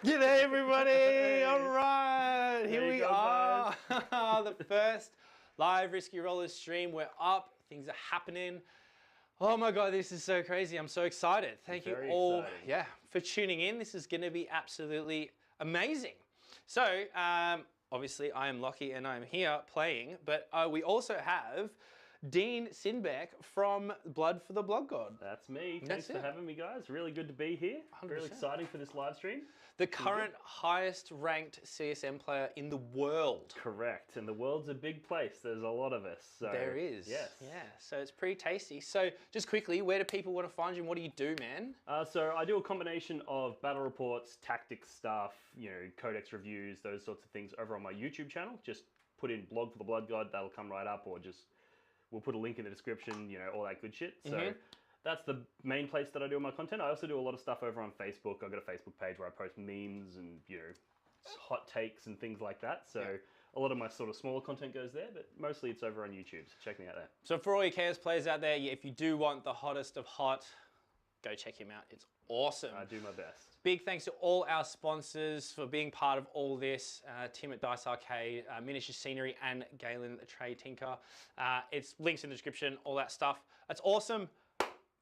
G'day everybody! Hey. Alright, here we are. The first live Risky Rollers stream. We're up, things are happening. Oh my god, this is so crazy. I'm so excited. Thank you all for tuning in. This is going to be absolutely amazing. So, obviously I am Locky and I'm here playing, but we also have Dean Sinnbeck from Blood for the Blood God. That's me. Thanks for having me, guys. Really good to be here. 100%. Really exciting for this live stream. The current highest ranked CSM player in the world. Correct. And the world's a big place. There's a lot of us. So, there is. Yes. Yeah. So it's pretty tasty. So just quickly, where do people want to find you and what do you do, man? So I do a combination of battle reports, tactics stuff, you know, codex reviews, those sorts of things over on my YouTube channel. Just put in Blog for the Blood God. That'll come right up, or just we'll put a link in the description, you know, all that good shit. So that's the main place that I do my content. I also do a lot of stuff over on Facebook. I've got a Facebook page where I post memes and, you know, hot takes and things like that. So a lot of my sort of smaller content goes there, but mostly it's over on YouTube. So check me out there. So for all you Chaos players out there, if you do want the hottest of hot, go check him out. It's awesome. I do my best. Big thanks to all our sponsors for being part of all this. Tim at Dice Arcade, Miniature Scenery, and Galen the Trade Tinker. It's links in the description, all that stuff. That's awesome.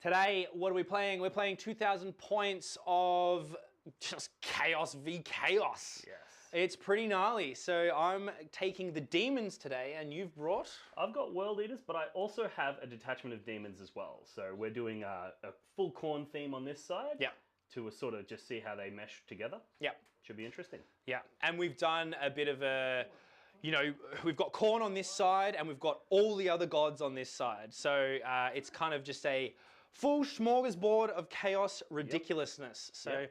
Today, what are we playing? We're playing 2,000 points of just Chaos v Chaos. Yes. It's pretty gnarly. So I'm taking the demons today, and you've brought? I've got World Eaters, but I also have a detachment of demons as well. So we're doing a full corn theme on this side. Yeah. To sort of just see how they mesh together. Yeah. Should be interesting. Yeah, and we've done a bit of a, you know, we've got Khorne on this side and we've got all the other gods on this side. So it's kind of just a full smorgasbord of chaos ridiculousness. So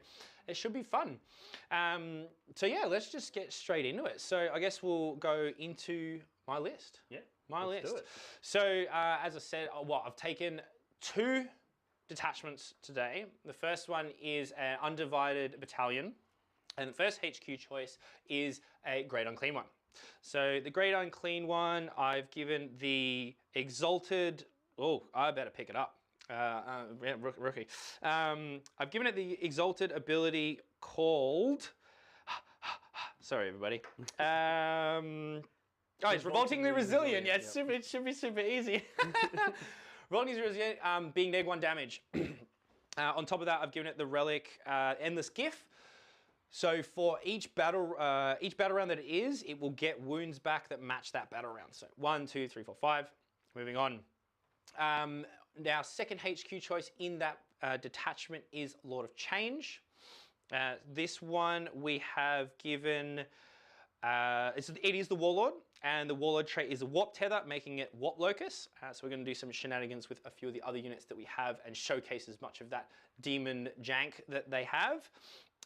it should be fun. So yeah, let's just get straight into it. So I guess we'll go into my list. Yeah, my let's list. do it. So as I said, I've taken 2 detachments today. The first one is an undivided battalion, and the first HQ choice is a Great Unclean one. So the Great Unclean one, I've given the Exalted, oh, I better pick it up, rookie. I've given it the Exalted ability called, sorry everybody, oh, it's Revoltingly Resilient. Yeah, it should be super easy. Revoltingly Resilient, being -1 damage. On top of that, I've given it the Relic, Endless Gift. So for each battle round that it is, it will get wounds back that match that battle round. So 1, 2, 3, 4, 5. Moving on. Now, second HQ choice in that detachment is Lord of Change. This one we have given, it is the Warlord. And the Warlord trait is a Warp Tether, making it Warp Locus. So we're going to do some shenanigans with a few of the other units that we have and showcase as much of that demon jank that they have.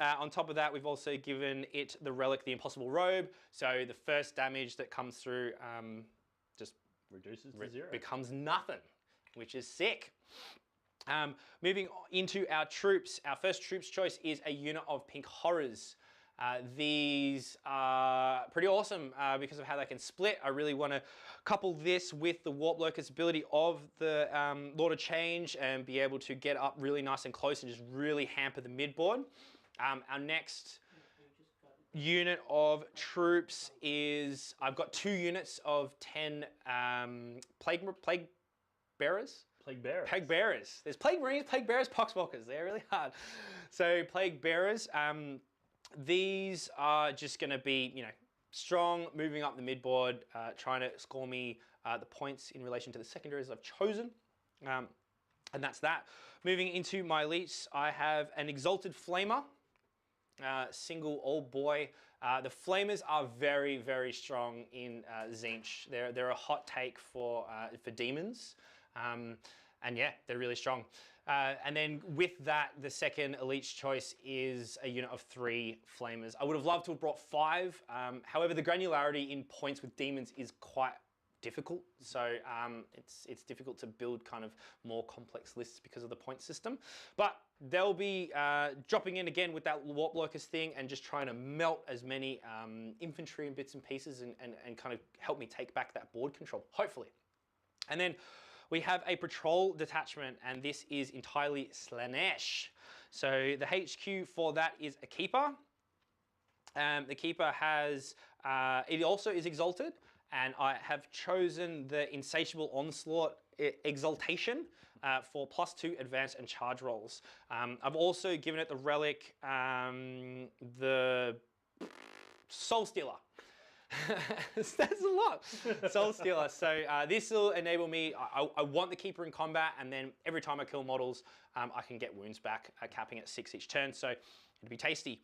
On top of that, we've also given it the Relic, the Impossible Robe. So the first damage that comes through just reduces to 0. Becomes nothing, which is sick. Moving into our troops, our first troops choice is a unit of Pink Horrors. These are pretty awesome because of how they can split. I really want to couple this with the Warp Locus ability of the Lord of Change and be able to get up really nice and close and just really hamper the midboard. Our next unit of troops is, I've got 2 units of 10 Plague Bearers. Plague Bearers. Plague Bearers. There's Plague Marines, Plague Bearers, Poxwalkers. They're really hard. So Plague Bearers. These are just going to be, you know, strong, moving up the midboard, trying to score me the points in relation to the secondaries I've chosen. And that's that. Moving into my elites, I have an Exalted Flamer, single old boy. The Flamers are very, very strong in Tzeentch. They're a hot take for demons. And yeah, they're really strong. And then with that, the second Elite's choice is a unit of 3 Flamers. I would have loved to have brought 5. However, the granularity in points with demons is quite difficult. So it's difficult to build kind of more complex lists because of the point system. But they'll be dropping in again with that Warp Locus thing and just trying to melt as many infantry and bits and pieces and kind of help me take back that board control, hopefully. And then we have a patrol detachment, and this is entirely Slaanesh. So the HQ for that is a Keeper. The Keeper has, it also is Exalted, and I have chosen the Insatiable Onslaught Exaltation for +2 advance and charge rolls. I've also given it the Relic, the Soulstealer. That's a lot. Soulstealer. So this will enable me, I want the Keeper in combat, and then every time I kill models, I can get wounds back, capping at 6 each turn. So it'd be tasty.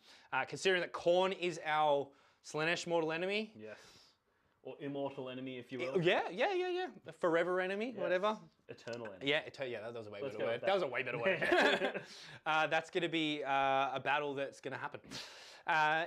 Considering that Khorne is our Slaanesh mortal enemy. Yes. Or immortal enemy, if you will. Yeah. A forever enemy, Yes. whatever. Eternal enemy. Yeah, that was a way Let's better go word. with That that. was a way better word. That's going to be a battle that's going to happen.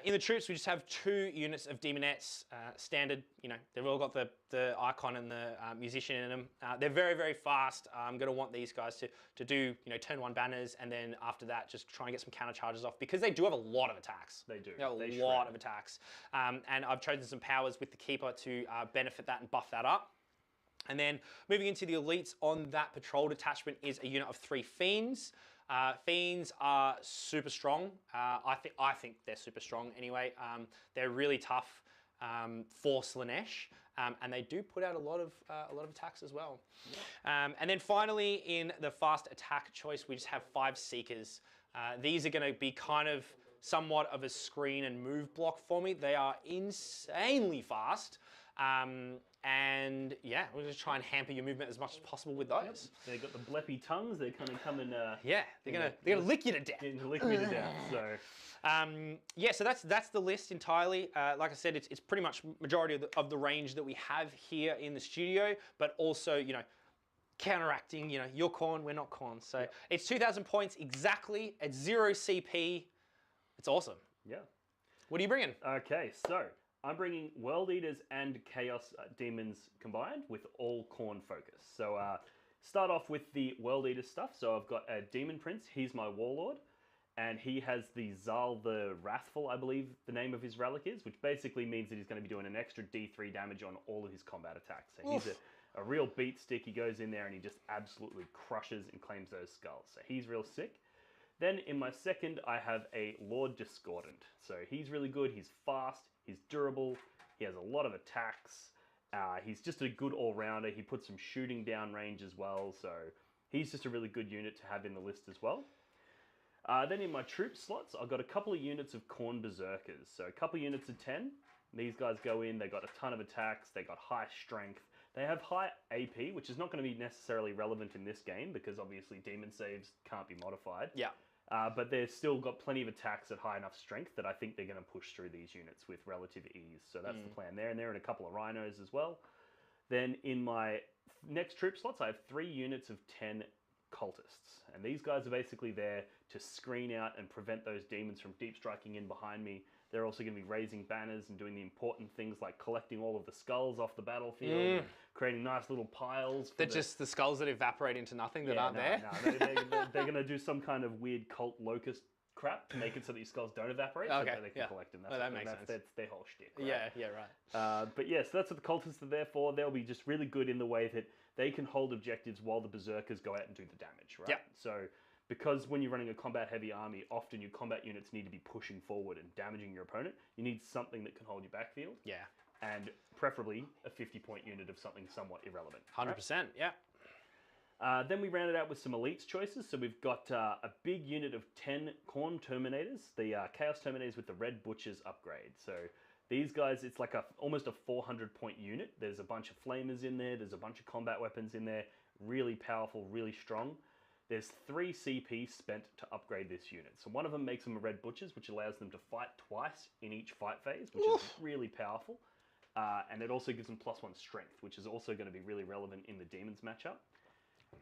In the troops, we just have 2 units of Daemonettes, standard. You know, they've all got the icon and the musician in them. They're very, very fast. I'm going to want these guys to do, turn 1 banners, and then after that, just try and get some counter charges off, because they do have a lot of attacks. They do. They have a lot of attacks. And I've chosen some powers with the Keeper to benefit that and buff that up. And then moving into the elites on that patrol detachment is a unit of 3 Fiends. Fiends are super strong. I think they're super strong anyway. They're really tough for Slaanesh, and they do put out a lot of attacks as well. Yeah. And then finally, in the fast attack choice, we just have 5 Seekers. These are going to be kind of somewhat of a screen and move block for me. They are insanely fast. And yeah, we'll just try and hamper your movement as much as possible with those. Yep. They've got the bleppy tongues. They're kind of coming. Yeah, they're gonna lick you to death. Lick me to death. So. Yeah, so that's the list entirely. Like I said, it's pretty much majority of the range that we have here in the studio, but also counteracting. You're Khorne, we're not Khorne. So yep. It's 2,000 points exactly at 0 CP. It's awesome. Yeah. What are you bringing? Okay, so I'm bringing World Eaters and Chaos Demons combined with all Khorne focus. So start off with the World Eater stuff. So I've got a Demon Prince. He's my Warlord. And he has the Zal the Wrathful, I believe the name of his relic is, which basically means that he's going to be doing an extra D3 damage on all of his combat attacks. So he's a real beat stick. He goes in there and he just absolutely crushes and claims those skulls. So he's real sick. Then in my second, I have a Lord Discordant. So he's really good. He's fast. He's durable. He has a lot of attacks. He's just a good all-rounder. He puts some shooting down range as well. So he's just a really good unit to have in the list as well. Then in my troop slots, I've got a couple of units of Khorne Berserkers. So a couple of units of 10. These guys go in. They've got a ton of attacks. They've got high strength. They have high AP, which is not going to be necessarily relevant in this game because obviously demon saves can't be modified. Yeah. But they've still got plenty of attacks at high enough strength that I think they're going to push through these units with relative ease. So that's the plan there. And they're in a couple of rhinos as well. Then in my next troop slots, I have 3 units of 10 cultists. And these guys are basically there to screen out and prevent those demons from deep striking in behind me. They're also going to be raising banners and doing the important things like collecting all of the skulls off the battlefield, and creating nice little piles. They're just the skulls that evaporate into nothing that aren't there? No, they're going to do some kind of weird cult locust crap to make it so that your skulls don't evaporate, so that they can collect them. That makes sense. That's their whole shtick. Right? Yeah, right. But yes, that's what the cultists are there for. They'll be just really good in the way that they can hold objectives while the berserkers go out and do the damage, right? Yep. So because when you're running a combat-heavy army, often your combat units need to be pushing forward and damaging your opponent. You need something that can hold your backfield. Yeah. And preferably a 50-point unit of something somewhat irrelevant. 100%, right? Yeah. Then we rounded out with some elites choices. So we've got a big unit of 10 Khorne Terminators, the Chaos Terminators with the Red Butchers upgrade. So these guys, it's like almost a 400-point unit. There's a bunch of flamers in there. There's a bunch of combat weapons in there. Really powerful, really strong. There's 3 CP spent to upgrade this unit. So one of them makes them a Red Butchers, which allows them to fight twice in each fight phase, which is really powerful. And it also gives them +1 strength, which is also going to be really relevant in the Demons matchup.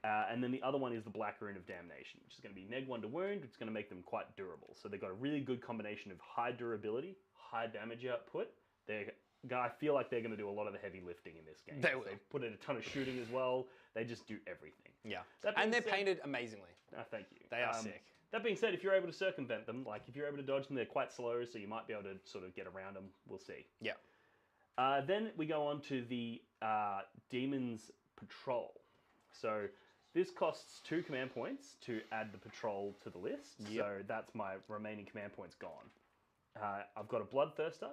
And then the other one is the Black Rune of Damnation, which is going to be neg 1 to wound, which is going to make them quite durable. So they've got a really good combination of high durability, high damage output. I feel like they're going to do a lot of the heavy lifting in this game. They will. They put in a ton of shooting as well. They just do everything. Yeah. And they're painted amazingly. Thank you. They are sick. That being said, if you're able to circumvent them, like if you're able to dodge them, they're quite slow, so you might be able to sort of get around them. We'll see. Yeah. Then we go on to the Demons Patrol. So this costs 2 command points to add the patrol to the list. Yep. So that's my remaining command points gone. I've got a Bloodthirster.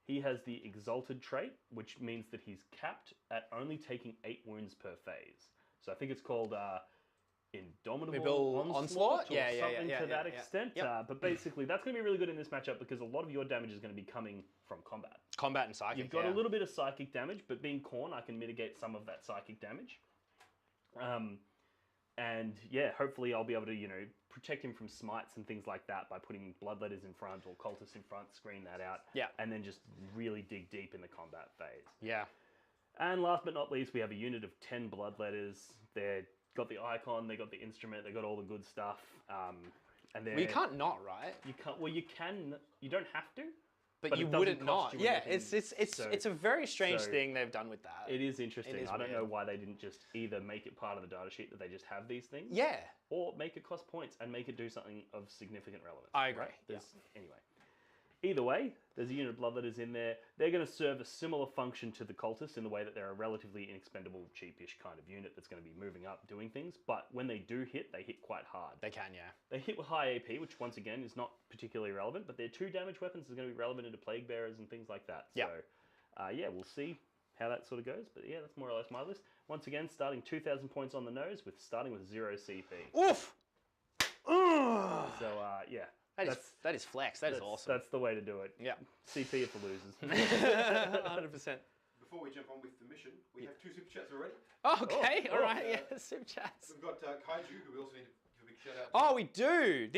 He has the Exalted trait, which means that he's capped at only taking 8 wounds per phase. So I think it's called Indomitable Onslaught, or something to that extent. Yep. But basically, that's going to be really good in this matchup because a lot of your damage is going to be coming from combat. Combat and psychic. You've got a little bit of psychic damage, but being Khorne, I can mitigate some of that psychic damage. And yeah, hopefully I'll be able to, you know, protect him from smites and things like that by putting Bloodletters in front or Cultists in front, screen that out. Yeah. And then just really dig deep in the combat phase. Yeah. And last but not least, we have a unit of 10 Bloodletters. They've got the icon, they got the instrument, they got all the good stuff. And Well, you can't not, right? You can't. Well, you can. You don't have to. But you it doesn't wouldn't cost not. you Yeah, anything. it's a very strange thing they've done with that. It is interesting. It is I don't know weird. why they didn't just either make it part of the data sheet that they just have these things. Yeah. Or make it cost points and make it do something of significant relevance. I agree. Right? Anyway. Either way, there's a unit of Bloodletters in there. They're going to serve a similar function to the Cultists in the way that they're a relatively inexpendable, cheapish kind of unit that's going to be moving up, doing things. But when they do hit, they hit quite hard. They can, yeah. They hit with high AP, which once again is not particularly relevant, but their 2 damage weapons is going to be relevant into Plague Bearers and things like that. Yeah. So, yeah, we'll see how that sort of goes. But yeah, that's more or less my list. Once again, starting 2,000 points on the nose, starting with 0 CP. Oof! So, yeah. That is flex. That's awesome. That's the way to do it. Yeah. CP are for losers. 100%. Before we jump on with the mission, we have 2 super chats already. Oh, okay, all right, yeah, super chats. We've got Kaiju, who we also need to give a big shout out to. Oh, we do.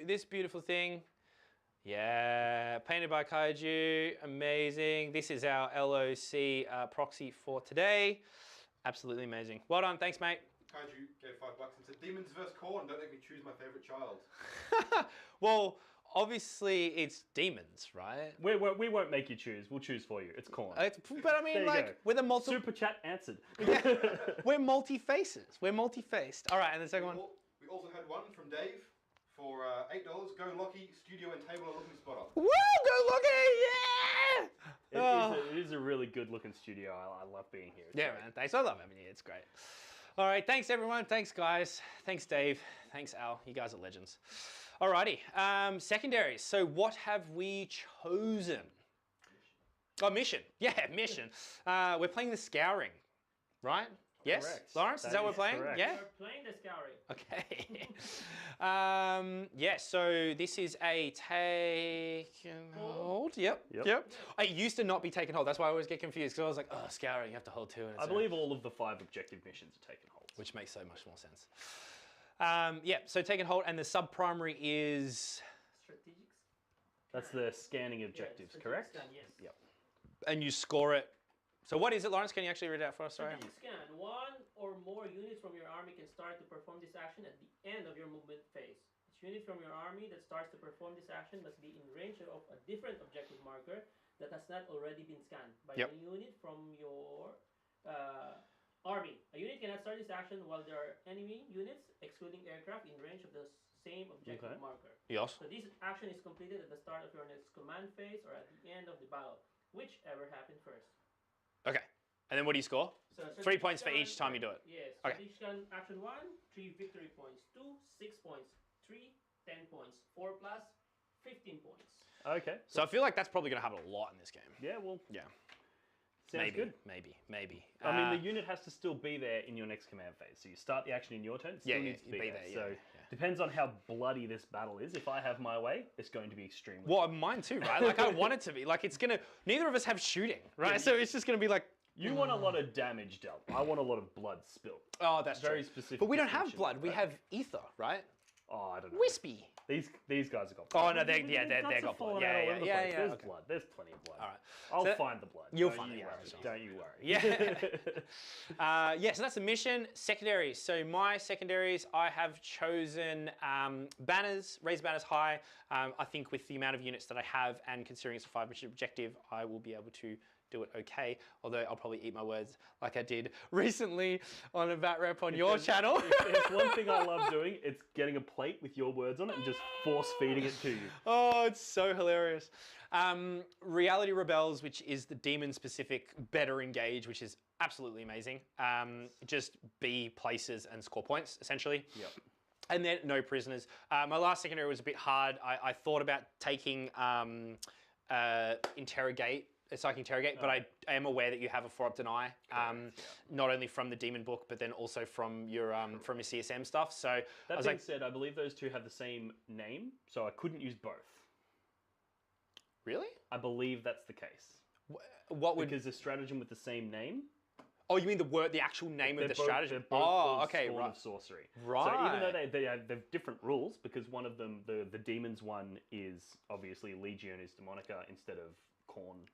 This beautiful thing. Yeah, painted by Kaiju, amazing. This is our LOC proxy for today. Absolutely amazing. Well done, thanks, mate. Kaiju gave $5 and said, Demons vs. Khorne, don't make me choose my favourite child. Well, obviously it's demons, right? We won't make you choose. We'll choose for you. It's Khorne. But I mean, like, we're the Super chat answered. we're multi-faces. We're multi-faced. All right, and the second one? We also had one from Dave for $8. Go Locky, studio and table are looking spot on. Woo! Go Locky! Yeah! It is a really good looking studio. I love being here. It's Yeah, great. man. Thanks. I love having you. It's great. All right. Thanks, everyone. Thanks, guys. Thanks, Dave. Thanks, Al. You guys are legends. Alrighty. Secondaries. So what have we chosen? Oh, mission. Yeah, mission. We're playing the Scouring, right? Yes? Correct. Lawrence, is that what we're playing? correct. Yeah? We're playing the Scouring. Okay. Yeah, so this is a taken hold. Yep. I used to not be taken hold. That's why I always get confused because I was like, oh, Scouring, you have to hold 2. And I believe all of the 5 objective missions are taken hold. which makes so much more sense. Yeah, so taken hold, and the sub-primary is... Strategics. That's the scanning objectives, correct? Scan, yes. Yep. And you score it. So what is it, Lawrence? Can you actually read it out for us? Sorry. Strategic scan. 1 or more units from your army can start to perform this action at the end of your movement phase. Each unit from your army that starts to perform this action must be in range of a different objective marker that has not already been scanned by a unit from your army. A unit cannot start this action while there are enemy units, excluding aircraft, in range of the same objective marker. Yes. So this action is completed at the start of your next command phase or at the end of the battle, whichever happened first. Okay. And then what do you score? So 3 points for each time you do it. Yes. Okay. Strategic scan action 1, 3 victory points. 2, 6 points. 3, 10 points. 4 plus, 15 points. Okay. So I feel like that's probably going to happen a lot in this game. Yeah, well, Yeah. sounds good. Maybe. I mean, the unit has to still be there in your next command phase. So you start the action in your turn, it still needs to be there. So depends on how bloody this battle is. If I have my way, it's going to be extremely Well, mine too, right? Like, I want it to be. Like, it's going to... Neither of us have shooting, right? So it's just going to be like... You want a lot of damage dealt. I want a lot of blood spilled. Oh, that's Very true. specific. But we don't have distinction, blood. We but- have ether, right? Oh, I don't know. Wispy. These guys have got Oh, blood. no, they've got blood. Yeah. There's Okay. blood. There's plenty of blood. All right. I'll So- find the blood. You'll Don't find you it, yeah, worry. that's right. Don't you worry. Yeah. Yeah, so that's the mission. Secondaries. So my secondaries, I have chosen banners, raise banners high. I think with the amount of units that I have and considering it's a 5-mission objective, I will be able to do it okay. Although I'll probably eat my words like I did recently on a VAT rep on your channel. There's one thing I love doing. It's getting a plate with your words on it and just force feeding it to you. Oh, it's so hilarious. Reality Rebels, which is the demon-specific better engage, which is absolutely amazing. Just be places and score points, essentially. Yep. And then no prisoners. My last secondary was a bit hard. I thought about taking Interrogate. It's like Interrogate, but I am aware that you have a 4-up deny, not only from the Demon book, but then also from your CSM stuff. So that being said, I believe those two have the same name, so I couldn't use both. Really? I believe that's the case. What would? Because the stratagem with the same name. Oh, you mean the actual name of the stratagem? They're both oh, okay, Spawn right. of Sorcery. Right. So even though they've different rules, because one of them, the Demons one, is obviously Legionis Demonica instead of Khorne.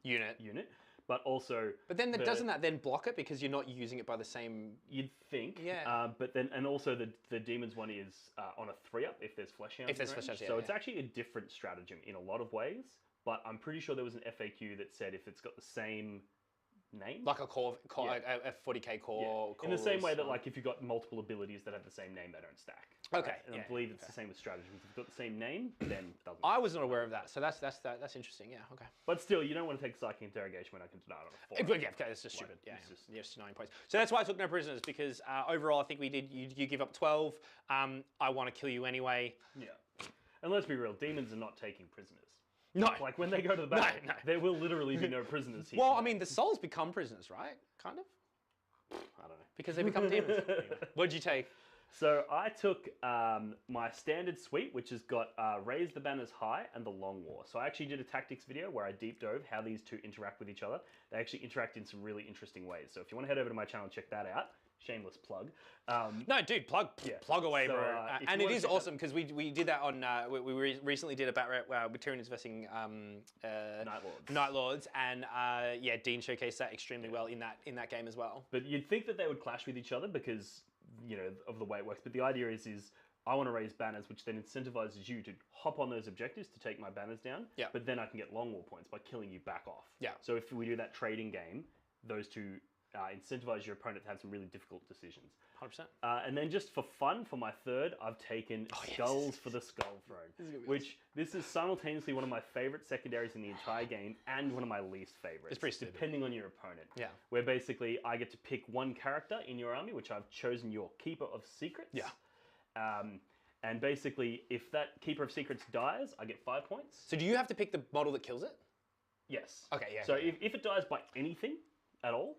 Unit, but also. But then doesn't that then block it because you're not using it by the same? You'd think, yeah. But then, and also the Demons one is on a 3-up if there's Fleshhounds. If there's Fleshhounds, yeah. So it's actually a different stratagem in a lot of ways. But I'm pretty sure there was an FAQ that said if it's got the same name, like a 40k core. In the same way that like if you've got multiple abilities that have the same name, they don't stack. Okay. Right? And I believe it's the same with stratagems. If you've got the same name, then it doesn't. I was not aware of that, so that's interesting. Yeah. Okay. But still, you don't want to take Psychic Interrogation when I can deny it on a 4. Yeah, okay, it's just stupid. Yeah, it's just 9 points. So that's why I took no prisoners because overall I think we did. You give up 12. I want to kill you anyway. Yeah. And let's be real, demons are not taking prisoners. No. Like when they go to the battle, there will literally be no prisoners here. Well, I mean, the souls become prisoners, right? Kind of. I don't know. Because they become demons. What'd you take? So I took my standard suite, which has got Raise the Banners High and the Long War. So I actually did a tactics video where I deep dove how these two interact with each other. They actually interact in some really interesting ways. So if you want to head over to my channel and check that out, shameless plug. No, dude, plug away, so, bro. And it is awesome because we did that on. We recently did a bat with Tyranids versus Night Lords, and yeah, Dean showcased that extremely well in that game as well. But you'd think that they would clash with each other because of the way it works. But the idea is I want to raise banners, which then incentivizes you to hop on those objectives to take my banners down. Yeah. But then I can get long war points by killing you back off. Yeah. So if we do that trading game, those two incentivize your opponent to have some really difficult decisions. 100%. And then just for fun, for my third, I've taken Skulls for the Skull Throne, which this is simultaneously one of my favorite secondaries in the entire game and one of my least favorites. It's pretty stupid. Depending on your opponent. Yeah. Where basically I get to pick one character in your army, which I've chosen your Keeper of Secrets. Yeah. And basically, if that Keeper of Secrets dies, I get 5 points. So do you have to pick the model that kills it? Yes. Okay, yeah. So if it dies by anything at all,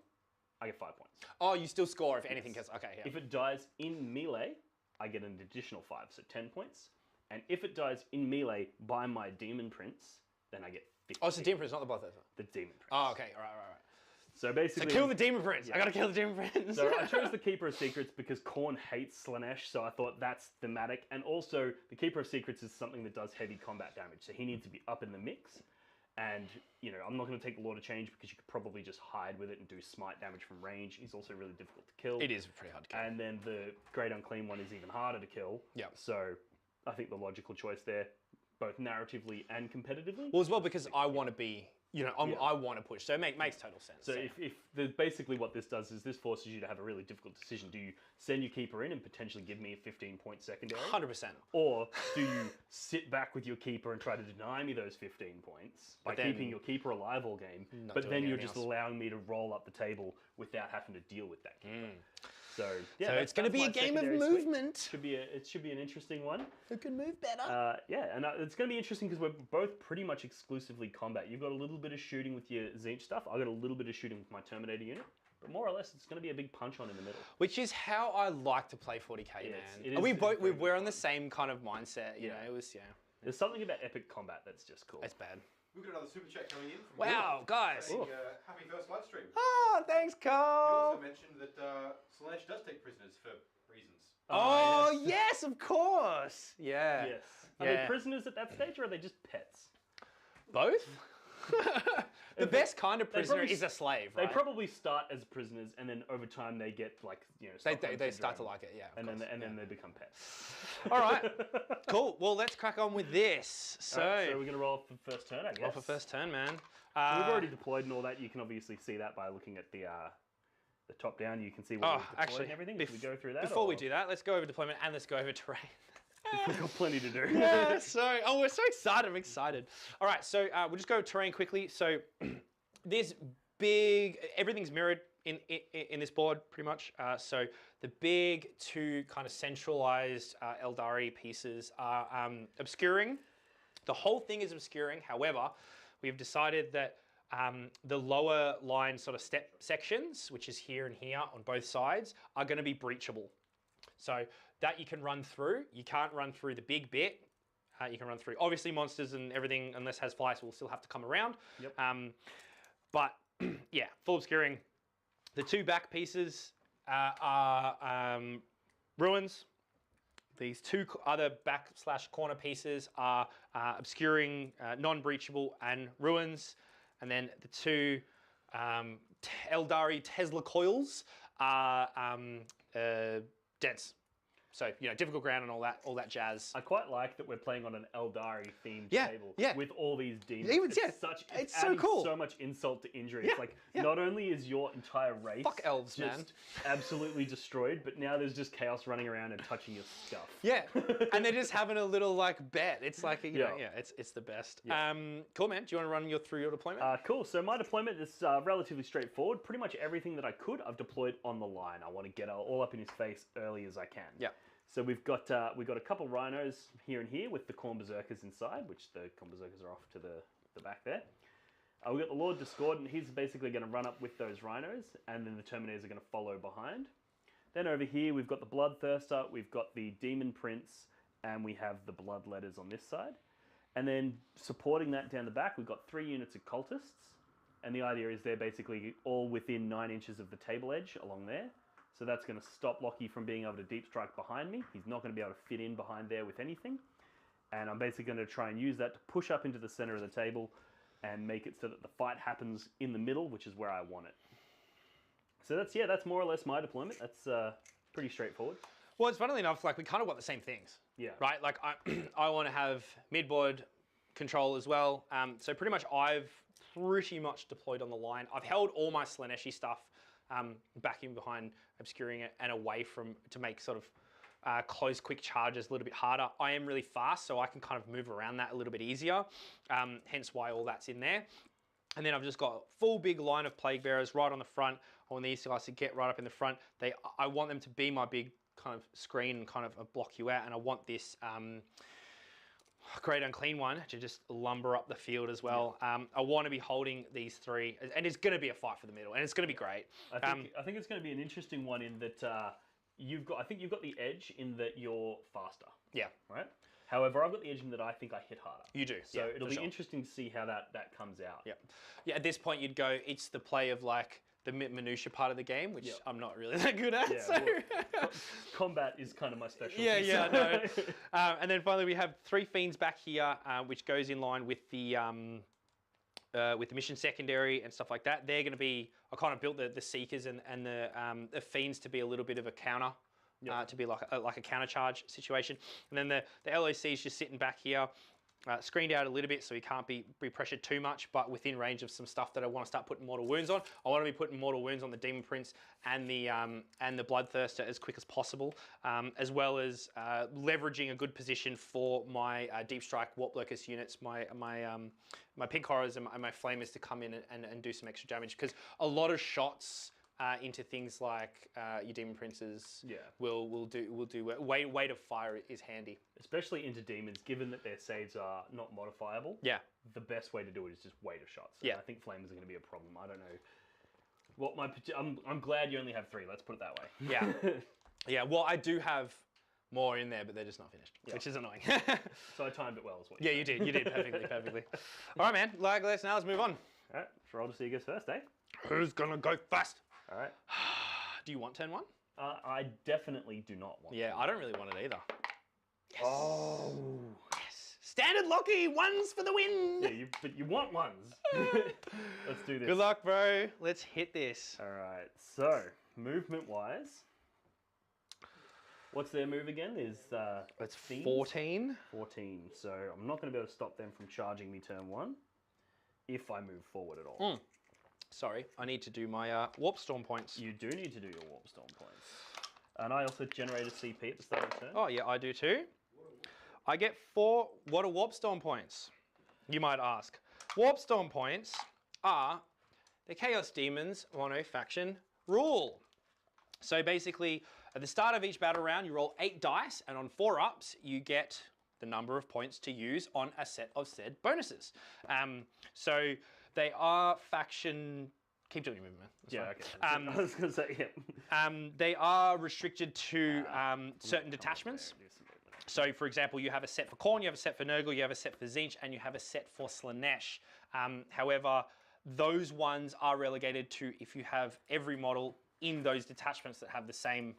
I get 5 points. Oh, you still score if anything kills. Okay, yeah. If it dies in melee, I get an additional 5, so 10 points. And if it dies in melee by my Demon Prince, then I get 15. Oh, it's the Demon Prince, not the Bloodthirster. The Demon Prince. Oh, okay, right. So basically... So kill the Demon Prince. I gotta kill the Demon Prince. So I chose the Keeper of Secrets because Khorne hates Slaanesh, so I thought that's thematic. And also, the Keeper of Secrets is something that does heavy combat damage, so he needs to be up in the mix. And, I'm not going to take the Lord of Change because you could probably just hide with it and do smite damage from range. He's also really difficult to kill. It is pretty hard to kill. And then the Great Unclean one is even harder to kill. Yeah. So I think the logical choice there, both narratively and competitively. Well, as well, because I want to be... I want to push, so it makes total sense. So if basically what this does is this forces you to have a really difficult decision. Do you send your keeper in and potentially give me a 15-point secondary? 100%. Or do you sit back with your keeper and try to deny me those 15 points by keeping your keeper alive all game, but then you're just allowing me to roll up the table without having to deal with that keeper. So yeah, so it's going to be a game of movement. It should be an interesting one. Who can move better? Yeah, and it's going to be interesting because we're both pretty much exclusively combat. You've got a little bit of shooting with your Tzeentch stuff. I've got a little bit of shooting with my Terminator unit. But more or less, it's going to be a big punch on in the middle. Which is how I like to play 40k, man. We're on the same kind of mindset. You know, it was There's something about epic combat that's just cool. It's bad. We've got another super chat coming in from Wow, guys. saying, happy first live stream. Oh, thanks, He Carl. also mentioned that Slaanesh does take prisoners for reasons. Oh, yes, of course. Yeah. Yes. Are they prisoners at that stage, or are they just pets? Both? The best kind of prisoner is a slave, right? They probably start as prisoners, and then over time they get They start to like it, yeah. And then they become pets. All right, cool. Well, let's crack on with this. So we're gonna roll for first turn, I guess. Roll for first turn, man. So we've already deployed and all that. You can obviously see that by looking at the top down. You can see what we've deployed and everything. If we go through that. Before we do that, let's go over deployment and let's go over terrain. We've got plenty to do. Yeah, we're so excited. I'm excited. All right, so we'll just go terrain quickly. So this everything's mirrored in this board, pretty much. So the big two kind of centralized Eldari pieces are obscuring. The whole thing is obscuring. However, we've decided that the lower line sort of step sections, which is here and here on both sides, are going to be breachable. So that you can run through. You can't run through the big bit. You can run through, obviously, monsters and everything, unless it has flies, will still have to come around. Yep. But yeah, full obscuring. The two back pieces are ruins. These two other back/corner pieces are obscuring, non-breachable, and ruins. And then the two Eldari Tesla coils are dense. So, you know, difficult ground and all that jazz. I quite like that we're playing on an Eldari themed table with all these demons. It's so cool. So much insult to injury. It's like not only is your entire race fuck elves, just man. absolutely destroyed, but now there's just chaos running around and touching your stuff. Yeah, and they're just having a little like bet. It's like you know, it's the best. Yeah. Cool, man. Do you want to run through your deployment? Cool. So my deployment is relatively straightforward. Pretty much everything that I could, I've deployed on the line. I want to get all up in his face early as I can. Yeah. So we've got a couple rhinos here and here with the Khorne Berserkers inside, which the Khorne Berserkers are off to the back there. We've got the Lord Discordant. He's basically going to run up with those rhinos, and then the Terminators are going to follow behind. Then over here we've got the Bloodthirster, we've got the Demon Prince, and we have the Bloodletters on this side. And then supporting that down the back, we've got 3 units of Cultists, and the idea is they're basically all within 9 inches of the table edge along there. So that's going to stop Locky from being able to deep strike behind me. He's not going to be able to fit in behind there with anything. And I'm basically going to try and use that to push up into the center of the table and make it so that the fight happens in the middle, which is where I want it. So that's more or less my deployment. That's pretty straightforward. Well, it's funnily enough, like we kind of want the same things. Yeah. Right? Like I want to have mid-board control as well. So pretty much I've pretty much deployed on the line. I've held all my Slaanesh stuff back in behind, obscuring it and away from, to make sort of close quick charges a little bit harder. I am really fast, so I can kind of move around that a little bit easier, hence why all that's in there. And then I've just got a full big line of Plague Bearers right on the front. I want these guys to get right up in the front. I want them to be my big kind of screen and kind of block you out, and I want this Great Unclean One to just lumber up the field as well. Yeah. I want to be holding these 3, and it's going to be a fight for the middle, and it's going to be great. I think it's going to be an interesting one in that I think you've got the edge in that you're faster. Yeah. Right? However, I've got the edge in that I think I hit harder. You do. So it'll be interesting to see how that comes out. Yeah. Yeah, at this point you'd go, it's the play of like the minutia part of the game, which I'm not really that good at. Yeah, so. Well, combat is kind of my specialty. Yeah, no. And then finally we have 3 Fiends back here, which goes in line with the mission secondary and stuff like that. They're going to be, I kind of built the Seekers and the Fiends to be a little bit of a counter, to be like a counter charge situation. And then the LOC is just sitting back here, screened out a little bit so he can't be pressured too much, but within range of some stuff that I want to start putting mortal wounds on. I want to be putting mortal wounds on the Demon Prince and the Bloodthirster as quick as possible, as well as leveraging a good position for my Deep Strike Warp Locust units, my Pink Horrors and my Flamers to come in and do some extra damage, because a lot of shots into things like your Demon Princes will do weight of fire is handy. Especially into demons, given that their saves are not modifiable. Yeah. The best way to do it is just weight of shots. And I think Flamers are going to be a problem. I don't know what I'm glad you only have 3. Let's put it that way. Yeah. Yeah. Well, I do have more in there, but they're just not finished, which is annoying. So I timed it well as well. Yeah, you did. You did perfectly. All right, man. Let's move on. All right. Roll to see who goes first, eh? Who's gonna go first? All right. Do you want turn 1? I definitely do not want. Yeah, I don't really want it either. Yes. Oh. Yes. Standard Locky, 1s for the win. Yeah, but you want 1s. Let's do this. Good luck, bro. Let's hit this. All right. So movement-wise, what's their move again? It's 14. 14. So I'm not going to be able to stop them from charging me turn 1 if I move forward at all. Sorry, I need to do my Warp Storm points. You do need to do your Warp Storm points. And I also generate a CP at the start of the turn. Oh, yeah, I do too. I get 4. What are Warp Storm points? You might ask. Warp Storm points are the Chaos Daemons mono faction rule. So basically, at the start of each battle round, you roll 8 dice, and on 4-ups, you get the number of points to use on a set of said bonuses. So they are faction... Keep doing your movement. Yeah, okay. I was going to say, yeah. They are restricted to certain detachments. So, for example, you have a set for Khorne, you have a set for Nurgle, you have a set for Tzeentch, and you have a set for Slaanesh. However, those ones are relegated to if you have every model in those detachments that have the same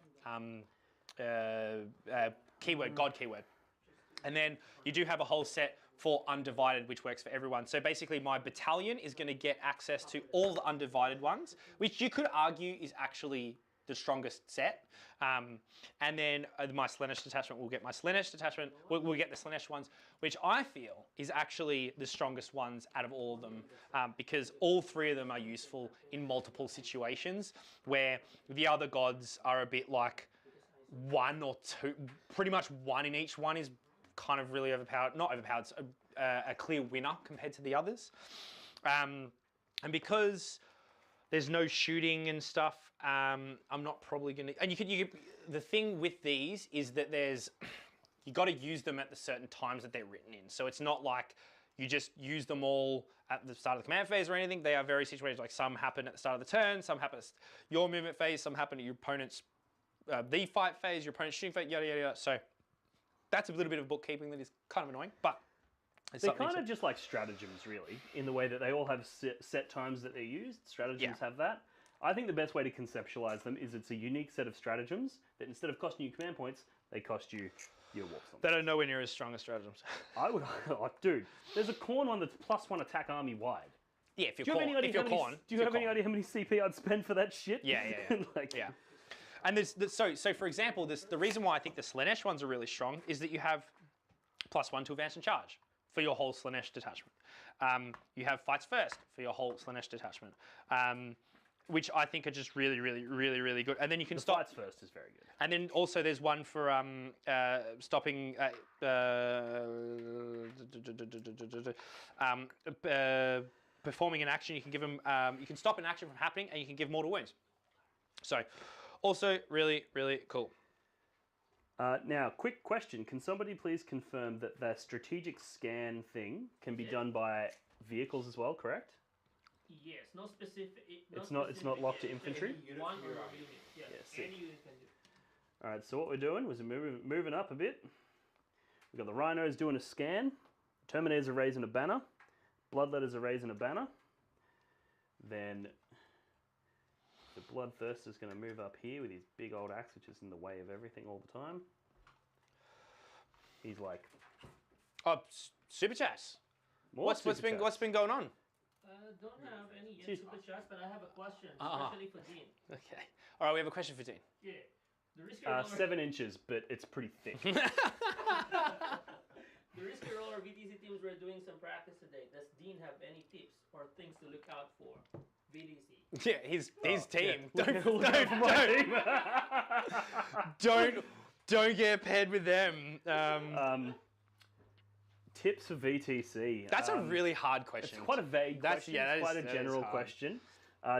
keyword, God keyword. And then you do have a whole set for Undivided, which works for everyone. So basically my battalion is going to get access to all the Undivided ones, which you could argue is actually the strongest set. And then my Slaanesh detachment will get my Slaanesh detachment, we'll get the Slaanesh ones, which I feel is actually the strongest ones out of all of them, because all 3 of them are useful in multiple situations, where the other gods are a bit like 1 or 2, pretty much 1 in each one is kind of really overpowered, not overpowered, it's a clear winner compared to the others. And because there's no shooting and stuff, I'm not probably going to... And you could, the thing with these is that you got to use them at the certain times that they're written in. So it's not like you just use them all at the start of the command phase or anything. They are very situated, like some happen at the start of the turn, some happen at your movement phase, some happen at your opponent's the fight phase, your opponent's shooting phase, yada, yada, yada. So that's a little bit of bookkeeping that is kind of annoying, but... They're kind of just like stratagems, really, in the way that they all have set times that they're used. Stratagems have that. I think the best way to conceptualize them is it's a unique set of stratagems that instead of costing you command points, they cost you your warp stones. That are nowhere near as strong as stratagems. I would... Oh, dude, there's a Khorne one that's +1 attack army wide. Yeah, if you're Khorne. Do you have any idea how many CP I'd spend for that shit? Yeah. Yeah. And so for example, the reason why I think the Slaanesh ones are really strong is that you have +1 to advance and charge for your whole Slaanesh detachment. You have fights first for your whole Slaanesh detachment, which I think are just really, really, really, really good. And then you can stop. Fights first is very good. And then also there's one for stopping, performing an action. You can give them, you can stop an action from happening, and you can give mortal wounds. So, also really, really cool. Now, quick question. Can somebody please confirm that the strategic scan thing can be done by vehicles as well, correct? Yes, no specific... It's not locked to infantry? One or unit. Yes, sick. any unit can do. Alright, so what we're doing was moving up a bit. We've got the Rhinos doing a scan. Terminators are raising a banner. Bloodletters are raising a banner. Then... the Bloodthirster is going to move up here with his big old axe, which is in the way of everything all the time. He's like... Oh, super chats. What's been going on? Don't have any yet super chats, but I have a question, especially for Dean. Okay. All right, we have a question for Dean. Yeah. The Risky Roller... 7 inches, but it's pretty thick. The Risky Roller VTC teams were doing some practice today. Does Dean have any tips or things to look out for? VTC. Yeah, his team. Yeah, Don't get paired with them. Tips for VTC. That's a really hard question. It's quite a vague question. It's quite a general question.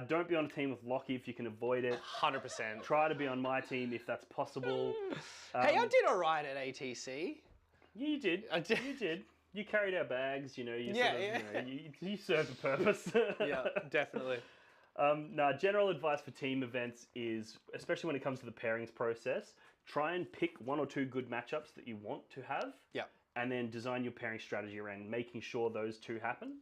Don't be on a team with Locky if you can avoid it. 100%. Try to be on my team if that's possible. Hey, I did all right at ATC. Yeah, you did. I did. You did. You carried our bags, you served a purpose. Yeah, definitely. General advice for team events is, especially when it comes to the pairings process, try and pick 1 or 2 good matchups that you want to have. Yeah. And then design your pairing strategy around making sure those 2 happen.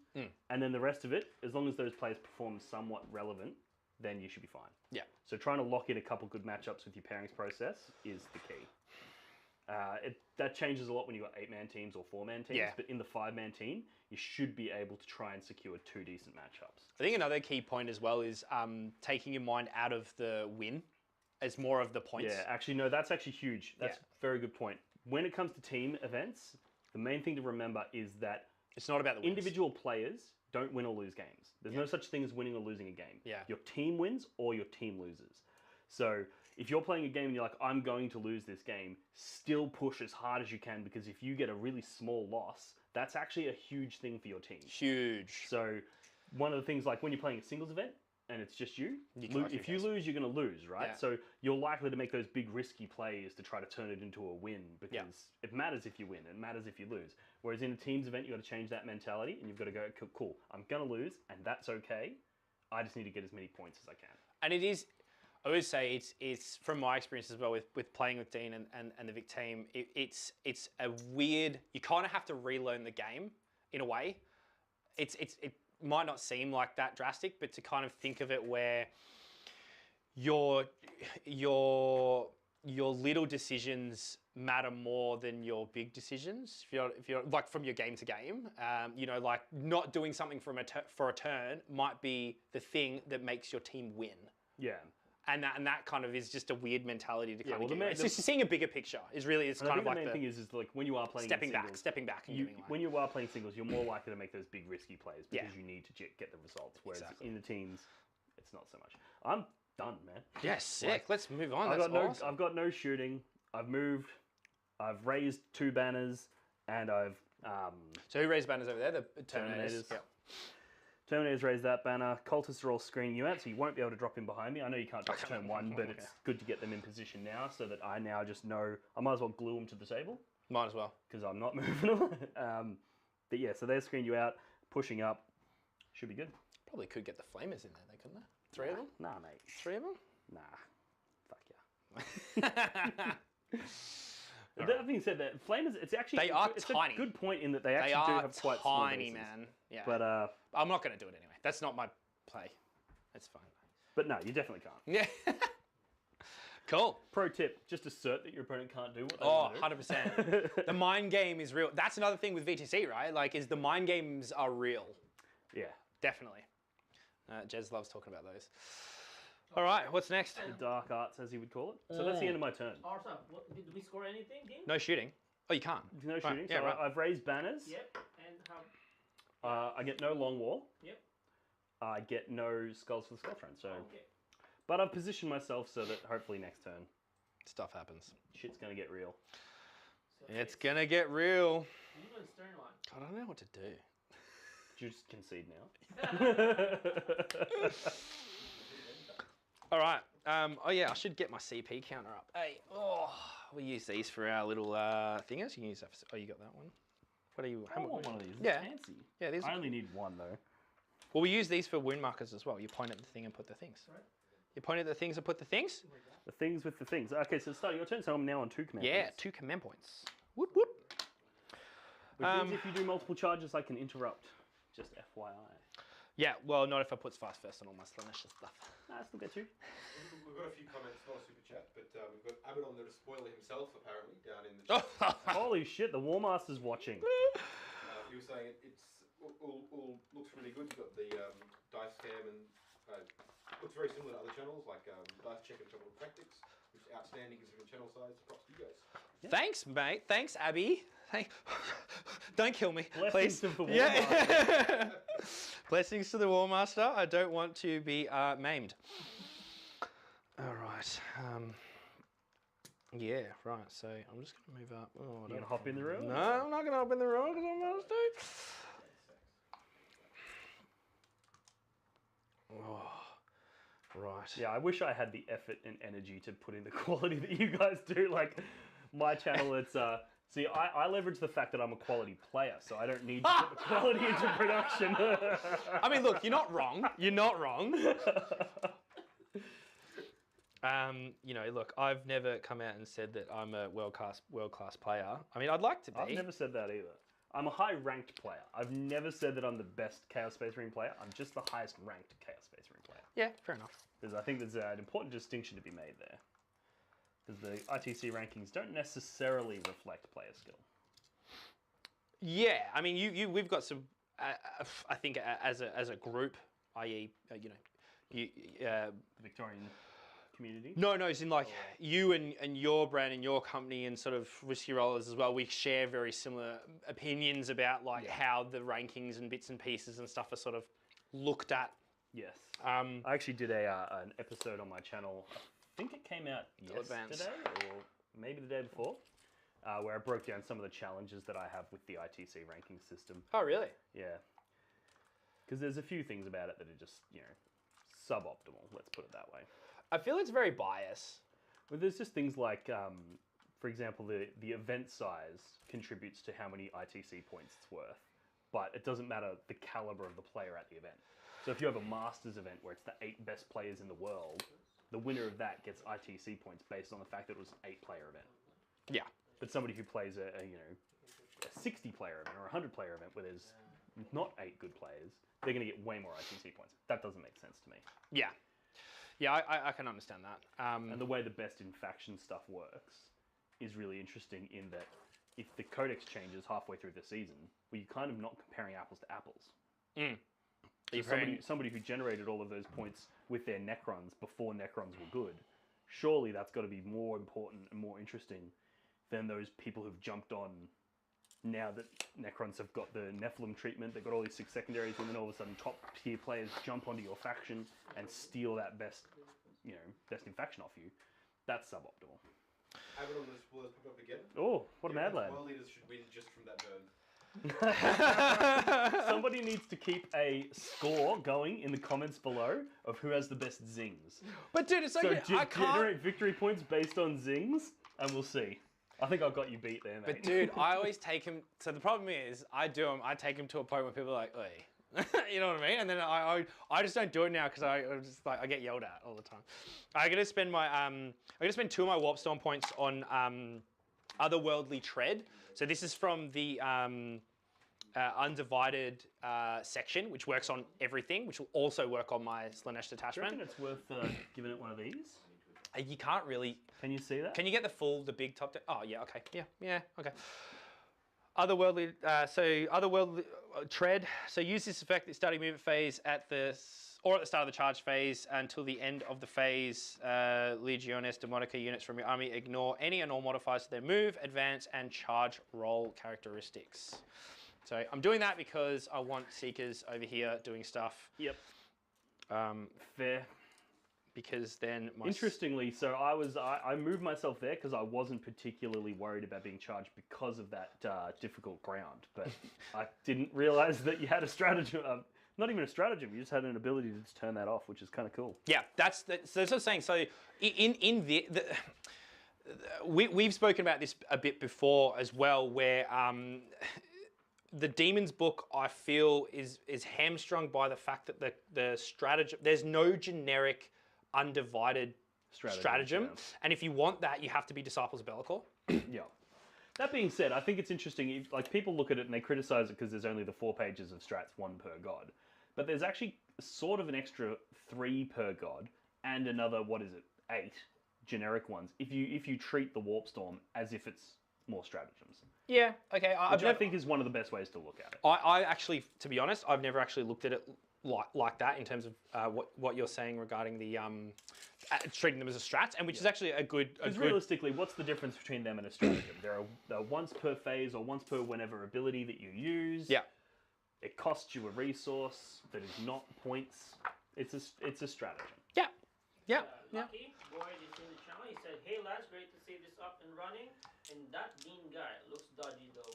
And then the rest of it, as long as those players perform somewhat relevant, then you should be fine. Yeah. So trying to lock in a couple good matchups with your pairings process is the key. That changes a lot when you've got 8-man teams or 4-man teams, but in the 5-man team, you should be able to try and secure 2 decent matchups. I think another key point as well is taking your mind out of the win as more of the points. Yeah, actually, no, that's actually huge. That's a very good point. When it comes to team events, the main thing to remember is that it's not about the wins. Individual players don't win or lose games. There's no such thing as winning or losing a game. Yeah. Your team wins or your team loses. So if you're playing a game and you're like, I'm going to lose this game, still push as hard as you can, because if you get a really small loss, that's actually a huge thing for your team. Huge. So one of the things, like when you're playing a singles event and it's just you, if you lose, you're going to lose, right? Yeah. So you're likely to make those big risky plays to try to turn it into a win because it matters if you win, it matters if you lose. Whereas in a teams event, you've got to change that mentality and you've got to go, cool, I'm going to lose and that's okay. I just need to get as many points as I can. And it is, I would say it's from my experience as well with playing with Dean and the Vic team, it's a weird, you kind of have to relearn the game in a way. It might not seem like that drastic, but to kind of think of it where your little decisions matter more than your big decisions. If you're like from your game to game, you know, like not doing something for a turn might be the thing that makes your team win. Yeah. And that kind of is just a weird mentality to kind of well, get. It's just seeing a bigger picture is really, it's kind of like the main thing is like when you are playing stepping singles, back and giving when you are playing singles, you're more likely to make those big risky plays because you need to get the results. Whereas in the teams, it's not so much. I'm done, man. Yeah, sick. Like, let's move on. I've got no shooting. I've moved. I've raised 2 banners, and I've So who raised banners over there? The Terminators. Terminators. Terminators raised that banner. Cultists are all screening you out, so you won't be able to drop in behind me. I know you can't drop turn 1, but it's good to get them in position now so that I now just know I might as well glue them to the table. Might as well. Because I'm not moving them. But yeah, so they're screening you out, pushing up. Should be good. Probably could get the Flamers in there, they couldn't they? 3 of them? Nah, mate. 3 of them? Nah. Fuck yeah. That being said, that Flamers, it's actually it's tiny. A good point in that they actually do have quite small bases. Man. Yeah. But I'm not going to do it anyway. That's not my play. That's fine. But no, you definitely can't. Yeah. Cool. Pro tip, just assert that your opponent can't do what they want to do. 100%. The mind game is real. That's another thing with VTC, right? Like, is the mind games are real. Yeah. Definitely. Jez loves talking about those. All right, what's next? The dark arts, as you would call it. So that's the end of my turn. Awesome. Did we score anything, Dean? No shooting. Oh, you can't. No shooting. Right. Yeah, so right. I've raised banners. Yep. And how? I get no long wall. Yep. I get no skulls for the skull throne. So, Okay. but I've positioned myself so that hopefully next turn, Stuff happens. shit's gonna get real. So It's going to get real. You go stern one. I don't know what to do. Do you just concede now? All right. Oh, yeah, I should get my CP counter up. Hey, we use these for our little thingers. You can use that for... Oh, you got that one? What are you... I want one of these. It's Yeah. fancy. Yeah, these I only need one though. Well, we use these for wound markers as well. You point at the thing and put the things. Right. You point at the things and put the things? The things with the things. Okay, so start your turn. So I'm now on 2 command Yeah, points. 2 command points. Whoop, whoop. Which means if you do multiple charges, I can interrupt. Just FYI. Yeah, well, not if I put Spice first on all my Slaanesh stuff. Nah, I still get you. We've got a few comments, not a super chat, but we've got Abaddon the Despoiler himself, apparently, down in the chat. Holy shit, the War Master's watching. He was saying it's all looks really good. You've got the dice cam and looks very similar to other channels like Dice Check and Trouble Tactics, which is outstanding considering channel size. Props to you guys. Yeah. Thanks, mate. Thanks, Abby. Don't kill me, Blessings please. to the War Master. Blessings to the War Master. I don't want to be maimed. All right. Yeah, right. So I'm just going to move up. Oh, You gonna hop in the room? No, I'm not going to hop in the room because I'm going to do. Oh, right. Yeah, I wish I had the effort and energy to put in the quality that you guys do. Like, my channel, it's... See, I leverage the fact that I'm a quality player, so I don't need to put the quality into production. I mean, look, you're not wrong. You're not wrong. You know, look, I've never come out and said that I'm a world-class player. I mean, I'd like to be. I've never said that either. I'm a high-ranked player. I've never said that I'm the best Chaos Space Marine player. I'm just the highest-ranked Chaos Space Marine player. Yeah, fair enough. Because I think there's an important distinction to be made there. Because the ITC rankings don't necessarily reflect player skill. Yeah, I mean, we've got some. I think as a group, i.e., you know, the Victorian community. No, it's in like you and your brand and your company and sort of Risky Rollers as well. We share very similar opinions about like how the rankings and bits and pieces and stuff are sort of looked at. Yes. I actually did an episode on my channel. I think it came out yesterday or maybe the day before, where I broke down some of the challenges that I have with the ITC ranking system. Oh, really? Yeah. Because there's a few things about it that are just, you know, suboptimal. Let's put it that way. I feel it's very biased. Well, there's just things like, for example, the event size contributes to how many ITC points it's worth, but it doesn't matter the caliber of the player at the event. So if you have a Masters event where it's the 8 best players in the world, the winner of that gets ITC points based on the fact that it was an 8-player event. Yeah. But somebody who plays a 60-player event or a 100-player event where there's not 8 good players, they're going to get way more ITC points. That doesn't make sense to me. Yeah. Yeah, I can understand that. And the way the best in faction stuff works is really interesting in that if the codex changes halfway through the season, well, you're kind of not comparing apples to apples. Mm. So somebody who generated all of those points with their Necrons before Necrons were good, surely that's got to be more important and more interesting than those people who've jumped on now that Necrons have got the Nephilim treatment. They've got all these 6 secondaries, and then all of a sudden top tier players jump onto your faction and steal that best in faction off you. That's suboptimal. Abaddon and the spoilers pop up again. Oh, what a mad lad. World leaders should win just from that burn. Somebody needs to keep a score going in the comments below of who has the best zings. But dude, it's like I can't generate victory points based on zings, and we'll see. I think I've got you beat there, mate. But dude, I always take him. So the problem is, I take him to a point where people are like, "Oi," you know what I mean? And then I just don't do it now because I get yelled at all the time. I'm gonna spend 2 of my Warpstorm points on Otherworldly Tread. So this is from the Undivided section, which works on everything, which will also work on my Slaanesh Do you detachment. reckon it's worth giving it one of these? You can't really. Can you see that? Can you get the big top? Oh yeah, okay, yeah, okay. Otherworldly, Otherworldly Tread. So use this effect at the starting movement phase at the start of the charge phase until the end of the phase. Legiones Demonica units from your army ignore any and all modifiers to their move, advance, and charge roll characteristics. So I'm doing that because I want Seekers over here doing stuff. Yep. Fair. Because then Interestingly, so I moved myself there because I wasn't particularly worried about being charged because of that difficult ground. But I didn't realize that you had a stratagem. Not even a stratagem. You just had an ability to just turn that off, which is kind of cool. Yeah, that's what I'm saying. So we've spoken about this a bit before as well, where the Demons book, I feel, is hamstrung by the fact that the stratagem, there's no generic undivided stratagem. Yeah. And if you want that, you have to be Disciples of Be'lakor. Yeah. That being said, I think it's interesting. Like, people look at it and they criticize it because there's only the 4 pages of strats, 1 per god. But there's actually sort of an extra 3 per god and another, 8 generic ones if you treat the Warpstorm as if it's more stratagems. Yeah, okay. I think is one of the best ways to look at it. I actually, to be honest, I've never actually looked at it like that in terms of what you're saying regarding the treating them as a strats, and which is actually a good. Because realistically, what's the difference between them and a stratagem? They're once per phase or once per whenever ability that you use. Yeah. It costs you a resource that is not points. It's a stratagem. Yeah. Yeah. Locky, Boyd is in the channel. He said, "Hey lads, great to see this up and running. And that Dean guy looks dodgy though."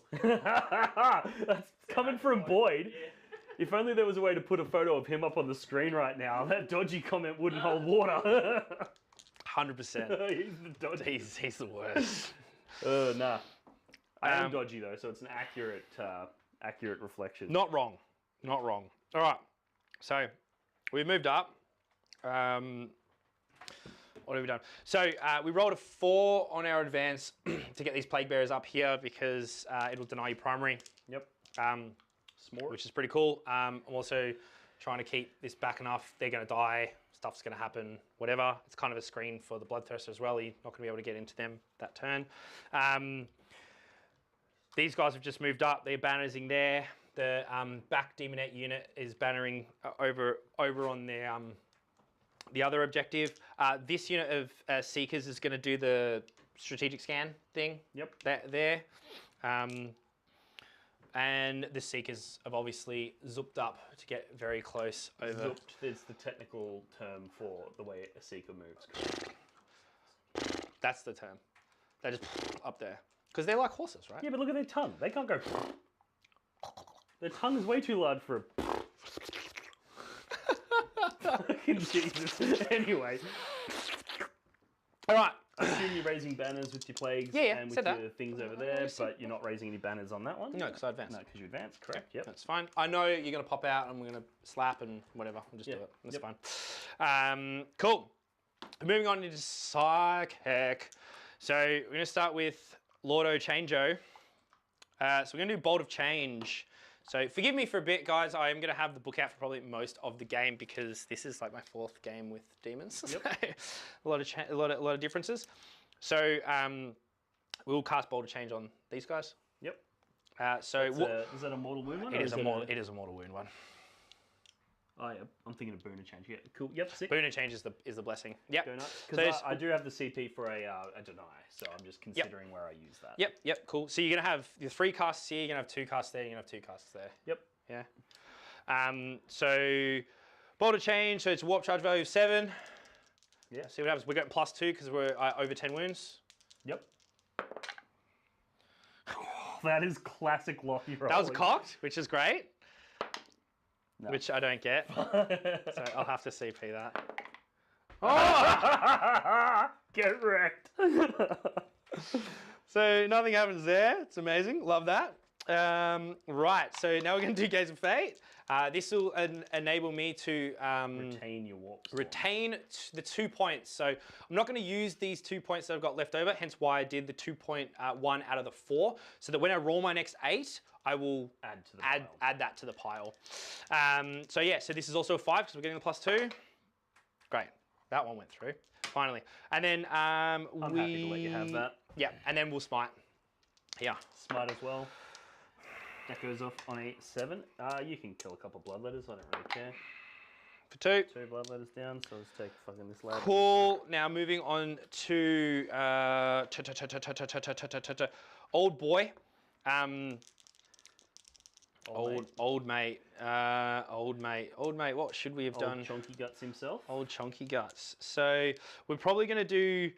That's coming from Boyd. Yeah. If only there was a way to put a photo of him up on the screen right now, that dodgy comment wouldn't hold water. 100%. He's the dodgy. He's the worst. Nah. I am dodgy though, so it's an accurate reflection. Not wrong. Not wrong. All right. So we've moved up. What have we done? So we rolled a 4 on our advance to get these Plague Bearers up here because it'll deny you primary. Yep. Which is pretty cool. I'm also trying to keep this back enough. They're going to die. Stuff's going to happen. Whatever. It's kind of a screen for the Bloodthirster as well. You're not going to be able to get into them that turn. These guys have just moved up. They're bannering there. The back Daemonette unit is bannering over on their the other objective. This unit of Seekers is going to do the strategic scan thing. Yep. There. And the Seekers have obviously zooped up to get very close over. Zooped is the technical term for the way a Seeker moves. That's the term. They're just up there. Because they're like horses, right? Yeah, but look at their tongue. They can't go. Their tongue is way too large for a. Fucking Jesus. Anyway. All right. I assume you're raising banners with your plagues Yeah, and with said that. your things over there, but you're not raising any banners on that one? No, because I advanced. No, because you advanced, correct, yep. That's fine. I know you're going to pop out and we're going to slap and whatever. I'll just do it. That's fine. Cool. Moving on into Psychic. So we're going to start with Lordo Changeo. So we're going to do Bolt of Change. So forgive me for a bit, guys. I am going to have the book out for probably most of the game because this is like my 4th game with demons. Yep. a lot of differences. So we'll cast Bolt of Change on these guys. Yep. Is that a Mortal Wound one? It is a Mortal Wound one. Oh, yeah. I'm thinking of Boon of Change. Yeah, cool. Yep, sick. Boon of Change is the blessing. Yep. Go nuts. Because I do have the CP for a deny, so I'm just considering where I use that. Yep, cool. So you're going to have your 3 casts here, you're going to have 2 casts there, you're going to have 2 casts there. Yep. Yeah. So Bolt of Change, so it's a warp charge value of 7. Yeah. See what happens. We're getting +2 because we're over 10 wounds. Yep. That is classic Locky roll. That was cocked, which is great. No. Which I don't get. So I'll have to CP that. Oh! Get wrecked. So nothing happens there. It's amazing. Love that. Right, so now we're going to do Gaze of Fate. This will enable me to retain your warp storm. Retain the 2 points. So I'm not going to use these 2 points that I've got left over, hence why I did the 2.1 out of the 4, so that when I roll my next 8, I will add that to the pile. So yeah, so this is also a 5 because we're getting the +2. Great, that one went through, finally. And then I'm happy to let you have that. Yeah, and then we'll smite. Yeah. Smite as well. That goes off on a 7. You can kill a couple bloodletters, I don't really care. For 2. 2 bloodletters down, so let's take fucking this lad. Cool. Now moving on to Old Boy. Old mate. What should we have done? Old Chonky Guts himself. Old Chonky Guts. So we're probably going to do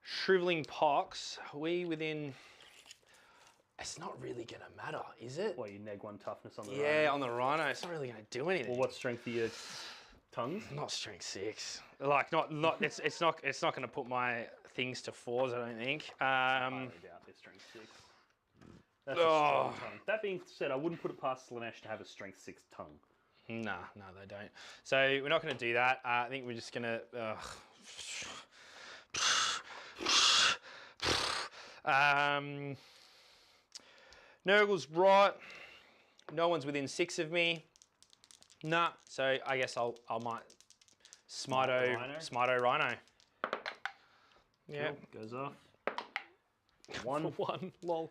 Shriveling Pox. Are we within... It's not really going to matter, is it? Well, you neg 1 toughness on the rhino. Yeah, on the rhino. It's not really going to do anything. Well, what strength are your tongues? Not strength 6. Like, it's not going to put my things to 4s, I don't think. I highly doubt they're strength 6. That's a strong tongue. That being said, I wouldn't put it past Slaanesh to have a strength 6 tongue. No, they don't. So we're not going to do that. I think we're just going to... Nurgle's right. No one's within 6 of me. Nah. So I guess I might Smito Rhino. Yeah. Cool. Goes off. 1. 1. Lol.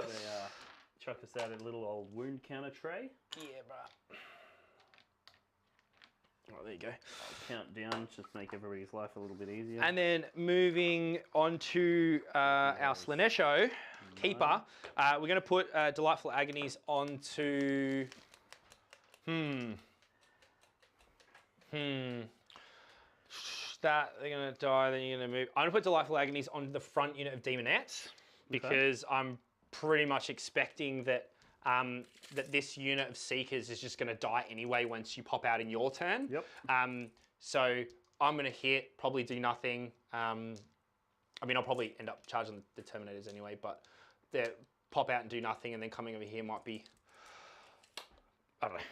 They chuck us out a little old wound counter tray. Yeah, bruh. Oh, there you go. I'll count down, just make everybody's life a little bit easier. And then moving on to our Slaanesho keeper, we're going to put Delightful Agonies onto... That, they're going to die, then you're going to move. I'm going to put Delightful Agonies on the front unit of Daemonettes because I'm pretty much expecting that that this unit of Seekers is just going to die anyway once you pop out in your turn. Yep. So I'm going to hit, probably do nothing. I mean, I'll probably end up charging the Terminators anyway, but they pop out and do nothing, and then coming over here might be, I don't know.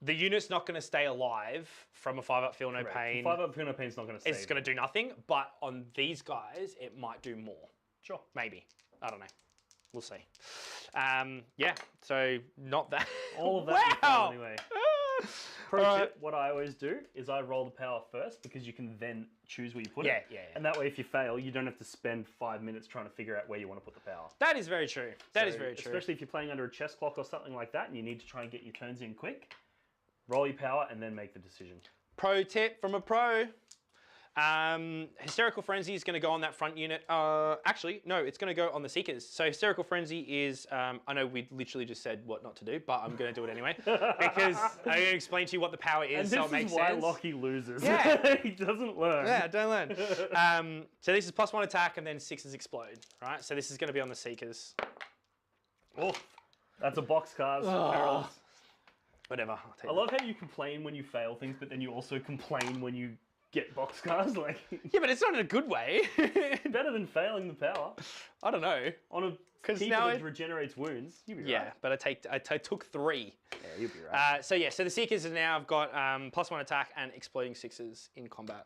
The unit's not going to stay alive from a 5-up Feel No Pain. 5-up Feel No Pain's not going to stay. It's going to do nothing, but on these guys, it might do more. Sure. Maybe. I don't know. We'll see. Yeah, so not that. All of that. Wow! Anyway. Pro tip, what I always do is I roll the power first because you can then choose where you put it. Yeah. And that way, if you fail, you don't have to spend 5 minutes trying to figure out where you want to put the power. That is very true. That is very true. Especially if you're playing under a chess clock or something like that and you need to try and get your turns in quick, roll your power and then make the decision. Pro tip from a pro. Hysterical Frenzy is going to go on that front unit. Actually, no, it's going to go on the Seekers. So Hysterical Frenzy is, I know we literally just said what not to do, but I'm going to do it anyway. Because I'm going to explain to you what the power is, so it makes sense. And this is why Locky loses. Yeah. He doesn't learn. Yeah, don't learn. So this is +1 attack and then 6s explode, right? So this is going to be on the Seekers. Oh, that's a box card. Perils. Whatever. I'll take I love how you complain when you fail things, but then you also complain when you get boxcars. Like, Yeah, but it's not in a good way. better than failing the power I don't know. on a keeper now that it- regenerates wounds. You'll be Yeah, right. but I took 3. Yeah, you'll be right. So yeah, so the Seekers are now I've got +1 attack and exploding 6s in combat.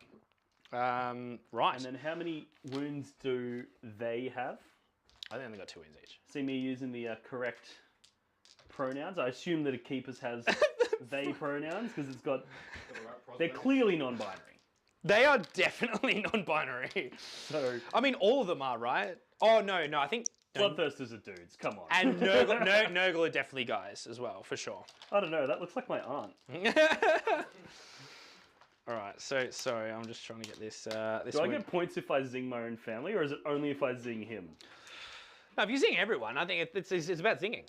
Right. And then how many wounds do they have? I think they got 2 wins each. See me using the correct pronouns. I assume that a keeper's has they pronouns because it's got. They're clearly non-binary. They are definitely non-binary. So I mean, all of them are, right? Oh no, I think. bloodthirsters are dudes. Come on. And Nurgle are definitely guys as well, for sure. I don't know. That looks like my aunt. All right, so sorry, I'm just trying to get this. This Do I one. get points if I zing my own family, or is it only if I zing him? No, if you zing everyone, I think it's about zinging.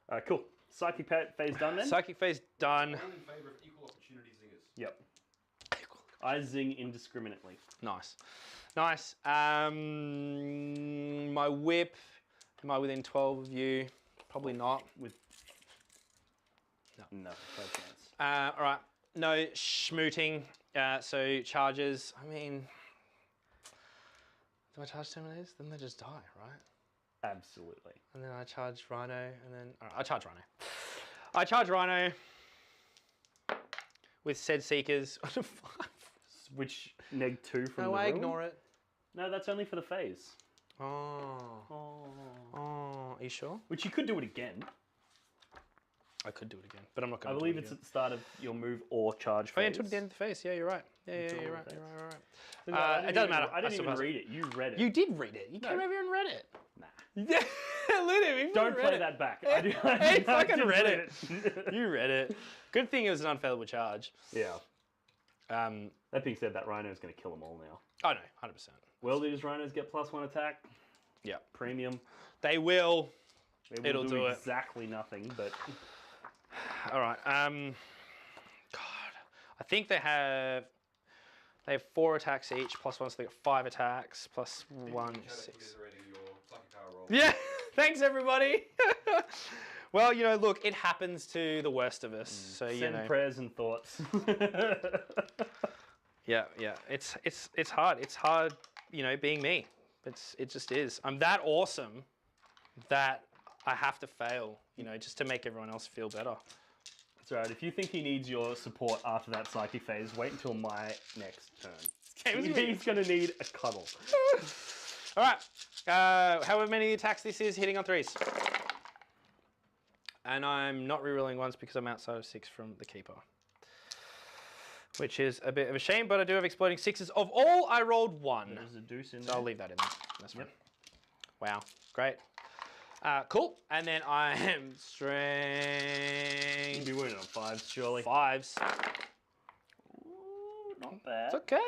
All right, cool. Psychic phase done then? Psychic phase done. All in favour of equal opportunity zingers. Yep. I zing indiscriminately. Nice. My whip. Am I within 12 of you? Probably not. With no chance. All right. No schmooting. So charges. I mean, do I charge 10 of these? Then they just die, right? Absolutely. And then I charge Rhino, and then all right, I charge Rhino. I charge Rhino with said Seekers. Which neg 2 from No, the I room? ignore it. No, that's only for the phase. Oh. Are you sure? Which you could do it again. I could do it again, but I'm not going I to. believe it's at the start of your move or charge phase. Oh yeah, until the end of the phase. Yeah, you're right. Yeah, you're right. phase. You're right. No, I It didn't doesn't even- matter. I didn't even suppose. read it. You read it. You did read it. You No. came over here and read it. Nah. Yeah, literally. Don't play that back. I Hey, fucking didn't read read it. You read it. Good thing it was an unfailable charge. Yeah. Um. That being said, that Rhino is going to kill them all now. Oh no, 100%. Will these Rhinos get +1 attack? Yeah. Premium. They will. They will It'll do it. exactly nothing, but All right. God, I think they have 4 attacks each +1, so they got 5 attacks plus 1, 6. Yeah. Thanks everybody. Well, you know, look, it happens to the worst of us. So you send know. prayers and thoughts. Yeah. It's hard. It's hard, you know, being me. It just is. I'm that awesome that I have to fail, you know, just to make everyone else feel better. That's right. If you think he needs your support after that psychic phase, wait until my next turn. He's going to need a cuddle. All right. However many attacks this is, hitting on 3s. And I'm not rerolling once because I'm outside of 6 from the keeper. Which is a bit of a shame, but I do have exploding 6s. Of all, I rolled 1. There's a deuce in So there. I'll leave that in there. That's fine. Wow. Great. Cool. And then I am You'd strength be wounded on 5s, surely. 5s. Ooh, not bad. It's okay.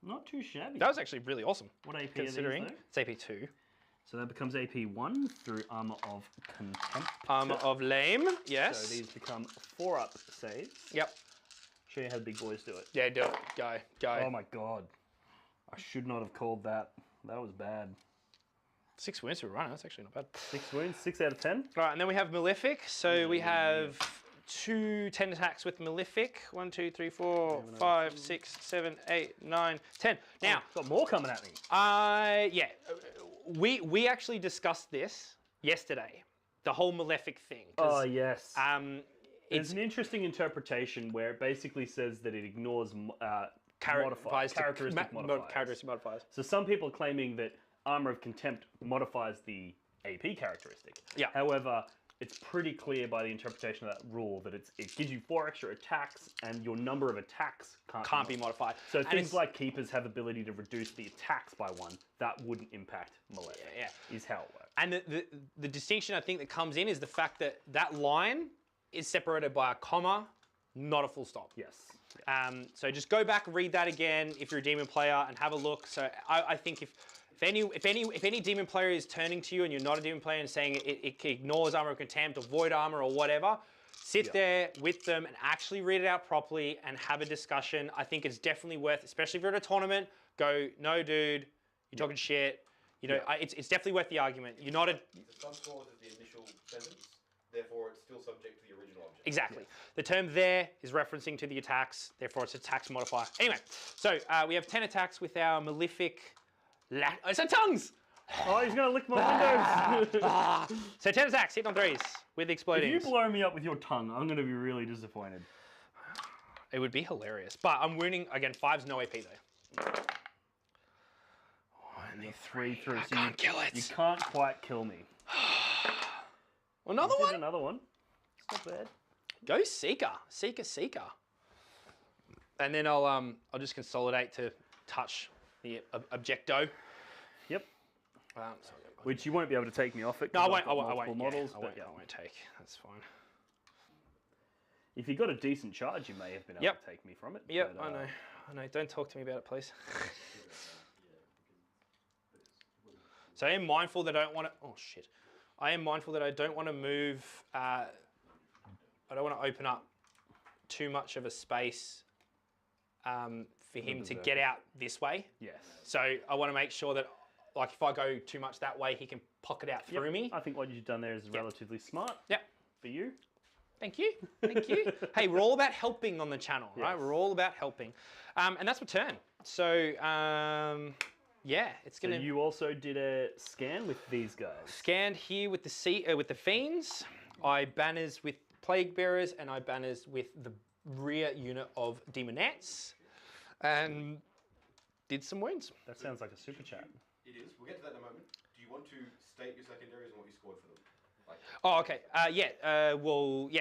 Not too shabby. That was actually really awesome. What AP Considering are these, it's AP2. So that becomes AP1 through Armor of Contempt. Armor of Lame. Yes. So these become 4-up saves. Yep. Show you how the big boys do it. Yeah, do it. Go. Oh my god. I should not have called that. That was bad. 6 wins for a run. That's actually not bad. 6 wins, 6 out of 10. All right, and then we have Malefic. So we have 2 10 attacks with Malefic. 1, 2, 3, 4, 5, 6, 7, 8, 9, 10. Now, Got more coming at me. yeah, we actually discussed this yesterday. The whole Malefic thing. 'Cause, Oh, yes. It's It's an interesting interpretation where it basically says that it ignores characteristic modifiers. Characteristic modifiers. So some people are claiming that Armor of Contempt modifies the AP characteristic. Yeah. However, it's pretty clear by the interpretation of that rule that it gives you 4 extra attacks and your number of attacks Can't be modified. So And things it's- like Keepers have ability to reduce the attacks by 1. That wouldn't impact Malefic. Yeah. Is how it works. And the distinction I think that comes in is the fact that that line is separated by a comma, not a full stop. Yes. So just go back, read that again if you're a demon player, and have a look. So I think if any demon player is turning to you and you're not a demon player and saying it ignores Armor of Contempt or Void Armor or whatever, sit there with them and actually read it out properly and have a discussion. I think it's definitely worth, especially if you're at a tournament, go, no dude, you're talking shit. You know, it's definitely worth the argument. You're not a... The subclause of the initial sentence, therefore it's still subject to the original object. Exactly. The term there is referencing to the attacks, therefore it's a tax modifier. Anyway, so we have 10 attacks with our Malefic... it's a tongues! Oh, he's going to lick my windows. So 10 attacks, hitting on 3s with exploding. If you blow me up with your tongue, I'm going to be really disappointed. It would be hilarious. But I'm wounding, again, 5's no AP though. Only 3 through. I So can't kill it. You can't quite kill me. Another one? Another one. It's not bad. Go Seeker. Seeker. And then I'll just consolidate to touch the objecto. Yep. Sorry. Which you won't be able to take me off it. No, I 'cause won't. I've got I multiple won't. models, I but won't. yeah. I won't take. That's fine. If you got a decent charge, you may have been able to take me from it. Yep, but, I know. Don't talk to me about it, please. So I am mindful that I don't want to... Oh, shit. I am mindful that I don't want to move... I don't want to open up too much of a space for him to get out this way. Yes. So I want to make sure that, like, if I go too much that way, he can pocket out through me. I think what you've done there is relatively smart. Yep. For you. Thank you. Thank you. Hey, we're all about helping on the channel, right? Yes. We're all about helping. And that's my turn. So, yeah, it's going to... So you also did a scan with these guys. Scanned here with the Fiends. I banners with Plague Bearers, and I banners with the rear unit of Daemonettes. And did some wounds. That sounds like a super chat. It is. We'll get to that in a moment. Do you want to state your secondaries and what you scored for them? Like, Oh, okay.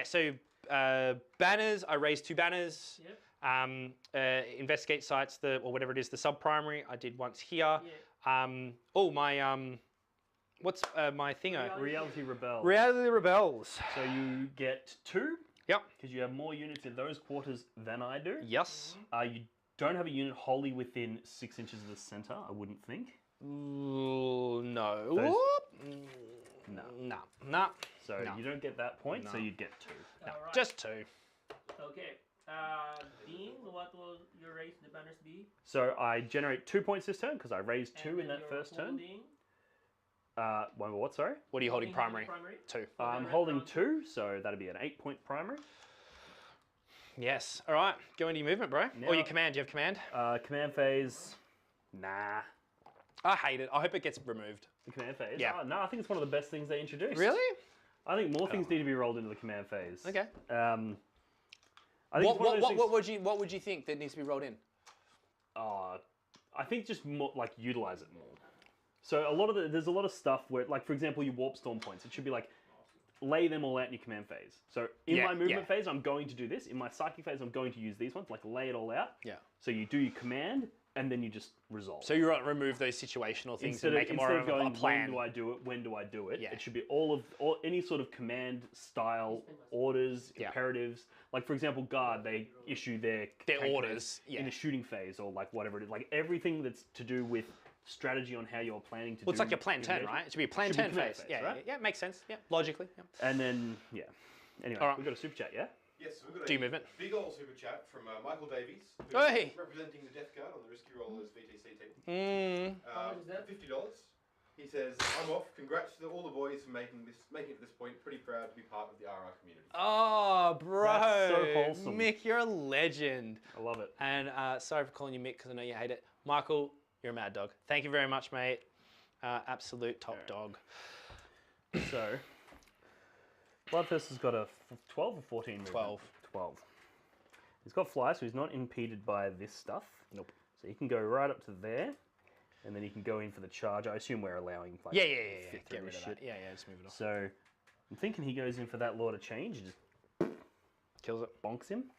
So banners, I raised 2 banners. Yep. Investigate sites, or whatever it is, the sub-primary, I did once here. Yeah. What's my thingo? Reality Rebel. Reality Rebels. So you get 2. Yep. Because you have more units in those quarters than I do. Yes. You don't have a unit wholly within 6 inches of the center, I wouldn't think. Ooh, no. No. No. So No. you don't get that point, so No. you'd get 2. No. Alright. Just 2. Okay. Dean, what will your raise the banners be? So I generate 2 points this turn because I raised 2 And in then that you're first turn. holding- One more, what, sorry? What are you holding primary? 2. I'm red holding round 2, so that'd be an 8-point primary. Yes. All right. Go into your movement, bro. Now- Or your command. Do you have command? Command phase, nah. I hate it. I hope it gets removed. The command phase? Yeah. Oh, no, I think it's one of the best things they introduced. Really? I think more things need to be rolled into the command phase. Okay. I think it's one of those things, What would you think that needs to be rolled in? I think just more, like, utilize it more. So there's a lot of stuff where, like, for example, your warp storm points. It should be like, lay them all out in your command phase. So in my movement phase, I'm going to do this. In my psychic phase, I'm going to use these ones. Like, lay it all out. Yeah. So you do your command, and then you just resolve. So you remove those situational things Instead and make it more of of going, a plan. when do I do it? When do I do it? Yeah. It should be any sort of command style orders, imperatives. Like, for example, guard, they issue their tank orders in a shooting phase, or like whatever it is. Like everything that's to do with strategy on how you're planning to do. Well, it's like your plan turn, right? It should be a plan turn command phase. phase, Yeah, right? yeah, makes sense. Yeah, logically. Yeah. And then anyway, All right. we've got a super chat, yeah. yes, we've got Do a you movement? big old super chat from Michael Davies, who's Hey. representing the Death Guard on the Risky Rollers VTC team. How much is that? $50. He says, "I'm off. Congrats to all the boys for making it to this point. Pretty proud to be part of the RR community." Oh, bro. That's so wholesome. Mick, you're a legend. I love it. And sorry for calling you Mick because I know you hate it. Michael, you're a mad dog. Thank you very much, mate. Absolute top dog. So, Bloodthirst has got a 12 or 14 movement? 12. 12. He's got fly, so he's not impeded by this stuff. Nope. So he can go right up to there, and then he can go in for the charge. I assume we're allowing, like, Yeah. fifth Get and rid of shit. that. Yeah, just move it off. So, I'm thinking he goes in for that Lord of Change and just Kills it. bonks him.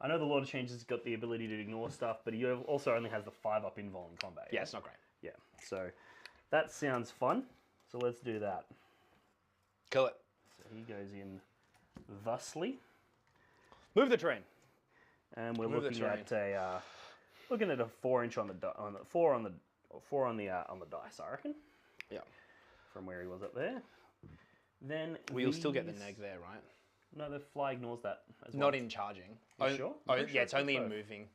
I know the Lord of Change has got the ability to ignore stuff, but he also only has the 5-up invul in combat. Yeah, it's not great. Yeah, so that sounds fun. So let's do that. Kill it. So he goes in thusly. Move the train. And we're Move the looking at a 4-inch on the dice, I reckon. Yeah. From where he was up there. Then We'll still get the these- neg there, right? No, the fly ignores that as well. Not in charging. You sure? Oh, I'm yeah, it's sure only in both. moving,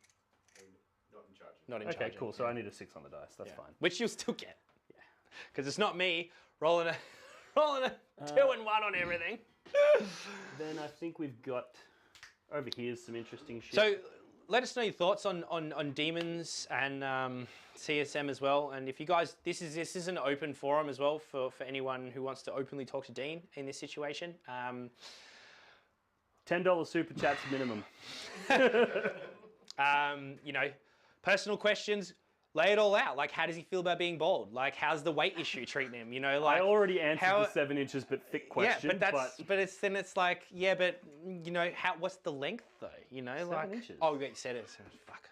Not in charge. not in Okay, charging. cool. So I need a 6 on the dice. That's Yeah. fine. Which you'll still get. Yeah. Because it's not me rolling a 2 and 1 on everything. Then I think we've got over here some interesting shit. So let us know your thoughts on demons and CSM as well. And if you guys, this is an open forum as well for anyone who wants to openly talk to Dean in this situation. $10 super chats minimum. You know, personal questions. Lay it all out. Like, how does he feel about being bald? Like, how's the weight issue treating him? You know, like I already answered the 7 inches but thick question. Yeah, but it's like, yeah, but you know, what's the length though? You know, 7 inches. Oh, you said it. Fuck,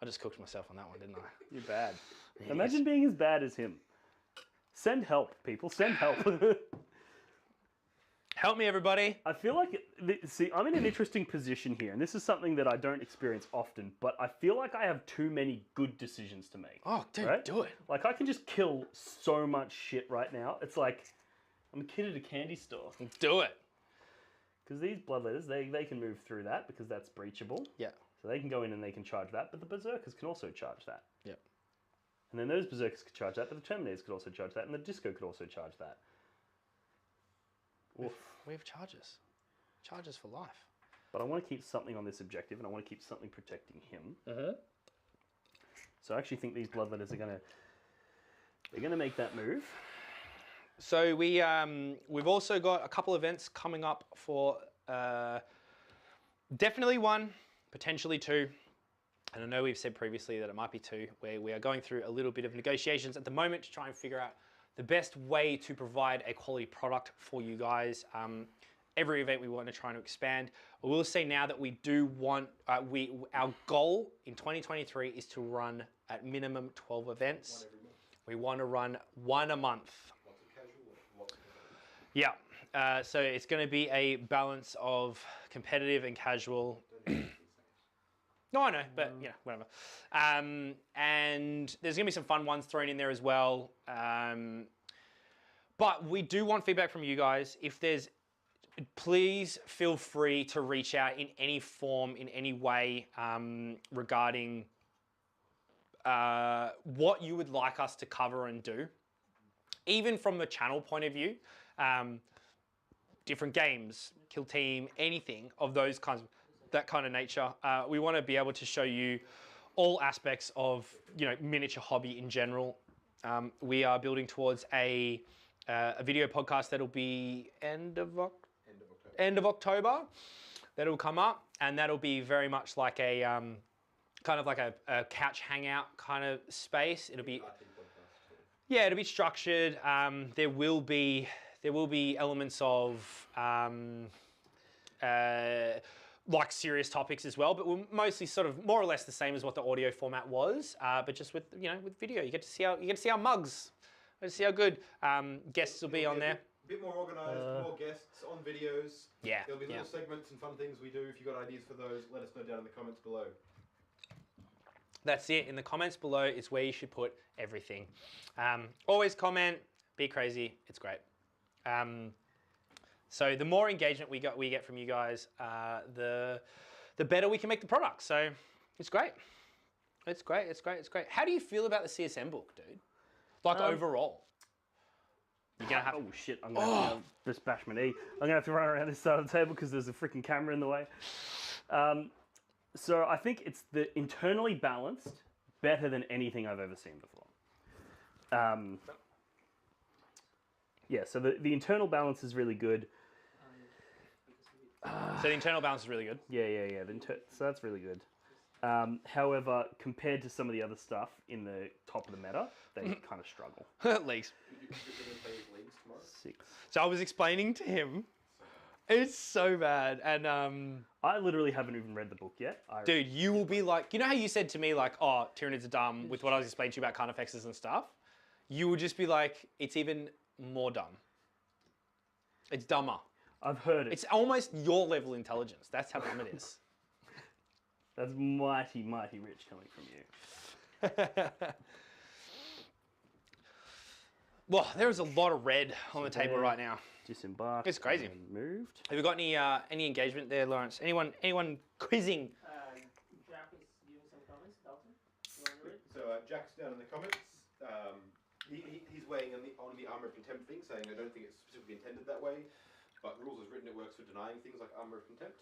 I just cooked myself on that one, didn't I? You're bad. Imagine being as bad as him. Send help, people. Send help. Help me, everybody. I feel like, see, I'm in an interesting position here, and this is something that I don't experience often, but I feel like I have too many good decisions to make. Oh, dude, right? do it. Like, I can just kill so much shit right now. It's like, I'm a kid at a candy store. Do it. Because these bloodletters, they can move through that, because that's breachable. Yeah. So they can go in and they can charge that, but the berserkers can also charge that. Yeah. And then those berserkers could charge that, but the terminators could also charge that, and the disco could also charge that. Oof. We have charges. Charges for life. But I want to keep something on this objective, and I want to keep something protecting him. Uh-huh. So I actually think these bloodletters are gonna make that move. So we've also got a couple events coming up for definitely 1, potentially 2. And I know we've said previously that it might be 2, where we are going through a little bit of negotiations at the moment to try and figure out the best way to provide a quality product for you guys. Every event we want to try and expand. I will say now that we do want, our goal in 2023 is to run at minimum 12 events. We want to run 1 a month. Lots of casual, lots of competitive. Yeah, so it's going to be a balance of competitive and casual. No, I know, but you know, whatever. And there's gonna be some fun ones thrown in there as well. But we do want feedback from you guys. If there's, please feel free to reach out in any form, in any way, regarding what you would like us to cover and do. Even from the channel point of view, different games, kill team, anything of those kinds of, that kind of nature. We want to be able to show you all aspects of, you know, miniature hobby in general. We are building towards a video podcast that'll be end of October. That'll come up, and that'll be very much like a kind of like a couch hangout kind of space. It'll be it'll be structured. There will be elements of like serious topics as well, but we're mostly sort of more or less the same as what the audio format was, but just with, you know, with video. You get to see our mugs. You get to see how good. Guests will be on there. A bit more organised, more guests on videos. Yeah. There'll be little segments and fun things we do. If you've got ideas for those, let us know down in the comments below. That's it. In the comments below is where you should put everything. Always comment. Be crazy. It's great. So the more engagement we get from you guys, the better we can make the product. So it's great. It's great. It's great. It's great. How do you feel about the CSM book, dude? Like overall? You're gonna have. Oh shit! I'm gonna have to just bash my knee. I'm gonna have to run around this side of the table because there's a freaking camera in the way. So I think it's the internally balanced better than anything I've ever seen before. Yeah. So the internal balance is really good. So the internal balance is really good. Yeah. So that's really good. However, compared to some of the other stuff in the top of the meta, they kind of struggle. Leagues. You're going to play leagues tomorrow? 6. So I was explaining to him, it's so bad, and I literally haven't even read the book yet. dude, you will be like, you know how you said to me like, oh, Tyranids are dumb with what I was explaining to you about carnifexes and stuff? You will just be like, it's even more dumb. It's dumber. I've heard it. It's almost your level intelligence. That's how dumb it is. That's mighty, mighty rich coming from you. Well, there is a lot of red on the table right now. Disembarked. It's crazy. And moved. Have you got any engagement there, Lawrence? Anyone quizzing? Jack is giving some comments. Dalton, you want to read? So Jack's down in the comments. He's weighing on the armor of contempt thing, saying I don't think it's specifically intended that way. but the rules as written, it works for denying things like Armor of Contempt,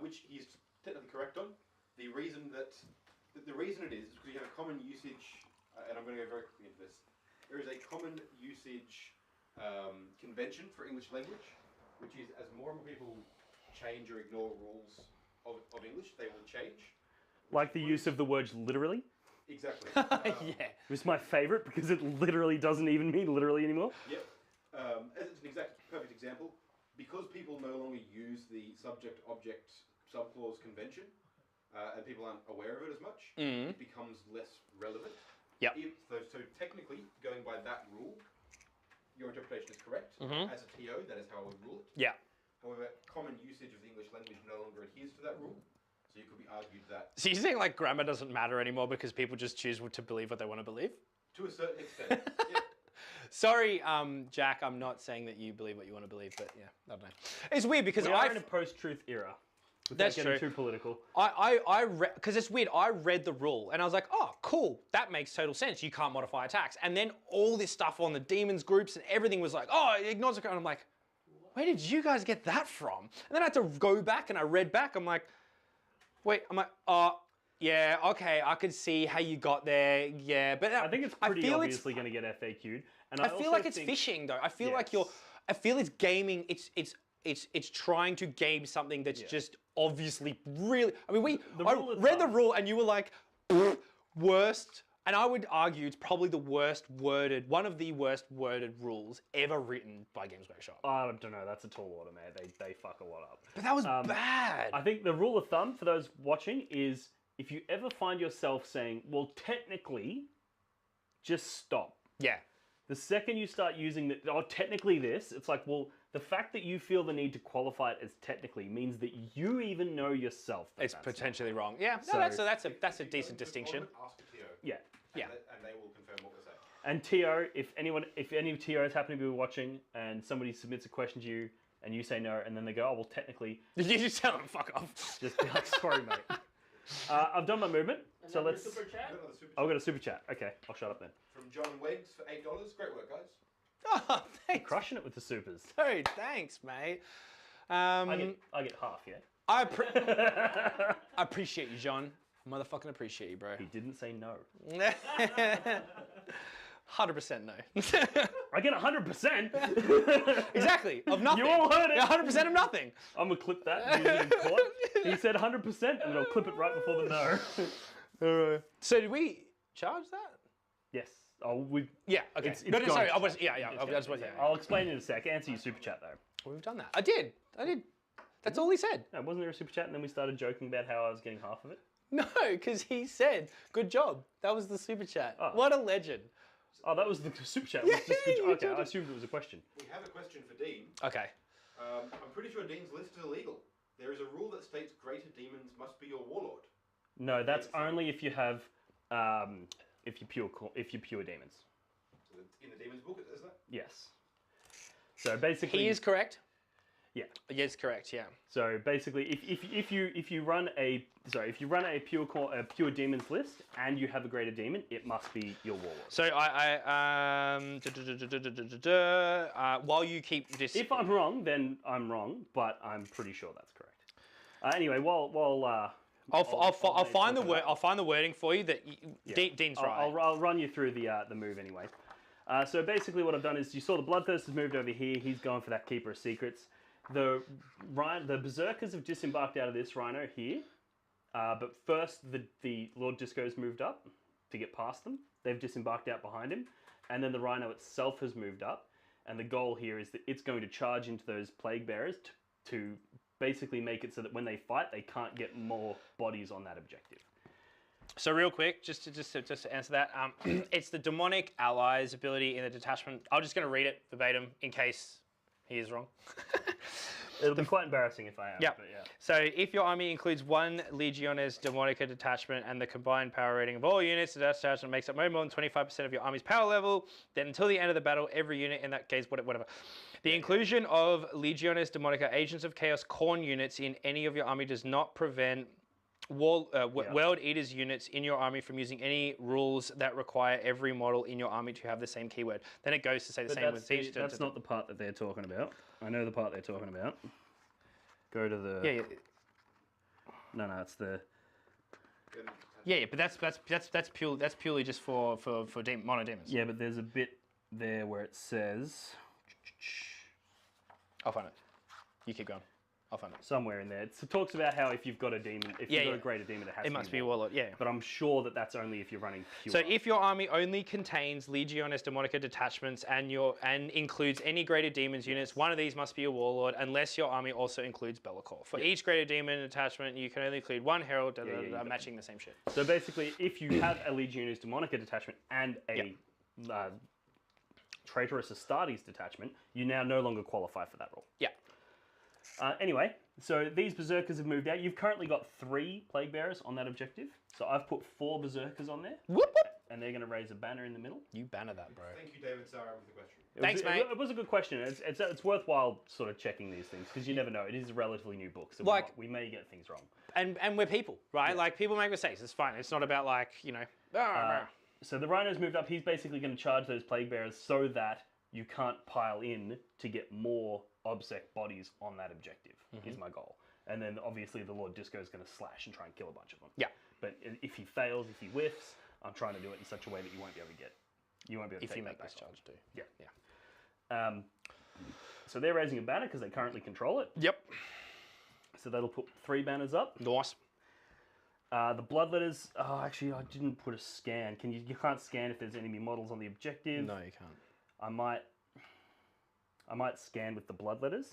which he's technically correct on. The reason it is because you have a common usage, and I'm going to go very quickly into this. There is a common usage convention for English language, which is as more and more people change or ignore rules of English, they will change. Like the use of the words literally. Exactly. Yeah. It was my favourite because it literally doesn't even mean literally anymore. Yep. As it's an perfect example, because people no longer use the subject-object subclause convention, and people aren't aware of it as much, it becomes less relevant. Yep. So technically, going by that rule, your interpretation is correct. As a TO, that is how I would rule it. Yeah. However, common usage of the English language no longer adheres to that rule. So you could be argued that... So you're saying like grammar doesn't matter anymore because people just choose to believe what they want to believe? To a certain extent, yeah. Sorry, Jack, I'm not saying that you believe what you want to believe, but yeah, I don't know. It's weird because We are in a post-truth era. That's getting true. Too political. Because it's weird, I read the rule and I was like, oh, cool, that makes total sense. You can't modify attacks. And then all this stuff on the demons groups and everything was like, oh, it ignores the code. And I'm like, where did you guys get that from? And then I had to go back and I read back. I'm like, wait, I'm like, oh, yeah, okay, I could see how you got there. Yeah, but I think it's pretty obviously going to get FAQ'd. And I feel like it's phishing though. I feel like I feel it's gaming. It's trying to game something that's just obviously really. I mean, I read the rule and you were like, worst. And I would argue it's probably one of the worst worded rules ever written by Games Workshop. I don't know. That's a tall order, man. They fuck a lot up. But that was bad. I think the rule of thumb for those watching is if you ever find yourself saying, well, technically, just stop. Yeah. The second you start using technically this, it's like, well, the fact that you feel the need to qualify it as technically means that you even know yourself that it's potentially wrong. Yeah, no, that's a decent distinction. Ask a TO. Yeah. And they will confirm what we're saying. And TO, if any of TOs happen to be watching and somebody submits a question to you and you say no, and then they go, oh, well, technically... You just tell them, fuck off. Just be like, sorry, mate. I've done my movement, so let's... Super chat? I've got a super chat. Okay, I'll shut up then. From John Weggs for $8. Great work, guys. Oh, thanks. Crushing it with the supers. Dude, thanks, mate. I get half, yeah? I appreciate you, John. Motherfucking appreciate you, bro. He didn't say no. 100% no. I get 100%. Exactly, of nothing. You all heard it. 100% of nothing. I'm gonna clip that. Use it in court. He said 100%, and then I'll clip it right before the no. Alright. So did we charge that? Yes. Oh, we. Yeah. Okay. It's no, sorry. gone. I'll Yeah. explain in a sec. Answer your super chat though. We've done that. I did. That's all he said. No, wasn't there a super chat, and then we started joking about how I was getting half of it? No, because he said, "Good job." That was the super chat. Oh. What a legend. Oh, that was the super chat. Yeah, It was just good. you Okay, did I it. assumed it was a question. We have a question for Dean. Okay. I'm pretty sure Dean's list is illegal. There is a rule that states greater demons must be your warlord. No, that's only if you have, if you're pure demons. So in the demons book, it says that. Yes. So basically, He is correct. Yeah. Yes, correct. Yeah. So basically, if you run a pure demons list and you have a greater demon, it must be your warlord. So while you keep this, If I'm wrong, then I'm wrong, but I'm pretty sure that's correct. Anyway, while I'll find the word. I'll find the wording for you that Dean's right. I'll run you through the move anyway. So basically, what I've done is you saw the Bloodthirst has moved over here. He's going for that Keeper of Secrets. The Berserkers have disembarked out of this Rhino here, but first the Lord Disco's moved up to get past them. They've disembarked out behind him, and then the Rhino itself has moved up. And the goal here is that it's going to charge into those Plague Bearers to basically make it so that when they fight, they can't get more bodies on that objective. So real quick, just to answer that, it's the demonic allies ability in the detachment. I'm just going to read it verbatim in case he is wrong. It'll be quite embarrassing if I am. Yeah. But yeah. So if your army includes one Legiones Demonica detachment and the combined power rating of all units, the detachment makes up no more than 25% of your army's power level, then until the end of the battle, every unit in that case, whatever. The inclusion of Legiones Demonica Agents of Chaos Khorne units in any of your army does not prevent World Eaters units in your army from using any rules that require every model in your army to have the same keyword. Then it goes to say the same with siege. That's not the part that they're talking about. I know the part they're talking about. Go to the. Yeah. No, it's the. Yeah, but that's purely just for mono demons. Yeah, but there's a bit there where it says. I'll find it. You keep going. I'll find it. Somewhere in there. It talks about how if you've got a demon, if you've got a greater demon, it must be a warlord, yeah. But I'm sure that that's only if you're running pure. So if your army only contains Legiones Demonica detachments and includes any greater demons units, one of these must be a warlord, unless your army also includes Bellicor. For each greater demon attachment, you can only include one herald, matching the same shit. So basically, if you have a Legiones Demonica detachment and a Traitorous Astartes detachment, you now no longer qualify for that rule. Yeah. Anyway, so these Berserkers have moved out. You've currently got 3 Plague Bearers on that objective. So I've put 4 Berserkers on there. Whoop, whoop. And they're going to raise a banner in the middle. You banner that, bro. Thank you, David Sarah, for the question. Thanks, mate. It was a good question. It's worthwhile sort of checking these things because you never know. It is a relatively new book, so we may get things wrong. And we're people, right? Yeah. Like, people make mistakes. It's fine. It's not about, like, you know... So the Rhino's moved up. He's basically going to charge those Plague Bearers so that you can't pile in to get more OBSEC bodies on that objective, is my goal. And then obviously the Lord Disco is going to slash and try and kill a bunch of them. Yeah. But if he fails, if he whiffs, I'm trying to do it in such a way that you won't be able to get. You won't be able to if you take make that this charge too. Yeah. So they're raising a banner because they currently control it. Yep. So that'll put 3 banners up. Nice. The Bloodletters. Oh, actually, I didn't put a scan. You can't scan if there's enemy models on the objective. No, you can't. I might scan with the Bloodletters.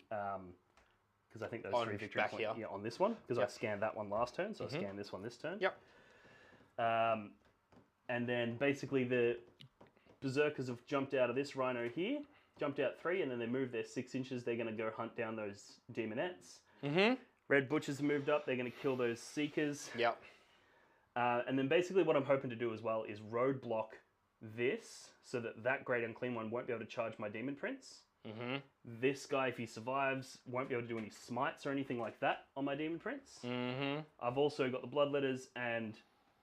Because I think those 3 victory points on this one. Because I scanned that one last turn, so I scanned this one this turn. Yep. And then basically the Berserkers have jumped out of this Rhino here. Jumped out 3, and then they move their 6 inches. They're going to go hunt down those Daemonettes. Red Butchers moved up. They're going to kill those Seekers. Yep. And then basically what I'm hoping to do as well is roadblock this so that Great Unclean One won't be able to charge my Demon Prince. This guy, if he survives, won't be able to do any smites or anything like that on my Demon Prince. I've also got the Bloodletters and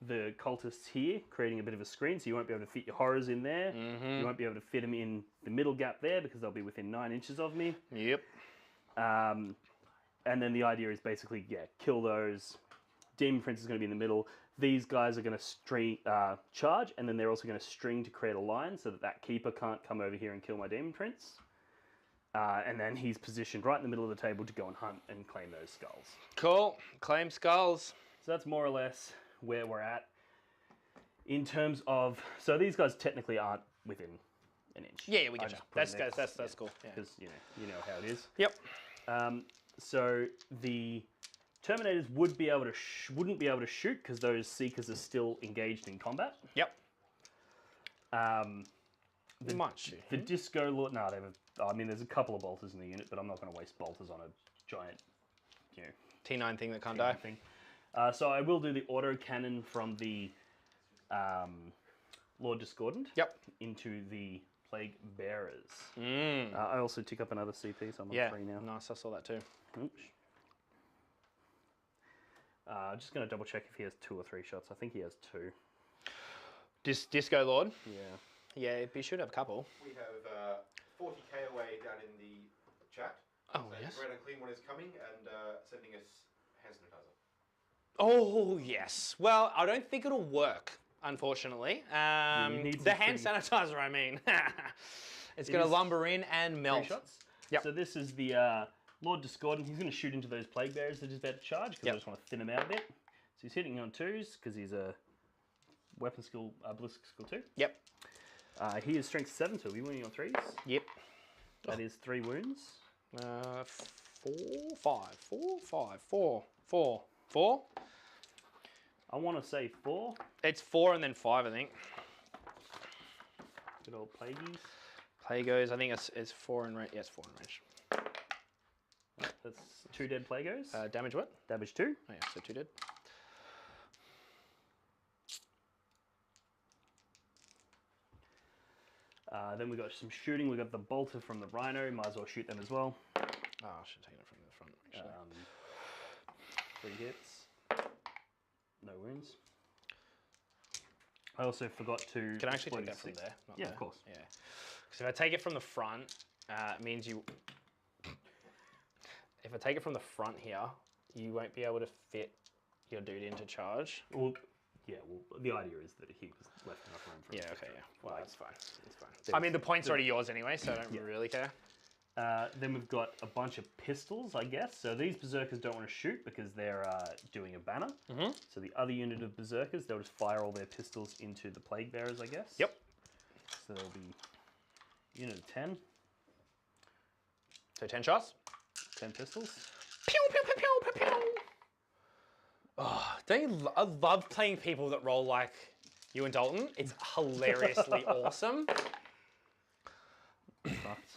the Cultists here, creating a bit of a screen, so you won't be able to fit your Horrors in there. You won't be able to fit them in the middle gap there because they'll be within 9 inches of me. Yep. And then the idea is basically, kill those. Demon Prince is going to be in the middle. These guys are going to charge, and then they're also going to string to create a line so that Keeper can't come over here and kill my Demon Prince. And then he's positioned right in the middle of the table to go and hunt and claim those skulls. Cool. Claim skulls. So that's more or less where we're at. In terms of... So these guys technically aren't within an inch. Yeah, we get you. That's cool. Because you know how it is. Yep. So the Terminators wouldn't be able to shoot because those Seekers are still engaged in combat. Yep. The Disco Lord... No, there's a couple of bolters in the unit, but I'm not going to waste bolters on a giant, T9 thing that can't die. Thing. So I will do the auto cannon from the Lord Discordant. Yep. Into the Plague Bearers. I also tick up another CP, so I'm on 3 now. Nice, I saw that too. Oops. Just going to double check if he has 2 or 3 shots. I think he has 2. Disco Lord? Yeah. Yeah, he should have a couple. We have 40k away down in the chat. Oh, yes. Great Unclean One is coming and sending us hand sanitizer. Oh, yes. Well, I don't think it'll work, unfortunately. The hand sanitizer, I mean. It's going to lumber in and melt. 3 shots? Yep. So this is the Lord Discordant. He's going to shoot into those Plague Bearers that he's about to charge because I just want to thin him out a bit. So he's hitting on 2s because he's a weapon skill, ballistic skill 2. Yep. He is strength 7, so he'll be winning on 3s. Yep. That is 3 wounds. 4. I want to say 4. It's 4 and then 5, I think. Good old Plagueys. Plagos, I think it's 4 in range. Yeah, it's 4 in range. That's 2 dead Plagos. Damage what? Damage 2. Oh yeah, so 2 dead. Then we got some shooting. We got the bolter from the Rhino. Might as well shoot them as well. Oh, I should have taken it from the front, actually. 3 hits. No wounds. I also forgot to... Can I actually take explode that from 6. there? Not Yeah, there. of course. Yeah. Because if I take it from the front, it means you... If I take it from the front here, you won't be able to fit your dude into charge. Well, yeah, well, the idea is that he was left enough room for him Yeah, to okay, get yeah. through. Well, Like, that's fine. That's fine. there's- I mean, the point's already yours anyway, so I don't really care. Then we've got a bunch of pistols, I guess. So these berserkers don't want to shoot because they're doing a banner. Mm-hmm. So the other unit of berserkers, they'll just fire all their pistols into the plague bearers, I guess. Yep. So there'll be unit of 10, So 10 shots. 10 pistols. Pew, pew, pew, pew, pew, pew. Oh, don't you I love playing people that roll like you and Dalton. It's hilariously awesome. Fucked.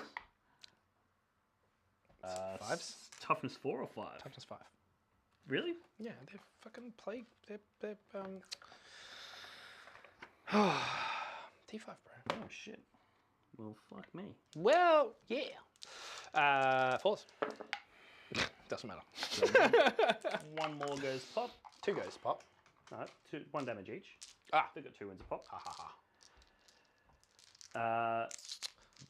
Fives? Toughness 4 or 5? Toughness 5. Really? Yeah, they're fucking plague. They're T5, bro. Oh shit. Well, fuck me. Well, yeah. Falls. Doesn't matter. So one more goes pop. 2 goes pop. No, 1 damage each. Ah. They've got 2 wounds a pop. Ha ha ha.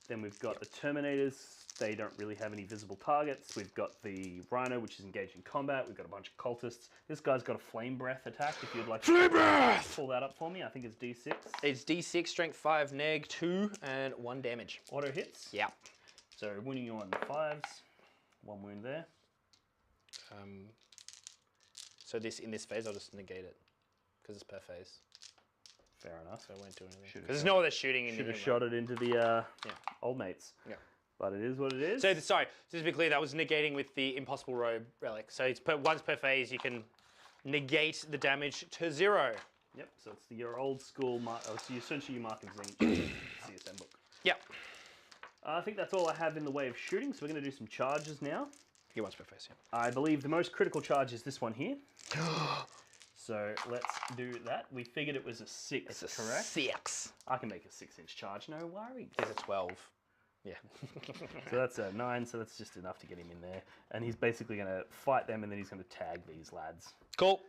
Then we've got the Terminators. They don't really have any visible targets. We've got the Rhino, which is engaged in combat. We've got a bunch of cultists. This guy's got a Flame Breath attack. If you'd like to pull that up for me, I think it's D6. It's D6, strength 5, neg 2, and 1 damage. Auto hits. Yeah. So winning you on 5s. 1 wound there. So in this phase, I'll just negate it because it's per phase. Fair enough. So I won't do anything. Should've Because there's no other shooting in Should the have shot it into the Yeah. old mates. Yeah. But it is what it is. So sorry, just to be clear, that was negating with the Impossible Robe relic. So it's once per phase, you can negate the damage to 0. Yep. So it's your old school. So essentially you mark in CSM book. Yep. I think that's all I have in the way of shooting. So we're going to do some charges now. Yeah, once per phase. Yeah. I believe the most critical charge is this one here. So let's do that. We figured it was a 6, It's a correct? 6. I can make a 6-inch charge, no worries. It's a 12. Yeah. So that's a 9, so that's just enough to get him in there. And he's basically going to fight them, and then he's going to tag these lads. Cool.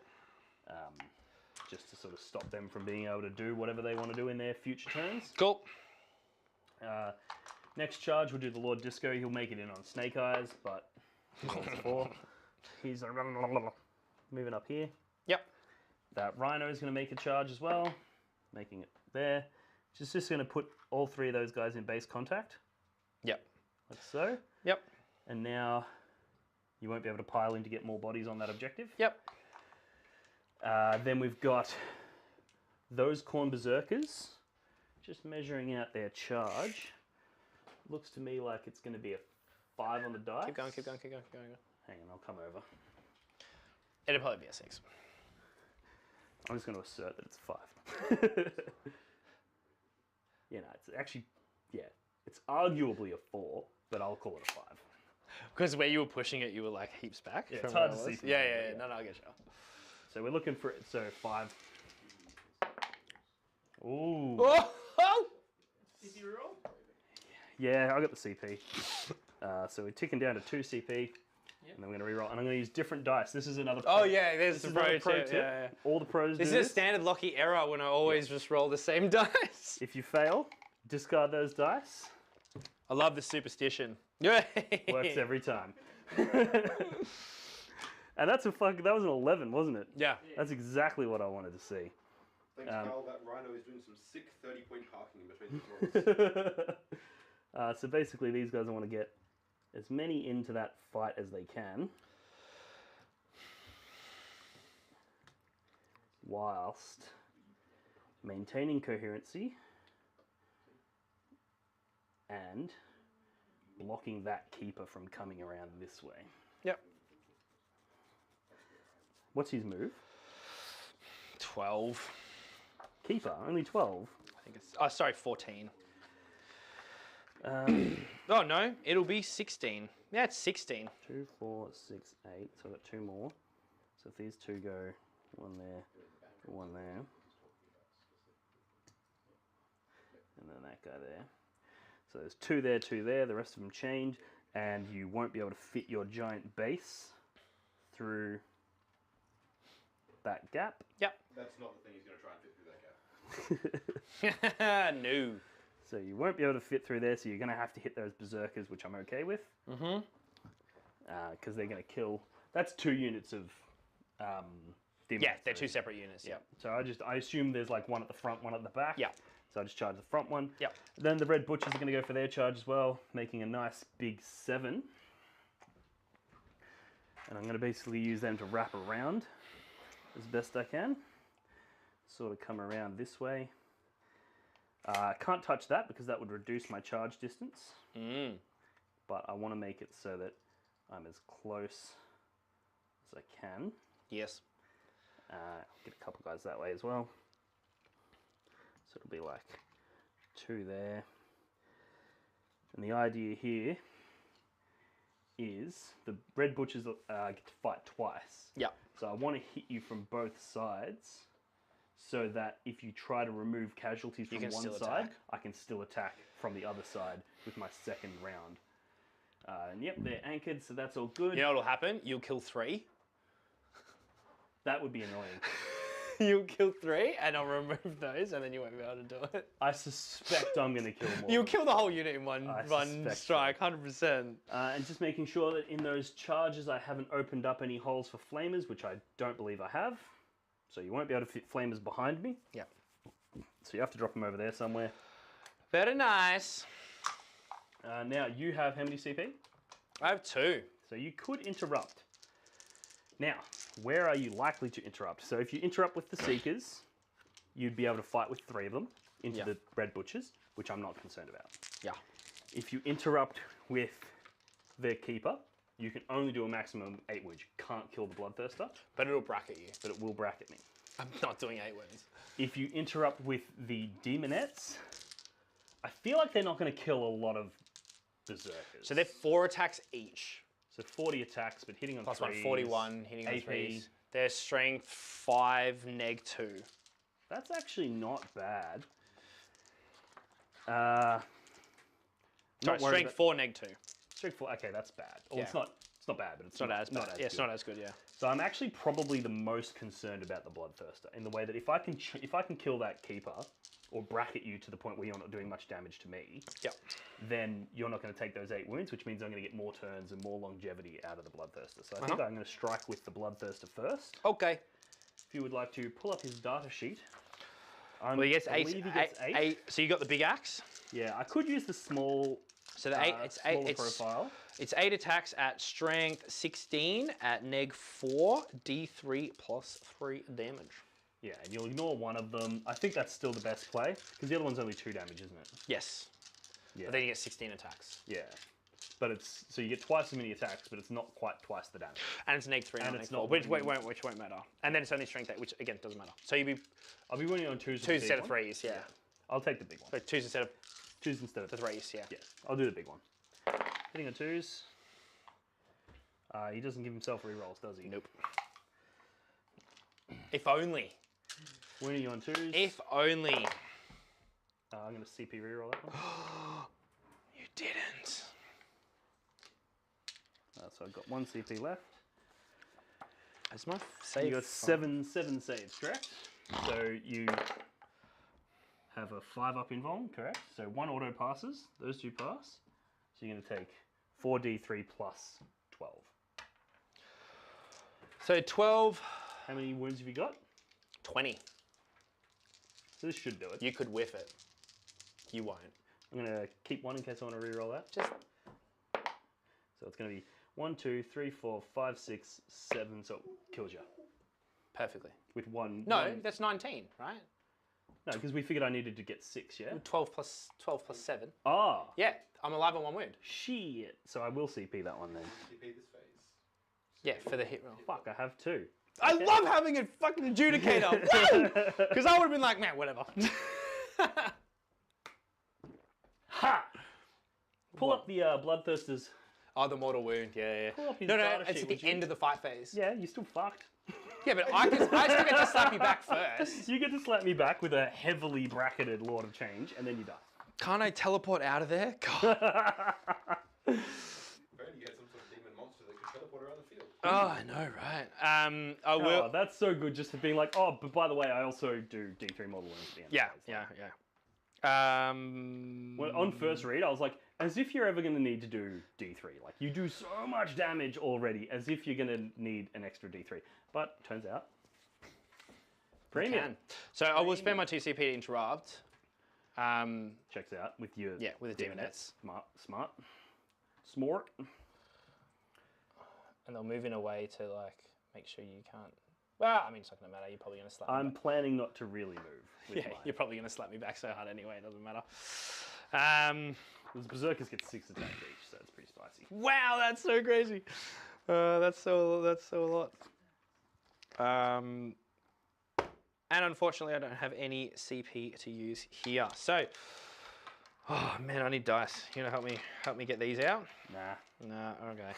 Just to sort of stop them from being able to do whatever they want to do in their future turns. Cool. Next charge, we'll do the Lord Disco. He'll make it in on Snake Eyes, but he rolls a 4. He's moving up here. Yep. That Rhino is going to make a charge as well, making it there. Just going to put all 3 of those guys in base contact, Yep. like so. Yep. And now you won't be able to pile in to get more bodies on that objective. Yep. Then we've got those Khorne Berserkers, just measuring out their charge. Looks to me like it's going to be a 5 on the dice. Keep going, keep going, keep going, keep going. Hang on, I'll come over. It'll probably be a 6. I'm just going to assert that it's a 5. You know, it's actually, yeah, it's arguably a 4, but I'll call it a 5. Because where you were pushing it, you were like heaps back. Yeah, from it's hard where to I see was. from Yeah, there, yeah, yeah. No, I get you. So we're looking for, 5. Ooh. Oh! CP roll? Yeah, I got the CP. So we're ticking down to 2 CP. And then we're going to reroll. And I'm going to use different dice. This is another Oh yeah, there's This the is another pro tip. Yeah, yeah. All the pros This do is a standard Locky error when I always just roll the same dice. If you fail, discard those dice. I love the superstition. Yeah. Works every time. And that was an 11, wasn't it? Yeah. That's exactly what I wanted to see. Thanks, Carl. That Rhino is doing some sick 30-point parking in between his rolls. So basically, these guys want to get as many into that fight as they can, whilst maintaining coherency and blocking that keeper from coming around this way. Yep. What's his move? 12. Keeper, only 12. I think it's. Oh, sorry, 14. Oh no, it'll be 16. Yeah, it's 16. 2, 4, 6, 8. So I've got 2 more. So if these 2 go, 1 there, 1 there, and then that guy there. So there's 2 there, 2 there. The rest of them chained, and you won't be able to fit your giant base through that gap. Yep. That's not the thing he's going to try and fit through that gap. No. So you won't be able to fit through there, so you're going to have to hit those berserkers, which I'm okay with. Mm-hmm. Because they're going to kill. That's 2 units of demons. Yeah, they're 2 separate units. Yeah. So I assume there's like one at the front, one at the back. Yeah. So I just charge the front one. Yeah. Then the red butchers are going to go for their charge as well, making a nice big 7. And I'm going to basically use them to wrap around as best I can. Sort of come around this way. I can't touch that because that would reduce my charge distance. But I want to make it so that I'm as close as I can. Yes. Get a couple guys that way as well. So it'll be like 2 there. And the idea here is the red butchers get to fight twice. Yeah. So I want to hit you from both sides so that if you try to remove casualties from one side, I can still attack from the other side with my second round. And yep, they're anchored, so that's all good. You know what'll happen? You'll kill 3. That would be annoying. You'll kill 3, and I'll remove those, and then you won't be able to do it. I suspect I'm going to kill more. You'll kill the whole unit in one strike, 100%. And just making sure that in those charges I haven't opened up any holes for flamers, which I don't believe I have. So you won't be able to fit flamers behind me. Yeah. So you have to drop them over there somewhere. Very nice. Now, you have how many CP? I have 2. So you could interrupt. Now, where are you likely to interrupt? So if you interrupt with the Seekers, you'd be able to fight with 3 of them into the Red Butchers, which I'm not concerned about. Yeah. If you interrupt with the Keeper, you can only do a maximum 8 wounds. You can't kill the Bloodthirster. But it'll bracket you. But it will bracket me. I'm not doing 8 wounds. If you interrupt with the Daemonettes, I feel like they're not going to kill a lot of Berserkers. So they're 4 attacks each. So 40 attacks, but hitting on Plus 3s. 41, hitting on AP. 3s. Their strength 5, neg 2. That's actually not bad. Sorry, strength 4, neg 2. Strength 4, okay, that's bad. Well, Yeah. it's not bad, but it's Not as bad. Yeah, it's good. not as good, yeah. So I'm actually probably the most concerned about the Bloodthirster in the way that if I can kill that Keeper or bracket you to the point where you're not doing much damage to me, Yep. then you're not going to take those 8 wounds, which means I'm going to get more turns and more longevity out of the Bloodthirster. So I think I'm going to strike with the Bloodthirster first. Okay. If you would like to pull up his data sheet. Well, he gets 8. So you got the big axe? Yeah, I could use the small. So the 8, smaller profile. It's 8 attacks at strength 16 at neg 4, d3 plus 3 damage. Yeah, and you'll ignore one of them. I think that's still the best play, because the other one's only 2 damage, isn't it? Yes. Yeah. But then you get 16 attacks. Yeah. But it's, so you get twice as many attacks, but it's not quite twice the damage. And it's neg 3, And not it's neg 4, not which winning. won't matter. And then it's only strength 8, which again doesn't matter. So I'll be winning on 2s. 2s instead of 3s, yeah. I'll take the big one. So 2s instead of 2s instead of the 3s, yeah. Yeah, I'll do the big one. Hitting on 2s. He doesn't give himself rerolls, does he? Nope. If only. Winning on 2s. If only. I'm going to CP reroll that one. You didn't. So I've got 1 CP left. Is my save? You got 7 saves, correct? So you have a 5 up in Vol, correct? So 1 auto passes, those 2 pass. So you're going to take 4d3 plus 12. So 12. How many wounds have you got? 20. So this should do it. You could whiff it. You won't. I'm going to keep 1 in case I want to reroll that. Just. So it's going to be 1, 2, 3, 4, 5, 6, 7. So it kills you. Perfectly. With 1. No, that's 19, right? No, because we figured I needed to get 6, yeah? 12 plus 7. Ah. Yeah, I'm alive on 1 wound. Shit. So I will CP that one then. CP this phase. Yeah, for the hit roll. Fuck, I have 2. I love having a fucking adjudicator. Because I would have been like, man, whatever. Ha! Pull up the Bloodthirster's. Oh, the mortal wound. Yeah. Pull up his No, data it's sheet, at would the you? end of the fight phase. Yeah, you still fucked. Yeah, but I still get to slap you back first. You get to slap me back with a heavily bracketed Lord of Change, and then you die. Can't I teleport out of there? God. Apparently you had some sort of demon monster that could teleport around the field. Oh, I know, right? I will. Oh, that's so good. Just being like, oh, but by the way, I also do D3 modeling at the end. Yeah, It's like- yeah. Well, on first read, I was like, as if you're ever going to need to do D3. Like, you do so much damage already, as if you're going to need an extra D3. But turns out, premium. Can. So I will spend my 2 CP to interrupt. Checks out with your with the Daemonettes. Smart. And they'll move in a way to like make sure you can't. Well, I mean, it's not going to matter. You're probably going to slap me I'm back. planning not to really move. With Yeah, mine. you're probably going to slap me back so hard anyway. It doesn't matter. Those berserkers get 6 attacks each, so it's pretty spicy. Wow, that's so crazy. That's so a lot. And unfortunately, I don't have any CP to use here. So, oh man, I need dice. You know, help me get these out. Nah. Nah, okay.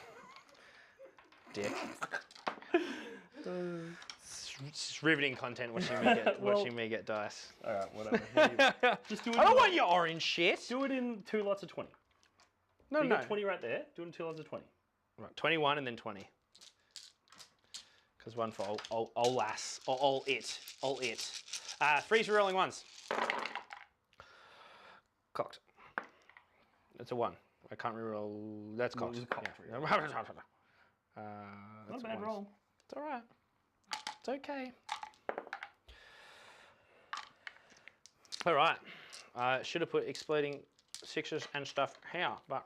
Dick. It's riveting content watching me get dice. All right, whatever. Just do it. I don't want your orange shit. Do it in 2 lots of 20. No, you no. got 20 right there. Do it in 2 lots of 20. Right, 21 and then 20. Because one for all lass, or all it. 3 rolling ones. Cocked. That's a 1. I can't reroll. That's cocked. It was cocked, Yeah. Not a bad roll. It's all right. It's okay. All right. Should have put exploding 6s and stuff here, but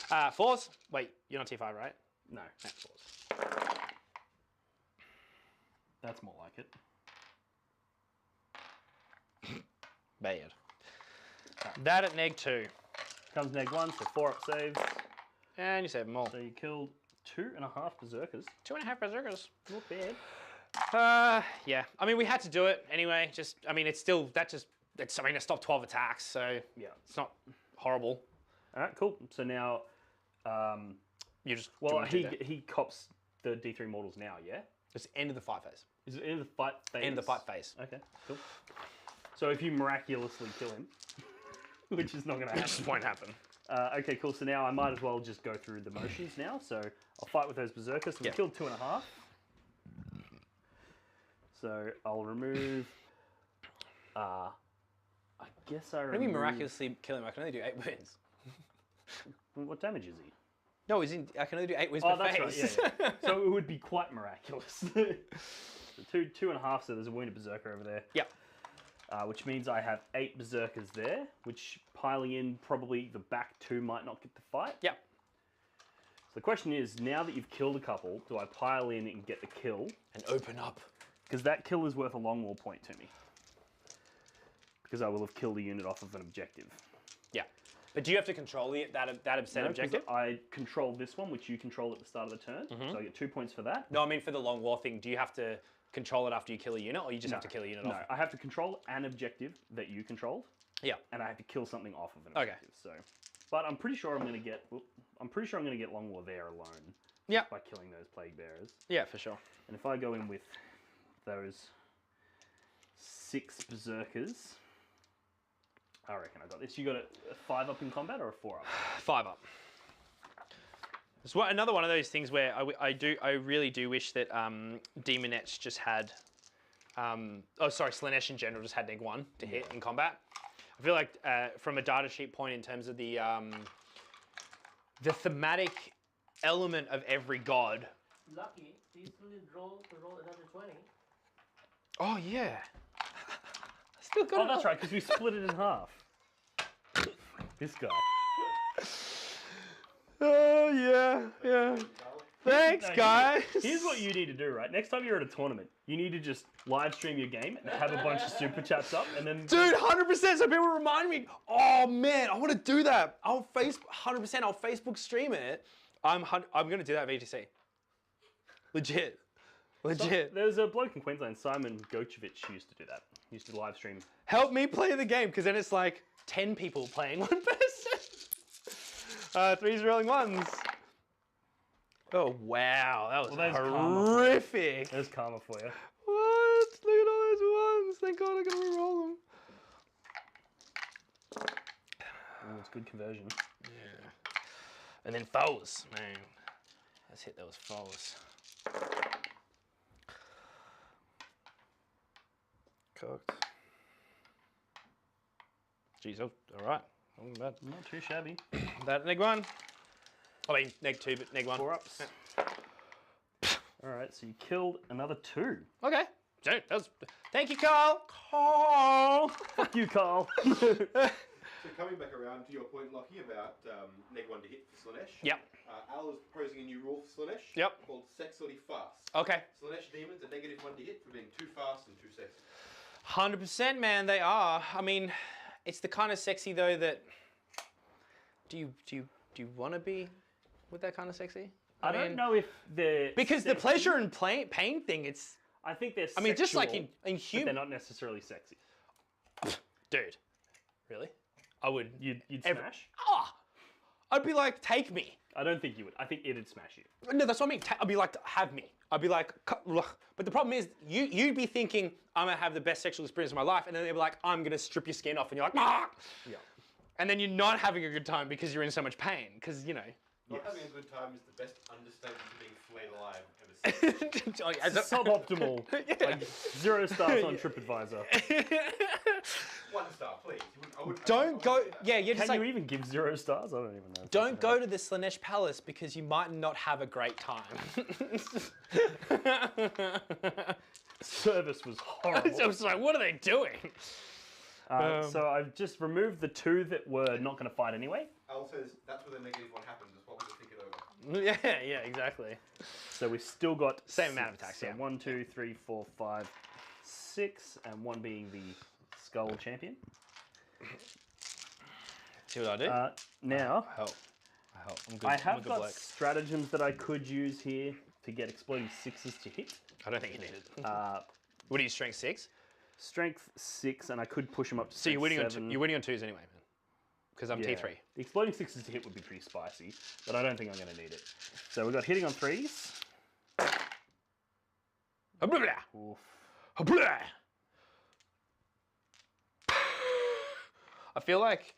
4s. Wait, you're not T5, right? No. No, 4s. That's more like it. Bad. That at neg 2. Comes neg 1, so 4 up saves. And you save them all. So you killed 2.5 berserkers. 2.5 berserkers. Not bad. Yeah. I mean, we had to do it anyway. I mean, it's still, it stopped 12 attacks, so Yeah. it's not horrible. All right, cool. So now, You just, well, he cops the D3 models now, yeah? it's the end of the fight phase. Is it end of the fight phase? End of the fight phase. Okay, cool. So if you miraculously kill him, which is not going to It happen. just won't happen. Okay, cool. So now I might as well just go through the motions now. So I'll fight with those berserkers. So we Yeah. killed 2.5. So I'll remove. I guess I What do remove. you mean miraculously kill him? I can only do 8 wounds. What damage is he? No, I can only do 8 wounds Oh, per that's phase. right. Yeah. So it would be quite miraculous. So 2.5. So there's a wounded berserker over there. Yep. Which means I have 8 berserkers there, which piling in probably the back 2 might not get the fight. Yep. So the question is, now that you've killed a couple, do I pile in and get the kill? And open up. Because that kill is worth a long war point to me. Because I will have killed a unit off of an objective. Yeah. But do you have to control that set objective? I control this one, which you control at the start of the turn. So I get 2 points for that. No, I mean for the long war thing, do you have to control it after you kill a unit, or you just have to kill a unit No, off? I have to control an objective that you controlled. Yeah. And I have to kill something off of an Okay. objective. So, but I'm pretty sure I'm going to get. I'm pretty sure I'm going to get long war there alone. Yeah. By killing those plague bearers. Yeah, for sure. And if I go in with those 6 berserkers, I reckon I got this. You got a 5 up in combat or a 4 up? 5 up. It's another one of those things where I really do wish that Daemonettes just had, Slaanesh in general just had neg 1 to hit in combat. I feel like from a data sheet point in terms of the thematic element of every god. Lucky, do you still need roll another 20? Oh yeah. Still got Oh, that's right, because we split it in half. This guy. Oh yeah. Thanks, No, guys. Here's what you need to do, right? Next time you're at a tournament, you need to just live stream your game and have a bunch of super chats up, and then Dude, 100%. So people remind me. Oh man, I want to do that. I'll 100%. I'll Facebook stream it. I'm gonna do that VTC. Legit. There's a bloke in Queensland, Simon Gochevich, used to do that. He used to live stream. Help me play the game, because then it's like 10 people playing one person. 3s rolling 1s. Oh wow, that was Well, there's karma. horrific. There's karma for you. What? Look at all those 1s. Thank God I can reroll them. Oh, it's good conversion. Yeah. And then foes, man. Let's hit those fours. Cooked. Jeez, all right. Not bad. Not too shabby. That neg 1. I mean, neg 2, but neg 1. 4 ups. All right, so you killed another 2. Okay. So, that was, thank you, Carl. Carl. Fuck you, Carl. So coming back around to your point, Locky, about neg 1 to hit for Slaanesh. Yep. Al is proposing a new rule for Slaanesh. Yep. Called sexually fast. Okay. Slaanesh demons are negative 1 to hit for being too fast and too sexy. 100%, man, they are. I mean, it's the kind of sexy though that. Do you want to be with that kind of sexy? I don't know if they're because sexy. the pleasure and pain thing. It's. I think they're. I mean, just like in but human. they're not necessarily sexy. Dude, really? I would. You'd smash. Ah, I'd be like, take me. I don't think you would. I think it'd smash you. No, that's what I mean. I'd be like, have me. I'd be like, but the problem is, you'd be thinking, I'm gonna have the best sexual experience of my life, and then they'd be like, I'm gonna strip your skin off, and you're like, ah! Yeah. And then you're not having a good time because you're in so much pain, because you know. Not having a good time is the best understatement to being flayed alive I've ever seen. Suboptimal. Yeah. Like 0 stars on TripAdvisor. 1 star, please. I wouldn't Don't go. Yeah, you're just Can like. you even give 0 stars? I don't even know. Don't go to the Slaanesh Palace because you might not have a great time. Service was horrible. I was like, what are they doing? So I've just removed the 2 that were not going to fight anyway. Al says that's where the negative 1 happens. That's what we think it over. Yeah, exactly. So we've still got Same amount of attacks, So yeah. 1, 2, 3, 4, 5, 6, and 1 being the Skull Champion. See what I do? Now, I hope. I'm good. I I'm a have good got bloke. stratagems that I could use here to get exploding 6s to hit. I don't think you need it. What are you, strength 6? Strength 6, and I could push them up to So you're winning on 7. you're winning on 2s anyway, man. Because I'm Yeah. T3. The exploding 6s to hit would be pretty spicy, but I don't think I'm going to need it. So we've got hitting on 3s. Oof. I feel like,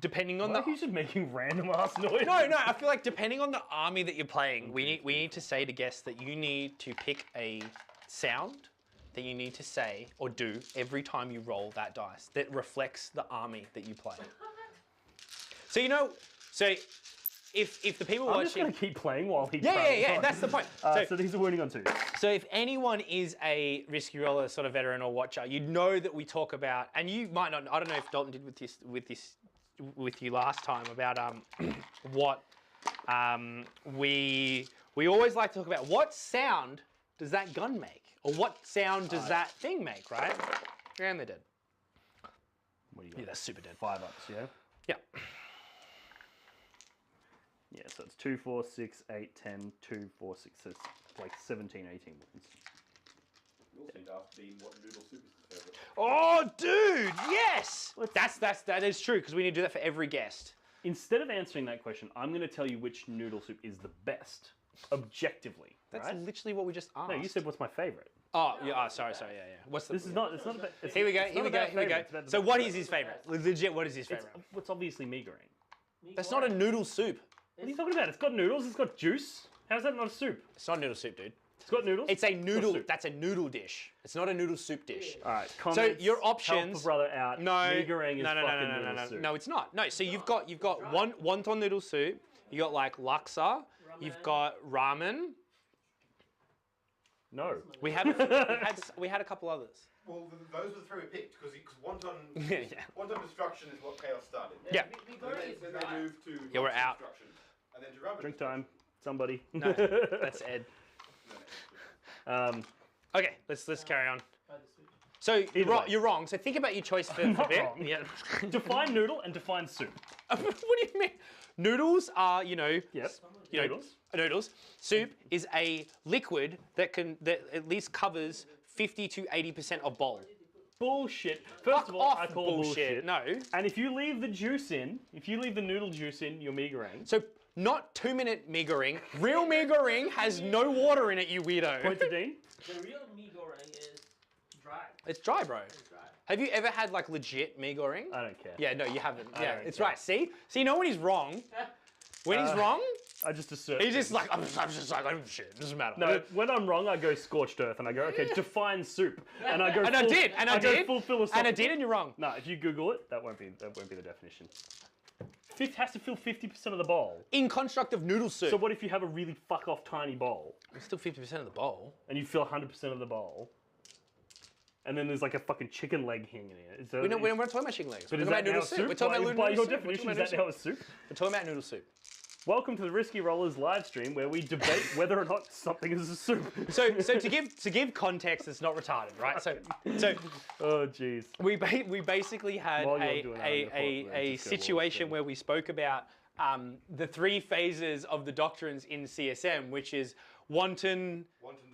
depending on Why the are you just making random ass noise? no, I feel like depending on the army that you're playing, we need to say to guests that you need to pick a sound that you need to say or do every time you roll that dice that reflects the army that you play. So if the people I'm just watching, going to keep playing while he yeah, that's the point. So these are winning on 2. So if anyone is a Risky Roller sort of veteran or watcher, you know that we talk about, and you might not, I don't know if Dalton did with you last time about what we always like to talk about. What sound does that gun make? Or what sound does that thing make, right? And they're dead. What do you Yeah, got? that's super dead. 5 ups, yeah? Yeah. Yeah, so it's 2, 4, 6, 8, 10, 2, 4, 6, so it's like 17, 18 wounds. You also need to ask Dean what noodle soup is his favourite. Oh, dude, yes! That is true, because we need to do that for every guest. Instead of answering that question, I'm going to tell you which noodle soup is the best, objectively. That's right? literally what we just asked. No, you said what's my favourite. Oh, yeah, sorry, yeah. What's the... This is not, it's not about... It's, Here we go, it's here not we go, about here we go. favourite, it's about So the- what is his favourite? Legit, what is his favourite? It's obviously meagering. That's not a noodle soup. What are you talking about? It's got noodles, it's got juice. How's that not a soup? It's not noodle soup, dude. It's got noodles? It's a noodle, soup. that's a noodle dish. It's not a noodle soup dish. All right, comments, your help options... a brother out. No, Meagering is fucking noodle soup. No, it's not. No, so you've got wonton noodle soup. You got like laksa. You've got ramen. No. We had a couple others. Well, those were the 3 we picked because wonton Yeah. wonton destruction is what Chaos started. Yeah. Then they moved to Yeah, we're Laksa out. destruction, and then to ramen. Drink time. Somebody. No, that's Ed. Um, Okay, let's carry on. By the switch. So way. you're wrong. So think about your choice for a Not bit. wrong. Yeah. define noodle and define soup. What do you mean? Noodles are, Yep. Noodles. Soup is a liquid that at least covers 50 to 80% of bowl. Bullshit. First of all, off, I call bullshit. No. And if you leave the juice in, if you leave the noodle juice in, you're meagering. So not 2-minute meagering. Real meagering has no water in it, you weirdo. Point to Dean. The real mee goreng is dry. It's dry, bro. It's dry. Have you ever had like legit mee goreng? I don't care. Yeah, no, you haven't. I Yeah, don't it's care. right. See, you know when he's wrong. When he's wrong, I just assert. He's just things. like, I'm just like, oh shit, it doesn't matter. No, when I'm wrong, I go scorched earth, and I go, okay, define soup, and I go. And I did, and I go did, full philosophical. and I did, and you're wrong. No, if you Google it, that won't be the definition. Fifth has to fill 50% of the bowl. In construct of noodle soup. So what if you have a really fuck off tiny bowl, It's still 50% of the bowl. and you fill 100% of the bowl, and then there's like a fucking chicken leg hanging in it? We're not talking about chicken legs. But We're is talking that about noodle now soup. soup? We're talking about By noodle your soup. definition, is that now a soup? We're talking about noodle soup. Welcome to the Risky Rollers live stream, where we debate whether or not something is a soup. So to give context, it's not retarded, right? So Oh jeez. we basically had While you're doing that, I'm gonna a just go situation walk where we spoke about the 3 phases of the doctrines in CSM, which is wanton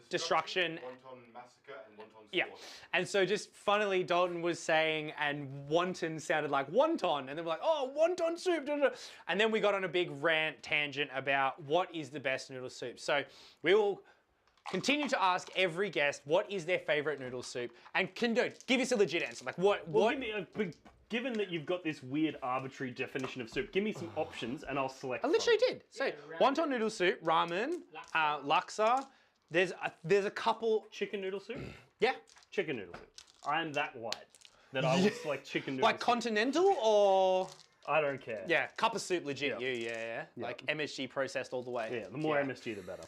destruction, wanton massacre, and wanton yeah. slaughter. And so just funnily, Dalton was saying, and wonton sounded like wonton, and then we're like, oh, wonton soup, da, da, da. And then we got on a big rant tangent about what is the best noodle soup. So we will continue to ask every guest what is their favorite noodle soup, and give us a legit answer. Like what? Well, given that you've got this weird arbitrary definition of soup, give me some options and I'll select. I literally from. did. So wonton noodle soup, ramen, laksa. There's a couple. Chicken noodle soup. Yeah. Chicken noodle soup. I'm that white that I will select chicken noodle Like soup. continental or. I don't care. Yeah, cup of soup, legit. Yeah. Yeah. Like MSG processed all the way. Yeah, the more MSG, the better.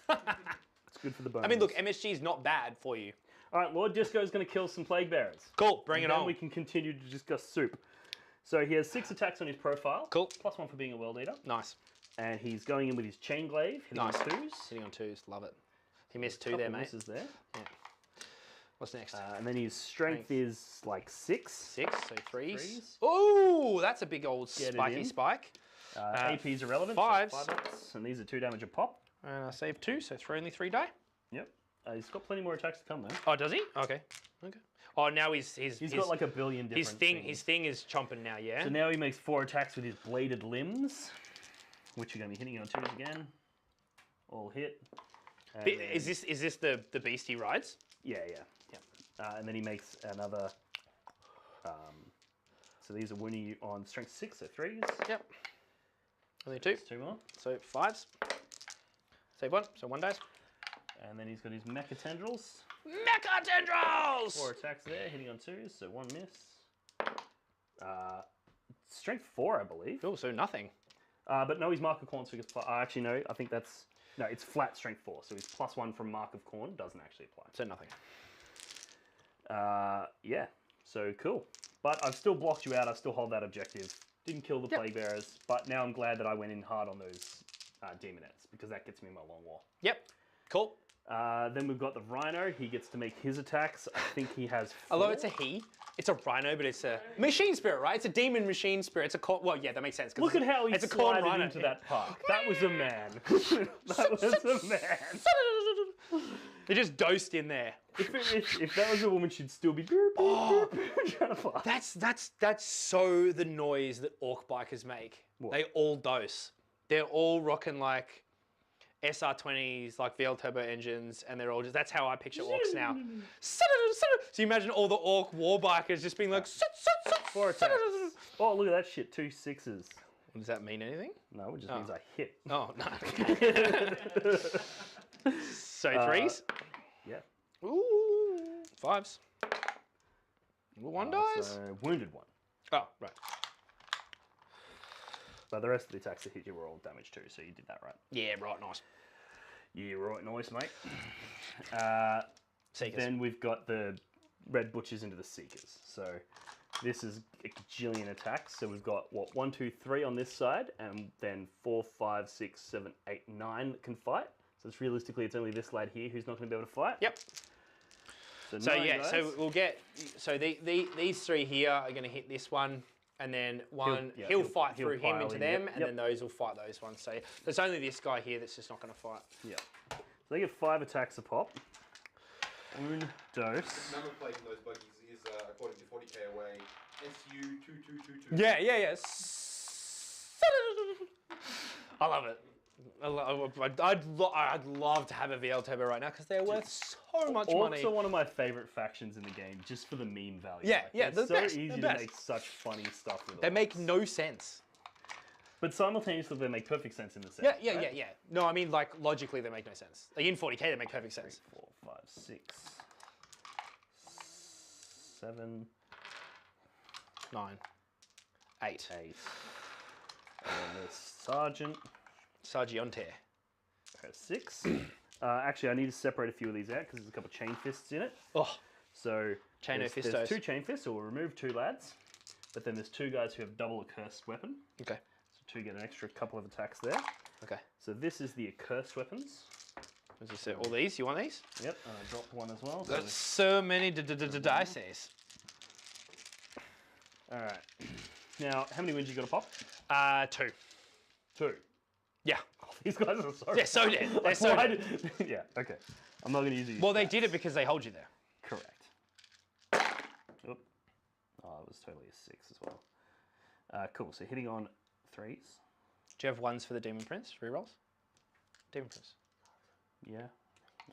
It's good for the bones. I mean, look, MSG is not bad for you. All right, Lord Disco's going to kill some plague bearers. Cool, bring it Then on. we can continue to discuss soup. So he has 6 attacks on his profile. Cool. +1 for being a world eater. Nice. And he's going in with his chain glaive, hitting Nice. on 2s. Sitting on 2s, love it. He missed 2 Couple there, mate. misses there. What's next? And then his strength is like 6. 6, so 3s. Threes. Oh, that's a big old Get it spiky in. spike. AP's irrelevant. fives. So 5 hits, and these are 2 damage a pop. And I saved 2, so throw only 3 die. Yep. He's got plenty more attacks to come though. Oh, does he? Okay. Oh, now he's Got like a billion different things. his thing is chomping now, yeah? So now he makes 4 attacks with his bladed limbs, which are going to be hitting on 2s again. All hit. And then- Is this the beast he rides? Yeah. And then he makes another. So these are winning you on strength 6, so 3s. Yep. Only 2. 2 more. So 5s. Save 1, so 1 dice. And then he's got his mecha tendrils. Mecha tendrils! 4 attacks there, hitting on 2s, so 1 miss. Strength 4, I believe. Oh, so nothing. But no, he's Mark of Corn, so he gets. Actually, no, I think that's. No, it's flat strength 4, so his +1 from Mark of Corn doesn't actually apply. So nothing. Yeah, so cool. But I've still blocked you out, I still hold that objective. Didn't kill the Plague Bearers, but now I'm glad that I went in hard on those Daemonettes, because that gets me in my long war. Yep. Cool. Then we've got the Rhino, he gets to make his attacks. I think he has 4. Although it's a he, it's a rhino, but it's a machine spirit, right? It's a demon machine spirit. It's a well, yeah, that makes sense. Look at how he it's a corn slided rhino. into that park. That was a man. That was a man. They just dosed in there. If that was a woman, she'd still be trying to fly. That's so the noise that orc bikers make. What? They all dose. They're all rocking like SR20s, like VL turbo engines, and they're all just. That's how I picture orcs now. So you imagine all the orc war bikers just being like. 4 attacks. Oh, look at that shit. 2 6s. Does that mean anything? No, it just means I hit. Oh no. So 3s. Yeah. Ooh, 5s. 1 dies. So wounded 1. Oh, right. But the rest of the attacks that hit you were all damage too, so you did that right. Yeah, right, nice. Yeah, right, nice, mate. Seekers. Then we've got the Red Butchers into the Seekers. So this is a gajillion attacks. So we've got, what, 1, 2, 3 on this side, and then 4, 5, 6, 7, 8, 9 that can fight. So it's realistically, it's only this lad here who's not going to be able to fight. Yep. So 9 yeah, guys. so we'll get, so these 3 here are going to hit this one, and then he'll fight through him pile into in, them, yep, and then those will fight those ones. So there's only this guy here that's just not going to fight. Yeah. So they get 5 attacks a pop. Un, dos. Number plate in those buggies is, according to 40k away, SU2222. Yeah. I love it. I'd love to have a VL Turbo right now because they're worth so much money. Orcs are one of my favorite factions in the game, just for the meme value. Yeah, It's the so best, easy the to best. make such funny stuff with. They orcs. make no sense. But simultaneously, they make perfect sense in the set. Yeah. No, I mean, like, logically, they make no sense. Like, in 40k, they make perfect sense. 4, 5, 6, 7, 9, 8. 8. And then there's Sergeant. Sargionte. Okay, 6. Actually, I need to separate a few of these out because there's a couple of chain fists in it. Oh, So there's Fistos. 2 chain fists, so we'll remove 2 lads. But then there's 2 guys who have double accursed weapon. Okay. So 2 get an extra couple of attacks there. Okay. So this is the accursed weapons. As you said, all these, you want these? Yep, and I dropped one as well. That's so many dices. Alright. Now, how many wins you got to pop? 2. 2. Yeah. Oh, these guys are so... They're so dead. They're so Why dead. yeah, okay. I'm not going to use these. Well, they did it because they hold you there. Correct. Oop. Oh, it was totally a 6 as well. Cool, so hitting on 3s. Do you have ones for the Demon Prince rerolls? Demon Prince. Yeah,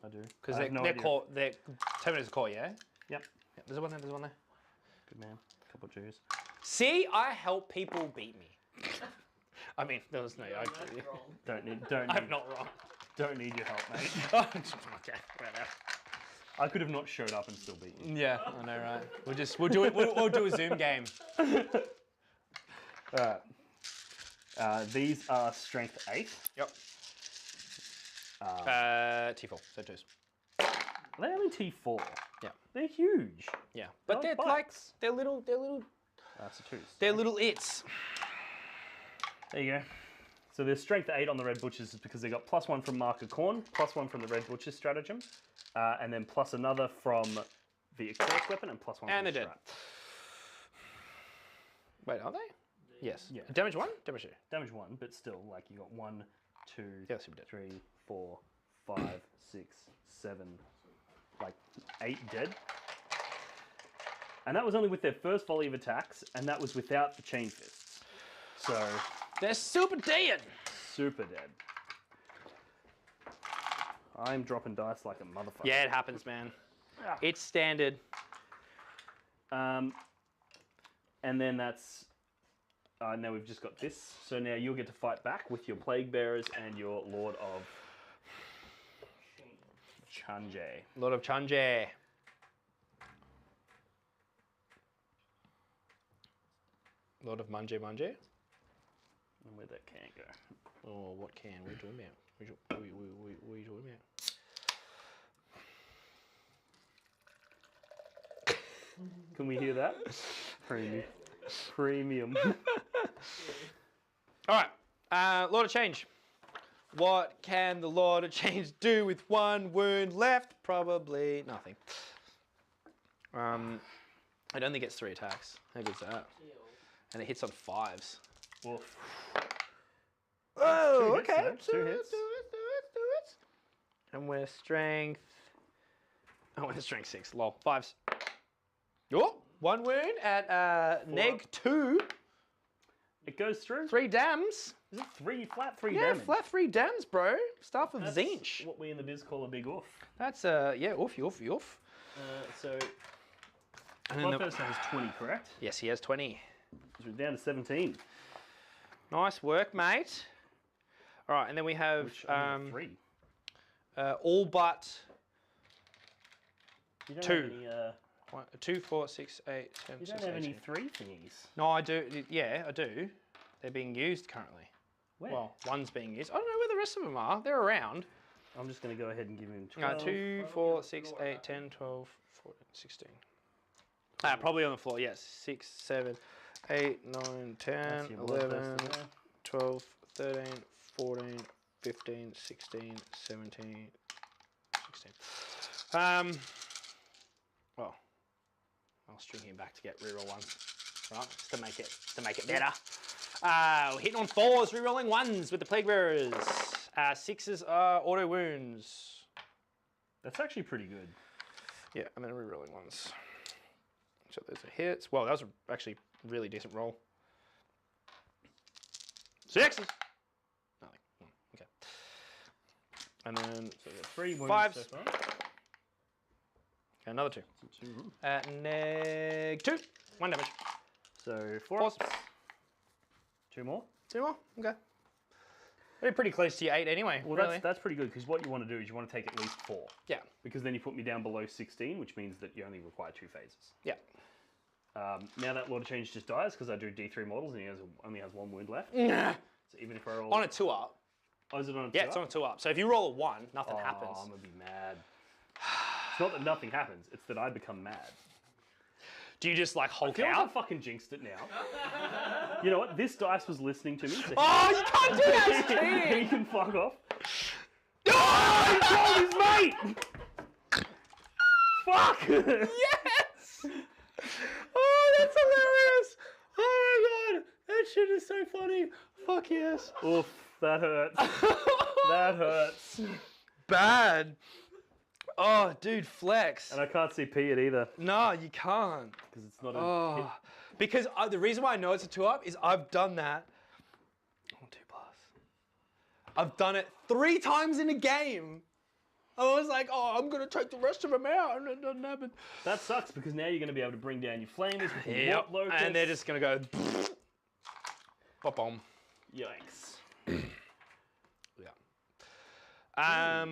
I do. Because I have no they're idea. core. They're Terminator's core, yeah. Yep. Yeah, there's one there. There's one there. Good man. Couple of Jews. See, I help people beat me. I mean, there was no. Don't need. I'm not wrong. Don't need your help, mate. Okay, whatever. I could have not showed up and still beat you. Yeah, I know, right? We'll do it. We'll do a Zoom game. These are strength 8. Yep. T4, so 2s. They're only T4. Yeah. They're huge. Yeah, but They're they're like like bikes. they're little. So 2s. They're little its. There you go. So there's strength 8 on the Red Butchers is because they got +1 from Mark of Corn, +1 from the Red Butchers stratagem, and then plus another from the accursed weapon, and +1 from And the they're dead. strat. Wait, are they? Yes. Yeah. Damage 1, damage 2. Damage 1, but still, like, you got 1, 2, Yeah, super dead. 3, 4, 5, 6, 7, like 8 dead. And that was only with their first volley of attacks, and that was without the chain fists. So, They're super dead. super dead. I'm dropping dice like a motherfucker. Yeah, it happens, man. Ah. It's standard. And then that's... now we've just got this. So now you'll get to fight back with your Plague Bearers and your Lord of Chanje. Lord of Chanje. Lord of Manje Manje. And where'd that can go? Oh, what can? What are you talking about? What are you talking about? Can we hear that? Premium. Premium. All right, Lord of Change. What can the Lord of Change do with 1 wound left? Probably nothing. It only gets 3 attacks. How good's that? And it hits on 5s. Woof. Oh, Two hits, okay. though. Two hits. Do it. And we're strength. Oh, we're strength 6. Lol. 5s. Oh, 1 wound at neg 2. It goes through. 3 dams. Is it flat 3 Yeah, damage? flat 3 dams, bro. Start with That's Zinch. what we in the biz call a big oof. That's yeah, oof. So And my then person has 20, correct? yes, he has 20. So we're down to 17. Nice work, mate. All right, and then we have Which I have 3. all but You don't 2. have any, 2, 4, 6, 8, 10, you 6, don't have 18. any 3 thingies. No, I do. Yeah, I do. They're being used currently. Where? Well, one's being used. I don't know where the rest of them are. They're around. I'm just going to go ahead and give him 12. 2, 4, 6, 8, 10, 12, 14, 16. Probably on the floor, yes. 6, 7, 8, 9, 10, That's your blood 11, vest there. 12, 13, 14, 15, 16, 17, 16. Well, I'll string him back to get reroll ones, right? Just to make it better. Hitting on 4s, rerolling 1s with the Plague Bearers. 6s are auto wounds. That's actually pretty good. Yeah, and then rerolling 1s. So those are hits. Well, that was actually a really decent roll. 6s. Nothing. Okay. And then So we've got 3 wounds 5s. so far. Another 2. So 2. Neg 2. 1 damage. So 4 Fours. ups. 2 more. 2 more? Okay. We're pretty close to your 8 anyway. Well, really. that's pretty good because what you want to do is you want to take at least 4. Yeah. Because then you put me down below 16, which means that you only require 2 phases. Yeah. Now that Lord of Change just dies because I do D3 models and he only has 1 wound left. Nah. So even if I roll... On a 2-up. Oh, is it on a 2-up? Yeah, it's on a 2-up. So if you roll a 1, nothing happens. I'm going to be mad. It's not that nothing happens, it's that I become mad. Do you just like Hulk I feel like out? I fucking jinxed it now. You know what? This dice was listening to me. So Oh, you can't do that! It's cheating! he can fuck off. Oh, He killed his mate! Fuck! yes! Oh, that's hilarious! Oh my god, that shit is so funny. Fuck yes. Oof, that hurts. That hurts. Bad. Oh, dude, flex. And I can't see P it either No, you can't. because it's not a hit. Oh, because the reason why I know it's a 2-up is I've done that. Oh, 2+. I've done it 3 times in a game. I was like, oh, I'm gonna take the rest of them out, and it doesn't happen. That sucks because now you're going to be able to bring down your flamers with your Yep. locust. And they're just gonna go. Bop-bomb. Yikes. Yeah.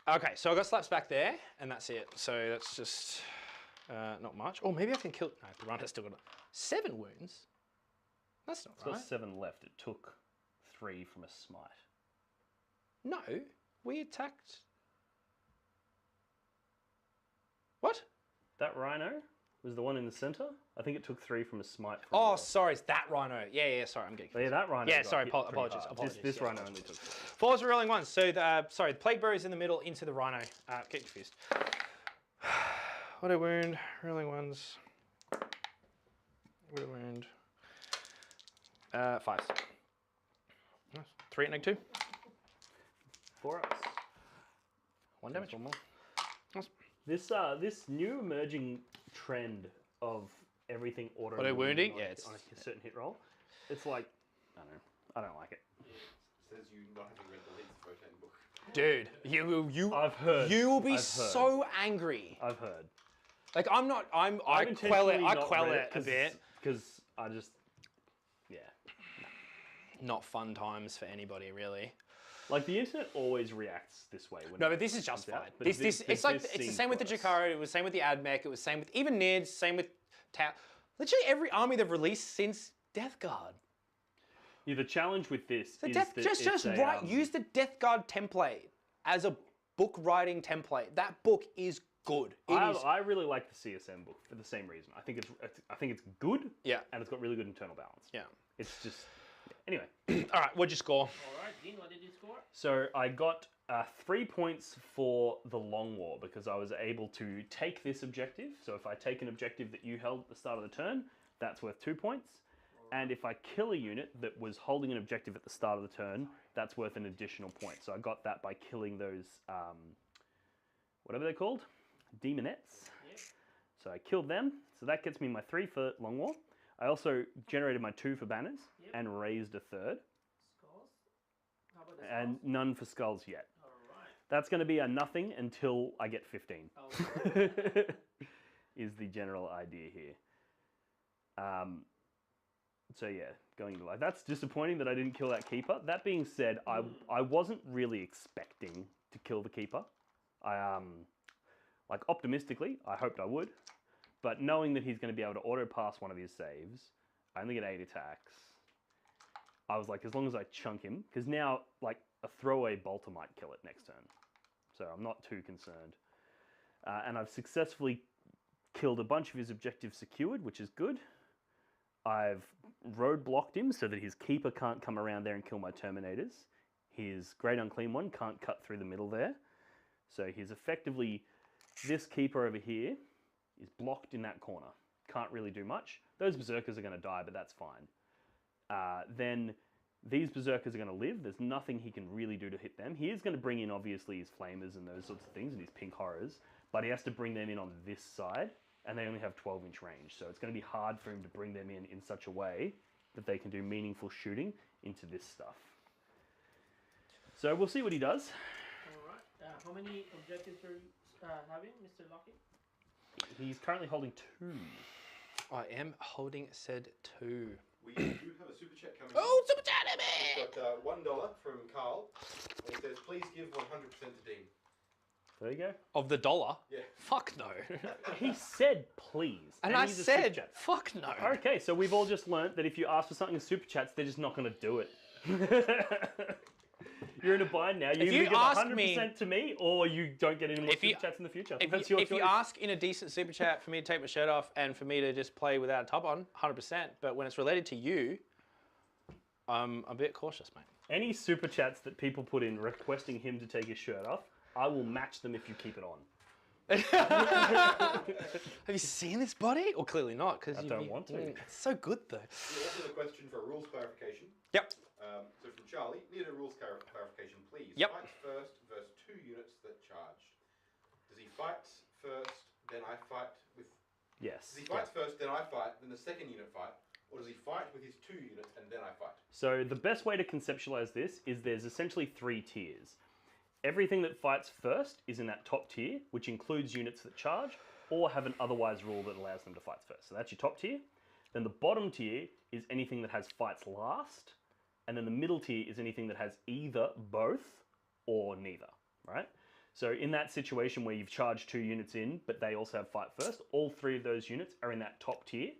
Okay, so I got slaps back there, and that's it. So that's just not much. Or maybe I can kill. No, the runner's still got 7 wounds. That's not It's right. got 7 left. It took 3 from a smite. No, we attacked. What? That rhino was the one in the center. I think it took 3 from a smite. From Oh, the- sorry, it's that rhino. Yeah, sorry, I'm getting Yeah, that rhino. Yeah, got sorry, hit pretty apologies, hard. apologies. This Yeah, rhino apologies. only took 4. Falls were rolling ones. So, sorry, the plague burrow's in the middle into the rhino. Get confused. What a wound. Rolling ones. What a wound. 5s. Nice. 3 at -2. 4 ups. 1 damage. One more. Nice. This new emerging trend of everything auto wounding? on Yeah, a, it's- on a certain hit roll. It's like I don't like it. Says you not having read the Leeds Protein book. Dude, you I've heard. you will be I've heard. so angry. I've heard. Like I quell it. I quell it a bit. because I just Not fun times for anybody, really. like the internet always reacts this way. When No, it but this is comes out, justified. but It's the seems same with the close. Jakaro, it was the same with the Admech, it was the same with even Nids, same with Tau. Literally every army they've released since Death Guard. Yeah, the challenge with this The is Death, that just it's a, write, use the Death Guard template as a book writing template. That book is good. I really like the CSM book for the same reason. I think it's good. Yeah. And it's got really good internal balance. Yeah. It's just anyway. All right, what'd you score? All right, Dean, what did you score? So I got 3 points for the Long War because I was able to take this objective. So if I take an objective that you held at the start of the turn, that's worth 2 points. And if I kill a unit that was holding an objective at the start of the turn, that's worth an additional point. So I got that by killing those, whatever they're called, Daemonettes. Yep. So I killed them. So that gets me my 3 for Long War. I also generated my 2 for banners and raised a 3rd. Skulls? How about the And skulls? none for skulls yet. All right. That's going to be a nothing until I get 15. Oh, Is the general idea here. So yeah, going into life. That's disappointing that I didn't kill that keeper. That being said, I wasn't really expecting to kill the keeper. I like optimistically, I hoped I would, but knowing that he's going to be able to auto pass one of his saves, I only get 8 attacks. I was like, as long as I chunk him, because now like a throwaway bolter might kill it next turn, so I'm not too concerned. And I've successfully killed a bunch of his objectives secured, which is good. I've roadblocked him so that his keeper can't come around there and kill my Terminators. His Great Unclean One can't cut through the middle there. So he's effectively, this keeper over here is blocked in that corner. Can't really do much. Those Berserkers are going to die, but that's fine. Then these Berserkers are going to live. There's nothing he can really do to hit them. He is going to bring in, obviously, his Flamers and those sorts of things and his Pink Horrors, but he has to bring them in on this side. And they only have 12-inch range, so it's going to be hard for him to bring them in such a way that they can do meaningful shooting into this stuff. So we'll see what he does. all right. How many objectives are you having, Mr. Locky? He's currently holding 2. I am holding said 2. We do have a super chat coming. Oh, super chat, We've got $1 from Carl. And he says, please give 100% to Dean. There you go. Of the dollar? Yeah. Fuck no. He said please. And I he's a super said, chat. fuck no. Okay, so we've all just learnt that if you ask for something in super chats, they're just not going to do it. You're in a bind now. You either give 100% to me, or you don't get any more super chats in the future. That's your choice. If you ask in a decent super chat for me to take my shirt off and for me to just play without a top on, 100%. But when it's related to you, I'm a bit cautious, mate. Any super chats that people put in requesting him to take his shirt off, I will match them if you keep it on. Have you seen this body? Or clearly not, because I don't want to. It's so good though. We also have a question for rules clarification. Yep. So from Charlie, need a rules clarification, please. Yep. Fights first versus 2 units that charge. Does he fight first, then I fight with... Yes. Does he fight first, then I fight, then the second unit fight? Or does he fight with his 2 units and then I fight? So the best way to conceptualize this is there's essentially 3 tiers. Everything that fights first is in that top tier, which includes units that charge or have an otherwise rule that allows them to fight first. So that's your top tier. Then the bottom tier is anything that has fights last. And then the middle tier is anything that has either both or neither, right? So in that situation where you've charged 2 units in, but they also have fight first, all 3 of those units are in that top tier,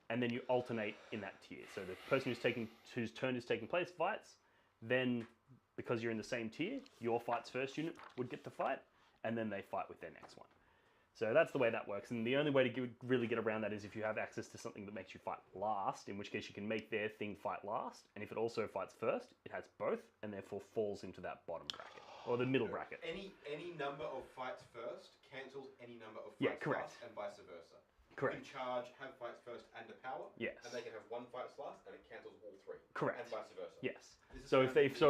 and then you alternate in that tier. So the person whose turn is taking place fights, then because you're in the same tier, your fights first unit would get to fight, and then they fight with their next one. So that's the way that works, and the only way to really get around that is if you have access to something that makes you fight last, in which case you can make their thing fight last, and if it also fights first, it has both, and therefore falls into that bottom bracket, or the middle bracket. Any number of fights first cancels any number of fights last, and vice versa. Correct. You can charge, have fights first and a power, Yes. and they can have 1 fights last, and it cancels all 3. Correct. And vice versa. Yes. This is So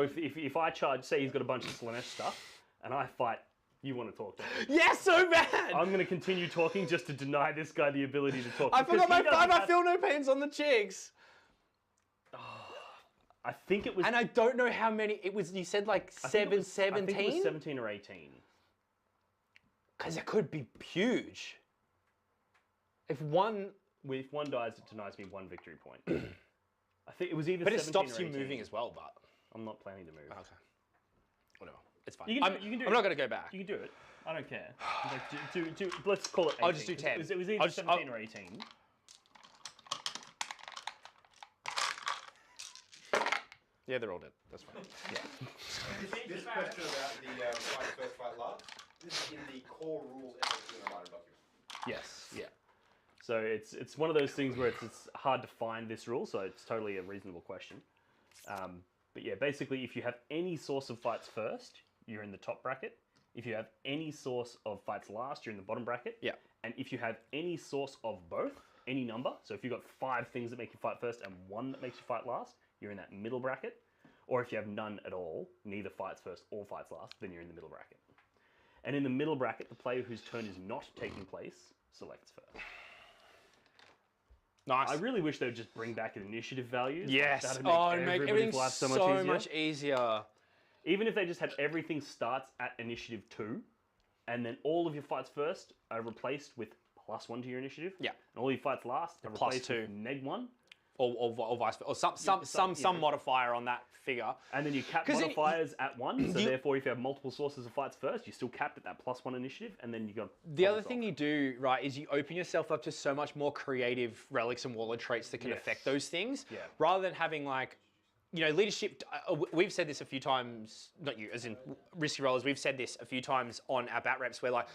kind if I charge, say he's got a bunch of Slaanesh stuff, and I fight, you want to talk to me. Yes, so bad! I'm going to continue talking just to deny this guy the ability to talk. I because forgot my he doesn't 5, I have- feel no pains on the cheeks. I think it was... And I don't know how many, it was, you said like I think it was 17? I think it was 17 or 18. Because it could be huge. If one dies, it denies me 1 victory point. I think it was either But it 17 stops or you 18. moving as well, but... I'm not planning to move. Okay. Whatever. It's fine. You can do I'm it. not going to go back. You can do it. I don't care. Like, let's call it 18. I'll just do 10. It was either 17 or 18. Yeah, they're all dead. That's fine. Yeah. This question about the fight first, fight last, this is in the core rules FAQ in the writer document. Yes. Yeah. So it's one of those things where it's hard to find this rule, so it's totally a reasonable question. But yeah, basically, if you have any source of fights first, you're in the top bracket. If you have any source of fights last, you're in the bottom bracket. Yeah. And if you have any source of both, any number, so if you've got 5 things that make you fight first and 1 that makes you fight last, you're in that middle bracket. Or if you have none at all, neither fights first or fights last, then you're in the middle bracket. And in the middle bracket, the player whose turn is not taking place selects first. Nice. I really wish they would just bring back initiative values. Yes. That'd Make everybody's everything life so much easier. Even if they just had everything starts at initiative 2, and then all of your fights first are replaced with +1 to your initiative. Yeah. And all your fights last are replaced +2. with -1. Or vice versa. Or some modifier on that figure. And then you cap 'Cause modifiers at 1, so therefore if you have multiple sources of fights first, you're still capped at that +1 initiative, and then you got... The other thing you do, right, is you open yourself up to so much more creative relics and warlord traits that can affect those things. Yeah. Rather than having like, you know, leadership, we've said this a few times, not you, as in Risky Rollers, we've said this a few times on our bat reps where like,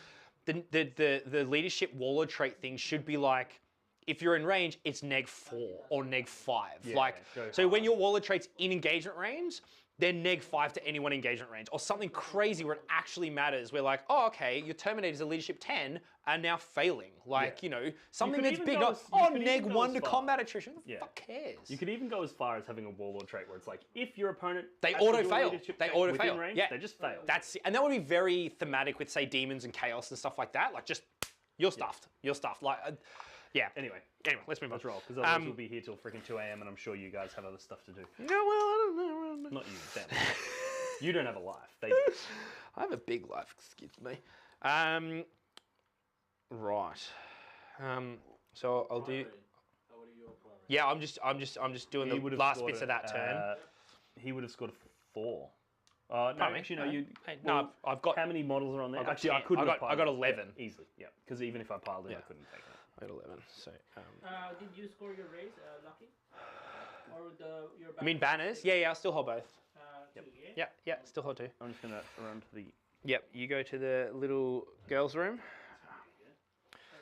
the leadership warlord trait thing should be like, if you're in range, it's -4 or -5. Yeah, like, go so hard. when your warlord trait's in engagement range, they're -5 to anyone engagement range, or something crazy where it actually matters. We're like, oh, okay, your Terminators are leadership 10 are now failing. Like, you know, something could that's even big. go Not, as- you oh, could even go -1 as to far. combat attrition. Who the Yeah. fuck cares? You could even go as far as having a warlord trait where it's like, if your opponent They has to do a auto-fail. leadership They check auto-fail. within range, Yeah. they just fail. And that would be very thematic with, say, demons and chaos and stuff like that. Like, just, you're stuffed. You're stuffed. Like, yeah. Anyway, Let's move on. let's roll, because otherwise we'll be here till freaking 2 AM, and I'm sure you guys have other stuff to do. Yeah, well, I don't know. Not you, them. You don't have a life. They do. I have a big life, excuse me. Right. So I'll do... How are you, Primary? Yeah, I'm just doing He the would have last scored bits of that turn. He would have scored a 4. No, Pardon me? actually, no. No. You. Hey, well, no, I've got. How many models are on there? I've got Actually, 10. I couldn't. I got 11. Yeah, easily. Yeah, because even if I piled in, Yeah. I couldn't take it. I got 11. So. Did you score your raise, Lucky? Or your You mean banners? Yeah, I still hold both. Two, yeah? Yeah, still hold 2. I'm just gonna run to the. Yep, you go to the little girls' room.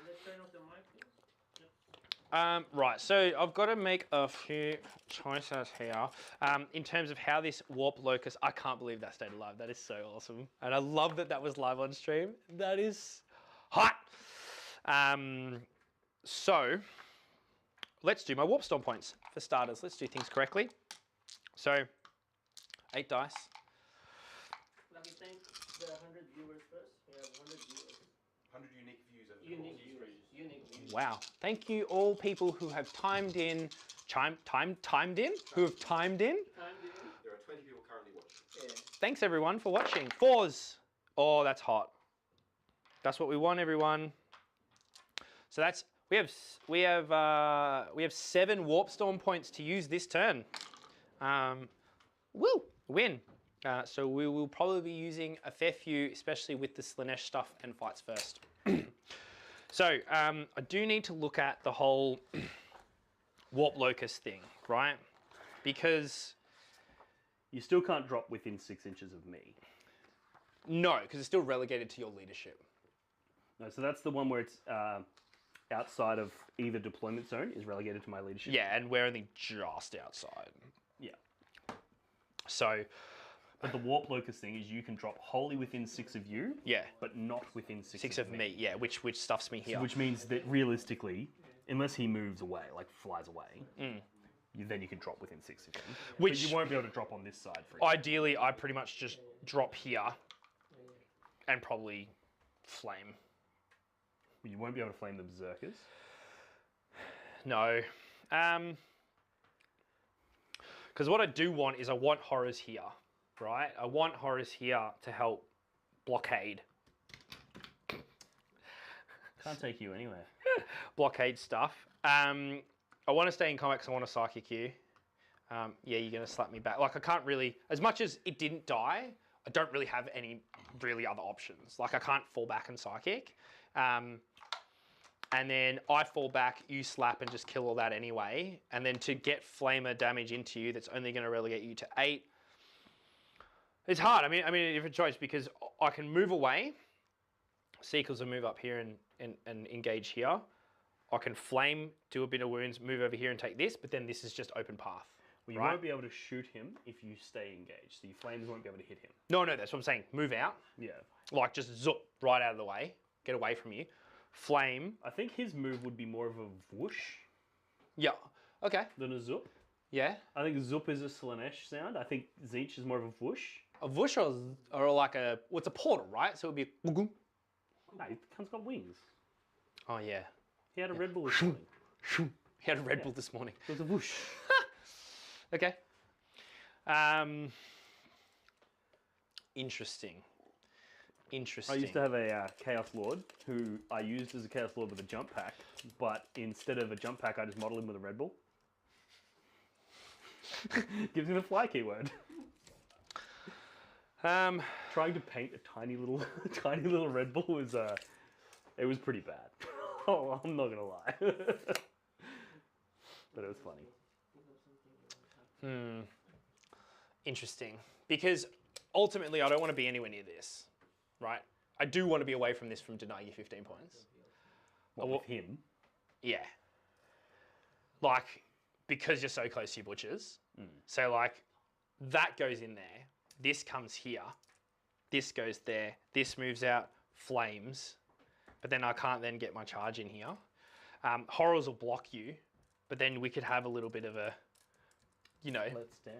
Let's turn off the mic, please. Right, so I've got to make a few choices here. In terms of how this warp locus, I can't believe that stayed alive. That is so awesome. And I love that that was live on stream. That is hot. So let's do my warp storm points. For starters, let's do things correctly. So 8 dice. Lucky, thank the 100 viewers first. We have 100 viewers. 100 unique views over Unique the viewers. stream. Unique viewers. Wow. Thank you all people who have timed in. Timed in? Who have timed in? There are 20 people currently watching. Yeah. Thanks everyone for watching. 4s. Oh, that's hot. That's what we want, everyone. So that's we have 7 warp storm points to use this turn. Woo! Win. So we will probably be using a fair few, especially with the Slaanesh stuff and fights first. So I do need to look at the whole warp locus thing, right? Because You still can't drop within 6 inches of me. no, because it's still relegated to your leadership. No, so that's the one where it's outside of either deployment zone is relegated to my leadership. Yeah, and we're only just outside. Yeah. So But the warp locus thing is you can drop wholly within 6 of you, yeah, but not within 6 6 of me. Yeah, which stuffs me here. Which means that realistically, unless he moves away, like flies away, then you can drop within 6 of him. Which- but you won't be able to drop on this side, for example. Ideally, I pretty much just drop here and probably flame. You won't be able to flame the berserkers. No. Because what I do want is I want horrors here, right? I want horrors here to help blockade. Can't take you anywhere. Blockade stuff. I want to stay in combat because I want to psychic you. Yeah, you're going to slap me back. Like, I can't really... As much as it didn't die, I don't really have any really other options. Like, I can't fall back and psychic. And then I fall back, you slap and just kill all that anyway. And then to get flamer damage into you, that's only going to relegate you to 8. It's hard. I mean, a different choice because I can move away. Seekers will move up here and engage here. I can flame, do a bit of wounds, move over here and take this, but then this is just open path. Well, you right? won't be able to shoot him if you stay engaged. So your flames won't be able to hit him. No, that's what I'm saying. Move out. Yeah. Like just zoop right out of the way. Get away from you. Flame. I think his move would be more of a whoosh Yeah. Okay. than a zoop. Yeah. I think zoop is a Slaanesh sound. I think Zeech is more of a whoosh. A whoosh or like a... Well, it's a portal, right? So it would be a... No, he's got wings. Oh, yeah. He had a Red Bull this morning. He had a Red Bull this morning. It was a whoosh. Okay. Interesting. I used to have a Chaos Lord who I used as a Chaos Lord with a jump pack, but instead of a jump pack, I just modeled him with a Red Bull. Gives me the fly keyword. Trying to paint a tiny little Red Bull was it was pretty bad. Oh, I'm not gonna lie, but it was funny. Interesting. Because ultimately, I don't want to be anywhere near this, right? I do want to be away from this from denying you 15 points. What, with him? Yeah. Like, because you're so close to your butchers. So, like, that goes in there. This comes here. This goes there. This moves out. Flames. But then I can't then get my charge in here. Horrors will block you. But then we could have a little bit of a, you know, Let's dance.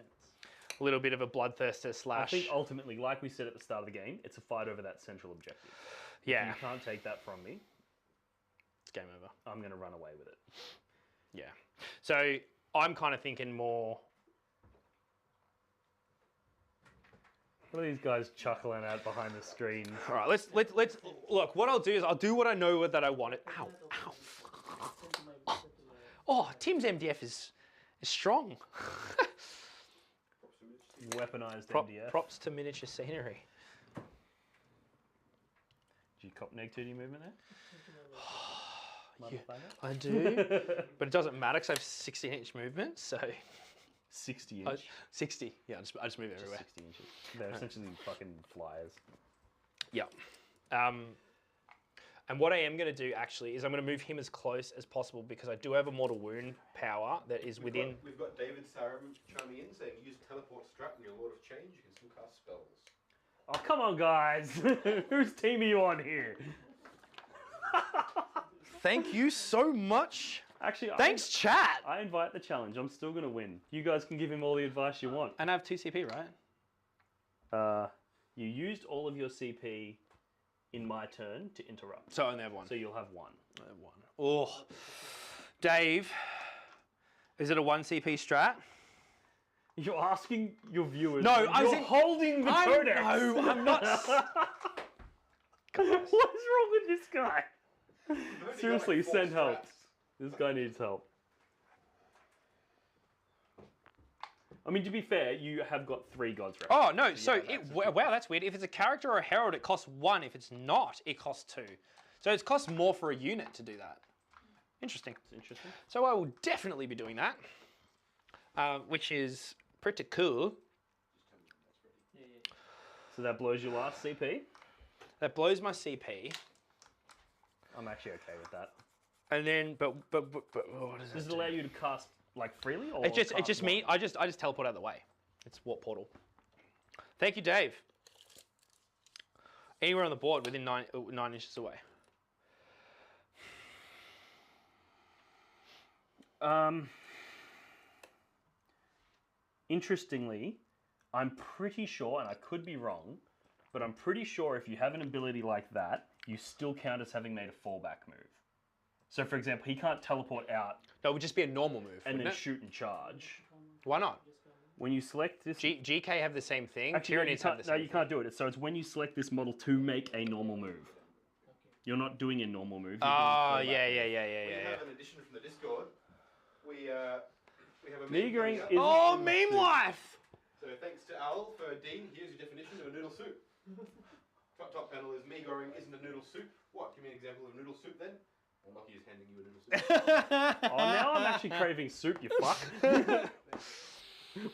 a little bit of a bloodthirster slash. I think ultimately, like we said at the start of the game, it's a fight over that central objective. Yeah. You can't take that from me. It's game over. I'm going to run away with it. Yeah. So I'm kind of thinking more. What are these guys chuckling at behind the screen? All right, let's look. What I'll do is I'll do what I know that I want it. Ow, ow. Oh, Tim's MDF is strong. Weaponized MDF. Props to miniature scenery. Do you cop neg 2D movement there? Yeah, I do, but it doesn't matter because I have 16-inch movement, so 60 inch. 60. Yeah, I just move everywhere. 60 inches. They're essentially fucking flyers. Yeah. And what I am going to do actually is I'm going to move him as close as possible because I do have a mortal wound power that is within. We've got David Sarum chiming in saying use teleport strat in your Lord of Change. You can still cast spells. Oh, come on, guys. Whose team are you on here? Thank you so much. Actually, thanks, chat. I invite the challenge. I'm still going to win. You guys can give him all the advice you want. And I have 2 CP, right? You used all of your CP in my turn to interrupt. So I only have 1. So you'll have 1. I have 1. Oh, Dave, is it a 1 CP strat? You're asking your viewers. No, you're holding the codex. No, I'm not. What's wrong with this guy? Seriously, send help. This guy needs help. I mean, to be fair, you have got 3 gods ready. Oh, no, so wow, that's weird. If it's a character or a herald, it costs 1. If it's not, it costs 2. So it costs more for a unit to do that. Interesting. It's interesting. So I will definitely be doing that, which is pretty cool. So that blows your last CP? That blows my CP. I'm actually okay with that. And then, but what does it allow you to cast like freely, or it just me? I just teleport out of the way. It's warp portal. Thank you, Dave. Anywhere on the board within 9 inches away. Interestingly, I'm pretty sure, and I could be wrong, but I'm pretty sure if you have an ability like that, you still count as having made a fallback move. So, for example, he can't teleport out. No, it would just be a normal move. And then shoot and charge. Why not? When you select this... GK have the same thing. Actually, no, you can't do it. So it's when you select this model to make a normal move. You're not doing a normal move. Oh, yeah. We have an addition from the Discord. We have a Meagering meme. is... Oh, meme life! So thanks to Al for Dean, here's your definition of a noodle soup. Top panel is meagering isn't a noodle soup. What? Give me an example of a noodle soup then. Well, Locky is handing you a noodle soup. Oh, now I'm actually craving soup, you fuck.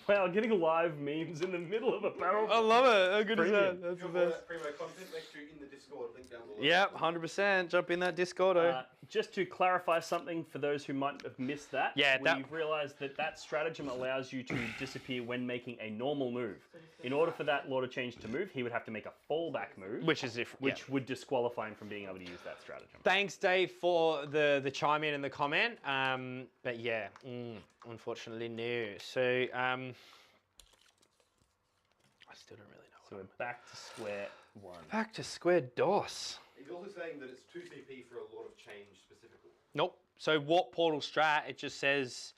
Wow, getting live memes in the middle of a barrel. I love it. How good is that? That's the best. Primo content, make sure you're in the Discord, link down below. Yep, 100%. Jump in that Discord. Just to clarify something for those who might have missed that. Yeah, you've realised that stratagem allows you to disappear when making a normal move. In order for that Lord of Change to move, he would have to make a fallback move. Which is different. Which would disqualify him from being able to use that stratagem. Thanks, Dave, for the chime in and the comment. But yeah, unfortunately, no. So, I still don't really know. So we're back to square 1. Back to square DOS. He's also saying that it's 2 CP for a Lord of Change specifically. Nope. So warp portal strat, it just says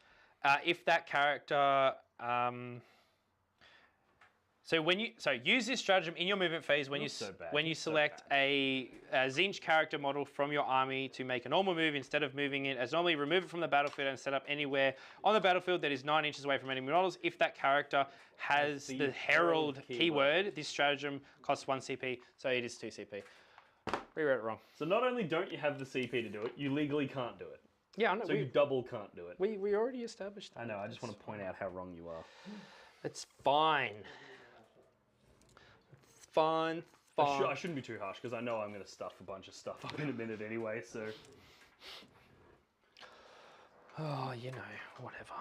if that character. So use this stratagem in your movement phase when you select a Tzeentch character model from your army to make a normal move. Instead of moving it as normally, remove it from the battlefield and set up anywhere on the battlefield that is 9 inches away from enemy models. If that character has the Herald keyword, this stratagem costs 1 CP, so it is 2 CP. Rewrote it wrong. So not only don't you have the CP to do it, you legally can't do it. Yeah, I know. So you double can't do it. We already established that. I know, I just want to point out how wrong you are. It's fine. Fine. I shouldn't be too harsh because I know I'm going to stuff a bunch of stuff up in a minute anyway, so... Oh, you know, whatever.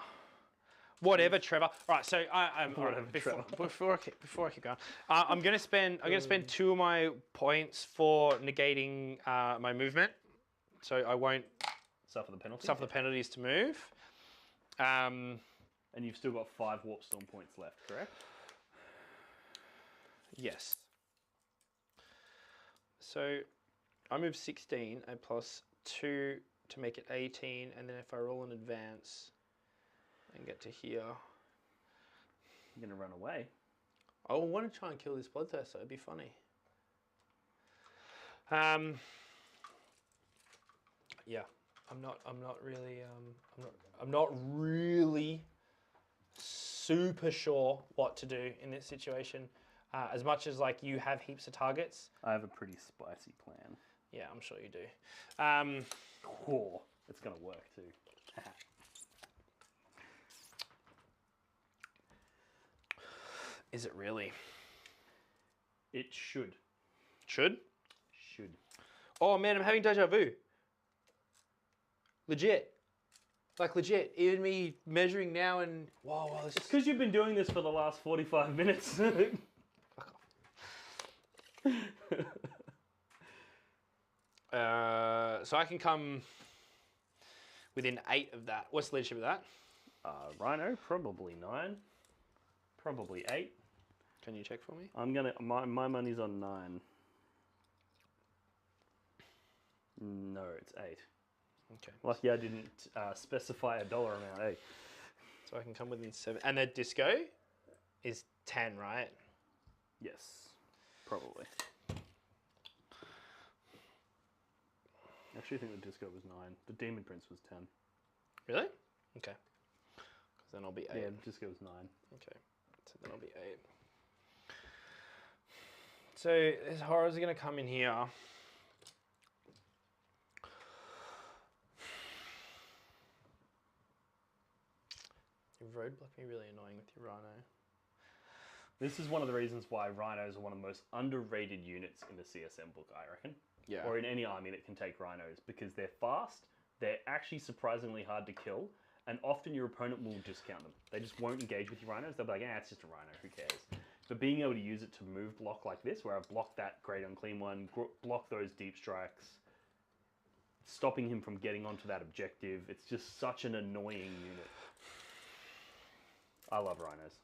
Whatever, Trevor. All right, so before I keep going, I'm gonna spend 2 of my points for negating my movement, so I won't suffer the penalties. Suffer the penalties to move. And you've still got 5 warp storm points left, correct? Yes. So I move 16 and plus 2 to make it 18, and then if I roll in advance and get to here, you're gonna run away. I want to try and kill this bloodthirster. It'd be funny. Yeah. I'm not really super sure what to do in this situation. As much as like you have heaps of targets. I have a pretty spicy plan. Yeah, I'm sure you do. Oh, it's gonna work too. Is it really? It should. Should? Should. Oh man, I'm having deja vu. Legit. Like legit. Even me measuring now and whoa, this It's because you've been doing this for the last 45 minutes. So I can come within 8 of that. What's the leadership of that? Rhino, probably 9. Probably 8. Can you check for me? I'm gonna. My money's on 9. No, it's 8. Okay. Lucky I didn't specify a dollar amount. Hey. So I can come within 7. And the disco is 10, right? Yes, probably. I actually think the disco was 9. The Demon Prince was 10. Really? Okay. Because then I'll be 8. Yeah, the disco was 9. Okay. So then I'll be 8. So this horrors are going to come in here. You roadblock me really annoying with your Rhino. This is one of the reasons why Rhinos are one of the most underrated units in the CSM book, I reckon. Yeah. Or in any army that can take Rhinos, because they're fast, they're actually surprisingly hard to kill, and often your opponent will discount them. They just won't engage with your Rhinos. They'll be like, it's just a Rhino, who cares? But being able to use it to move block like this, where I've blocked that Great Unclean One, block those deep strikes, stopping him from getting onto that objective, it's just such an annoying unit. I love Rhinos.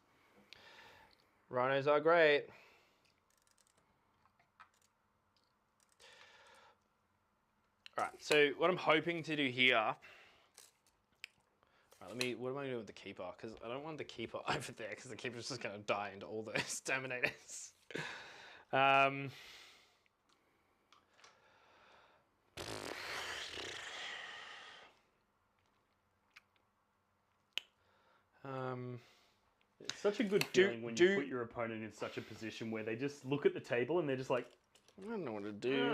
Rhinos are great. All right, so what I'm hoping to do here. All right, what am I going to do with the keeper? Because I don't want the keeper over there, because the keeper's just going to die into all those Daemonettes. It's such a good feeling when you put your opponent in such a position where they just look at the table and they're just like, I don't know what to do.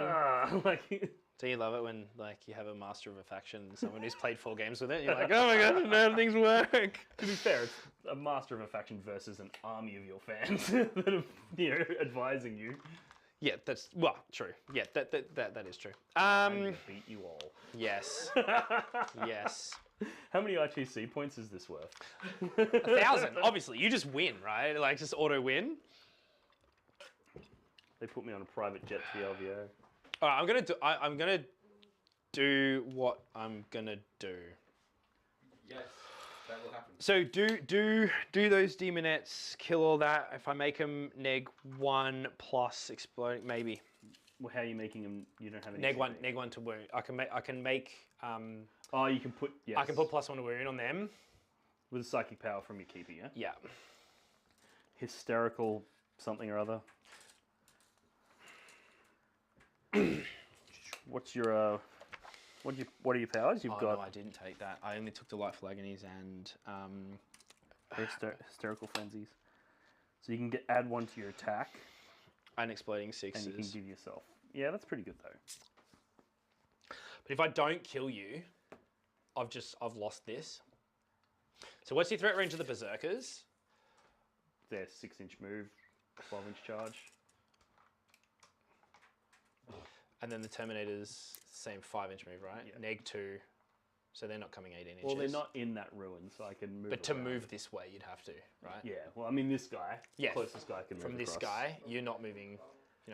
like. Do you love it when like you have a master of a faction, someone who's played 4 games with it? You're like, oh my god, I don't know how things work. To be fair, it's a master of a faction versus an army of your fans that are, advising you. Yeah, that's true. Yeah, that is true. I'm gonna beat you all. Yes, yes. How many ITC points is this worth? 1,000. Obviously, you just win, right? Like just auto win. They put me on a private jet to the LVO. All right, I'm gonna do what I'm gonna do. Yes, that will happen. So do those Daemonettes, kill all that. If I make them -1 plus exploding, maybe. Well, how are you making them? You don't have any. -1 to wound. I can make. Oh, you can put. Yes. I can put +1 to wound on them with psychic power from your keeper. Yeah. Yeah. Hysterical something or other. What's your what are your powers? You've got. No, I didn't take that. I only took Delightful Agonies and Hysterical Frenzies. So you can add 1 to your attack. And exploding 6s. And you can give yourself. Yeah, that's pretty good though. But if I don't kill you, I've lost this. So what's your threat range of the Berserkers? Their 6-inch move, 12-inch charge. And then the Terminators, same 5-inch move, right? Yeah. -2. So they're not coming 18 inches. Well, they're not in that ruin, so I can move. But to around. move this way, you'd have to, right? Yeah. Well, I mean, this guy, Yeah. closest guy can move From this across. guy, you're not moving,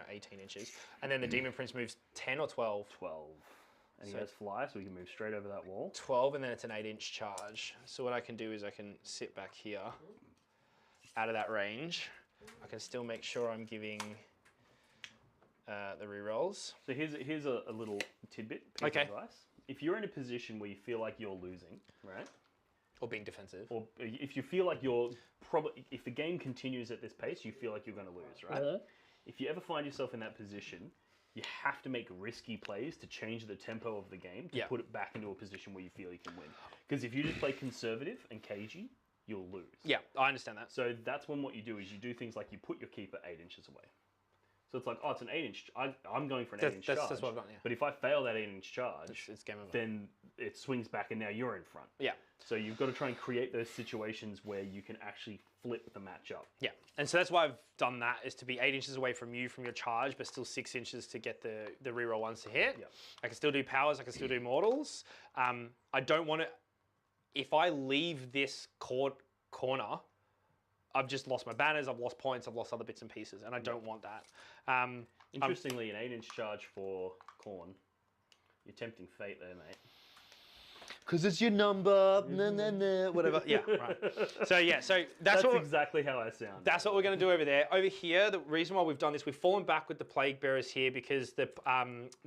18 inches. And then the Demon Prince moves 10 or 12? 12. And he So- has fly, so we can move straight over that wall. 12, and then it's an 8-inch charge. So what I can do is I can sit back here, out of that range. I can still make sure I'm giving the rerolls. So here's a little tidbit, piece of advice. If you're in a position where you feel like you're losing, right? Or being defensive. Or if you feel like if the game continues at this pace, you feel like you're going to lose, right? If you ever find yourself in that position, you have to make risky plays to change the tempo of the game to put it back into a position where you feel you can win. Because if you just play conservative and cagey, you'll lose. Yeah, I understand that. So that's when what you do is you do things like you put your keeper 8 inches away. So it's like, oh, it's an 8-inch. I'm going for an 8-inch charge. That's what I've done, yeah. But if I fail that 8-inch charge, It's game over. then it swings back and now you're in front. Yeah. So you've got to try and create those situations where you can actually flip the matchup. Yeah, and so that's why I've done that, is to be 8 inches away from you from your charge, but still 6 inches to get the reroll ones to hit. Yep. I can still do powers, I can still do mortals. I don't want to, if I leave this corner, I've just lost my banners, I've lost points, I've lost other bits and pieces, and I don't want that. Interestingly, an 8-inch charge for Khorne, you're tempting fate there, mate. Because it's your number, whatever. Yeah, right. So that's what exactly how I sound. That's what we're going to do over there. Over here, the reason why we've done this, we've fallen back with the Plague Bearers here because the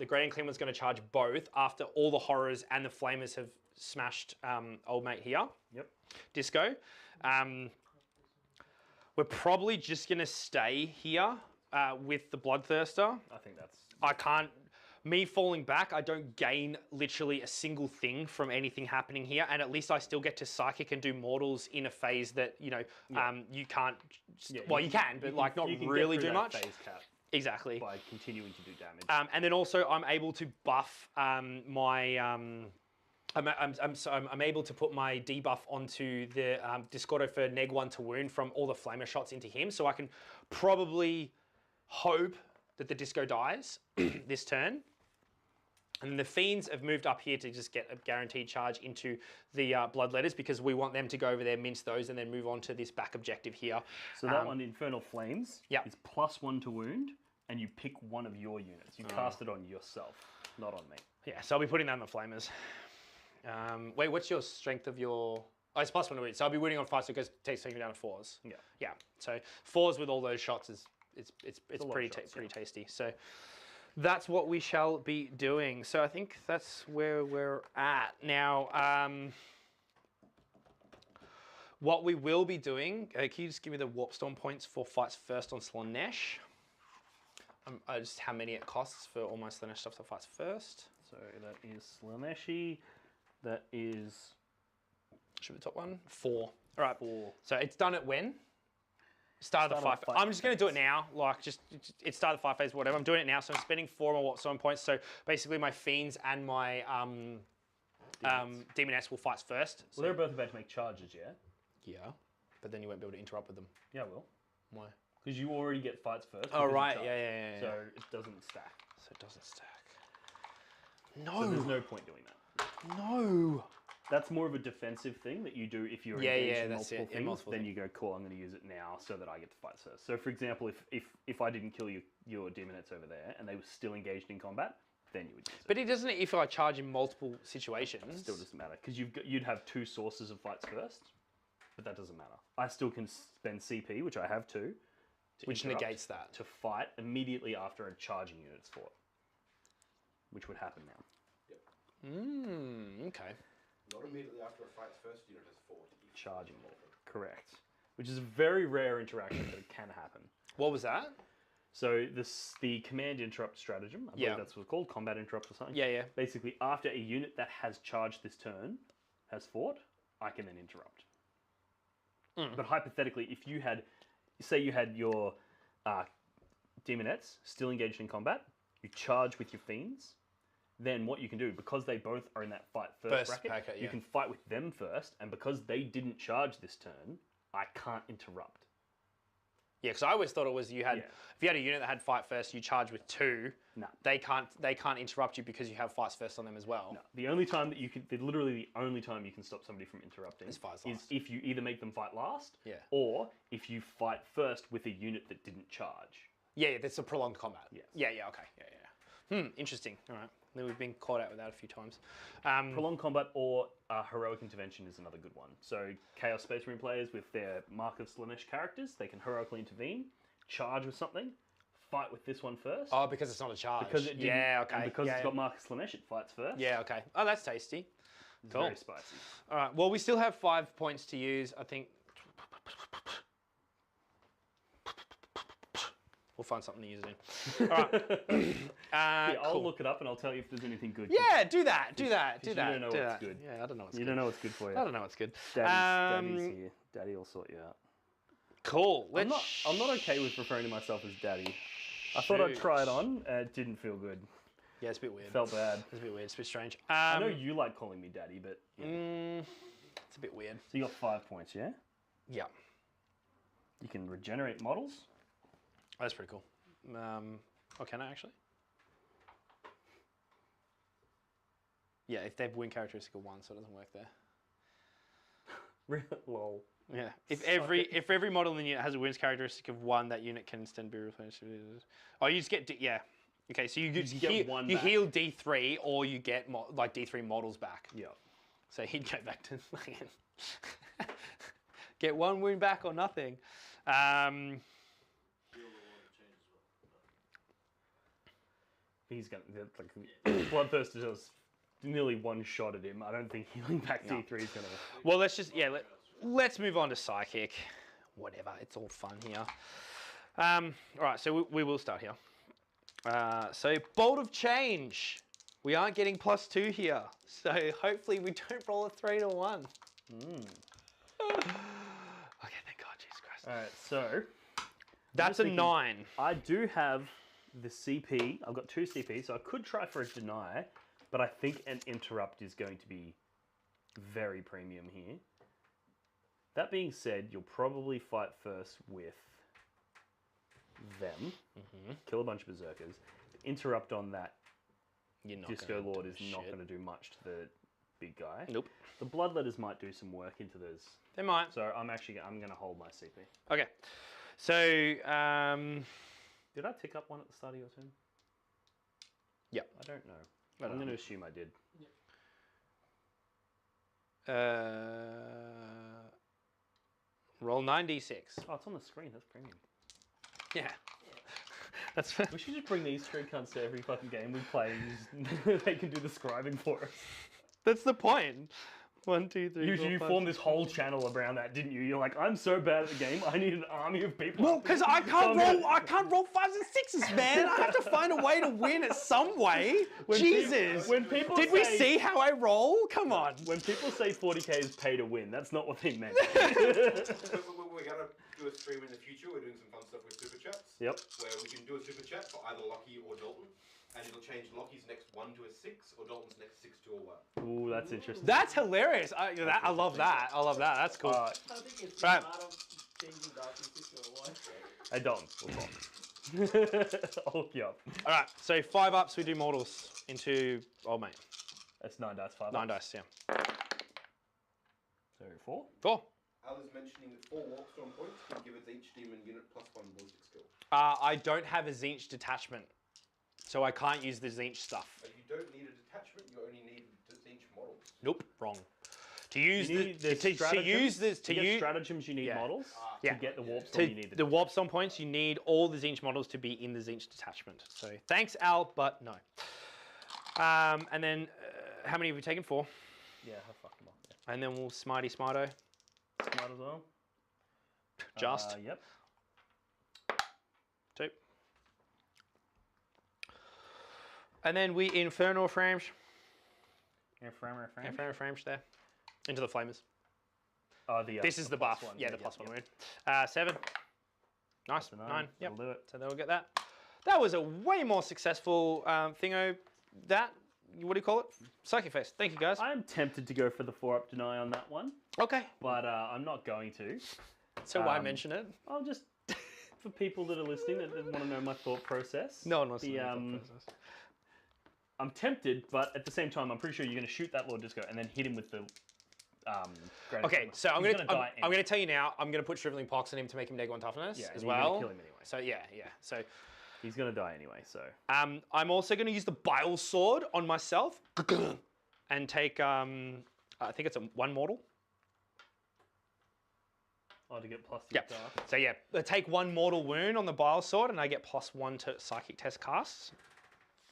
Grey and Clean was going to charge both after all the Horrors and the Flamers have smashed old mate here. Yep. Disco. We're probably just going to stay here with the Bloodthirster. I think that's... I can't... Me falling back, I don't gain literally a single thing from anything happening here, and at least I still get to Psychic and do Mortals in a phase that, you know, you can't... well, you can, but like not really do much. Phase cap exactly. by continuing to do damage. And then also I'm able to buff my... I'm able to put my debuff onto the Discordo for neg1 to wound from all the Flamer shots into him, so I can probably hope that the Disco dies this turn. And the Fiends have moved up here to just get a guaranteed charge into the Bloodletters because we want them to go over there, mince those, and then move on to this back objective here. So that one, Infernal Flames, is +1 to wound, and you pick one of your units. You cast it on yourself, not on me. Yeah, so I'll be putting that on the Flamers. Wait, what's your strength of your... Oh, it's +1 to wound. So I'll be wounding on 5, so it goes takes me down to 4s. Yeah. Yeah, so 4s with all those shots is it's pretty shots, pretty tasty. So that's what we shall be doing. So I think that's where we're at. Now, what we will be doing, can you just give me the Warpstorm points for fights first on Slaanesh? Just how many it costs for all my Slaanesh stuff to fights first. So that is Slaaneshi. That is... Should be the top one. 4. All right. 4. So it's done at when? Start of the 5 phase. I'm just going to do it now. Like, it's start of the 5 phase, whatever. I'm doing it now, so I'm spending 4 more Warpstone points. So basically, my Fiends and my Daemonettes will fight first. Well, they're both about to make charges, yeah? Yeah, but then you won't be able to interrupt with them. Yeah, I will. Why? Because you already get fights first. Oh, right. Yeah. So it doesn't stack. So it doesn't stack. No. So there's no point doing that. No. That's more of a defensive thing that you do if you're engaged in multiple things. Then you go, cool, I'm going to use it now so that I get to fight first. So for example, if I didn't kill your Daemonettes over there and they were still engaged in combat, then you would use it. But it doesn't, if I charge in multiple situations. It still doesn't matter because you'd have 2 sources of fights first, but that doesn't matter. I still can spend CP, which I have 2. Which negates that. To fight immediately after a charging unit's fought. Which would happen now. Yep. Okay. Not immediately after a fight's first unit has fought. Charging unit. Correct. Which is a very rare interaction, but it can happen. What was that? So the command interrupt stratagem, I believe that's what it's called, combat interrupt or something. Yeah. Basically, after a unit that has charged this turn has fought, I can then interrupt. But hypothetically, if you had, say you had your Daemonettes still engaged in combat, you charge with your Fiends, then what you can do, because they both are in that fight first bracket, you can fight with them first, and because they didn't charge this turn, I can't interrupt. Yeah, because I always thought it was if you had a unit that had fight first, you charge with 2. No. They can't interrupt you because you have fights first on them as well. No. The only time that you can, literally the only time you can stop somebody from interrupting is if you either make them fight last, or if you fight first with a unit that didn't charge. Yeah, that's a prolonged combat. Yes. Yeah, okay. Yeah. Interesting. All right. Then we've been caught out with that a few times. Prolonged combat or heroic intervention is another good one. So Chaos Space Marine players with their Mark of Slaanesh characters, they can heroically intervene, charge with something, fight with this one first. Oh, because it's not a charge. Because it didn't, okay. And because it's got Mark of Slaanesh, it fights first. Yeah, okay. Oh, that's tasty. It's cool. Very spicy. All right. Well, we still have 5 points to use. I think We'll find something to use it in. All right. Yeah, I'll cool. look it up and I'll tell you if there's anything good. Yeah, do that. Do that. Do you that. don't know do what's that. good. Yeah, I don't know what's You good. don't know what's good for you. I don't know what's good. Daddy's here. Daddy will sort you out. Cool. I'm not okay with referring to myself as daddy. I thought I'd try it on and it didn't feel good. Yeah, it's a bit weird. Felt bad. It's a bit weird. It's a bit strange. I know you like calling me daddy, but yeah. It's a bit weird. So you got 5 points, yeah? Yeah. You can regenerate models. Oh, that's pretty cool. Oh, can I actually? Yeah, if they have win characteristic of 1, so it doesn't work there. Lol. Yeah. If every model in the unit has a wins characteristic of 1, that unit can instead be replenished. Oh, you just get yeah. Okay, so you get one you back. heal D3 or you get like D3 models back. Yeah. So he'd go back to get 1 wound back or nothing. He's gonna like Bloodthirster does nearly one shot at him. I don't think healing back D3 is gonna. Well, let's just let's move on to Psychic. Whatever, it's all fun here. All right, so we will start here. So Bolt of Change. We aren't getting +2 here, so hopefully we don't roll a 3 to 1. Okay, thank God, Jesus Christ. All right, so That's a 9. I do have the CP. I've got 2 CP, so I could try for a deny, but I think an interrupt is going to be very premium here. That being said, you'll probably fight first with them, kill a bunch of berserkers. Interrupt on that You're not Disco gonna Lord do is not shit. going to do much to the big guy. Nope. The Bloodletters might do some work into those. They might. So I'm going to hold my CP. Okay. So Did I tick up 1 at the start of your turn? Yeah. I don't know. I don't I'm going know. to assume I did. Roll 9d6. Oh, it's on the screen. That's premium. Yeah. That's We should just bring these 3 cunts to every fucking game we play. And just, they can do the scribing for us. That's the point. 1, 2, 3. Usually you formed this whole channel around that, didn't you? You're like, I'm so bad at the game. I need an army of people. Well, because I can't roll. I can't roll 5s and 6s, man. I have to find a way to win it some way. Jesus. When people Did we see how I roll? Come on. When people say 40k is pay to win, that's not what they meant. We're going to do a stream in the future. We're doing some fun stuff with super chats. Yep. Where we can do a super chat for either Locky or Dalton. And it'll change Locky's next 1 to a 6 or Dalton's next 6 to a 1. Ooh, that's interesting. That's hilarious. I love that. I love that. That's cool. I think it's Right. a lot of changing documents to a 1. Hey, Dalton, we'll talk. I'll hook you up. All right. So 5 ups. We do mortals into old mate. That's 9 dice, 5 9 ups. dice. Yeah. So 4. 4. Al is mentioning that 4 Warpstorm points can give its each demon unit +1 ballistic skill. I don't have a Zinch detachment, so I can't use the Zinch stuff. But you don't need a detachment, you only need Zinch models. Nope, wrong. To use You need the to use this to get stratagems, you need Yeah. models. Yeah. To get the Warpstorm, you need the Warpstone points, you need all the Zinch models to be in the Zinch detachment. So thanks, Al, but no. And then how many have we taken? 4. Yeah, have fuck them up. Yeah. And then we'll Smarty Smarto. Smart as well. Just. Yep. 2. And then we Infernal Frames. Infernal Frames there. Into the Flamers. Oh, the, This is the buff. +1. Yeah, the +1 wound. 7. Nice. 9. Yep. That'll do it. So they'll get that. That was a way more successful thingo. That, what do you call it? Psychic Face. Thank you, guys. I'm tempted to go for the 4-up deny on that one, Okay. but I'm not going to. So why mention it? I'll just, for people that are listening that want to know my thought process. No one wants to the, know the thought process. I'm tempted, but at the same time, I'm pretty sure you're going to shoot that Lord Disco and then hit him with the. Okay, so I'm He's gonna die I'm gonna tell you now. I'm gonna put Shriveling Pox on him to make him -1 toughness Yeah, as and you're gonna well. kill him anyway. So yeah. So He's going to die anyway, so. I'm also gonna use the Bile Sword on myself and take I think it's a 1 mortal. Oh, to get plus Yeah. So yeah, I take 1 mortal wound on the Bile Sword, and I get +1 to psychic test casts.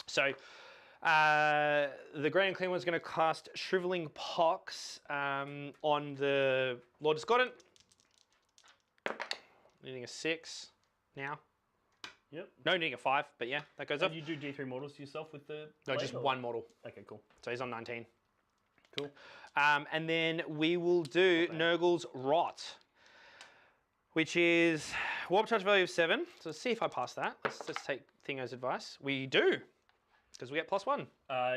So the Great and Clean One's going to cast Shriveling Pox on the Lord Discordant. Needing a 6 now. Yep. No, needing a 5, but yeah, that goes up. And you do D3 models yourself with the... No, blade, just or- one model. Okay, cool. So he's on 19. Cool. And then we will do Okay. Nurgle's Rot, which is Warp Charge value of 7. So let's see if I pass that. Let's take Thingo's advice. We do, because we get +1.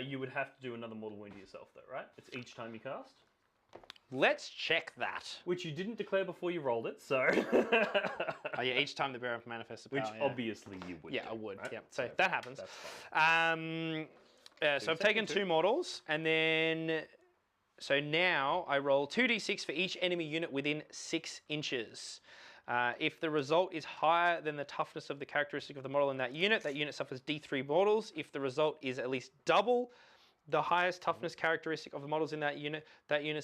You would have to do another mortal wound to yourself, though, right? It's each time you cast. Let's check that. Which you didn't declare before you rolled it, so... Oh yeah, each time the bearer manifests a power. Which yeah. obviously you would Yeah, do, I would. right? Yeah, so that happens. That's fine. So I've taken 2 models, and then so now I roll 2d6 for each enemy unit within 6 inches. If the result is higher than the toughness of the characteristic of the model in that unit suffers d3 models. If the result is at least double the highest toughness characteristic of the models in that unit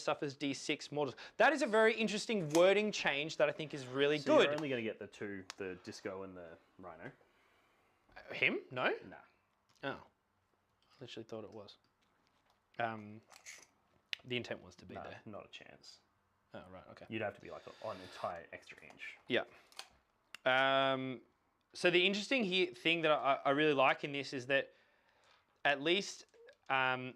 suffers d6 models. That is a very interesting wording change that I think is really So good. you're only going to get the 2, the Disco and the Rhino. Him? No? Nah. Oh. I literally thought it was. The intent was to be Nah, there. not a chance. Oh, right, okay. You'd have to be like an entire extra inch. Yeah. So the interesting thing that I really like in this is that at least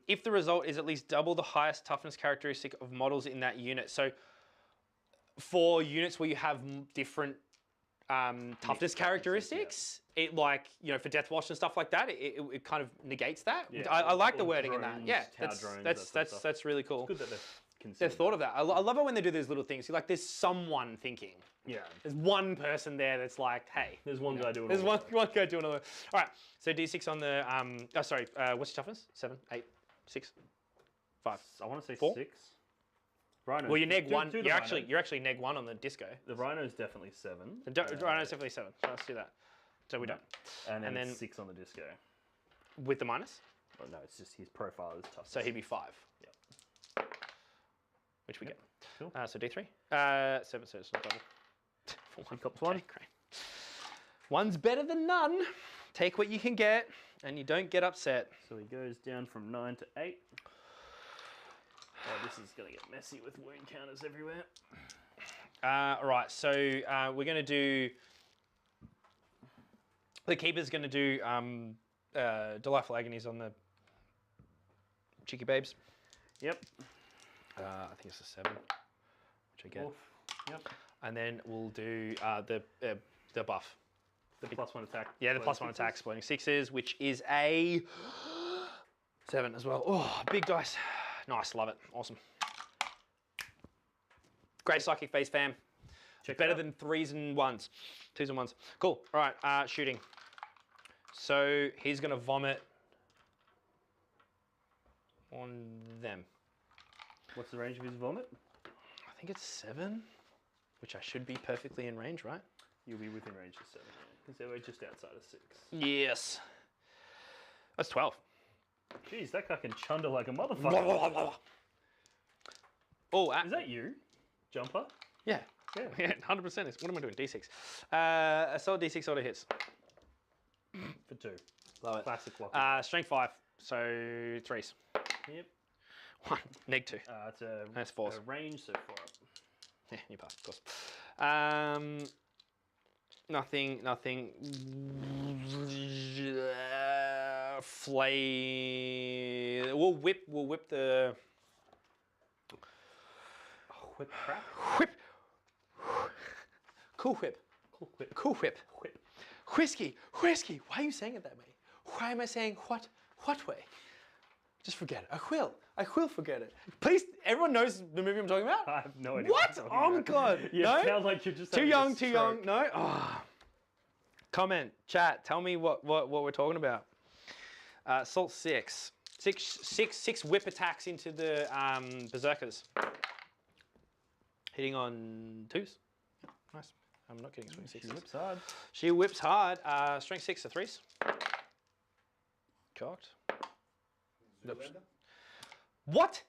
if the result is at least double the highest toughness characteristic of models in that unit. So for units where you have different toughness characteristics, it like, you know, for Death Watch and stuff like that, it kind of negates that. Yeah, I like the or wording in that. drones, Yeah, tower drones, that's that sort of that's really cool. Good that they've They've considered thought of that. I love it when they do those little things. You're like, there's someone thinking. Yeah. There's one person there that's like, hey. There's one guy doing There's all one guy doing all the. All right. So D6 on the. What's your toughness? 7, 8, 6, 5. I want to say 4? 6. Rhino. Well, you neg do 1. the You're Rhino. actually neg 1 on the disco. The Rhino's definitely 7. The Rhino's definitely 7. So let's do that. So we don't. And then, then- 6 on the Disco. With the minus. Oh, no, it's just his profile is tough. So he'd be 5. Yep. Which we Yep. get. Cool. So D3. 7, so it's not double. He cops 1. Great. One's better than none. Take what you can get, and you don't get upset. So he goes down from 9 to 8. Oh, this is going to get messy with wound counters everywhere. All right, so we're going to do... The Keeper's going to do Delightful Agonies on the Cheeky Babes. Yep. I think it's a 7, which I get. Oof. Yep. And then we'll do the buff. The +1 attack. Yeah, the +1 attack, exploding 6s, which is a 7 as well. Oh, big dice. Nice, love it. Awesome. Great Psychic Phase fam. Check it Better out. than 3s and 1s. 2s and 1s. Cool. All right, shooting. So he's going to vomit on them. What's the range of his vomit? I think it's 7, which I should be perfectly in range, right? You'll be within range of 7, because they were just outside of 6. Yes. That's 12. Jeez, that guy can chunder like a motherfucker. Oh, Is that you, Jumper? yeah. Yeah. Yeah, 100%. What am I doing? D6. A solid D6 auto hits. For 2. Love it. Classic Locky. Strength 5, so 3s. Yep. 1, neg 2. It's a, That's 4s. a range, so 4 up. Yeah, you pass, of course. Nothing. Flay. We'll whip the. Whip crap. Whip. Cool whip. Cool whip. Cool whip. Whip. Whiskey. Why are you saying it that way? Why am I saying what way? Just forget it. I will forget it. Please, everyone knows the movie I'm talking about? I have no idea. What? you're Oh talking my about. god. Yeah, No? it sounds like you're just Too having a young, too young. stroke. No? Oh. Comment, chat, tell me what we're talking about. Assault 6. Six whip attacks into the Berserkers. Hitting on 2s. Yeah, nice. I'm not getting swing 6s. She whips hard. She whips hard. Strength 6 to 3s. Cocked. Zoolander? What?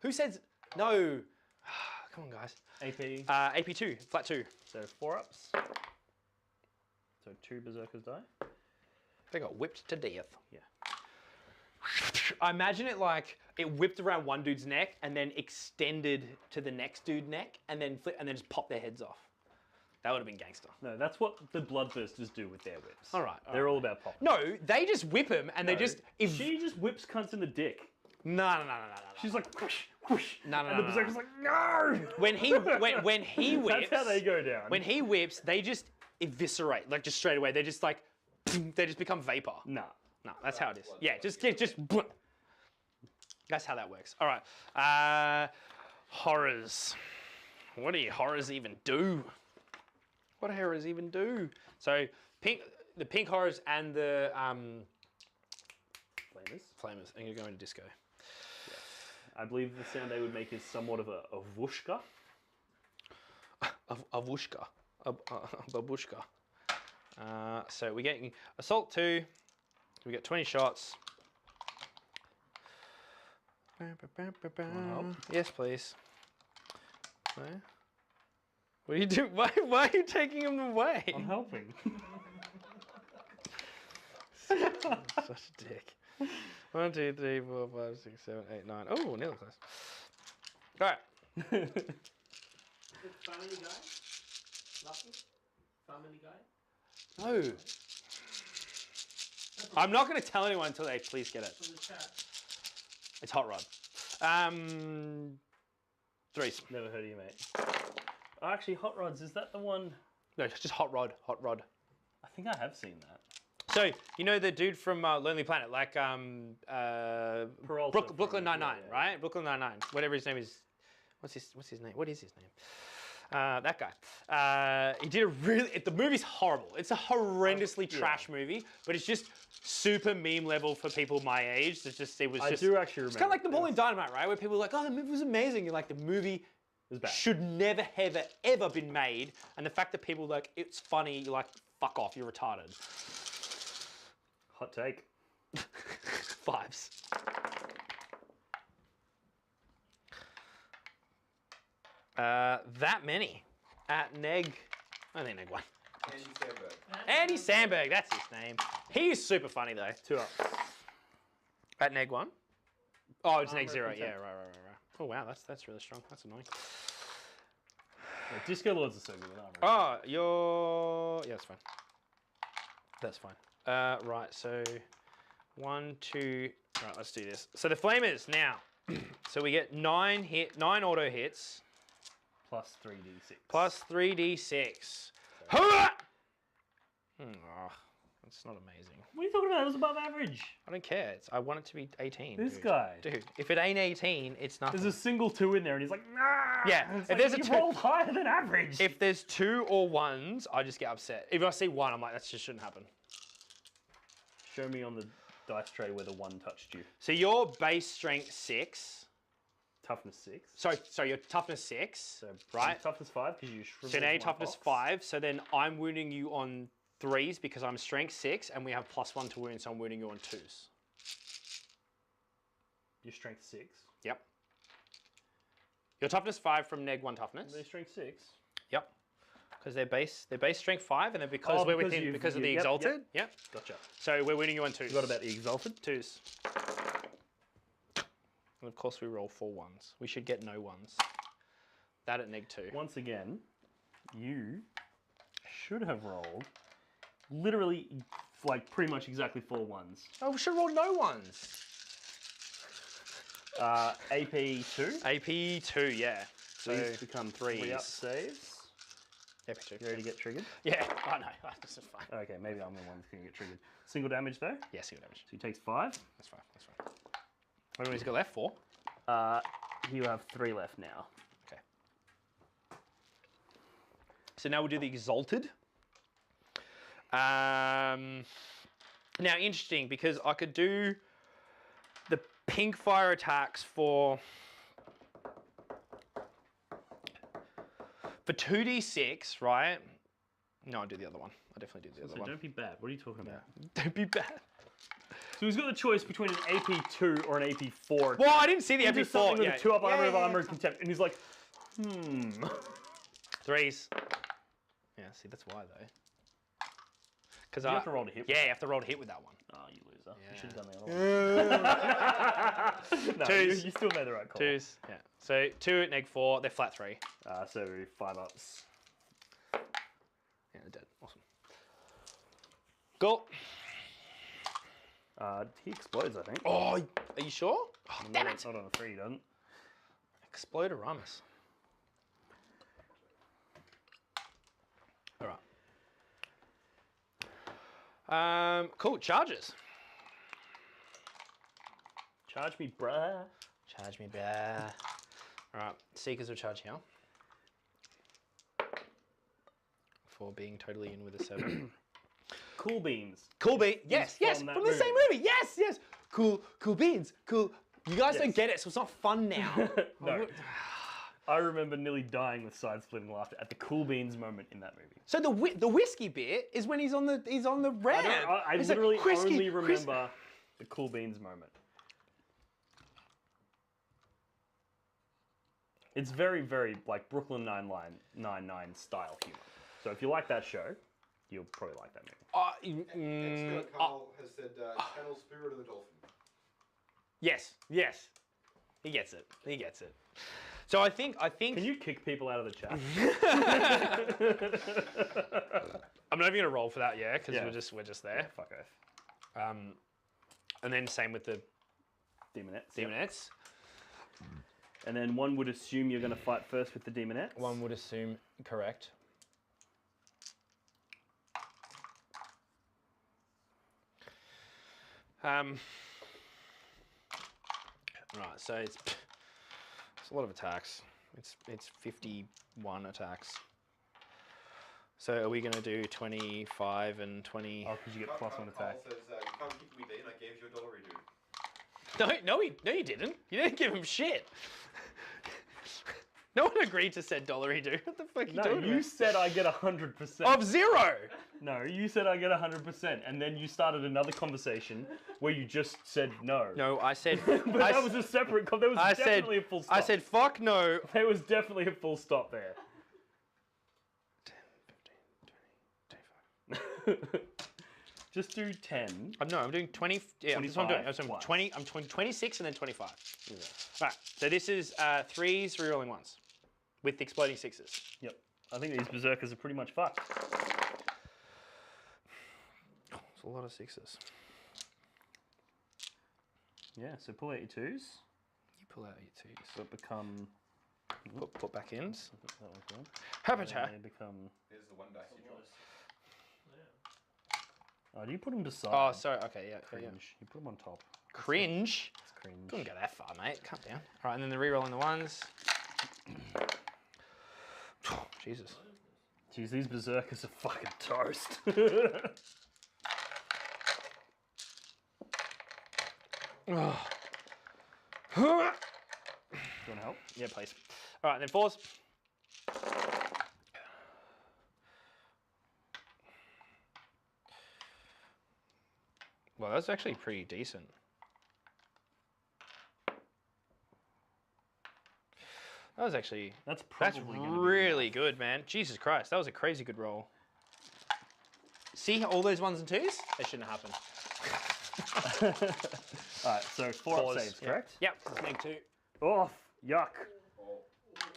Who says no? Come on, guys. AP. AP2, flat 2. So 4 ups. So 2 Berserkers die. They got whipped to death. Yeah. I imagine it like it whipped around one dude's neck and then extended to the next dude's neck and then just popped their heads off. That would have been gangster. No, that's what the Bloodthirsters do with their whips. All right. They're all about popping. No, they just whip him and they just. She just whips cunts in the dick. No. She's like, whoosh, whoosh. No. And the Berserker's like, no! When he whips. That's how they go down. When he whips, they just eviscerate, like just straight away. They just like, they just become vapor. Nah. No, that's how it is. Yeah, just. That's how that works. All right. Horrors. What do your horrors even do? What do horrors even do? So the pink horrors and the flamers. I'm gonna go into disco. Yes. I believe the sound they would make is somewhat of a whooshka. A whooshka. A babushka. So we're getting assault 2. We get 20 shots. Yes, please. No? What are you doing? Why are you taking him away? I'm helping. Such a dick. 1, 2, 3, 4, 5, 6, 7, 8, 9. Oh, nearly close. All right. Family Guy? Locky? Family Guy? No. I'm not going to tell anyone until they please get it. From the chat. It's Hot Rod. 3s. Never heard of you, mate. Oh, actually, Hot Rods, is that the one? No, it's just Hot Rod. Hot Rod. I think I have seen that. So, you know the dude from Lonely Planet, like Brooklyn Nine-Nine, right? Brooklyn Nine-Nine, whatever his name is. What's his name? What is his name? That guy. He did a really. The movie's horrible. It's a horrendously trash movie, but it's just super meme level for people my age. It was just. I do actually remember. It's kind of like Napoleon Dynamite, right? Where people are like, "Oh, the movie was amazing." You're like, the movie should never, ever been made. And the fact that people are like, it's funny, you're like, fuck off, you're retarded. Hot take. 5s. That many. At Neg. I think Neg 1. Andy Sinnbeck. Andy Sinnbeck, that's his name. He's super funny though. 2 up. At Neg 1? Oh, it's Neg 0. Yeah, right. Oh wow, that's really strong. That's annoying. Yeah, Disco Lords are so good with armor. Oh, yeah, that's fine. That's fine. Right, so 1, 2. Right, let's do this. So the flamers now. So we get 9 auto hits. Plus 3d6. Plus 3d6. That's not amazing. What are you talking about? It was above average. I don't care. I want it to be 18. This dude. guy. Dude, if it ain't 18, it's nothing. There's a single 2 in there, and he's like, nah. Yeah, It's if like, there's a you 2 rolled higher than average. If there's 2 or 1s, I just get upset. If I see 1, I'm like, that just shouldn't happen. Show me on the dice tray where the 1 touched you. So your base strength 6. Toughness 6. Sorry, your toughness 6. So right? Toughness 5 because you shriveled. So now your my toughness box. 5. So then I'm wounding you on 3s because I'm strength 6, and we have +1 to wound, so I'm wounding you on 2s. Your strength 6. Yep. Your toughness 5 from Neg 1 toughness. They're strength 6. Yep. Because they're base strength 5, and then because we're within because of the exalted. Yep. Gotcha. So we're winning you on 2s. Forgot about the exalted. 2s. And of course we roll 4 1s. We should get no 1s. That at Neg 2. Once again, you should have rolled literally like pretty much exactly 4 1s. Oh, we should roll no 1s. AP 2. AP 2, yeah. So These become 3 up saves. AP 2. You ready to get triggered? Yeah. Oh no, this is fine. Okay, maybe I'm the one that's going to get triggered. Single damage though? Yeah, single damage. So he takes 5. That's fine. How many he's got left? 4? You have 3 left now. Okay. So now we'll do the exalted. Now interesting because I could do the pink fire attacks for 2d6, right? No, I'll do the other one. I definitely do the other one. Don't be bad. What are you talking about? Don't be bad. So he's got the choice between an AP 2 or an AP 4. Well, I didn't see the AP 4. With a 2 up armor of armor and contempt, and he's like, 3s. Yeah, see, that's why though. Because you have to roll to hit. Yeah, you have to roll to hit with that one. Oh, you loser. You should have done the other one. No, 2s. You still made the right call. 2s. Yeah. So 2 at Neg 4. They're flat 3. So 5 ups. Yeah, they're dead. Awesome. Go. He explodes, I think. Oh, are you sure? Oh, damn it! Not on a 3, he doesn't. Explodoramus. All right. Cool. Charges. Charge me, bruh. Charge me, bear. All right. Seekers will charge here. For being totally in with a 7. Cool beans. Cool beans. Yes, yes. from From that the same movie. Yes, yes. Cool beans. Cool. You guys Yes. don't get it, so it's not fun now. No. I remember nearly dying with side-splitting laughter at the cool beans moment in that movie. So the whiskey bit is when he's on the ramp. I He's literally like, "Whiskey, only whiskey." remember the cool beans moment. It's very, very like Brooklyn Nine-Nine style humor. So if you like that show, you'll probably like that movie. Expert Carl has said, channel Spirit of the Dolphin. Yes, yes. He gets it. He gets it. So I think. Can you kick people out of the chat? I'm not even gonna roll for that, yeah, because Yeah. we're just there. Fuck off. And then same with the Daemonettes. Daemonettes. And then one would assume you're going to fight first with the Daemonettes. One would assume correct. Right, so it's a lot of attacks. It's 51 attacks. So are we going to do 25 and 20? Oh, because you get plus one attack. Carl says, you can't kick me, Dean. I gave you a $1 redo. No, you didn't. You didn't give him shit. No one agreed to said $1 do. What the fuck are you No, talking you about? said I get 100%. Of 0. No, you said I get 100%, and then you started another conversation where you just said no. No, I said. But that was a separate. There was definitely a full stop. I said fuck no. There was definitely a full stop there. 10, 15, 20, 25. Just do 10. No, I'm doing 20. Yeah, that's what I'm doing. I'm doing plus. 20. I'm 26 and then 25. Yeah. Right. So this is 3s, rerolling 1s, with exploding 6s. Yep. I think these berserkers are pretty much fucked. It's a lot of 6s. Yeah. So pull out your 2s. You pull out your 2s. So it become. Put back ins. I think that was good. Habitat. They become. Here's the one dice you dropped. Oh, do you put them beside? Oh, sorry. Okay, yeah. Cringe. Yeah. You put them on top. Cringe. It's cringe. Couldn't go that far, mate. Calm down. All right, and then the rerolling the 1s. Jesus. Jeez, these berserkers are fucking toast. Oh. Do you want to help? Yeah, please. All right, then 4s. Well, that's actually pretty decent. That was actually... That's probably going to be really good, man. Jesus Christ, that was a crazy good roll. See all those 1s and 2s? They shouldn't have happened. Alright, so 4 up saves, correct? Yep, make 2. Off. Yuck.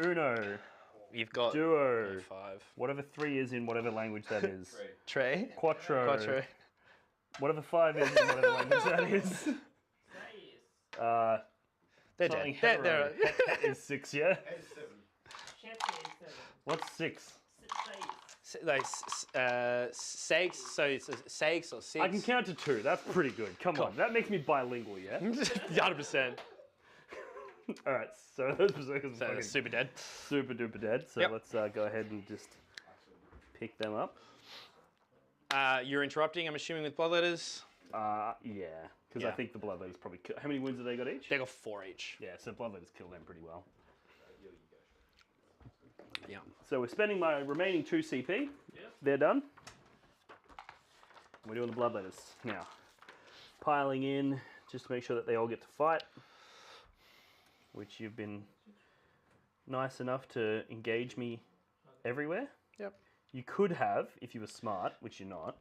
Uno. You've got Duo. 5. Whatever 3 is in whatever language that is. Trey. Quattro. Quattro. Whatever 5 is in whatever language that is. They're Something dead. hetero. Het is 6, yeah? 87. What's 6? Like segs, so it's 6 or 6. I can count to 2. That's pretty good. Come on. That makes me bilingual, yeah? 100%. Alright, so those berserkers are So fucking super dead. super duper dead. So Yep. let's go ahead and just pick them up. You're interrupting, I'm assuming, with bloodletters. Yeah. Because I Yeah. think the bloodletters probably kill. How many wounds have they got each? They got 4 each. Yeah, so bloodletters kill them pretty well. Yeah. So we're spending my remaining 2 CP. Yep. They're done. We're doing the bloodletters now. Piling in just to make sure that they all get to fight. Which you've been nice enough to engage me everywhere. Yep. You could have, if you were smart, which you're not,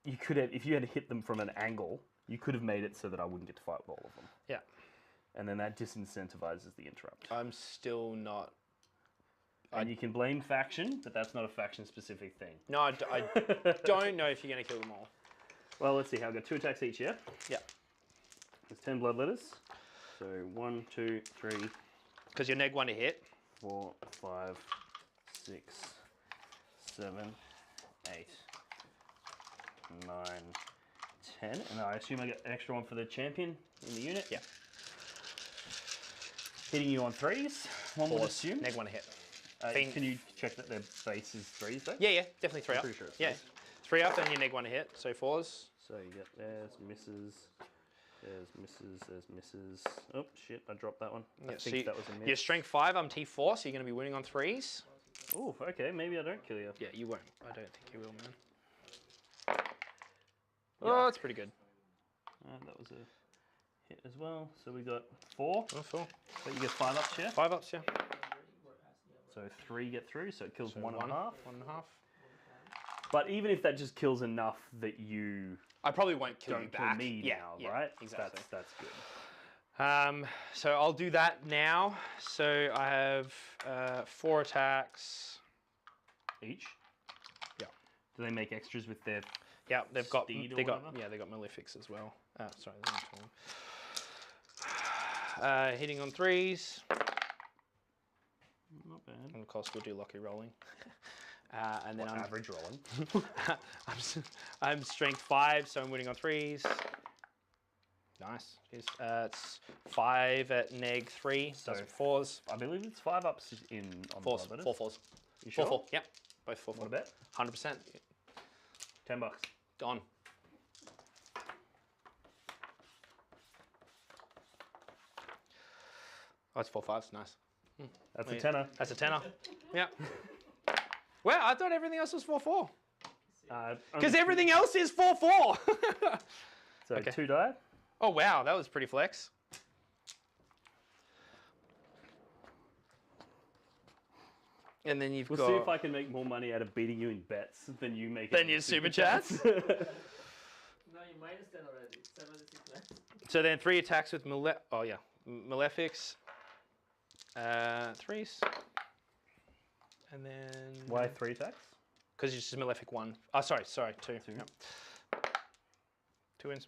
you could have, if you had hit them from an angle, you could have made it so that I wouldn't get to fight with all of them. Yeah. And then that disincentivizes the interrupt. I'm still not And you can blame faction, but that's not a faction-specific thing. No, I don't know if you're going to kill them all. Well, let's see. I've got 2 attacks each, yeah? Yeah. There's 10 blood letters. So 1, 2, 3. Because you're neg 1 to hit. 4, 5, 6, 7, 8, 9, 10. And I assume I get an extra one for the champion in the unit? Yeah. Hitting you on 3s, one would assume. Neg 1 to hit. Can you check that their base is 3s though? Yeah, definitely 3 up. Pretty sure it's yeah, 3 up and you neg 1 to hit, so 4s. So you get there's misses, there's misses, there's misses. Oh shit, I dropped that one. Yeah, I think that was a miss. You're strength 5, I'm T4, so you're going to be winning on 3s. Oh, okay, maybe I don't kill you. Yeah, you won't. I don't think you will, man. Oh, that's pretty good. That was a hit as well. So we got 4. Oh, 4. But you get 5 ups, yeah? 5 ups, yeah. So 3 get through, so it kills So 1.5. 1.5. But even if that just kills enough that you I probably won't kill don't you kill back. me now, yeah, right? Exactly. That's good. So I'll do that now. So I have 4 attacks. Each? Yeah. Do they make extras with their Yeah, they've got Steed or they got whatever? yeah, they got malefics as well. Sorry, hitting on 3s. Not bad. And of course we'll do Locky rolling. And then What, I'm average rolling? I'm strength 5, so I'm winning on 3s. Nice. It's 5 at neg 3, so So 4s. I believe it's 5 ups in on 4s. the 4 4s. You sure? 4 4. Yep. Both 4 4. What a bet? 100%. $10. Gone. Oh, it's 4 5s. Nice. That's a Yeah. tenner. That's a tenner. Yeah. Well, I thought everything else was 4 4. Because everything else is 4 4. So Okay. 2 die. Oh, wow. That was pretty flex. And then you've We'll got... see if I can make more money out of beating you in bets than you make. Then your super chats. No, you minus 10 already. 76 left. So then 3 attacks with Malefics. 3s. And then... Why 3 attacks? Because it's just Malefic 1. Oh, sorry, 2. 2. Yep. 2 wins.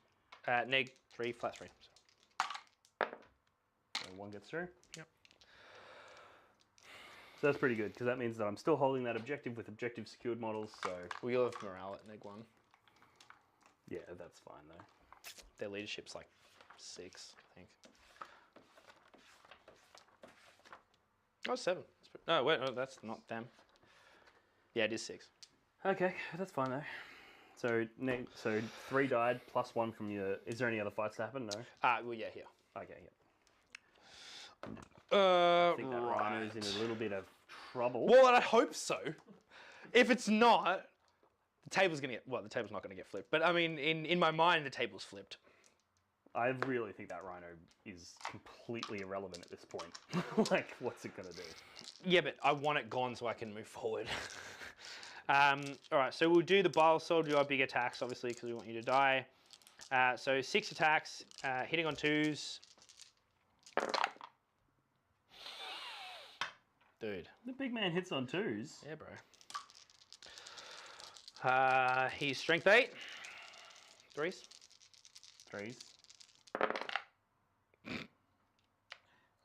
Neg 3, flat 3. So 1 gets through. Yep. So that's pretty good because that means that I'm still holding that objective with objective secured models. So Well, you'll have morale at neg 1. yeah, that's fine though. Their leadership's like 6, I think. Oh, 7. No, wait, no, that's not them. Yeah, it is 6. Okay, that's fine though. So so 3 died plus 1 from your. Is there any other fights that happen? No. Well, yeah, here. Okay, yeah. I think that Right. Rhino's in a little bit of trouble. Well, I hope so. If it's not, the table's gonna get. Well, the table's not gonna get flipped. But I mean, in my mind, the table's flipped. I really think that Rhino is completely irrelevant at this point. Like, what's it gonna do? Yeah, but I want it gone so I can move forward. All right, so we'll do the Bile Soul, do our big attacks, obviously, because we want you to die. So 6 attacks, hitting on 2s. Dude. The big man hits on 2s. Yeah, bro. He's strength 8. 3s. 3s.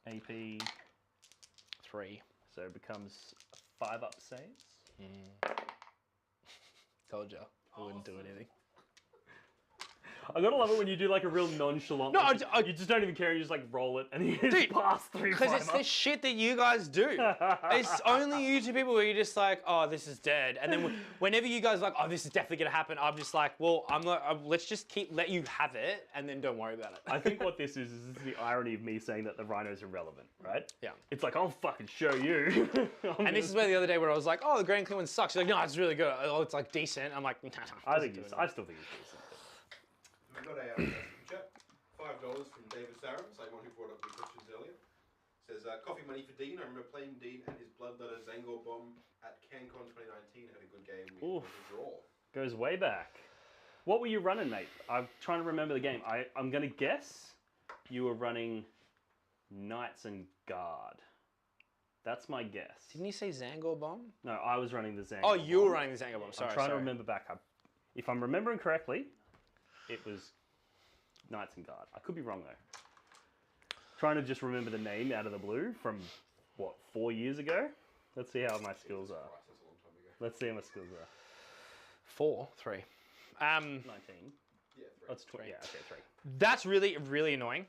AP. 3. So it becomes a 5 up saves. Told you. I wouldn't do anything. I gotta love it when you do like a real nonchalant. No, like, you just don't even care. You just like roll it and you just Dude, pass 3 Because 5 it's the shit that you guys do. It's only you two people where you're just like, oh, this is dead. And then whenever you guys are like, oh, this is definitely going to happen, I'm just like, well, let's just let you have it and then don't worry about it. I think what this is the irony of me saying that the Rhino's irrelevant, right? Yeah. It's like, I'll fucking show you. And this is where the other day where I was like, oh, the Grand Clean one sucks. You're like, no, it's really good. Oh, it's like decent. I'm like, nah, I still think it's decent. We've got a super chat. $5 from David Sarum, same one who brought up the questions earlier. Says, coffee money for Dean. I remember playing Dean and his Bloodletter Zangor Bomb at CanCon 2019. Had a good game. We had a draw. Goes way back. What were you running, mate? I'm trying to remember the game. I'm going to guess you were running Knights and Guard. That's my guess. Didn't you say Zangor Bomb? No, I was running the Zangor. Oh, you were bomb. running the Zangor Bomb. Sorry, I'm trying sorry. to remember back up. If I'm remembering correctly, it was Knights and Guard. I could be wrong though. Trying to just remember the name out of the blue from what 4 years ago. Let's see how my skills are. That's a long time ago. Let's see how my skills are. 4, 3. 19. Yeah, Oh, it's 20. Yeah, okay, 3. That's really, really annoying.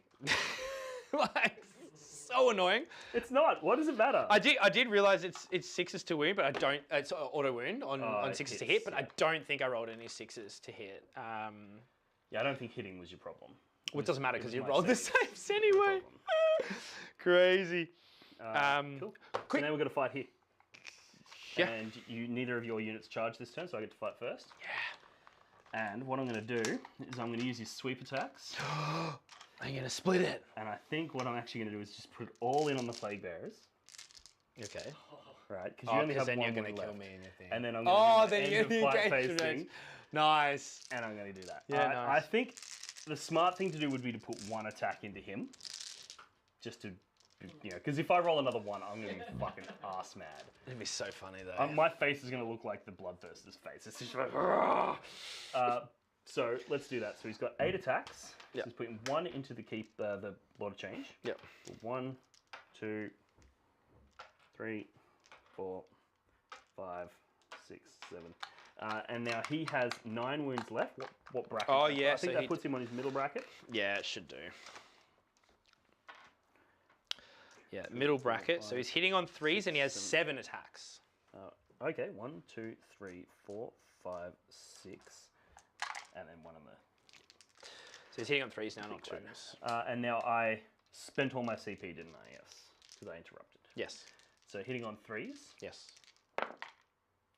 Like, so annoying. It's not. What does it matter? I did realize it's 6s to wound, but I don't. It's auto wound on 6s to hit, hits, but yeah. I don't think I rolled any 6s to hit. Yeah, I don't think hitting was your problem. Well, it doesn't matter because you my rolled the savings. saves anyway. Crazy. Cool. Quick. So now we've got to fight here. Yeah. And neither of your units charge this turn, so I get to fight first. Yeah. And what I'm going to do is I'm going to use your sweep attacks. I'm gonna split it. And I think what I'm actually going to do is just put it all in on the Plague Bearers. Okay. Right, because you only have then one you're gonna wound kill left. me in your thing. And then I'm going to do the then end you of fight phase engage. thing, Nice. and I'm going to do that. Yeah, I nice. think the smart thing to do would be to put one attack into him, just to, you know, because if I roll another one, I'm going to be fucking ass mad. It'd be so funny though. My face is going to look like the Bloodthirster's face. It's just like, so let's do that. So he's got 8 attacks. Yep. So he's putting 1 into the the Lord of Change. Yep. 1, 2, 3, 4, 5, 6, 7. And now he has 9 wounds left. What bracket? Oh, is that? yeah, I think so that puts him on his middle bracket. Yeah, it should do. Yeah, middle bracket. So he's hitting on 3s and he has 7 attacks. Okay, 1, 2, 3, 4, 5, 6, and then 1 on the. So he's hitting on 3s now, not 2s. And now I spent all my CP, didn't I? Yes, because I interrupted. Yes. So hitting on 3s, Yes.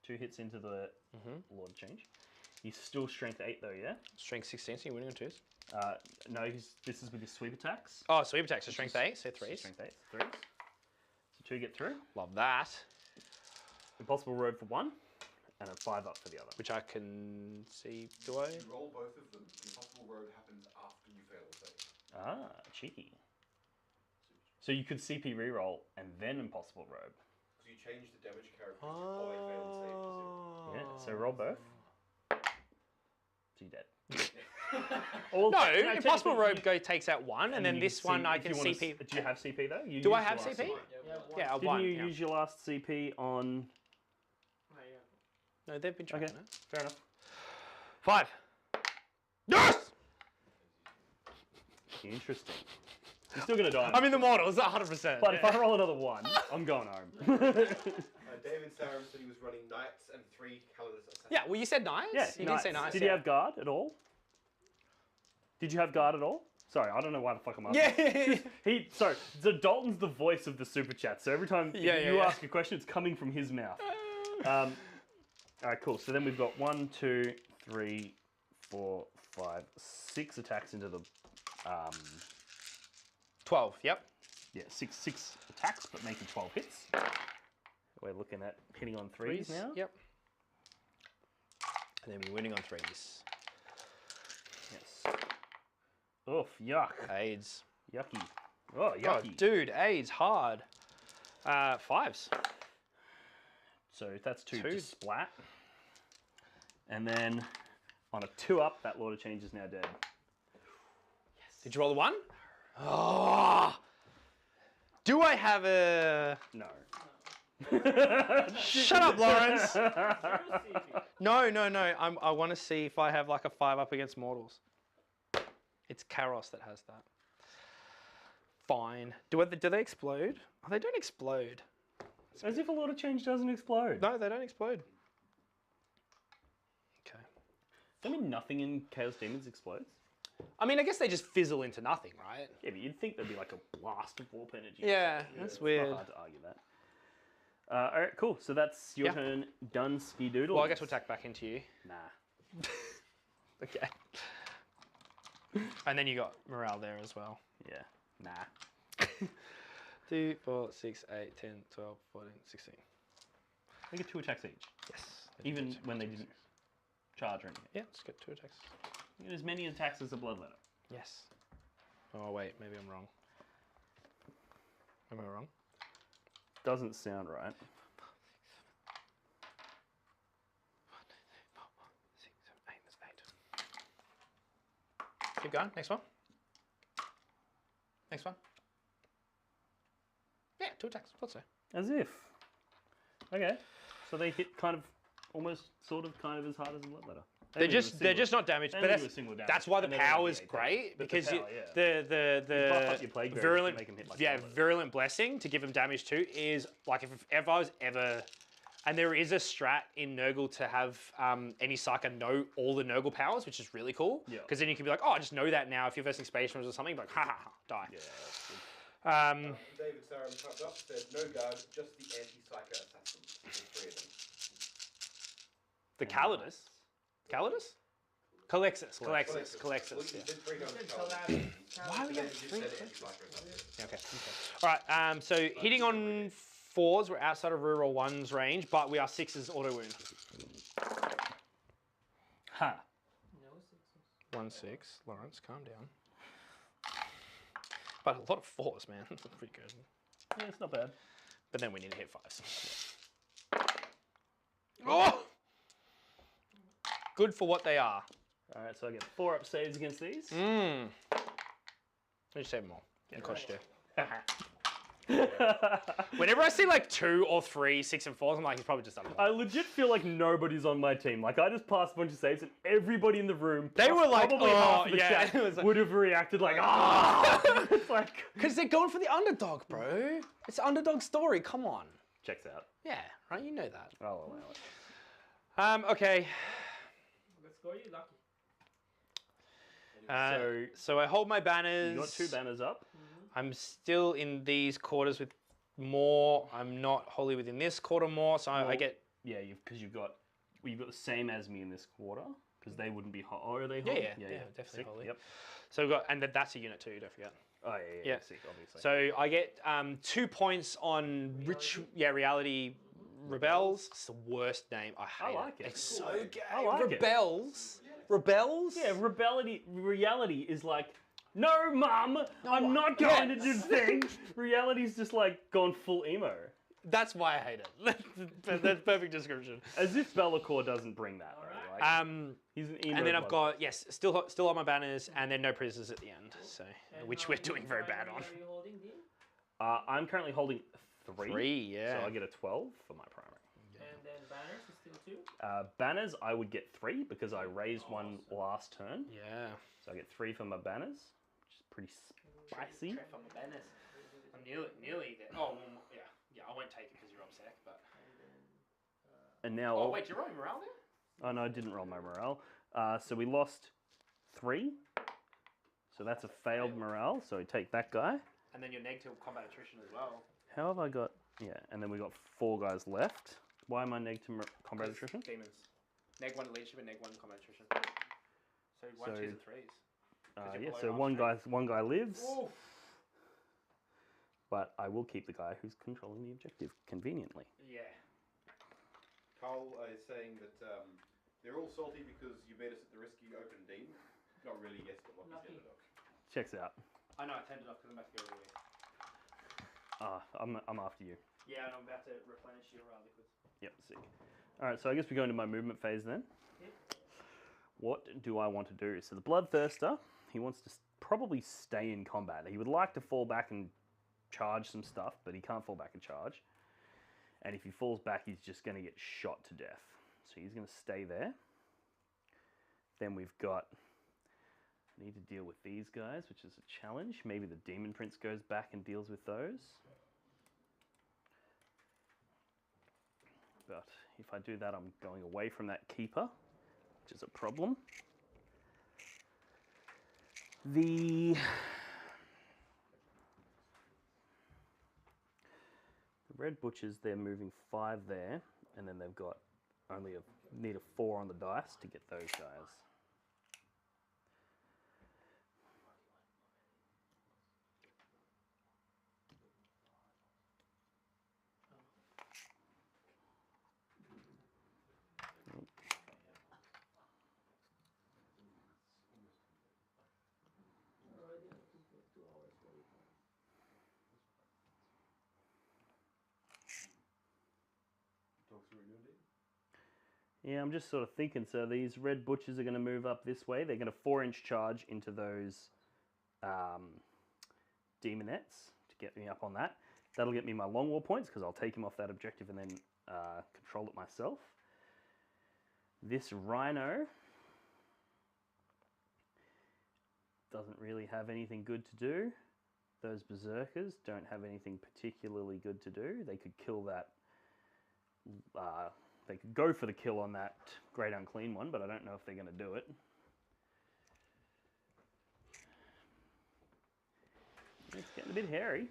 2 hits into the Lord Change. He's still strength 8 though, yeah? Strength 16, so you're winning on 2s. No, this is with his sweep attacks. Oh, sweep attacks, so strength 8, so So 3s. strength 8, 3s. So 2 get through. Love that. Impossible Road for 1, and a 5 up for the other. Which I can see, do I? You roll both of them. The Impossible Road happens after you fail the save. Ah, cheeky. So you could CP reroll and then Impossible Robe. Because you change the damage characteristic while they fail the save to 0. Yeah, so roll both. So you're dead. No, technically Impossible you- Robe takes out 1, and then you this can one I if can you wanna CP. Do you have CP though? You Do I used have your last CP? CP. Yeah, Didn't 1. you yeah. use your last CP on? No, they've been tracking Okay, it. fair enough. 5. Yes! Interesting. You're still gonna die. I'm in the models, 100%. But if I roll another 1, I'm going home. David Sarum said he was running Knights and 3 Calidus assassins. Yeah, well, you said knights. Yeah, you did say nice. knights. Did you have guard at all? Did you have guard at all? Sorry, I don't know why the fuck I'm asking. Yeah. Sorry, so Dalton's the voice of the super chat. So every time you ask a question, it's coming from his mouth. All right, cool. So then we've got 1, 2, 3, 4, 5, 6 attacks into the 12, yep. yeah, six attacks, but making 12 hits. We're looking at hitting on 3s now. Yep. And then we're winning on 3s. Yes. Oof, yuck. AIDS. Yucky. Oh, Oh, yucky. dude, AIDS, hard. 5s. So that's 2 Two. to splat. And then on a 2 up, that Lord of Change is now dead. Did you roll the 1? Oh! Do I have a... No. Shut up, Lawrence! No. I want to see if I have like a 5 up against mortals. It's Karos that has that. Fine. Do they explode? Oh, they don't explode. As if a Lord of Change doesn't explode. No, they don't explode. Okay. I mean, nothing in Chaos Daemons explodes. I mean, I guess they just fizzle into nothing, right? Yeah, but you'd think there'd be like a blast of warp energy. Yeah, that's it's weird. Not hard to argue that. All right, cool. So that's your turn. Done, ski doodle. Well, I get to attack back into you. Nah. Okay. And then you got morale there as well. Yeah. Nah. 2, 4, 6, 8, 10, 12, 14, 16. They get 2 attacks each. Yes. Even when they didn't charge or anything. Yeah, let's get 2 attacks. You get as many attacks as a Bloodletter. doesn't sound right. 6, 7, 8. That's 8. Keep going. Next one. Next one. Yeah, 2 attacks. Thought so. As if. Okay. So they hit kind of, almost, sort of, kind of as hard as a Bloodletter. They're just not damaged, but that's why the power is great, because buff up your Plague Bearers to virulent, make 'em hit like yeah, Bloodletter. virulent blessing to give them damage too is like if I was ever, and there is a strat in Nurgle to have any Psyker know all the Nurgle powers, which is really cool. Yeah. Because then you can be like, oh, I just know that now. If you're versing Space Marines or something, like ha ha ha, die. Yeah, that's good. David Sarum typed up, said, no guard, just the anti-psycho assassins. There's 3 of them. The Calidus. Calidus? Calexis. Well, Calexis. you Yeah. did 3 guns. Why would you have You 3? said anti-psycho assassins. Yeah, okay. All right. So hitting on 4s, we're outside of reroll 1's range, but we are 6's auto wound. Ha. No 6s. 1, 6. Lawrence, calm down. But a lot of 4s, man. That's pretty good. Yeah, it's not bad. But then we need to hit 5s. Oh! Good for what they are. All right, so I get 4 up saves against these. Mmm. You save more. Of course you do. Whenever I see like 2 or 3, 6 and 4s, I'm like, he's probably just done it. I legit feel like nobody's on my team. Like, I just passed a bunch of saves and everybody in the room, They were like, probably oh, half of the yeah. chat It was like- would have reacted like, ah! It's like... Because they're going for the underdog, bro. It's an underdog story. Come on. Checks out. Yeah, right? You know that. I'll allow it. Okay. Let's go, you lucky. So I hold my banners. You got 2 banners up. I'm still in these quarters with more. I'm not wholly within this quarter more, so I get... Yeah, because you've got the same as me in this quarter, because they wouldn't be hot. Or are they Yeah, hot? yeah, definitely Sick. wholly. Yep. So we've got, and that's a unit too, don't forget. Oh, yeah. Sick, obviously. So I get 2 points on Reality Rebels. It's the worst name. I hate like it. It's so gay. I like it. Rebels? Rebels? Yeah, reality is like, no, mum, I'm not going to do the thing. Reality's just like gone full emo. That's why I hate it. That's perfect description. As if Be'lakor doesn't bring that. Though, like, he's an emo. And then I've got, yes, still on my banners, and then no prisoners at the end, so which we're doing very bad on. Are you holding, Dean? I'm currently holding 3. 3, yeah. So I get a 12 for my primary. And then banners is still 2. Banners, I would get 3 because I raised one last turn. Yeah. So I get 3 for my banners, which is pretty spicy. On my banners. I'm nearly there. Oh, yeah. Yeah, I won't take it because you're upset, but... And now... Oh, wait, you're rolling morale there? Oh, no, I didn't roll my morale. So we lost 3. So that's a failed morale, so we take that guy. And then your negative combat attrition as well. How have I got... Yeah, and then we got 4 guys left. Why am I negative combat attrition? Demons. Neg 1 leadership and neg 1 combat attrition. So 1, 2s, and 3s. Yeah, so one guy lives. Oof. But I will keep the guy who's controlling the objective conveniently. Yeah. Cole is saying that they're all salty because you beat us at the risky open Dean. Not really, yes, but Locky's the underdog. Checks out. I know, I turned it off because I'm about to go early. I'm after you. Yeah, and I'm about to replenish your liquids. Yep, sick. Alright, so I guess we go into my movement phase then. Yep. What do I want to do? So the Bloodthirster, he wants to probably stay in combat. He would like to fall back and charge some stuff, but he can't fall back and charge. And if he falls back, he's just going to get shot to death. So he's going to stay there. Then we've got... I need to deal with these guys, which is a challenge. Maybe the Demon Prince goes back and deals with those. But if I do that, I'm going away from that Keeper, which is a problem. The Red Butchers, they're moving 5 there, and then they've got only need a 4 on the dice to get those guys. indeed. Yeah, I'm just sort of thinking. So these red butchers are going to move up this way. They're going to 4-inch charge into those Daemonettes to get me up on that. That'll get me my long war points because I'll take him off that objective and then control it myself. This Rhino doesn't really have anything good to do. Those Berserkers don't have anything particularly good to do. They could kill that. They could go for the kill on that Great Unclean one, but I don't know if they're going to do it. It's getting a bit hairy.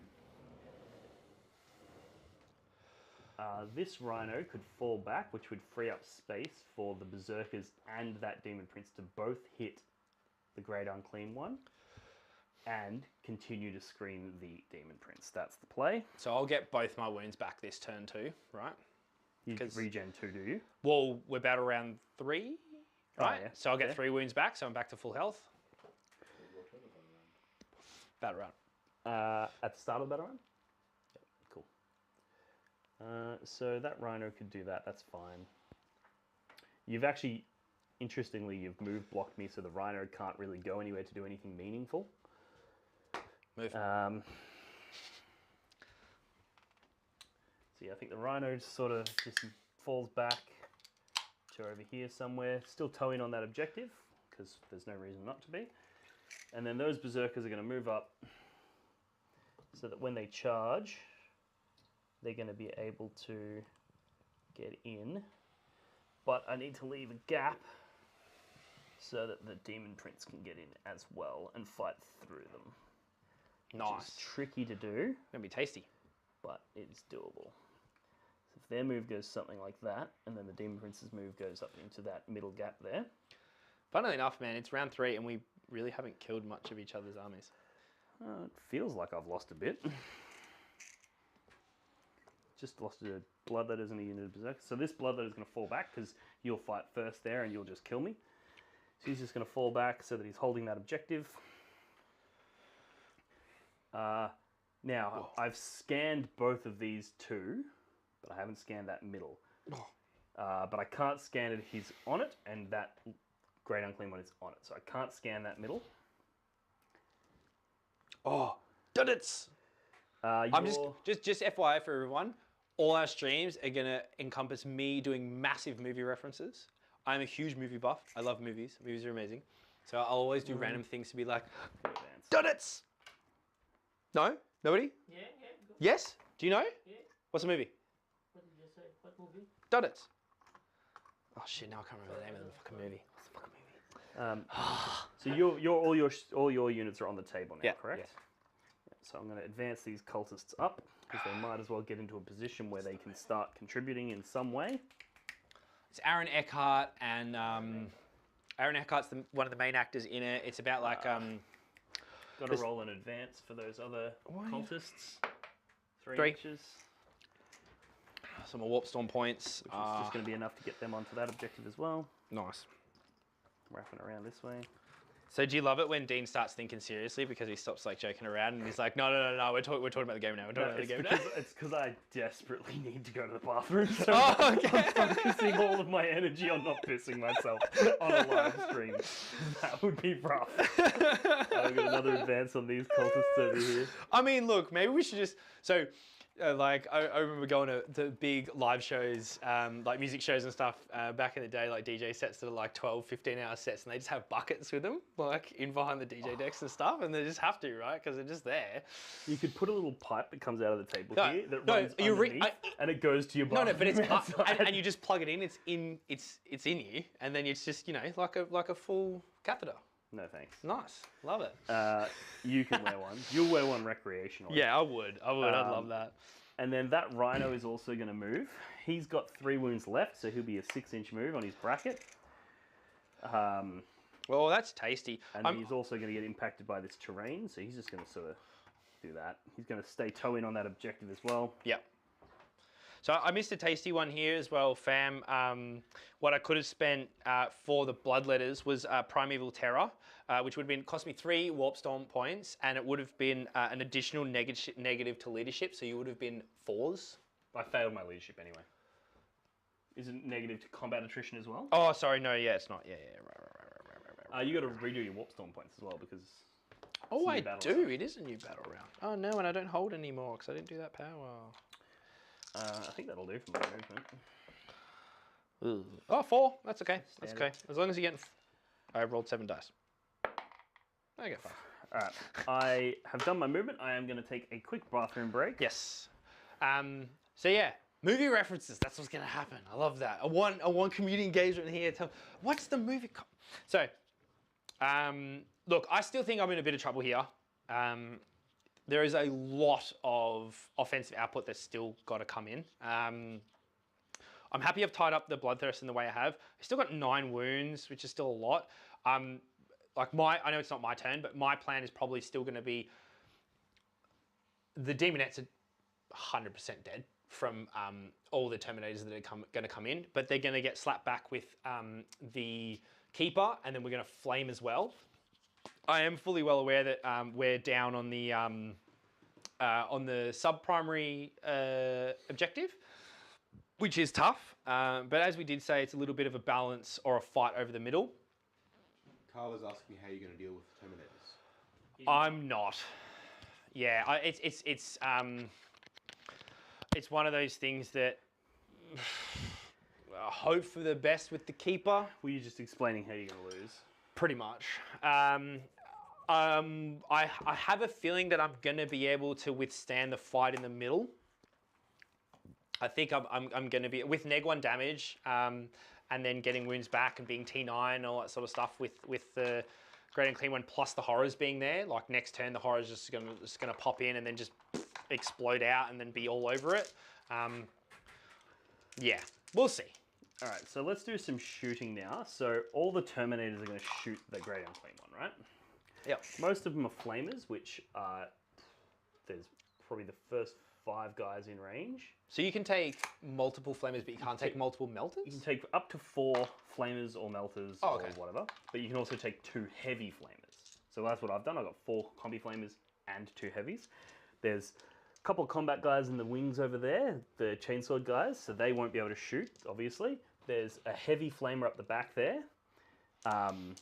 This Rhino could fall back, which would free up space for the Berserkers and that Demon Prince to both hit the Great Unclean one and continue to screen the Demon Prince. That's the play. So I'll get both my wounds back this turn too, right? You regen 2, do you? Well, we're battle round 3, right? Oh, yeah. So I'll get 3 wounds back, so I'm back to full health. Battle round. At the start of the battle round? Yep, cool. So that Rhino could do that, that's fine. You've actually, interestingly, you've move blocked me so the Rhino can't really go anywhere to do anything meaningful. Move. So yeah, I think the Rhino sort of just falls back to over here somewhere, still towing on that objective, because there's no reason not to be. And then those Berserkers are going to move up so that when they charge, they're going to be able to get in. But I need to leave a gap so that the Demon Prince can get in as well and fight through them. Nice. Which is tricky to do, Gonna be tasty. but it's doable. So if their move goes something like that, and then the Demon Prince's move goes up into that middle gap there. Funnily enough, man, it's round 3 and we really haven't killed much of each other's armies. It feels like I've lost a bit. Just lost a Bloodletters and a unit of Berserkers. So this Bloodletter is going to fall back because you'll fight first there and you'll just kill me. So he's just going to fall back so that he's holding that objective. Now, Whoa. I've scanned both of these two, but I haven't scanned that middle. But I can't scan it if he's on it, and that Great Unclean one is on it. So I can't scan that middle. Oh, done it! I'm just FYI for everyone, all our streams are gonna encompass me doing massive movie references. I'm a huge movie buff. I love movies. Movies are amazing. So I'll always do random things to be like, done it! No? Nobody? Yeah, go. Yes? Do you know? Yeah. What's the movie? What did you say? What movie? Done it! Oh shit, now I can't remember the name of the fucking movie. What's the fucking movie? So all your units are on the table now, Yeah, correct? Yeah, so I'm going to advance these cultists up because they might as well get into a position where they can start contributing in some way. It's Aaron Eckhart, and Aaron Eckhart's one of the main actors in it. It's about like Got to roll in advance for those other cultists. 3 inches, some more Warp Storm points. which is just going to be enough to get them onto that objective as well. Nice. Wrapping around this way. So do you love it when Dean starts thinking seriously because he stops like joking around and he's like, no, we're talking about the game now. We're talking about the game now. It's because I desperately need to go to the bathroom. So Oh, okay. I'm focusing all of my energy on not pissing myself on a live stream. That would be rough. I've got another advance on these cultists over here. I mean, look, maybe we should just like I remember going to big live shows, like music shows and stuff back in the day, like DJ sets that are like 12, 15-hour sets, and they just have buckets with them, like in behind the DJ decks and stuff, and they just have to, right? Because they're just there. You could put a little pipe that comes out of the table No, here that no, runs underneath, and it goes to your bathroom. No, but it's outside. and you just plug it in. It's in you, and then it's just like a full catheter. No thanks. Nice, love it. You can wear one. You'll wear one recreationally. Yeah, I would. I'd love that. And then that Rhino is also going to move. He's got 3 wounds left, so he'll be a 6-inch move on his bracket. Well, that's tasty. And he's also going to get impacted by this terrain, so he's just going to sort of do that. He's going to stay toe in on that objective as well. Yep. So I missed a tasty one here as well, fam. What I could have spent for the Bloodletters was Primeval Terror, which would have been cost me 3 Warp Storm points, and it would have been an additional negative to leadership, so you would have been 4s. I failed my leadership anyway. is it negative to combat attrition as well? Oh, sorry, no, yeah, it's not. Yeah, right. You got to redo your warp storm points as well because. Oh, I do. It is a new battle round. Oh no, and I don't hold anymore because I didn't do that power. I think that'll do for my movement. Oh, 4. That's okay. That's okay. As long as you get. I rolled 7 dice. I get 5. All right. I have done my movement. I am going to take a quick bathroom break. Yes. So yeah, movie references. That's what's going to happen. I love that. I want community engagement here. What's the movie? So, look, I still think I'm in a bit of trouble here. There is a lot of offensive output that's still got to come in. I'm happy I've tied up the Bloodthirst in the way I have. I still got 9 wounds, which is still a lot. I know it's not my turn, but my plan is probably still going to be the Daemonettes are 100% dead from all the Terminators that are going to come in, but they're going to get slapped back with the Keeper, and then we're going to flame as well. I am fully well aware that we're down on the sub-primary objective, which is tough. But as we did say, it's a little bit of a balance or a fight over the middle. Carl is asking how you're going to deal with Terminators. I'm not. Yeah, it's one of those things that I hope for the best with the Keeper. Were you just explaining how you're going to lose? Pretty much. I have a feeling that I'm going to be able to withstand the fight in the middle. I think I'm going to be with neg 1 damage, and then getting wounds back and being T9 and all that sort of stuff with the Great and Clean One plus the horrors being there. Like next turn, the horrors just gonna pop in and then just explode out and then be all over it. Yeah, we'll see. All right, so let's do some shooting now. So all the Terminators are going to shoot the Great Unclean One, right? Yep. Most of them are Flamers, which there's probably the first 5 guys in range. So you can take multiple flamers, but you can't take multiple melters? You can take up to 4 Flamers or Melters or whatever, but you can also take 2 heavy Flamers. So that's what I've done. I've got 4 Combi Flamers and 2 heavies. There's a couple of combat guys in the wings over there, the chainsword guys, so they won't be able to shoot, obviously. There's a heavy flamer up the back there. And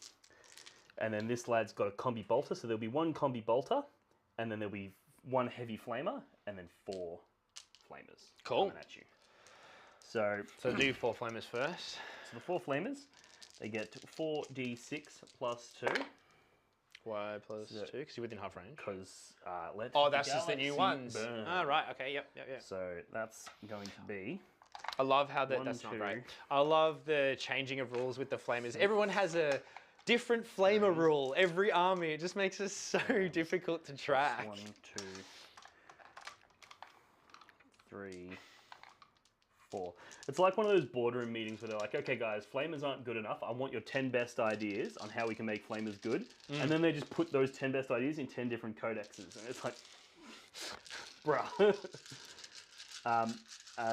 then this lad's got a combi bolter, so there'll be 1 combi bolter, and then there'll be 1 heavy flamer, and then 4 flamers coming at you. So do 4 flamers first. So the 4 flamers, they get 4d6 plus 2. Why plus 2? Because you're within half range. Because that's just the new ones. Burn. Oh, right. Okay. Yep. So that's going to be. I love how that's not great. I love the changing of rules with the flamers. Everyone has a different flamer rule. Every army. It just makes it so difficult to track. 1, 2, 3, 4. It's like one of those boardroom meetings where they're like, okay guys, flamers aren't good enough. I want your 10 best ideas on how we can make flamers good. And then they just put those 10 best ideas in 10 different codexes. And it's like, bruh.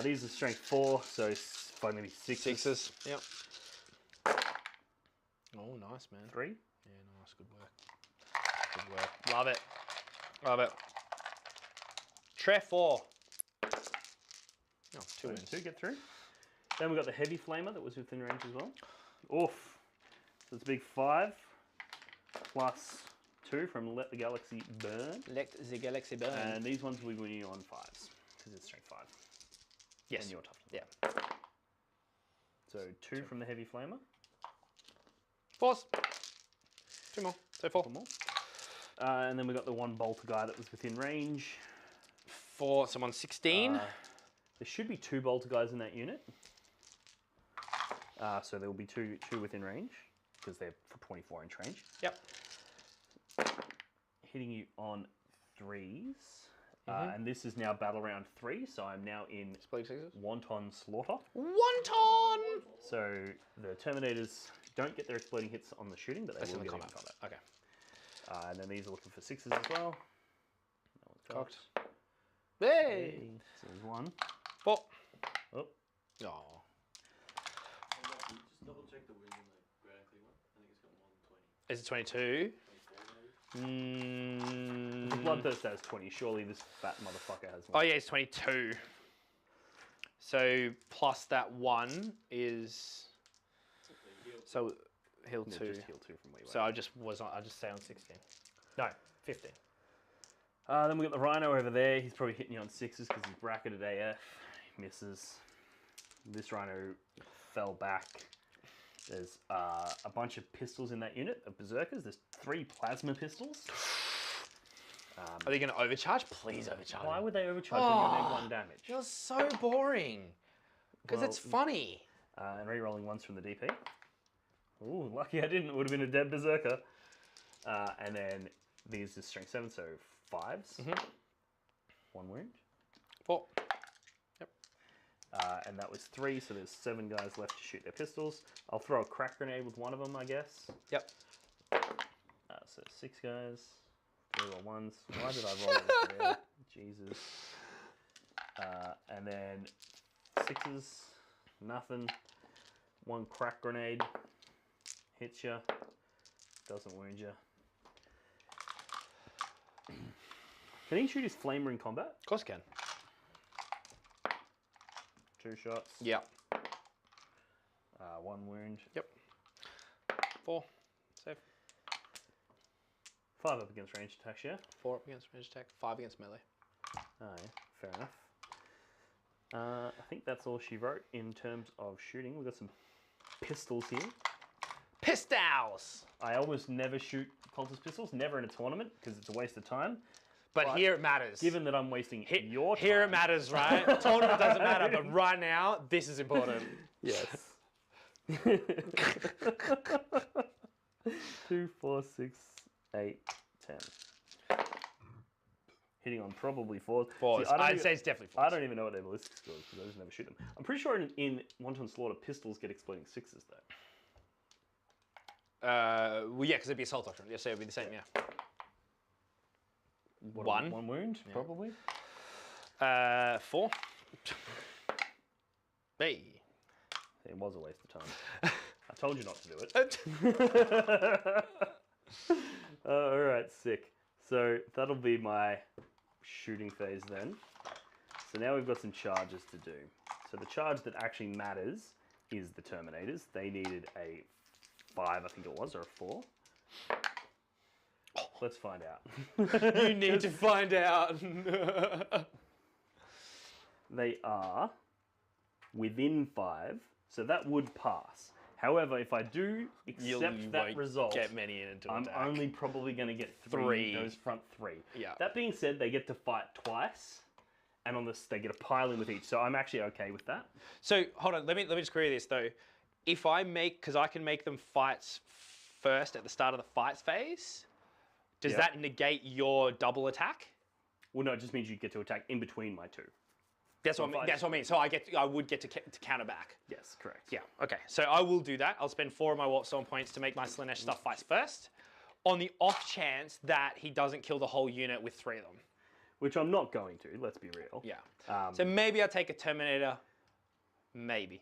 These are strength 4, so it's going to be 6s. 6s, yep. Oh, nice, man. 3? Yeah, nice. Good work. Good work. Love it. Love it. Tre 4. Oh, 2 wins. 2 get through. Then we've got the heavy flamer that was within range as well. Oof. So it's a big 5 plus 2 from Let the Galaxy Burn. Let the Galaxy Burn. And these ones will be winning on 5s because it's strength 5. Yes. And you're tough. Yeah. So 2 from the heavy flamer. 4s. 2 more. So 4 more. And then we got the 1 bolter guy that was within range. 4. So 116. There should be 2 bolter guys in that unit. So there will be two within range because they're for 24 inch range. Yep. Hitting you on 3s. And this is now battle round 3, so I'm now in Wanton Slaughter. Wanton! So the Terminators don't get their exploding hits on the shooting, but they will get in combat. Okay. And then these are looking for 6s as well. That one's cocked. Hey! So there's 1. 4. Oh. Oh. Just double check the wound in the Great Unclean One. I think it's got more than 20. Is it 22? 24 maybe? The Bloodthirst has 20. Surely this fat motherfucker has Oh more. yeah, it's 22. So plus that 1 is so heal Yeah, 2. just heal 2 from where you So are. I just stay on 16. No, 15. Then we got the Rhino over there. He's probably hitting you on 6s because he's bracketed AF. He misses. This Rhino fell back. There's a bunch of pistols in that unit of Berserkers. There's 3 plasma pistols. Are they going to overcharge? Please overcharge. Why me. would they overcharge when you only 1 damage? You're so boring. Because Well, it's funny. And re-rolling 1s from the DP. Ooh, lucky I didn't. It would have been a dead Berserker. And then these is strength 7, so 5s. 1 wound. 4. And that was 3, so there's 7 guys left to shoot their pistols. I'll throw a crack grenade with one of them, I guess. Yep. So 6 guys. 3 roll 1s. Why did I roll over there? Jesus. And then 6s. Nothing. 1 crack grenade. Hits you. Doesn't wound you. Can he shoot his flamer in combat? Of course I can. 2 shots. Yep. 1 wound. Yep. 4. Save. 5 up against ranged attacks, yeah? 4 up against range attack. 5 against melee. Oh, yeah. Fair enough. I think that's all she wrote in terms of shooting. We've got some pistols here. Pistols! I almost never shoot cultist pistols, never in a tournament, because it's a waste of time. But here it matters. Given that I'm wasting your time. Here it matters, right? Tournament doesn't matter, but right now, this is important. Yes. 2, 4, 6, 8, 10. Hitting on probably 4s. 4s. See, I'd say it's definitely 4s. I don't even know what their ballistic score is because I just never shoot them. I'm pretty sure in Wanton Slaughter, pistols get exploding 6s though. Well, yeah, because it'd be Assault Doctrine. Yeah, so it'd be the same, yeah. What, 1. 1 wound, probably. 4. Hey. It was a waste of time. I told you not to do it. All right, sick. So that'll be my shooting phase then. So now we've got some charges to do. So the charge that actually matters is the Terminators. They needed a 5, I think it was, or a 4. Let's find out. You need to find out. They are within 5, so that would pass. However, if I do accept You that won't result, get many into I'm attack. only probably going to get 3. those front 3. Yeah. That being said, they get to fight twice, and on this they get a pile in with each. So I'm actually okay with that. So hold on, let me just query this though. If I make, because I can make them fights first at the start of the fights phase, does that negate your double attack? Well, no, it just means you get to attack in between my 2. That's what I mean. That's what I mean. So I would get to counter back. Yes, correct. Yeah. Okay. So I will do that. I'll spend 4 of my Warpstone points to make my Slaanesh stuff fights first, on the off chance that he doesn't kill the whole unit with 3 of them. Which I'm not going to. Let's be real. Yeah. So maybe I'll take a Terminator. Maybe.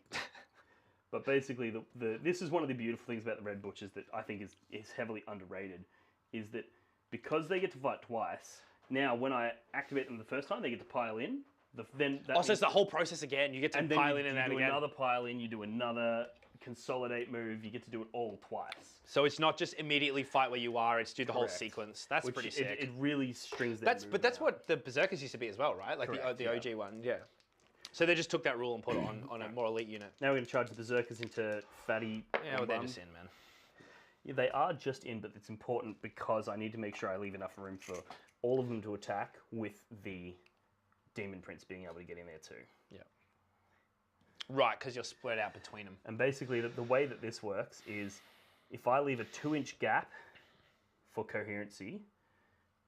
But basically, this is one of the beautiful things about the Red Butchers that I think is heavily underrated, is that because they get to fight twice, now when I activate them the first time, they get to pile in. So it's the whole process again. You get to pile in and out again. You do again. another pile in, you do another consolidate move, you get to do it all twice. So it's not just immediately fight where you are, it's do the whole Correct. sequence. That's Which pretty sick. It really strings that. But that's what the Berserkers used to be as well, right? Like Correct, the OG one, yeah. So they just took that rule and put it on a more elite unit. Now we're going to charge the Berserkers into fatty. Yeah, well, they're just in, man. Yeah, they are just in, but it's important because I need to make sure I leave enough room for all of them to attack with the Demon Prince being able to get in there too. Yeah. Right, because you're split out between them. And basically, the way that this works is if I leave a 2-inch gap for coherency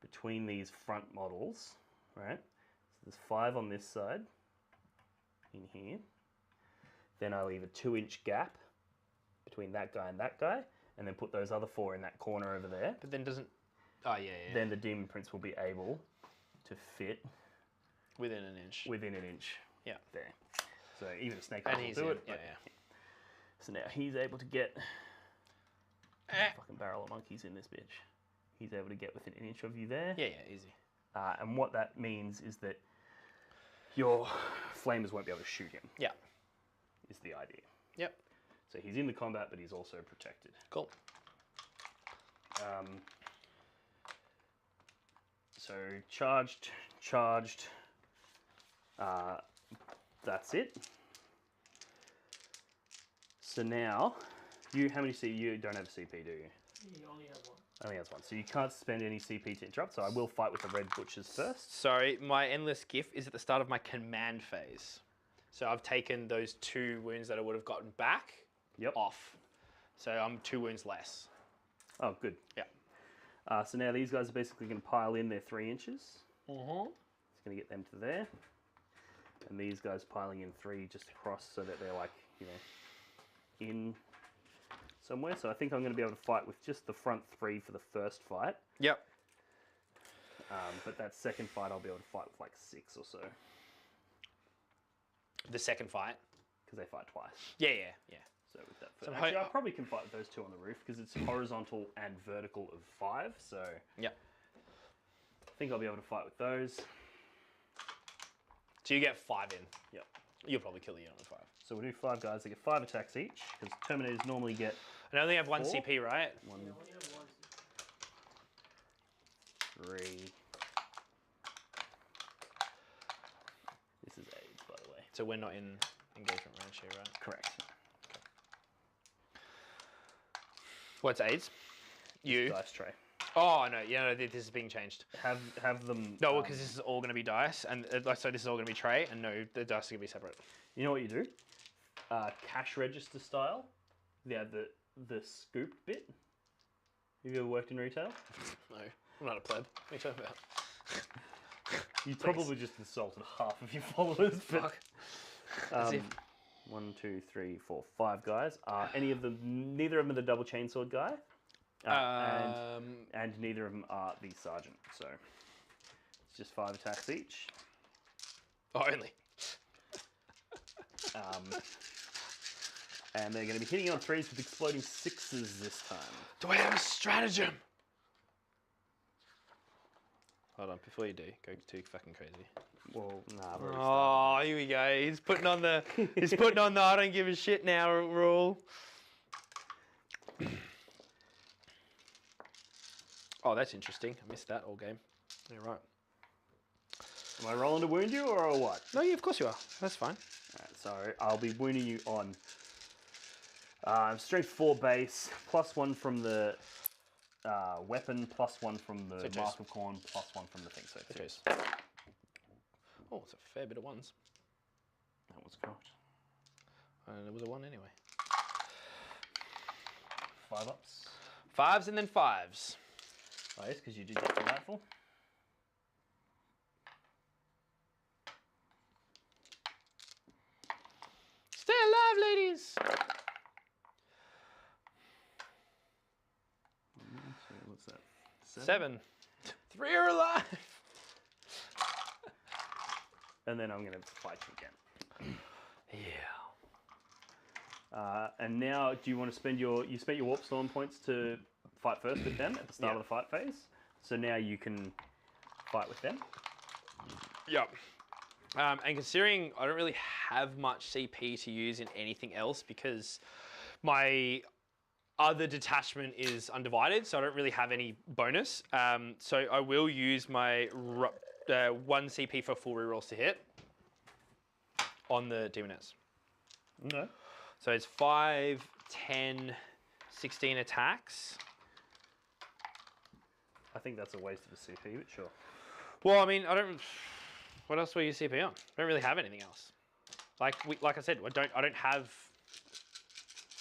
between these front models, right? So there's 5 on this side, in here. Then I leave a 2-inch gap between that guy and that guy, and then put those other 4 in that corner over there. But then doesn't... Oh, yeah. Then the Demon Prince will be able to fit Within an inch. within an inch. Yeah. There. So even a snake And will he's do in. it. Yeah, but- yeah. So now he's able to get fucking barrel of monkeys in this bitch. He's able to get within an inch of you there. Yeah, easy. And what that means is that your flamers won't be able to shoot him. Yeah. Is the idea. Yep. So he's in the combat, but he's also protected. Cool. So charged. That's it. So now, you don't have a CP, do you? You only have one. Only has one. So you can't spend any CP to interrupt. So I will fight with the red butchers first. Sorry, my endless gift is at the start of my command phase. So I've taken those 2 wounds that I would have gotten back off. So I'm 2 wounds less. Oh, good. Yeah. So now these guys are basically going to pile in their 3 inches. Mm-hmm. It's going to get them to there. And these guys piling in 3 just across so that they're like, you know, in somewhere. So I think I'm going to be able to fight with just the front 3 for the first fight. Yep. But that second fight I'll be able to fight with like 6 or so. The second fight? Because they fight twice. Yeah. So with that first, actually, I probably can fight with those 2 on the roof because it's horizontal and vertical of 5. So yeah, I think I'll be able to fight with those. So you get 5 in. Yep. You'll probably kill the unit with 5. So we'll do 5 guys. They get 5 attacks each because Terminators normally get. And I only have 1 4. CP, right? 1, You only have one. 3. This is AIDS, by the way. So we're not in engagement range here, right? Correct. What's AIDS? You. Dice tray. Oh no, yeah, no, this is being changed. Have them. No, because this is all going to be dice, and so this is all going to be tray, and no, the dice are going to be separate. You know what you do? Cash register style. Yeah, the scoop bit. Have you ever worked in retail? No, I'm not a pleb. What are you talking about? You probably just insulted half of your followers. Fuck. As if. 1, 2, 3, 4, 5 guys. Any of them? Neither of them are the double chainsword guy. And neither of them are the sergeant. So it's just 5 attacks each. Oh, only. And they're going to be hitting on 3s with exploding 6s this time. Do I have a stratagem? Hold on, before you do, go too fucking crazy. Well, nah, I've already Oh, here we go. He's putting on the I don't give a shit now rule. Oh, that's interesting. I missed that all game. Yeah, right. Am I rolling to wound you or what? No, yeah, of course you are. That's fine. Alright, so I'll be wounding you on strength 4 base, +1 from the weapon, +1 from the So Mark of Corn, +1 from the thing. So 2. Cheers. Oh, it's a fair bit of 1s. That was cocked. There was a 1 anyway. 5 ups. 5s and then 5s. Oh, yes, because you did get delightful. Stay alive, ladies! So what's that? 7. 3 are alive! And then I'm going to fight you again. Yeah. And now, do you want to spend you spent your warp storm points to fight first with them at the start of the fight phase? So now you can fight with them. Yep. And considering I don't really have much CP to use in anything else because my other detachment is undivided, so I don't really have any bonus. So I will use my 1 CP for full rerolls to hit on the Daemonettes. Okay. So it's 5, 10, 16 attacks. I think that's a waste of a CP, but sure. Well, I mean, I don't. What else will you CP on? I don't really have anything else. Like I said, I don't have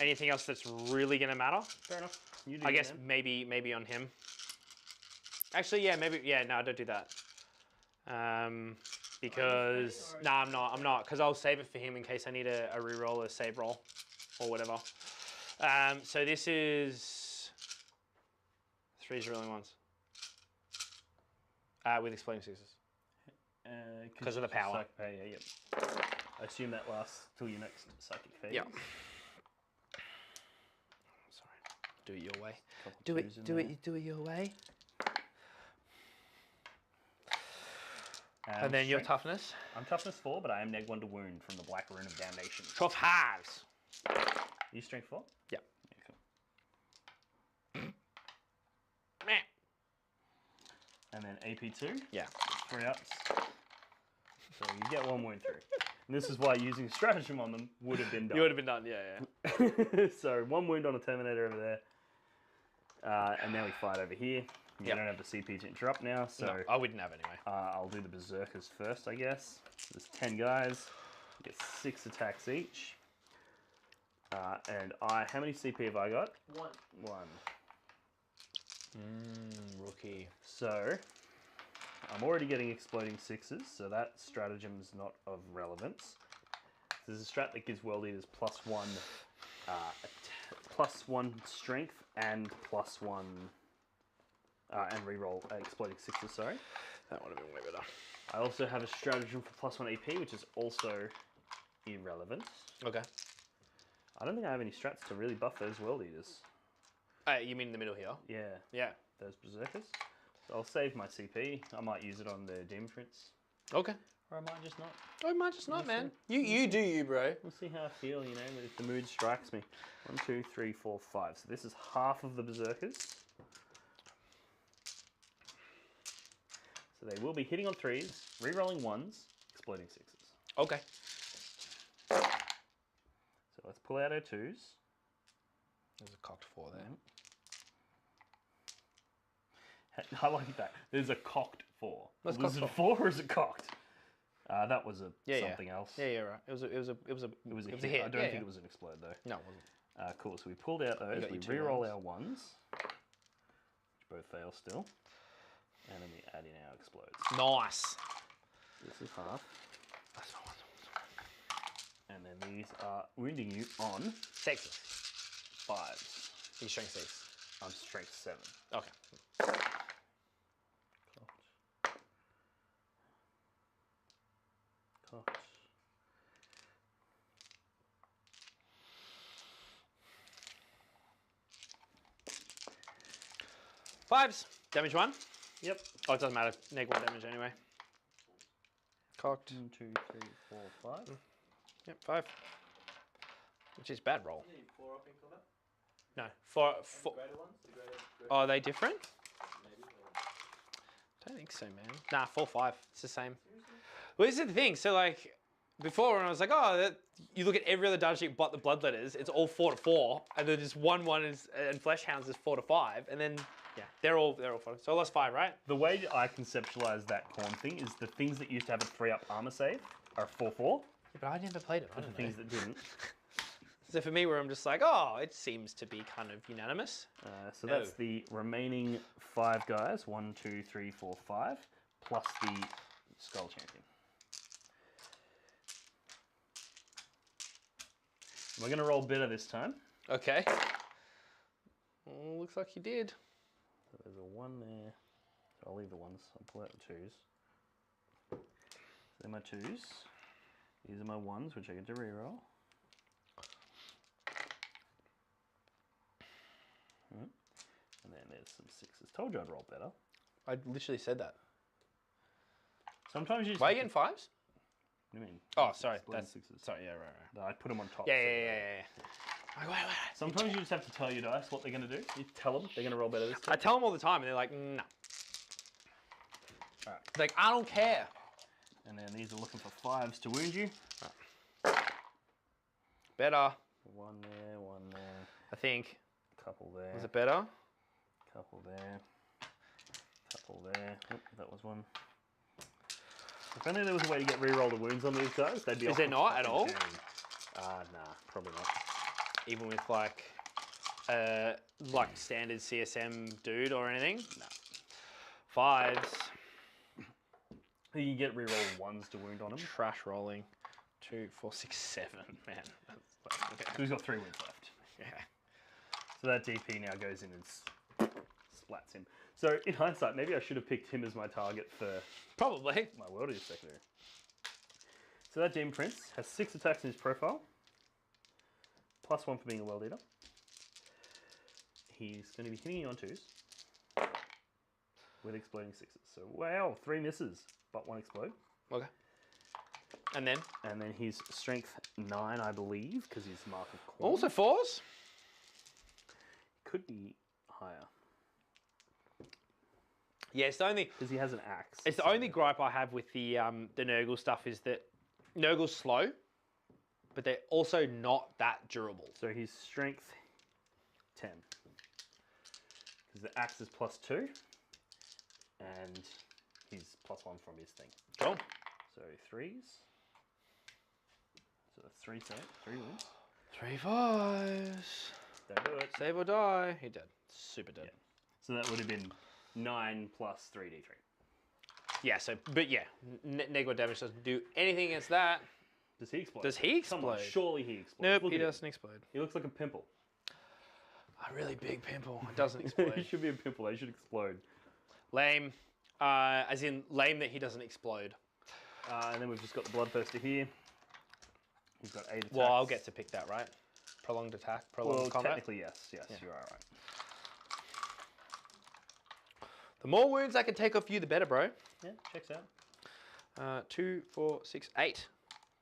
anything else that's really gonna matter. Fair enough. You do I guess then. maybe on him. Actually, yeah, maybe no, don't do that. Because no, I'm not, because I'll save it for him in case I need a reroll, a save roll, or whatever. So this is 3s rolling 1s. With exploding 6s. Because of the power. Psychic power, yeah, yep. I assume that lasts till your next psychic phase. Yeah. Sorry. Do it your way. Couple Do twos in it there. your way. And then your strength. toughness? I'm toughness 4, but I am neg 1 to wound from the Black Rune of Damnation. 12 halves. Are you strength 4? Yeah. Yeah, cool. Meh. And then AP 2. Yeah. 3 ups. So you get 1 wound through. And this is why using Stratagem on them would have been done. You would have been done, yeah. So 1 wound on a Terminator over there. And now we fight over here. You don't have the CP to interrupt now, so No, I wouldn't have anyway. I'll do the Berserkers first, I guess. There's 10 guys. You get 6 attacks each. And how many CP have I got? 1. 1. Rookie. So I'm already getting exploding 6s, so that stratagem's not of relevance. There's a strat that gives World Eaters +1 strength and +1 and reroll exploding 6s, sorry. That would have been way better. I also have a stratagem for +1 AP, which is also irrelevant. Okay. I don't think I have any strats to really buff those World Eaters. You mean in the middle here? Yeah, Yeah. those Berserkers. So I'll save my CP. I might use it on the Demon Prince. Okay. Or I might just not. Oh, might just not, man. You do you, bro. We'll see how I feel, you know, if the mood strikes me. 1, 2, 3, 4, 5. So this is half of the Berserkers. So they will be hitting on 3s, re-rolling 1s, exploding 6s. Okay. So let's pull out our 2s. There's a cocked 4 there. I like that. There's a cocked 4. What's Was cocked it 4 or is it cocked? That was something else. Yeah, right. It was a hit. I don't think it was an explode though. No, it wasn't. Cool. So we pulled out those. got We your 2 re-roll ones. our 1s, which both fail still, and then we add in our explodes. Nice. This is half, That's my one. and then these are wounding you on 6. 5s. You strength 6. I'm strength 7. Okay. Cocked. 5s. Damage 1. Yep. Oh, it doesn't matter. Neg 1 damage anyway. Cocked. 1, 2, 3, 4, 5. Yep, 5. Which is bad roll. You need 4 up in combat? No. 4. And the greater ones? The greater Oh, are they different? maybe? Or... Don't think so, man. Nah, 4, 5. It's the same. Well, this is the thing. So, like, before when I was like, oh, you look at every other data sheet but the Bloodletters, it's all 4 to 4, and then just 1 is and Fleshhounds is 4 to 5, and then yeah, they're all 4. So I lost 5, right? The way I conceptualize that corn thing is the things that used to have a 3-up armor save are 4/4, Yeah, but I never played it. I but the don't know. things that didn't. So for me, where I'm just like, oh, it seems to be kind of unanimous. So that's the remaining 5 guys. 1, 2, 3, 4, 5, plus the Skull Champion. We're going to roll better this time. Okay. Well, looks like you did. So there's a 1 there. So I'll leave the 1s. I'll pull out the 2s. So they're my 2s. These are my 1s, which I get to reroll. And then there's some 6s. Told you I'd roll better. I literally said that. Sometimes you just Why are you have getting 5s? to- What do you mean? Oh, sorry. Exploding That's 6s. sorry. Yeah, right. No, I put them on top. Yeah, so yeah, they're- yeah, yeah, yeah. Wait. Sometimes you just have to tell your dice what they're going to do. You tell them they're going to roll better this I time. tell them all the time, and they're like, no. Alright. Like, I don't care. And then these are looking for 5s to wound you. Better, 1 there, 1 there, I think. couple there, Was it better? couple there, couple there. Oop, that was 1. If only there was a way to get re-roll the wounds on these guys, they'd be Is off there the not at fucking all? chain. Nah, probably not. Even with like standard CSM dude or anything? No. 5s. You can get re-roll 1s to wound on him. Trash rolling. 2, 4, 6, 7. Man, that's okay. So he's got 3 wounds left. Yeah. So that DP now goes in and splats him. So in hindsight, maybe I should have picked him as my target for Probably. my World Eater secondary. So that Demon Prince has 6 attacks in his profile, plus 1 for being a World Eater. He's going to be hitting you on 2s. with exploding 6s. So wow, 3 misses, but 1 explode. Okay. And then? And then he's strength 9, I believe, because he's Mark of Corn. Also 4s? Could be higher. Yeah, it's the only... Because he has an axe. It's the only gripe I have with the Nurgle stuff is that Nurgle's slow, but they're also not that durable. So he's strength 10. Because the axe is +2, and he's +1 from his thing. Cool. So 3s. So that's 3 wounds. 3 5s. Don't do it. Save or die. He dead. Super dead. Yeah. So that would have been 9 plus 3d3. Yeah, so, but yeah, Negro damage doesn't do anything against that. Does he explode? Does he explode? Come on, surely he explodes. Nope, Look he at him. doesn't explode. He looks like a pimple. A really big pimple. It doesn't He explode. should be a pimple. They should explode. Lame. As in, lame that he doesn't explode. And then we've just got the Bloodthirster here. He's got 8 attacks. Well, I'll get to pick that, right? Prolonged attack, prolonged combat. Technically, yes. Yes, Yeah. you are right. The more wounds I can take off you, the better, bro. Yeah, checks out. 2, 4, 6, 8.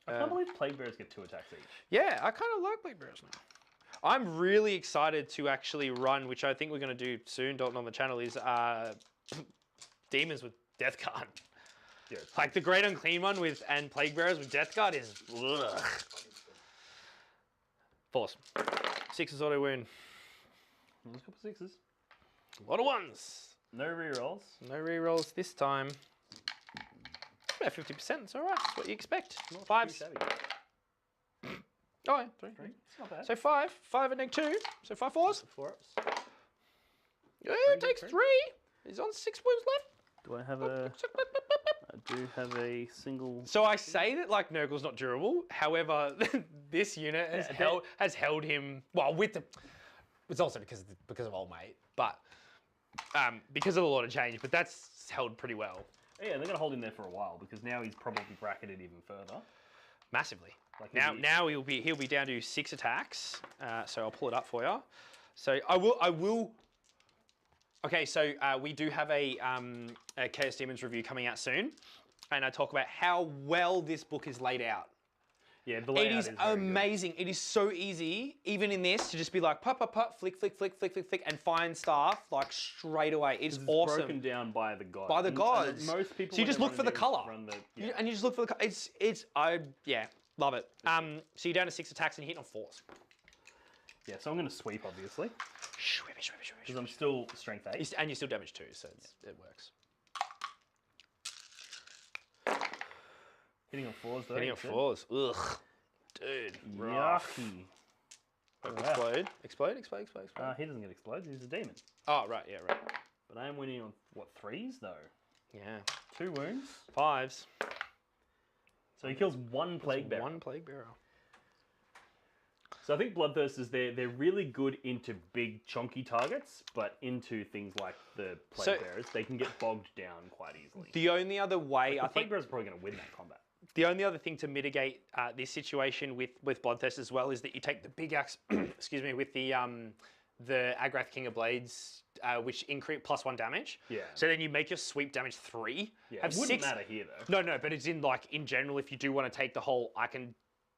I can't believe Plague Bearers get 2 attacks each. Yeah, I kind of like Plague Bearers now. I'm really excited to actually run, which I think we're going to do soon, Dalton, on the channel, is Demons with Death Guard. Yeah, Like the Great Unclean one with and Plague Bearers with Death Guard is ugh. Force. 6s auto wound. There's a couple 6s. A lot of 1s. No rerolls. No rerolls this time. About 50%. It's all right. That's what you expect. 5s. Oh, yeah, 3. It's not bad. So 5. 5 and neg 2. So 5 4s. 4 ups. Yeah, it takes 3. He's on 6 wounds left. Do I have a... I do have a single... So I say that like Nurgle's not durable. However, this unit has held him well with the. It's also because of old mate, but because of a lot of change. But that's held pretty well. Yeah, they're gonna hold him there for a while because now he's probably bracketed even further. Massively. Like now he'll be down to 6 attacks. So I'll pull it up for you. So I will. Okay, so we do have a Chaos Daemons review coming out soon, and I talk about how well this book is laid out. Yeah, the layout it is very amazing. It is so easy, even in this, to just be like pop, pop, pop, flick, flick, flick, flick, flick, flick, and find stuff like straight away. It's awesome. Broken down by the gods. By the gods. Most people. So you just look for the color. Yeah. And you just look for the. Yeah, love it. So you're down to 6 attacks and you're hitting on 4s. Yeah, so I'm going to sweep, obviously. Because Because I'm still strength 8. And you're still damage 2, so it works. Hitting on 4s, though. Hitting on 4s. Ugh. Dude. Rough. Yucky. Explode. He doesn't get explodes, he's a demon. Oh, right, yeah, right. But I am winning on, what, 3s, though? Yeah. 2 wounds. 5s. So he kills 1 Plague Bearer. 1 Plague Bearer. So I think Bloodthirsters, they're really good into big, chunky targets, but into things like the Plague Bearers, they can get bogged down quite easily. The only other way, I think... Plague Bearers are probably going to win that combat. The only other thing to mitigate this situation with Bloodthirst as well is that you take the big axe, excuse me, with the Agrath King of Blades, which increase +1 damage. Yeah. So then you make your sweep damage 3. Yeah, it wouldn't matter here though. No, but it's in general, if you do want to take the whole,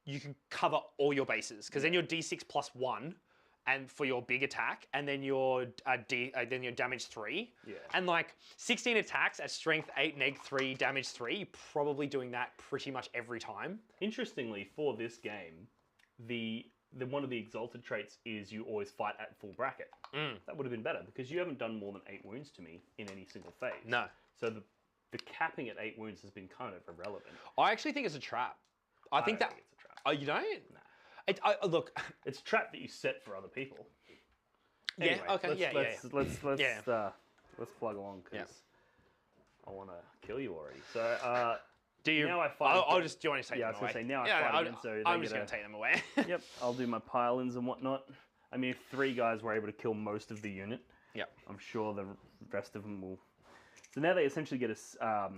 you can cover all your bases because then you're D6 +1, and for your big attack, and then your then your damage 3. Yeah. And like 16 attacks at strength 8, neg 3, damage 3, probably doing that pretty much every time. Interestingly, for this game, the one of the exalted traits is you always fight at full bracket. That would have been better because you haven't done more than 8 wounds to me in any single phase. No. So the capping at 8 wounds has been kind of irrelevant. I actually think it's a trap. I think don't think it's a trap. Oh, you don't? Nah. Look. It's a trap that you set for other people. Yeah. Anyway, Okay. Let's plug along because I want to kill you already. So do you? now I fight. I'll just. Do you want to take them away? I was going to say now I fight again. So I'm just going to take them away. Yep. I'll do my pile-ins and whatnot. I mean, if 3 guys were able to kill most of the unit, I'm sure the rest of them will. So now they essentially get a.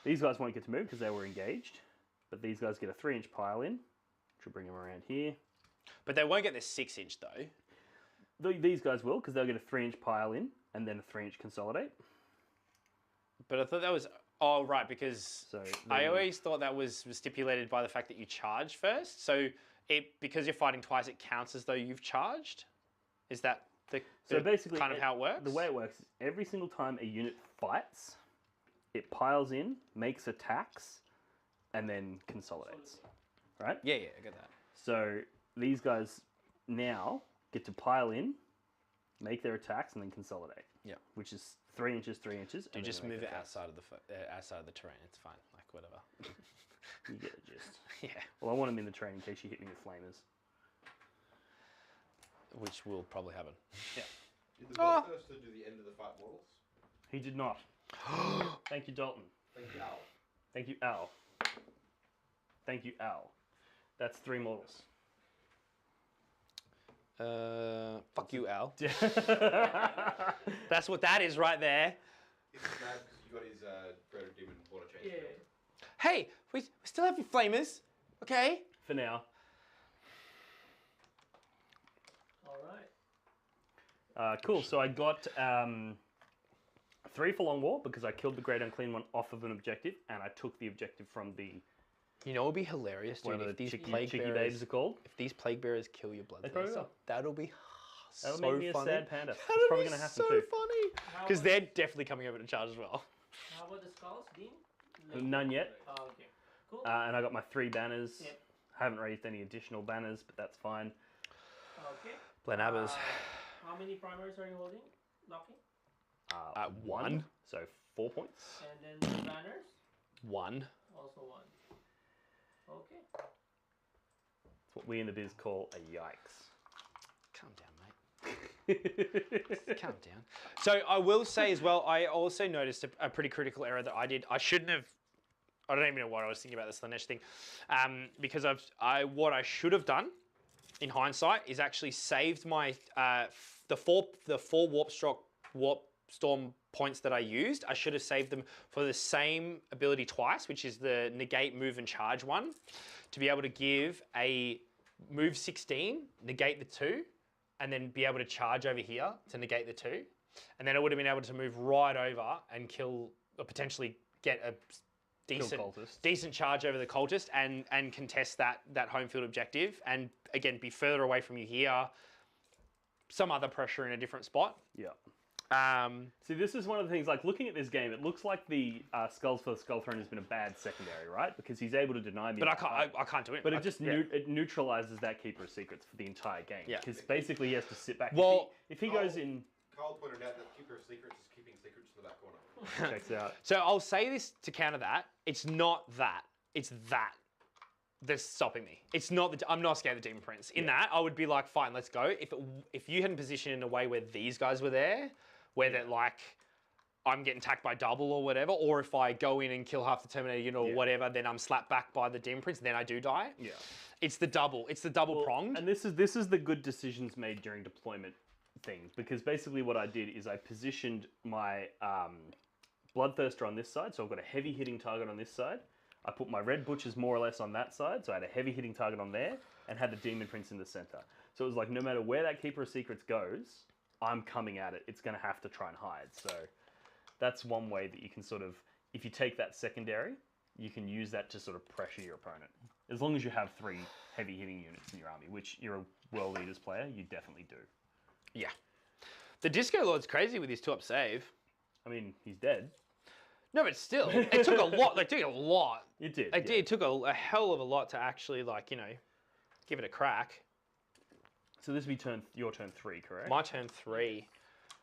These guys won't get to move because they were engaged, but these guys get a 3-inch pile-in. Which will bring them around here. But they won't get the 6-inch though. These guys will, because they'll get a 3-inch pile in, and then a 3-inch consolidate. But I thought that was... Oh, right, because So I then- always thought that was stipulated by the fact that you charge first. So because you're fighting twice, it counts as though you've charged? Is that So basically, kind of how it works? The way it works is every single time a unit fights, it piles in, makes attacks, and then consolidates. Right? Yeah, I get that. So these guys now get to pile in, make their attacks, and then consolidate. Yeah. Which is 3 inches, 3 inches. Do you just move it outside of the terrain? It's fine, like whatever. You get it, just. Yeah, Well, I want them in the terrain in case you hit me with flamers. which will probably happen. Yeah. Did the Bloodthirster do the end of the fight models? He did not. Thank you, Dalton. Thank you, Al. Thank you, Al. Thank you, Al. That's 3 models. Fuck you, Al. That's what that is right there. It's mad because you got his Dreaded Demon water change. Yeah. Hey, we still have your flamers, okay? For now. All right. Cool. So I got 3 for Long War because I killed the Great Unclean One off of an objective, and I took the objective from the You know, it would be hilarious, dude, whatever if these cheeky plague babes bearers, are called. if these plague bearers kill your They probably bloodthirster. will. That'll be That'll so make me a funny. sad panda. It's That'll probably be gonna happen so too. funny. How Because about- they're definitely coming over to charge as well. How about the skulls, Dean? None yet. Oh, okay. Cool. And I got my 3 banners. Yep. Haven't raised any additional banners, but that's fine. Okay. Blenabbas. How many primaries are you holding, Locky? 1. So 4 points. And then the banners? 1. Also 1. Okay. It's what we in the biz call a yikes. Calm down, mate. Calm down. So I will say as well, I also noticed a pretty critical error that I did. I shouldn't have. I don't even know what I was thinking about the Slaanesh thing, because what I should have done, in hindsight, is actually saved my the four warp storm points that I used. I should have saved them for the same ability twice, which is the negate, move, and charge one, to be able to give a move 16, negate the 2, and then be able to charge over here to negate the 2. And then I would have been able to move right over and kill, or potentially get a decent charge over the cultist and contest that home field objective. And again, be further away from you here. Some other pressure in a different spot. Yeah. See, this is one of the things, like looking at this game, it looks like the Skulls for the Skull Throne has been a bad secondary, right? Because he's able to deny me. But I can't do it. But it just it neutralizes that Keeper of Secrets for the entire game. Yeah. Because basically he has to sit back. Well, if he goes in... Carl pointed out that Keeper of Secrets is keeping secrets in the back corner. Checks out. So I'll say this to counter that. It's not that. It's that that's stopping me. It's not I'm not scared of the Demon Prince. In that, I would be like, fine, let's go. If you hadn't positioned in a way where these guys were there, where they're like, I'm getting attacked by double or whatever, or if I go in and kill half the Terminator unit or whatever, then I'm slapped back by the Demon Prince, then I do die. Yeah. It's the double. It's the double pronged. And this is the good decisions made during deployment thing, because basically what I did is I positioned my Bloodthirster on this side, so I've got a heavy hitting target on this side. I put my Red Butchers more or less on that side, so I had a heavy hitting target on there, and had the Demon Prince in the center. So it was like, no matter where that Keeper of Secrets goes, I'm coming at it. It's going to have to try and hide. So that's one way that you can sort of, if you take that secondary, you can use that to sort of pressure your opponent. As long as you have 3 heavy hitting units in your army, which you're a World Leaders player, you definitely do. Yeah. The Disco Lord's crazy with his 2-up save. I mean, he's dead. No, but still, it took a lot. Like, it took a lot. It did. It did. It took a hell of a lot to actually, like, you know, give it a crack. So this will be your turn 3, correct? My turn 3.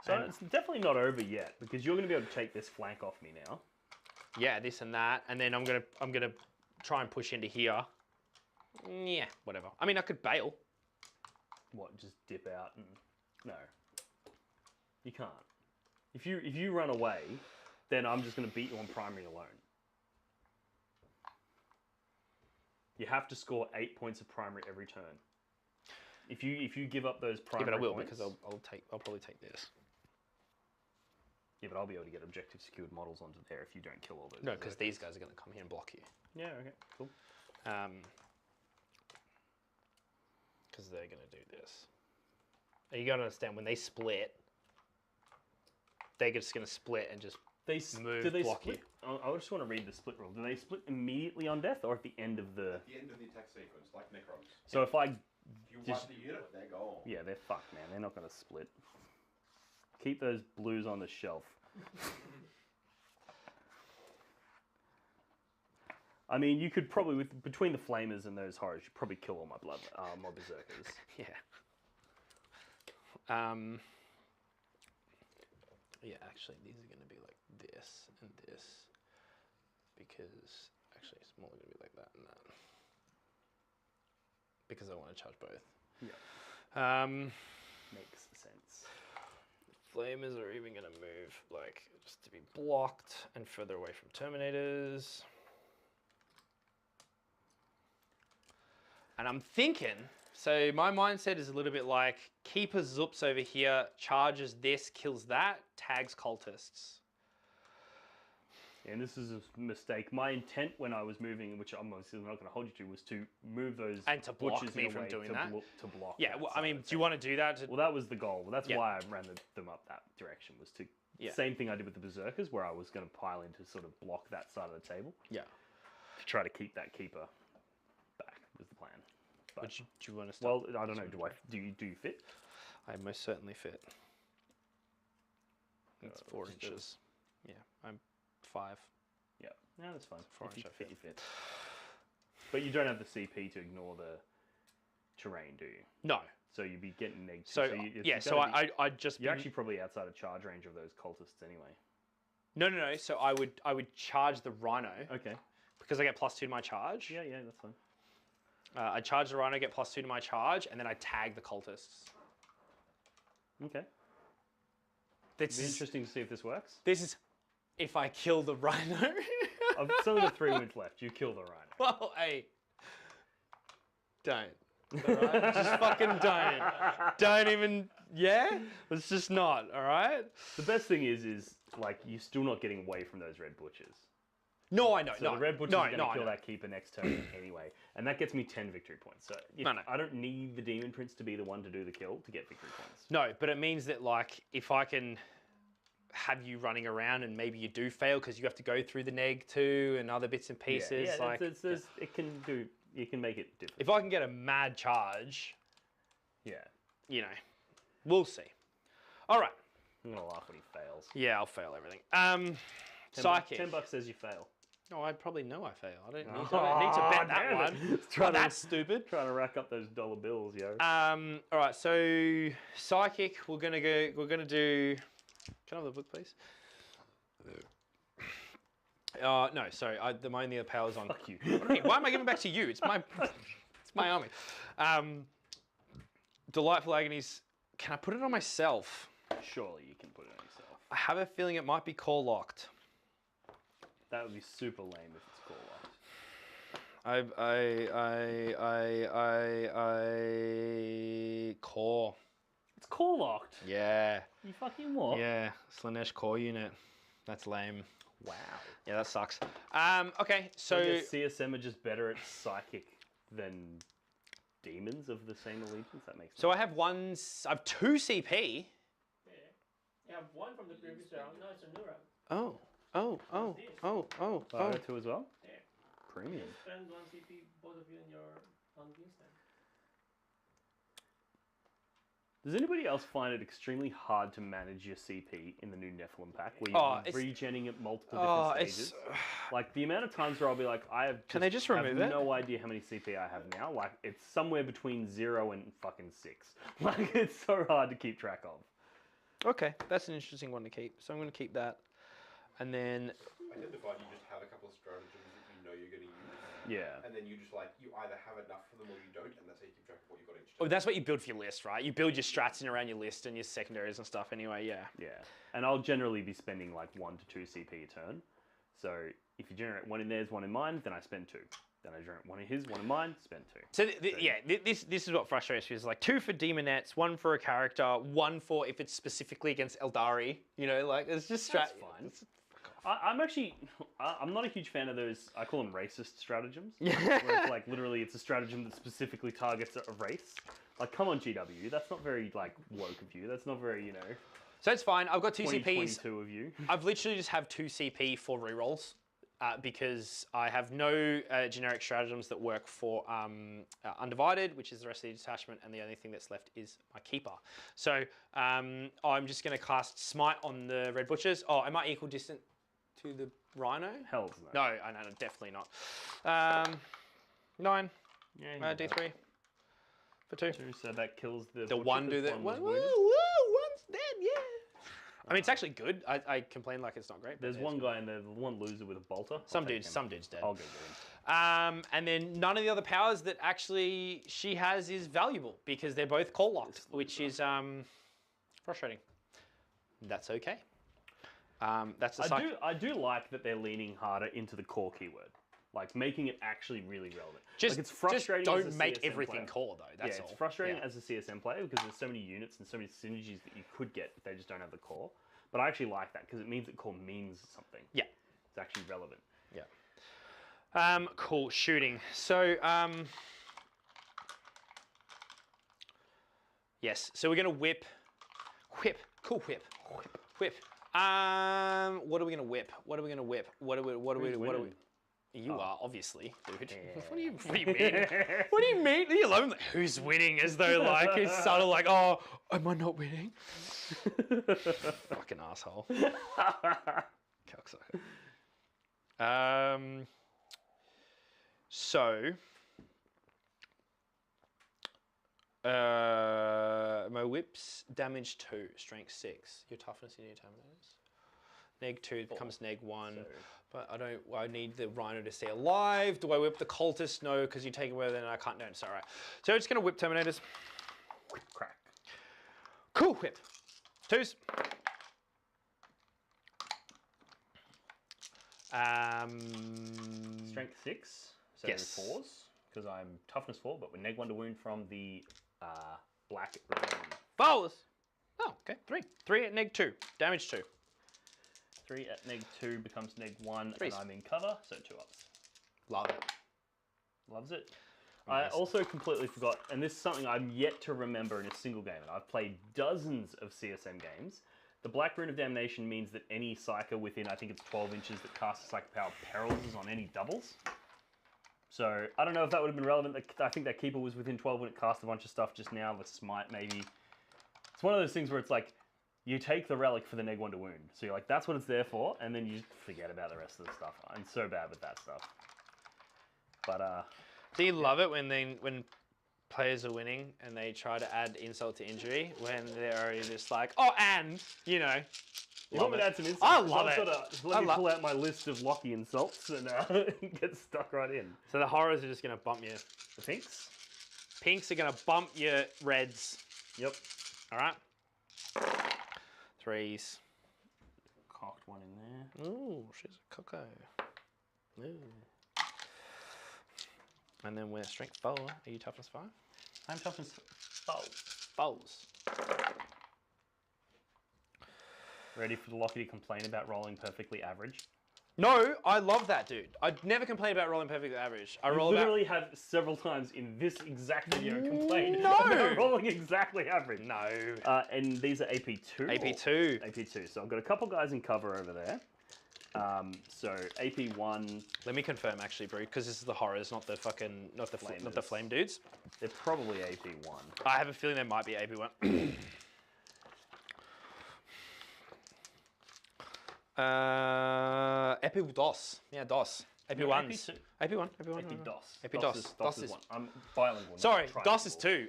So it's definitely not over yet, because you're going to be able to take this flank off me now. Yeah, this and that, and then I'm gonna try and push into here. Yeah, whatever. I mean, I could bail. What? Just dip out and no, you can't. If you run away, then I'm just going to beat you on primary alone. You have to score 8 points of primary every turn. If you give up those primary Yeah, but I will points, because I'll probably take this. Yeah, but I'll be able to get objective secured models onto there if you don't kill all those. No, because these guys are going to come here and block you. Yeah. Okay. Cool. Because they're going to do this. And you got to understand, when they split, they're just going to split and just Move, do they block split? I just want to read the split rule. Do they split immediately on death or at the end of the? At the end of the attack sequence, like Necrons. So if I If you Just- wipe the unit, they're gone. yeah, they're fucked, man. They're not going to split. Keep those blues on the shelf. I mean, you could probably, between the flamers and those horrors, you'd probably kill all my my berserkers. Yeah. Yeah, actually, these are going to be like this and this, because actually it's more going to be like that and that, because I want to charge both. Yeah. Makes sense. Flamers are even going to move like just to be blocked and further away from Terminators. And I'm thinking, so my mindset is a little bit like Keeper Zoops over here, charges this, kills that, tags cultists. And this is a mistake. My intent when I was moving, which I'm obviously not going to hold you to, was to move those And to block butchers me in a from way doing to that? to block. Yeah, that well, I side mean, of do you it. want to do that? Well, that was the goal. Well, that's Yeah. why I ran them up that direction. Was to Yeah. same thing I did with the berserkers, where I was going to pile in to sort of block that side of the table Yeah. to try to keep that keeper back. Was the plan. But, But do you want to start? well, I don't know. Do you fit? I most certainly fit. It's 4 just do it. inches. Yeah, I'm 5. Yeah, no, that's fine. 4 If you inch I fit, fit. you fit. But you don't have the CP to ignore the terrain, do you? No. So you'd be getting negative. So, yeah, so I'd just You're be... actually probably outside of charge range of those cultists anyway. No. So I would charge the Rhino Okay. because I get +2 to my charge. Yeah, that's fine. I charge the Rhino, get +2 to my charge, and then I tag the cultists. Okay. This It'd be is, interesting to see if this works. this is if I kill the Rhino. Of some of the 3 wounds left, you kill the rhino. Well, hey, don't. All right? Just fucking don't. Don't even. Yeah, let's just not. All right. The best thing is like you're still not getting away from those red butchers. No, I know. So no, the red butchers no, are going to no, I kill know. that keeper next turn anyway, and that gets me 10 victory points. So if No. I don't need the demon prince to be the one to do the kill to get victory points. No, but it means that like if I can have you running around and maybe you do fail because you have to go through the neg too and other bits and pieces. Yeah, like it can do. You can make it different. if I can get a mad charge, Yeah. you know, we'll see. All right. I'm gonna laugh when he fails. Yeah, I'll fail everything. Psychic. Psychic. $10 says you fail. No, I probably know I fail. I don't need, Oh, I don't need to bet that damn it. one. It's trying to- That's stupid. Trying to rack up those dollar bills, yo. All right, so psychic. We're gonna do. Can I have the book, please? No, sorry. My only other power is on. Fuck you. What do you mean? Why am I giving back to you? It's my army. Delightful Agonies. Can I put it on myself? Surely you can put it on yourself. I have a feeling it might be core locked. That would be super lame if it's core locked. Core. It's core locked. Yeah. You fucking what? Yeah. Slaanesh core unit. That's lame. Wow. Yeah, that sucks. Okay, So so I guess CSM are just better at psychic than demons of the same allegiance. That makes sense. I have I have 2 CP. Yeah. You have 1 from the previous round. No, it's a new round. Oh. I got 2 as well. Yeah. Premium. Spend 1 CP, both of you, in your on Dean stand. Does anybody else find it extremely hard to manage your CP in the new Nephilim pack, where Oh, you're it's- regenning at multiple different stages? Like the amount of times where I'll be like, Can they just remove it? no idea how many CP I have now. Like it's somewhere between 0 and fucking 6. Like it's so hard to keep track of. Okay, that's an interesting one to keep. So I'm going to keep that. And then, I tend to find you just have a couple of stratagems that you know you're going to use. Yeah. And then you just you either have enough for them or you don't, and that's how you keep track of what you've got each oh, turn. that's what you build for your list, right? You build your strats in around your list and your secondaries and stuff anyway, yeah. Yeah. And I'll generally be spending like 1 to 2 CP a turn. So if you generate 1 in theirs, 1 in mine, then I spend 2. Then I generate 1 in his, 1 in mine, spend 2. So, this is what frustrates me. Is like 2 for Daemonettes, 1 for a character, 1 for if it's specifically against Eldari. You know, like it's just That's fine. I'm not a huge fan of those, I call them racist stratagems. Where it's like, literally, it's a stratagem that specifically targets a race. Like, come on, GW, that's not very, like, woke of you. That's not very, you know... So it's fine. I've got 2 CPs. 22 of you. I've literally just have 2 CP for rerolls because I have no generic stratagems that work for Undivided, which is the rest of the detachment, and the only thing that's left is my Keeper. So I'm just going to cast Smite on the Red Butchers. Oh, am I equal distant to the Rhino? Hells no. No, no, definitely not. 9. Yeah, D3 for 2. So that kills the The one do that. One's One's dead, yeah. I mean, it's actually good. I complain like it's not great. There's one guy in there, the one loser with a bolter. Some dude's dead. I'll go get him. And then none of the other powers that actually she has is valuable because they're both call locked, which is frustrating. That's okay. That's the I do like that they're leaning harder into the core keyword, like making it actually really relevant. Just, like it's frustrating. Just as don't a make CSM everything player. core though. That's all. It's frustrating as a CSM player because there's so many units and so many synergies that you could get, but they just don't have the core. But I actually like that because it means that core means something. Yeah, it's actually relevant. Yeah. Cool shooting. So yes. So we're gonna whip. Cool whip. What are we gonna whip? What are we gonna whip? What are we? You are obviously, dude. Yeah. What do you mean? What do you mean? Leave alone. Like, who's winning? As though like it's sort of like, oh, am I not winning? Fucking asshole. Cocksucker. So. My whips damage 2, strength 6. Your toughness in your Terminators. Neg 2 becomes neg 1. So. But I need the Rhino to stay alive. Do I whip the Cultist? No, because you take away then I can't. No, it's alright. So I'm just gonna whip Terminators. Crack. Cool whip. 2s. Strength 6. So yes. 4s. Because I'm toughness 4, but with neg 1 to wound from the black ring. Bowlers. Oh, okay. 3. 3 at neg 2. Damage 2. 3 at neg 2 becomes neg 1, Threes. and I'm in cover, so 2 ups. Love it. Loves it. Nice. I also completely forgot, and this is something I'm yet to remember in a single game, and I've played dozens of CSM games. The Black Rune of Damnation means that any Psyker within, I think it's 12 inches that casts a Psychic power paralyzes on any doubles. So, I don't know if that would have been relevant. I think that Keeper was within 12 when it cast a bunch of stuff just now. The Smite, maybe. It's one of those things where it's like, you take the Relic for the neg 1 to wound. So you're like, that's what it's there for, and then you just forget about the rest of the stuff. I'm so bad with that stuff. But, Do you love it when players are winning and they try to add insult to injury when they're already just like, oh, and, you know. You want me to add some insults? I love it. Let me pull out my list of Locky insults and get stuck right in. So the horrors are just going to bump you. The pinks? Pinks are going to bump your reds. Yep. All right. 3s. Cocked one in there. Ooh, she's a coco. Ooh. And then we're strength 4. Are you toughness 5? I'm toughness 4. Bowls. Ready for the Locky to complain about rolling perfectly average? No, I love that, dude. I'd never complain about rolling perfectly average. I roll literally have several times in this exact video complained No. about rolling exactly average. No. And these are AP2. AP2. AP2. So I've got a couple guys in cover over there. So AP1. Let me confirm, actually, bro, because this is the horrors, not the fucking, not the flame dudes. They're probably AP1. I have a feeling they might be AP1. AP DOS. Yeah, DOS. AP1s. AP1. AP DOS. AP DOS. DOS is one. I'm bilingual. Sorry, DOS is 2.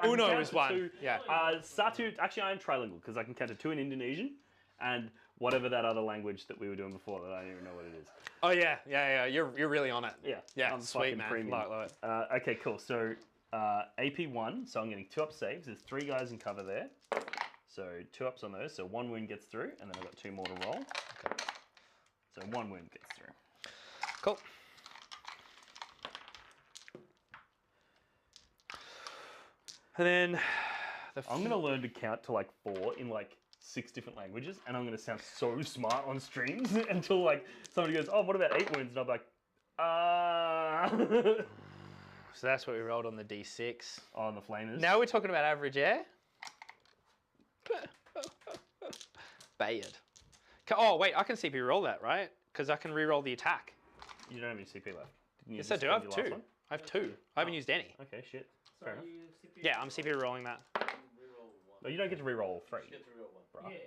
Uno is 1. Yeah. Satu, actually I'm trilingual because I can count to 2 in Indonesian and whatever that other language that we were doing before that I don't even know what it is. Oh yeah. You're really on it. Yeah. I'm sweet, man. Premium. Love it. Okay, cool. So AP1, so I'm getting 2 up saves. There's 3 guys in cover there. So 2 ups on those. So 1 wound gets through, and then I've got 2 more to roll. Okay. So 1 wound gets through. Cool. And then I'm going to learn to count to like 4 in like 6 different languages, and I'm going to sound so smart on streams until like somebody goes, oh, what about 8 wounds? And I'm like, So that's what we rolled on the D6. On the flamers. Now we're talking about average air? Bad. Oh wait, I can CP roll that, right? Because I can re-roll the attack. You don't have any CP left. Didn't you Yes, I just do. I spend have your last 2. one? I have 2. I haven't used any. Okay, shit. So Fair enough. you CP Yeah, I'm CP rolling that. Reroll one. No, you don't get to re-roll 3. You get to reroll one. Right. Yeah.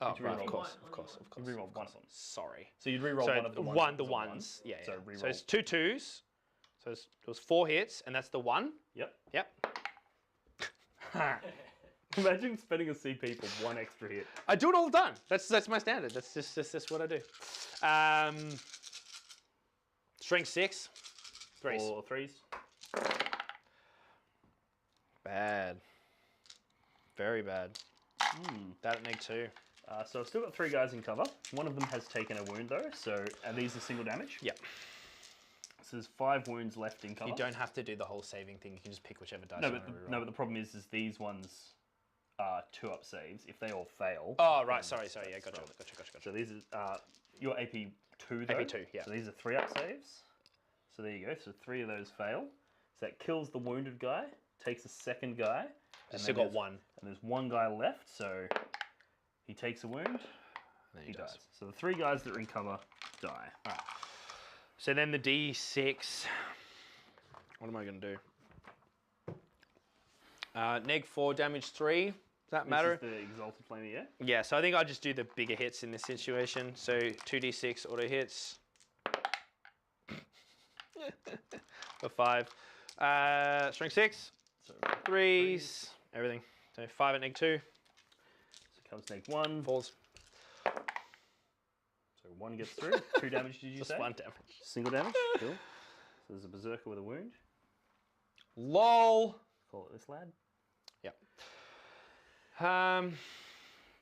Oh, Get to right, re-roll of course, one, of course, only of course. You re-roll of one course. of them. Sorry. So you'd re-roll So one of the ones. one, that the was a ones. Yeah, So yeah. re-roll. So it's 2 2s. So it was 4 hits, and that's the 1. Yep. Yep. Imagine spending a CP for 1 extra hit. I do it all the time. That's my standard. That's just what I do. Strength 6. 3s. 4 3s. Bad. Very bad. That at neg 2. So I've still got 3 guys in cover. One of them has taken a wound though. So are these the single damage? Yep. So there's 5 wounds left in cover. You don't have to do the whole saving thing. You can just pick whichever dice No, you but want to reroll. no, but the problem is these ones are 2-up saves. If they all fail. Oh, right. then Sorry. Yeah, gotcha. So these are your AP 2 though. AP 2, yeah. So these are 3-up saves. So there you go. So 3 of those fail. So that kills the wounded guy. Takes a second guy. And Still then got 1. And there's 1 guy left. So he takes a wound. Then He dies. So the 3 guys that are in cover die. Alright. So then the D6. What am I going to do? Neg 4, damage 3. Does that matter? This is the Exalted Flame, yeah? Yeah, so I think I'll just do the bigger hits in this situation. So 2d6 auto hits. For 5. Strength 6. So 3s. Everything. So 5 at neg 2. So comes neg 1. Falls. So 1 gets through. 2 damage, did you Just say? 1 damage. Single damage. Cool. So there's a Berserker with a wound. LOL. Call it this lad. Yep.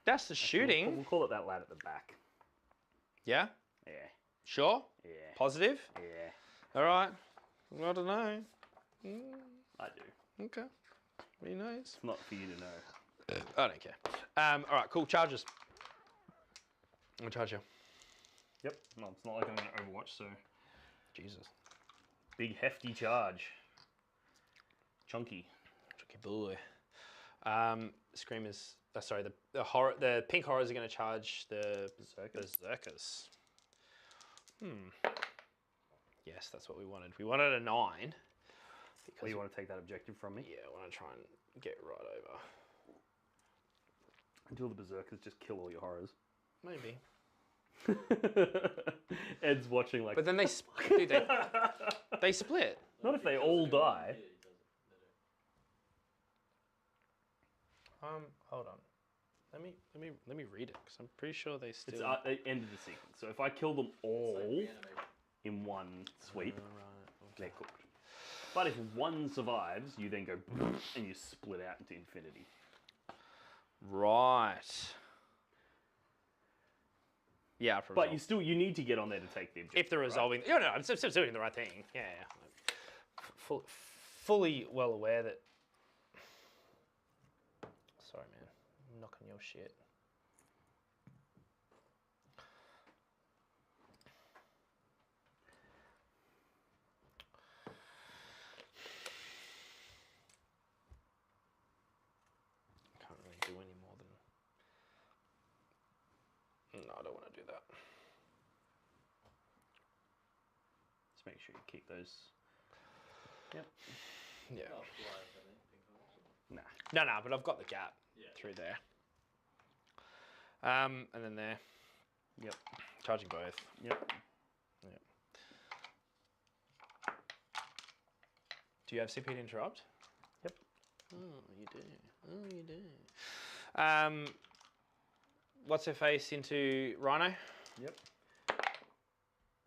That's the shooting. We'll call it that lad at the back. Yeah? Yeah. Sure? Yeah. Positive? Yeah. All right. I don't know. I do. Okay. He knows. It's not for you to know. I don't care. All right, cool. Charges. I'm going to charge you. Yep. No, it's not like I'm going to Overwatch, so Jesus. big hefty charge. Chunky. Tricky boy. Screamers. Sorry, the pink horrors are going to charge the berserkers. Yes, that's what we wanted. We wanted a 9. Well, you want to take that objective from me? Yeah, I want to try and get right over. Until the berserkers just kill all your horrors. Maybe. Ed's watching like. But then they split. Dude, they split. Not if they all die. Hold on. Let me read it because I'm pretty sure they still. It's at the end of the sequence. So if I kill them all in one sweep, they're cooked. But if one survives, you then go and you split out into infinity. Right. Yeah, But you need to get on there to take the objective. if they're resolving, right? no, I'm still doing the right thing. Yeah. Fully well aware that. Sorry, man. I'm knocking your shit. Can't really do any more than. No, I don't want to do that. Just make sure you keep those. Yep. Yeah. Nah. No, but I've got the gap through there. And then there. Yep. Charging both. Yep. Do you have CP to interrupt? Yep. Oh, you do. What's her face into Rhino? Yep.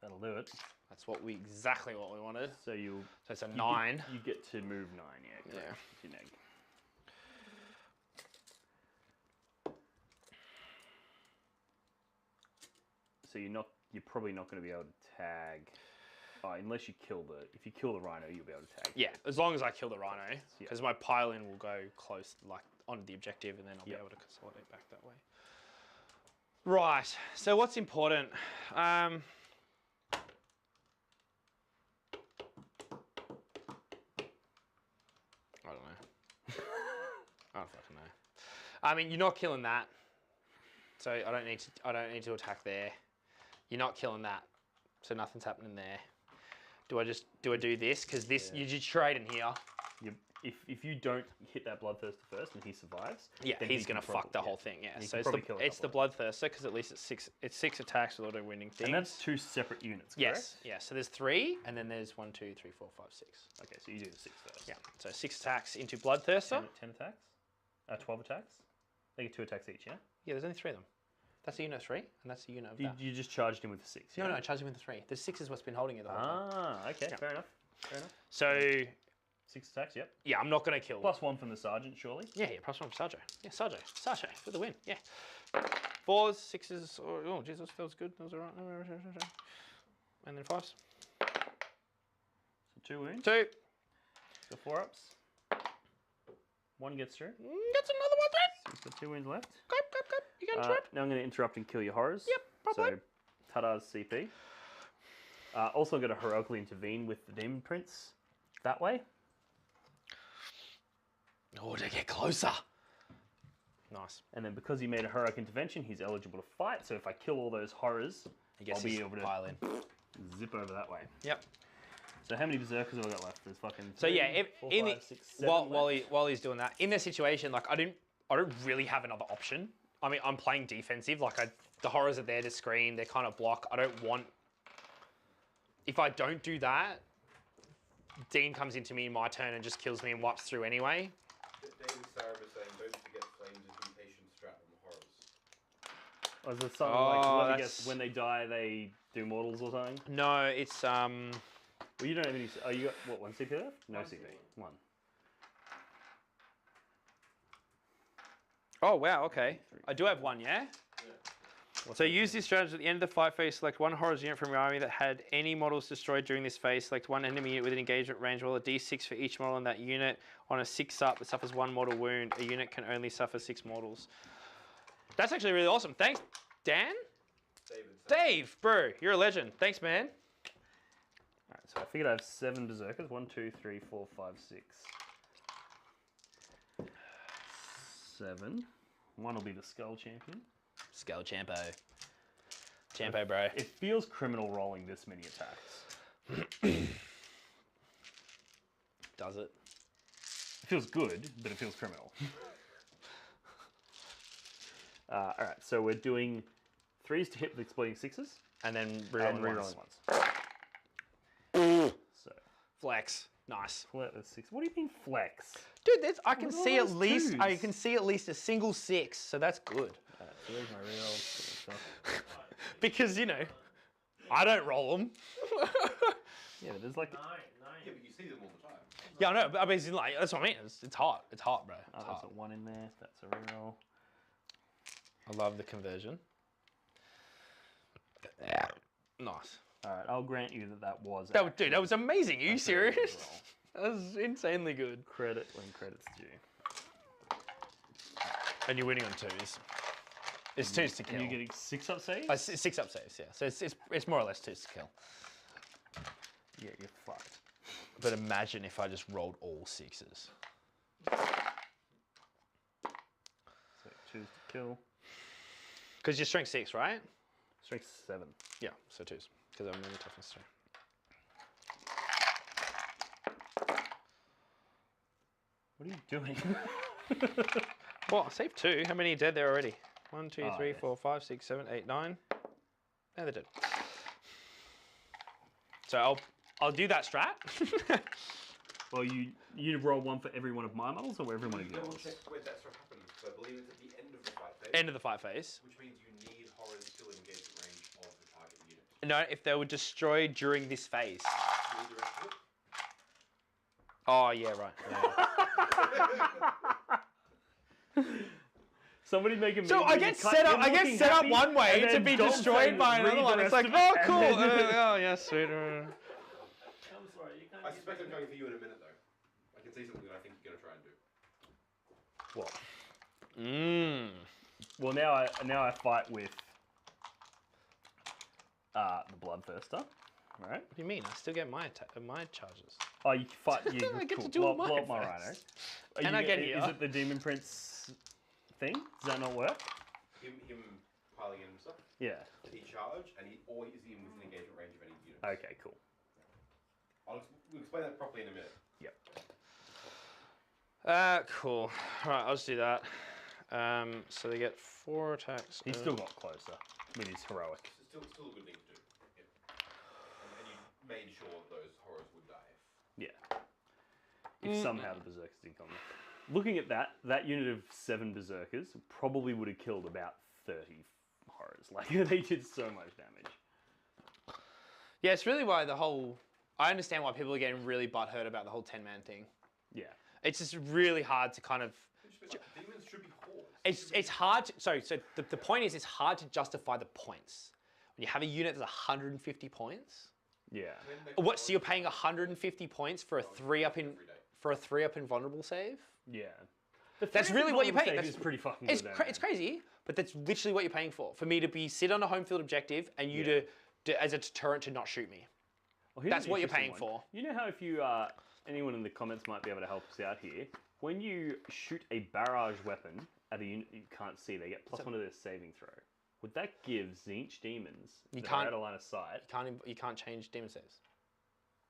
That'll do it. That's exactly what we wanted. So you. So it's a 9. You get to move 9. Yeah. Correct. Yeah. It's your neg. So you're probably not going to be able to tag, unless you kill if you kill the Rhino, you'll be able to tag. Yeah, as long as I kill the Rhino, Yeah. because my pile-in will go close, like onto the objective, and then I'll be able to consolidate back that way. Right. So what's important? I don't know. I don't fucking know. I mean, you're not killing that, so I don't need to attack there. You're not killing that, so nothing's happening there. Do I do this? Because this you just trade in here. If you don't hit that Bloodthirster first and he survives, Yeah, then he's he can gonna fuck the whole thing. Yeah, He so can probably kill a it's the couple Bloodthirster because at least it's six attacks with auto winning things. And that's 2 separate units, correct? Yes, yeah. So there's 3, and then there's 1, 2, 3, 4, 5, 6. Okay, so you do the 6 first. Yeah, so 6 attacks into Bloodthirster. 10 attacks? 12 attacks? They get 2 attacks each, yeah? Yeah, there's only 3 of them. That's a unit of 3, and that's a unit of that. You just charged him with the 6, yeah? No, charge him with the 3. The 6 is what's been holding it the whole time. Ah, okay, Yeah. fair enough. Fair enough. So 6 attacks, yep. yeah, I'm not gonna kill. +1 from the Sergeant, surely? Yeah, plus 1 for Sarjo. Yeah, Sarjo for the win. Yeah. 4s, 6s. Oh, Jesus, that was good. That was alright. And then 5s. So 2 wounds. 2. So 4 ups. 1 gets through. Gets another one then. So he's got 2 wounds left. Go. You getting through? Now I'm going to interrupt and kill your horrors. Yep, probably. So, Tada's CP. Also going to heroically intervene with the Demon Prince that way. Oh, to get closer. Nice. And then because he made a heroic intervention, he's eligible to fight. So if I kill all those horrors, I'll be able to pile in. zip over that way. Yep. So how many berserkers have I got left? There's fucking So 3, yeah, if, 4, in 5, the, 6, 7 left. while he's doing that, in this situation, like I don't really have another option. I mean, I'm playing defensive. Like the horrors are there to screen. They kind of block. I don't want. If I don't do that, Dean comes into me in my turn and just kills me and wipes through anyway. David Sarah was saying, don't forget Flames' impatient strat on the horrors. Or is there something like I guess when they die they do mortals or something? No, it's Well, you don't have any. Oh, you got what? 1 CP left? No 1 CP. CP. 1. Oh wow, okay. I do have 1, yeah? So use this strategy at the end of the fight phase, select 1 horrors unit from your army that had any models destroyed during this phase. Select 1 enemy unit within engagement range, roll a d6 for each model in that unit. On a 6-up that suffers 1 mortal wound, a unit can only suffer 6 mortals. That's actually really awesome. Thanks, Dan? Dave, bro, you're a legend. Thanks, man. Alright, so I figured I have 7 berserkers. 1, 2, 3, 4, 5, 6. 7. 1 will be the Skull Champion. Skull Champo. Champo, bro. It feels criminal rolling this many attacks. Does it? It feels good, but it feels criminal. Alright, so we're doing 3s to hit with exploding 6s. And then And rerolling rerolling ones. 1s. So, Flex. Nice. flat with 6. What do you mean flex? Dude, I can What are see at those least twos? I can see at least a single 6, so that's good. So there's my reroll. Because I don't roll them. Yeah, but there's like. 9. Yeah, but you see them all the time. Yeah, I know, but I mean, that's what I mean. It's hot. It's hot, bro. It's Oh, hot. that's a 1 in there. That's a reroll. I love the conversion. Nice. Alright, I'll grant you that was. Dude, that was amazing. Are you actually a serious? reroll. That was insanely good. Credit when credit's due. And you're winning on 2s. It's 2s to kill. And you're getting 6-up saves? 6-up saves, yeah. So it's more or less 2s to kill. Yeah, you're fucked. But imagine if I just rolled all 6s. So 2s to kill. Because you're strength 6, right? Strength 7. Yeah, so 2s. Because I'm really toughness 3. What are you doing? Well, I saved 2. How many are dead there already? 1, 2, Oh, 3, yeah. 4, 5, 6, 7, 8, 9. Yeah, they're dead. So I'll do that strat. Well, you roll 1 for every one of my models or every one of Double yours? check where that stuff happens, because I believe it's at the end of the fight phase. End of the fight phase. Which means you need horrors still in engagement range of the target unit. No, if they were destroyed during this phase. You need the rest of it. Oh, yeah, right. Yeah. Somebody make a meme So where I you get cut set up. him I get looking set up happy, one way and to then be Dom destroyed saying, by "Read another the one. It's rest like, of oh, it," and cool. then- Oh, yeah, sweet. I'm sorry, you can't I get suspect I'm that. coming for you in a minute, though. I can see something that I think you're going to try and do. What? Mmm. Well, now I fight with the Bloodthirster, right? What do you mean? I still get my charges. Oh, you fight. You I get to cool. do blow, all blow mine up my first. rhino. And I get Is here. it the Demon Prince thing? Does that not work? Him piling in himself. Yeah. He charge, and or is he within engagement range of any units? Okay, cool. We'll explain that properly in a minute. Yep. Cool. Right, I'll just do that. So they get 4 attacks. He still got closer with his heroic. It's still a good thing to do. Yep. And you made sure those horrors would die. Yeah. If somehow the berserkers did come. Looking at that unit of 7 berserkers probably would have killed about 30 horrors. Like, they did so much damage. Yeah, it's really why I understand why people are getting really butthurt about the whole 10-man thing. Yeah. It's just really hard to kind of... Demons should be hordes. It's hard to... So the point is, it's hard to justify the points. When you have a unit that's 150 points... Yeah. What, so you're paying 150 points for a 3-up in vulnerable save? Yeah. That's really what you're paying. That's pretty fucking good. It's crazy, but that's literally what you're paying for. For me to sit on a home field objective and you to as a deterrent to not shoot me. Well, that's what you're paying for. You know how if you, anyone in the comments might be able to help us out here, when you shoot a barrage weapon at a unit you can't see, they get +1 to their saving throw. Would that give Tzeentch demons that are out of line of sight? You can't change demon saves.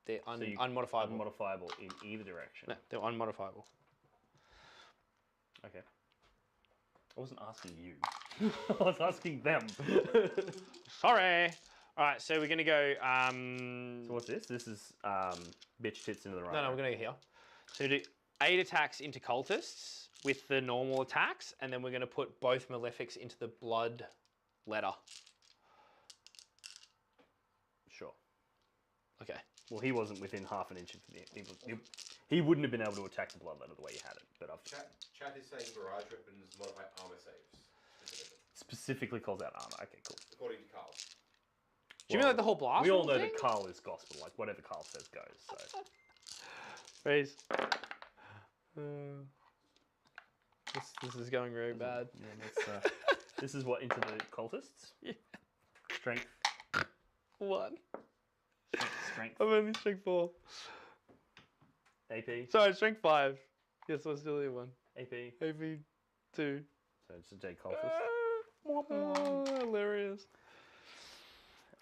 They're unmodifiable. Unmodifiable in either direction. No, they're unmodifiable. Okay. I wasn't asking you. I was asking them. Sorry. All right, so we're gonna go. So what's this? This is bitch tits into the right. No, we're gonna go here. So we do 8 attacks into cultists with the normal attacks, and then we're gonna put both malefics into the blood letter. Sure. Okay. Well, he wasn't within half an inch of the. He wouldn't have been able to attack the blood letter the way you had it. But I've Chat is saying barrage weapons modify armor saves. specifically calls out armor. Okay, cool. According to Carl. Do you mean like the whole blast? We all know thing? that Carl is gospel. Like whatever Carl says goes. So. Praise. This is going very bad. Yeah, this is what into the cultists. Yeah. Strength. 1. Strength. I'm only strength 4. AP. Sorry, strength 5. Yes, I'm still here 1. AP. AP 2. So it's a J cultist. Hilarious.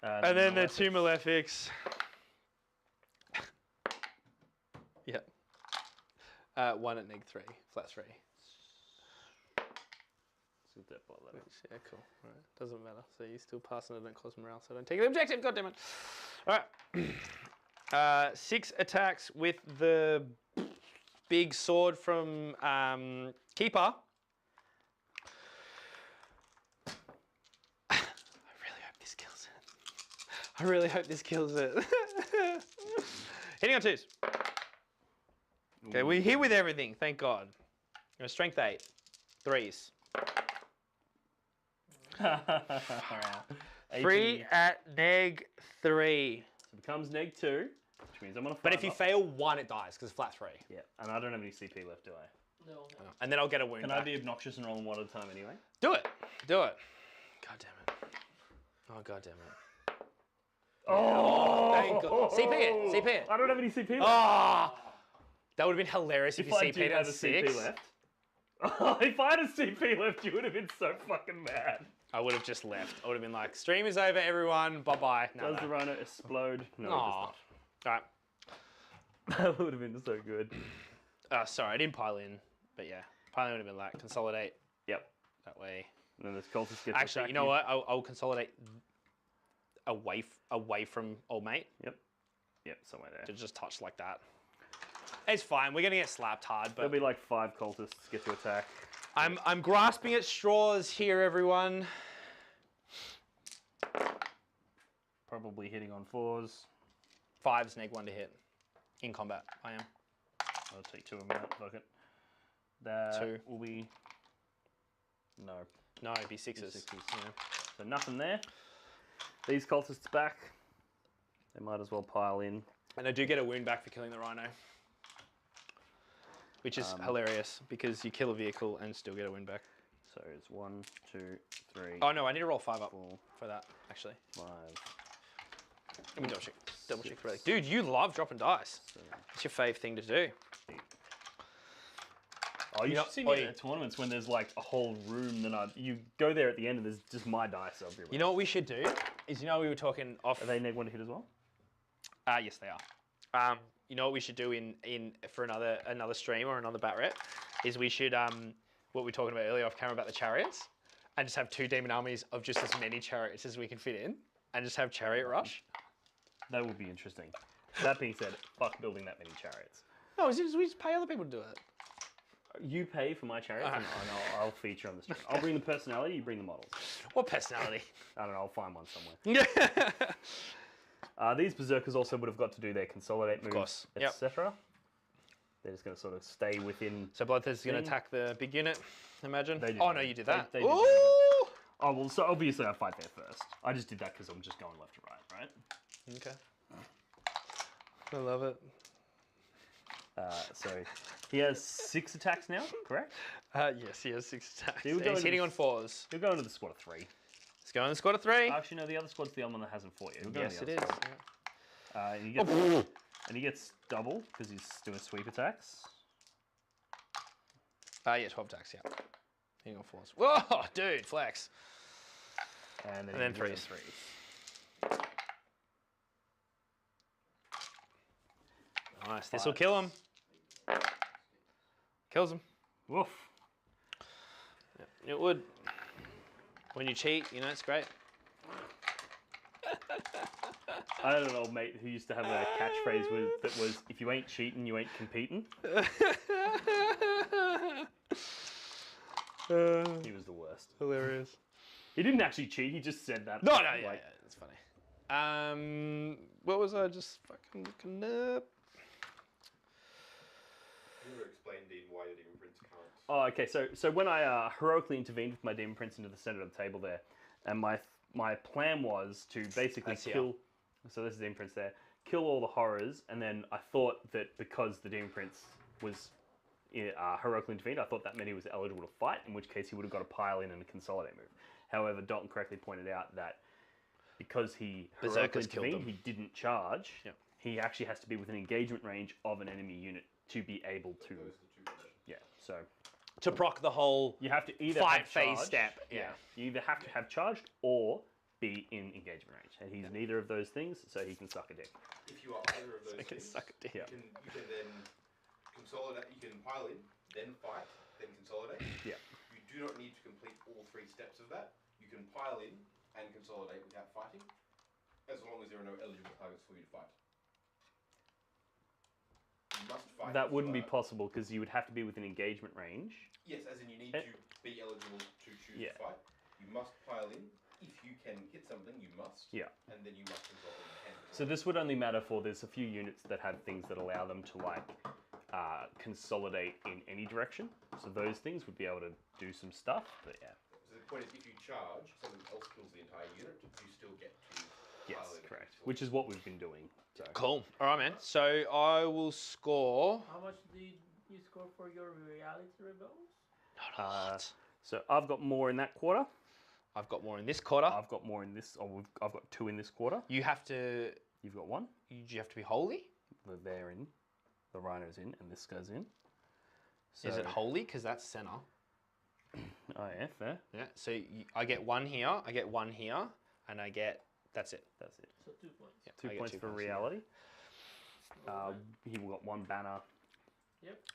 And then the 2 malefics. Yep. 1 at neg 3, flat 3. Yeah, cool. All right. Doesn't matter. So you're still passing it, don't cause morale, so don't take the objective. God damn it. All right. 6 attacks with the big sword from Keeper. I really hope this kills it. I really hope this kills it. Hitting on 2s. Okay, we're here with everything, thank God. Strength 8. 3s. 3 at neg 3. So it becomes neg 2, which means I'm on a 5. But if you fail 1, it dies because it's flat 3. Yeah, and I don't have any CP left, do I? No. And then I'll get a wound. Can back. I be obnoxious and roll them 1 at a time anyway? Do it. Do it. God damn it. Oh, God damn it. Oh! Thank God. CP it. CP it. I don't have any CP left. Oh! That would have been hilarious if you I CP'd did on have a 6. CP left. If I had a CP left, you would have been so fucking mad. I would have just left. I would have been like, stream is over, everyone. Bye-bye. No, Does the rhino explode? No, it does Aw. not. All right. That would have been so good. Sorry, I didn't pile in. But yeah, piling would have been like, consolidate. Yep. That way. And then this cultist gets Actually, you know what? I'll consolidate away from old mate. Yep. Yep, somewhere there. To just touch like that. It's fine. We're gonna get slapped hard, but There'll be like 5 cultists get to attack. I'm grasping at straws here, everyone. Probably hitting on 4s. 5's neg 1 to hit. In combat, I am. I'll take 2 of them out. Fuck it. That 2. will be... No. No, it'd be 6s. 6s. Yeah. So nothing there. These cultists back. They might as well pile in. And I do get a wound back for killing the rhino. Which is hilarious, because you kill a vehicle and still get a wound back. So it's 1, 2, 3. Oh no, I need to roll 5 up 4, for that, actually. 5. Let me double check. Double check Relic. Dude, you love dropping dice. 7, It's your fave thing to do. 8. Oh, you You know- should see me at tournaments when there's like a whole room. Then you go there at the end and there's just my dice everywhere. You know what we should do? Is we were talking off. Are they neg 1 to hit as well? Yes, they are. You know what we should do in for another stream or another bat rep is we should what we were talking about earlier off camera about the chariots, and just have 2 demon armies of just as many chariots as we can fit in, and just have chariot rush. That would be interesting. That being said, fuck building that many chariots. No, we just pay other people to do it. You pay for my chariots, and I'll feature on the stream. I'll bring the personality. You bring the models. What personality? I don't know. I'll find one somewhere. These berserkers also would have got to do their consolidate moves, Yep. etc. They're just going to sort of stay within. So Bloodthirst is going to attack the big unit. Imagine. They did Oh that. no, you did that. They did Ooh! that. Oh well, so obviously I fight there first. I just did that because I'm just going left to right, right? Okay. I love it. So he has 6 attacks now, correct? Yes, he has 6 attacks. He'll And go he's into hitting the- on 4s. He'll go into the squad of 3. He's going to the squad of 3. Actually, no, the other squad's the only one that hasn't fought yet. He'll go Yes, in it the is. other squad. Yeah. And he gets double because he's doing sweep attacks. Yeah, 12 attacks, yeah. Hitting on 4s. Whoa, dude, flex. And then, And then he goes threes. threes. Nice. This will kill him. Kills him. Woof. It would. When you cheat, you know, it's great. I had an old mate who used to have a catchphrase that was, if you ain't cheating, you ain't competing. He was the worst. Hilarious. He didn't actually cheat, he just said that. No, yeah, it's funny. What was I just fucking looking up? You never explained, Dean, why your demon prince can't. Oh, okay. So when I heroically intervened with my demon prince into the center of the table there, and my plan was to basically That's here. kill. So this is demon prince there. Kill all the horrors, and then I thought that because the demon prince was heroically intervened, I thought that meant he was eligible to fight. In which case he would have got a pile in and a consolidate move. However, Dalton correctly pointed out that because he heroically Berserkers killed intervened, them. he didn't charge. Yep. He actually has to be within engagement range of an enemy unit to be able to. Those are the 2 conditions. Yeah. So. To proc the whole You have to either fight have phase charged- step. Yeah. You either have to have charged or be in engagement range, and he's neither of those things, so he can suck a dick. If you are either of those Like a things, suck a dick. Yeah. you can then consolidate. You can pile in, then fight, then consolidate. Yeah. You do not need to complete all 3 steps of that. You can pile in and consolidate without fighting, as long as there are no eligible targets for you to fight. You must fight. That if wouldn't you be are- possible because you would have to be within engagement range. Yes, as in you need to be eligible to choose Yeah. to fight. You must pile in. If you can hit something, you must. Yeah. And then you must consolidate and So this would only matter for there's a few units that have things that allow them to like consolidate in any direction. So those things would be able to do some stuff. But yeah. So the point is, if you charge, something else kills the entire unit, you still get to Yes, pile in. correct. Which is what we've been doing. So. Cool. All right, man. So I will score. How much did you score for your reality rebels? Not a lot. So I've got more in that quarter. I've got more in this quarter. I've got more in this. I've got 2 in this quarter. You have to. You've got 1. You have to be holy. They're in. The rhino's in, and this goes in. So, Is it holy? Because that's center. Oh yeah, fair. Yeah. So I get 1 here. I get 1 here, and I get. That's it. That's it. So 2 points. Yeah, 2 I get points 2 for points. reality. He got 1 banner.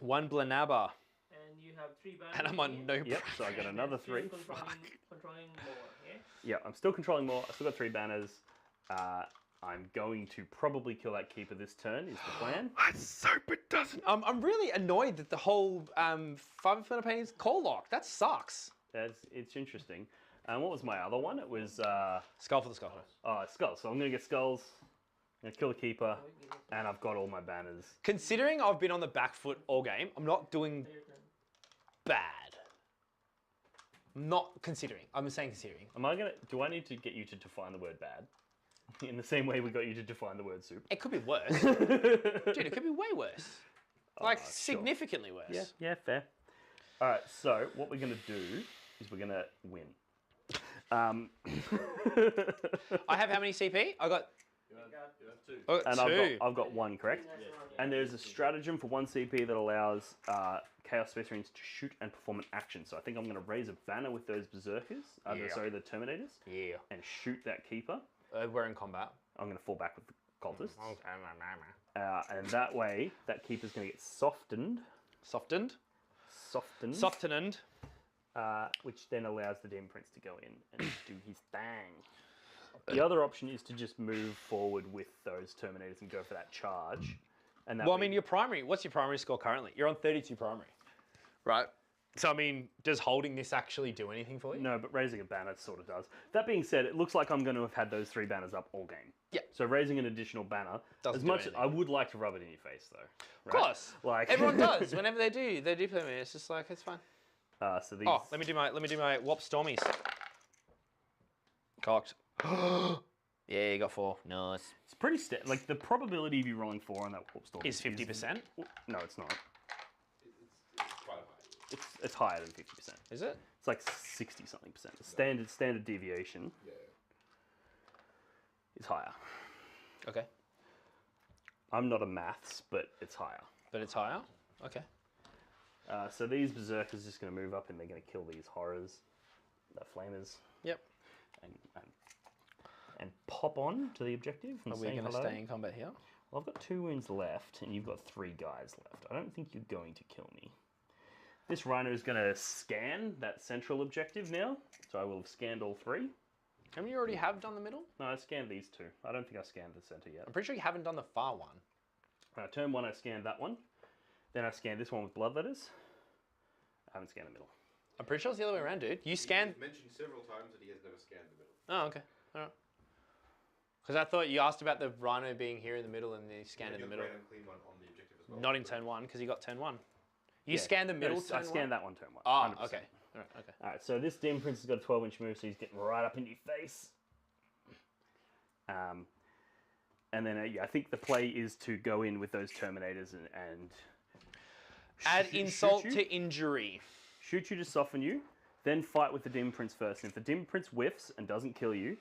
1 Blanaba, And you have 3 banners. and I'm on here. no. Yep. So I got And another still 3. Controlling more, yeah? Yeah, I'm still controlling more. I still got 3 banners. I'm going to probably kill that keeper this turn. Is the plan? Let's hope it doesn't. I'm really annoyed that the whole 5 Inferno Paintings call lock. That sucks. It's interesting. And what was my other one? It was Skull for the Skull. skulls. So I'm gonna get skulls. I'm gonna kill the keeper, and I've got all my banners. Considering I've been on the back foot all game, I'm not doing Your turn. bad. I'm not considering. I'm saying considering. Do I need to get you to define the word bad? In the same way we got you to define the word soup. It could be worse. Dude, it could be way worse. Like, sure. significantly worse. Yeah, fair. All right, so what we're gonna do is we're gonna win. I have how many CP? I got You have 2. Oh, And two. I've got 1, correct? Nice Yes. round, yeah. And there's a stratagem for 1 CP that allows Chaos Space Marines to shoot and perform an action. So I think I'm going to raise a banner with those Berserkers, Yeah. sorry, the Terminators, Yeah. and shoot that Keeper. We're in combat. I'm going to fall back with the Cultists. Okay. And that way, that Keeper's going to get softened, Softened. which then allows the Demon Prince to go in and do his thing. The other option is to just move forward with those Terminators and go for that charge. And that Well, I way- mean, your primary. What's your primary score currently? You're on 32 primary, right? So I mean, does holding this actually do anything for you? No, but raising a banner sort of does. That being said, it looks like I'm going to have had those 3 banners up all game. Yeah. So raising an additional banner, Doesn't as do much anything. I would like to rub it in your face though. Of course. Like Everyone does. Whenever they do play me. It's just like it's fine. So these. Oh, let me do my Warp Stormies. Cocked. Yeah, you got 4. Nice. It's pretty like the probability of you rolling 4 on that warp storm Is 50%? No, it's not. It's quite high. It's higher than 50%. Is it? It's like 60 something percent. The standard deviation Yeah. is higher. Okay. I'm not a maths, but it's higher. But it's higher. Okay. So these berserkers just going to move up and they're going to kill these horrors, the flamers. Yep. And pop on to the objective. And Are we saying going to hello. stay in combat here? Well, I've got 2 wounds left, and you've got 3 guys left. I don't think you're going to kill me. This Rhino is going to scan that central objective now, so I will have scanned all 3. Haven't you already have done the middle? No, I scanned these 2. I don't think I scanned the center yet. I'm pretty sure you haven't done the far one. Turn 1, I scanned that one. Then I scanned this one with blood letters. I haven't scanned the middle. I'm pretty sure it's the other way around, dude. You scanned. He's mentioned several times that he has never scanned the middle. Oh, okay. All right. Because I thought you asked about the Rhino being here in the middle and then you scanned in the middle. Ran and clean one on the objective as well. Not in turn 1 because you got turn 1. You Yeah. scanned the middle No, turn I 1? scanned that one turn 1. Ah, 100%. okay. All right, okay. Alright, so this Demon Prince has got a 12-inch move, so he's getting right up into your face. And then I think the play is to go in with those Terminators and Add shoot insult you, to injury. shoot you to soften you, then fight with the Demon Prince first. And if the Demon Prince whiffs and doesn't kill you,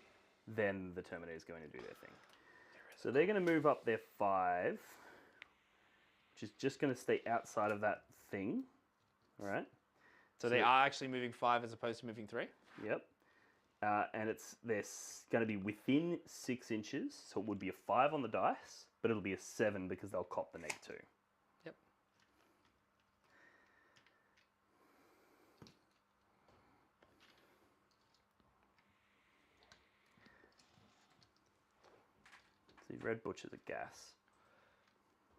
then the Terminator is going to do their thing. So they're going to move up their 5, which is just going to stay outside of that thing. All right. So they are actually moving 5 as opposed to moving 3? Yep. And they're going to be within 6 inches, so it would be a 5 on the dice, but it'll be a 7 because they'll cop the -2. Yep. See, red butchers are gas.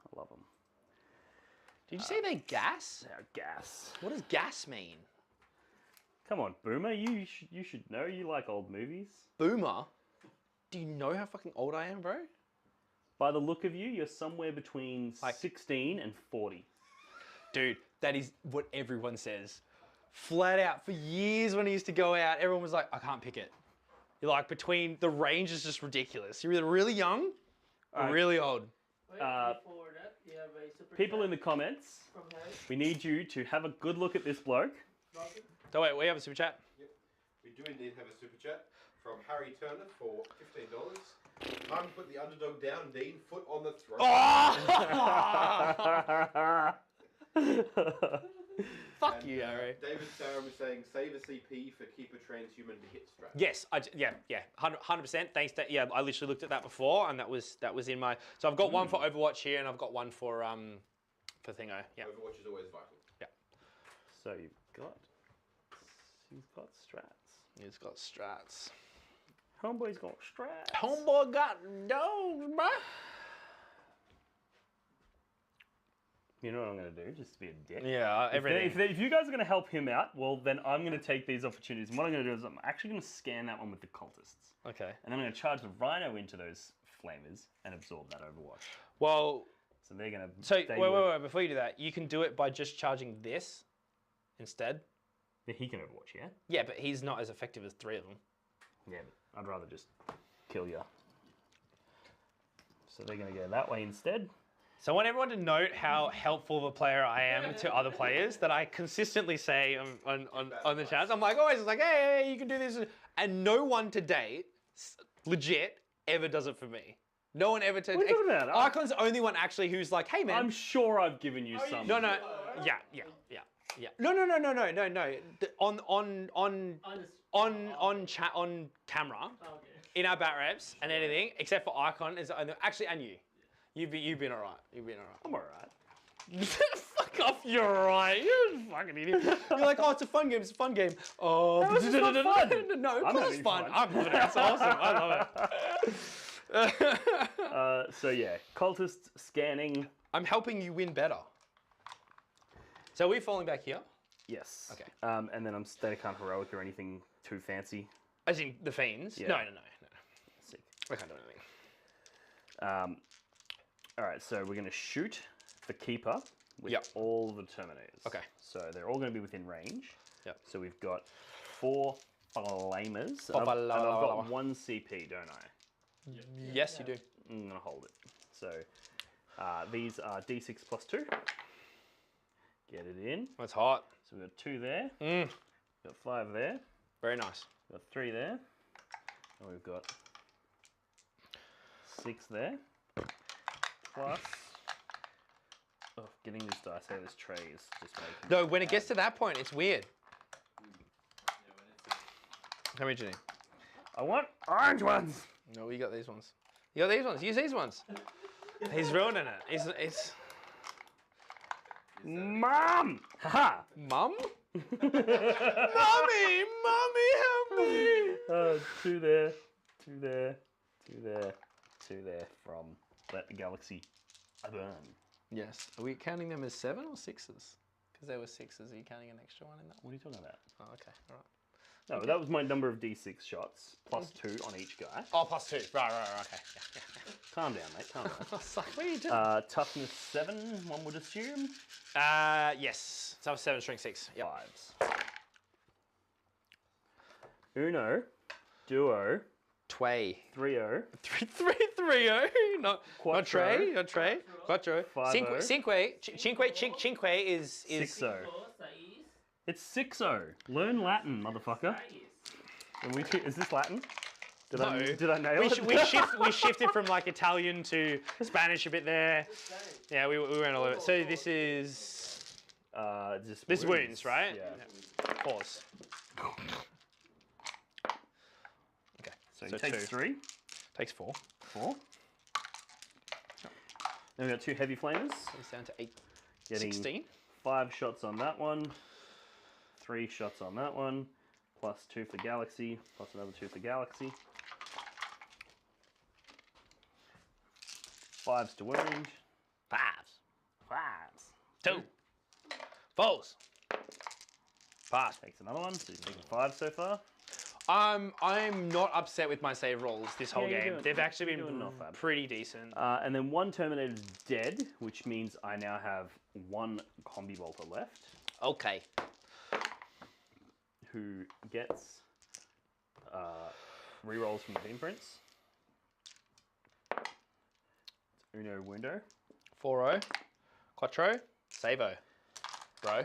I love them. Did you say they gas? They're gas. What does gas mean? Come on, Boomer, you should know. You like old movies. Boomer? Do you know how fucking old I am, bro? By the look of you, you're somewhere between Like- 16 and 40. Dude, that is what everyone says. Flat out, for years when I used to go out, everyone was like, I can't pick it. You're like, between, the range is just ridiculous. You're either really young or Alright. really old. Wait, before that, you have a super People chat in the comments, from Harry. we need you to have a good look at this bloke. Locky. So wait, we have a super chat. We do indeed have a super chat from Harry Turner for $15. Time to put the underdog down, Dean. Foot on the throat. Fuck And, you, Harry. David Sarum is saying save a CP for keep a transhuman to hit strat. Yes, yeah, 100%. Thanks. Yeah, I literally looked at that before, and that was in my. So I've got one for Overwatch here, and I've got one for Thingo. Yeah. Overwatch is always vital. So he's got strats. He's got strats. Homeboy's got strats. Homeboy got dogs, bro. You know what I'm going to do, just to be a dick? Yeah, everything. If you guys are going to help him out, well, then I'm going to take these opportunities. And what I'm going to do is I'm actually going to scan that one with the cultists. Okay. And then I'm going to charge the rhino into those flamers and absorb that Overwatch. Well, So they're going to... so wait. Before you do that, you can do it by just charging this instead. He can Overwatch, yeah? Yeah, but he's not as effective as 3 of them. Yeah, but I'd rather just kill you. So they're going to go that way instead. So I want everyone to note how helpful of a player I am to other players that I consistently say on the chats. I'm like, always it's like, hey, you can do this. And no one to date, legit, ever does it for me. No one ever What are you talking about? Archon's the only one actually who's like, hey man. I'm sure I've given you some. No. Yeah. No. On camera, in our bat reps and anything, except for Icon is actually and you. You've been alright. I'm alright. Fuck off, you're right. You're a fucking idiot. You're like, oh, it's a fun game. It's a fun game. Oh, no, it's not fun. No, of I'm course it's having fun. fun. I'm loving it. It's awesome. I love it. So yeah, cultist scanning. I'm helping you win better. So are we falling back here? Yes. Okay. And then they can't heroic or anything too fancy. As in the fiends? Yeah. No. Sick. I can't do anything. All right, so we're going to shoot the keeper with Yep. all the terminators. Okay. So they're all going to be within range. Yep. So we've got 4 flamers. And I've got 1 CP, don't I? Yes, you do. I'm going to hold it. So these are D6 plus 2. Get it in. That's hot. So we've got 2 there. Mm. We've got 5 there. Very nice. We've got 3 there. And we've got 6 there. Plus, getting this dice out of this tray is just making. No, when it gets to that point, it's weird. How many do you need? I want orange ones. No, you got these ones. You got these ones. Use these ones. He's ruining it. It's Mom! Haha! Mum? Mommy, help me! 2 there, 2 there, 2 there, 2 there from Let the Galaxy Burn. Yes. Are we counting them as 7 or 6s? Because there were 6s. Are you counting an extra one in that? What are you talking about? Oh, okay. All right. No, that was my number of D6 shots, plus 2 on each guy. Oh, plus 2. Right. Okay. Yeah. Calm down, mate, calm down. I was like, what are you doing? Toughness 7, one would assume. Yes. So 7, strength 6. Yep. 5s. Uno, duo, Tway. 3-0, 3-0. Not Trey. Quattro. 5-0. Cinque is 6-0. It's 6-0. Learn Latin, motherfucker. And is this Latin? Did I nail it? We shifted from like Italian to Spanish a bit there. Yeah, we went all over it. So this is this wounds, right? Yeah. Pause. Okay. So he takes 2. 3. Takes 4. 4. Then we've got 2 heavy flamers. It's down to 8. Getting 16. 5 shots on that one. 3 shots on that one. Plus 2 for Galaxy. Plus another 2 for Galaxy. 5s to wound. 5s. 2. 4s. Pass. Takes another one. So he's taking 5 so far. I'm not upset with my save rolls this whole game. They've actually been not bad. pretty decent. And then 1 Terminator's dead, which means I now have 1 Combi Bolter left. Okay. Who gets rerolls from the Team Prince. Uno Wundo. 4-0. Quattro. Savo. Bro.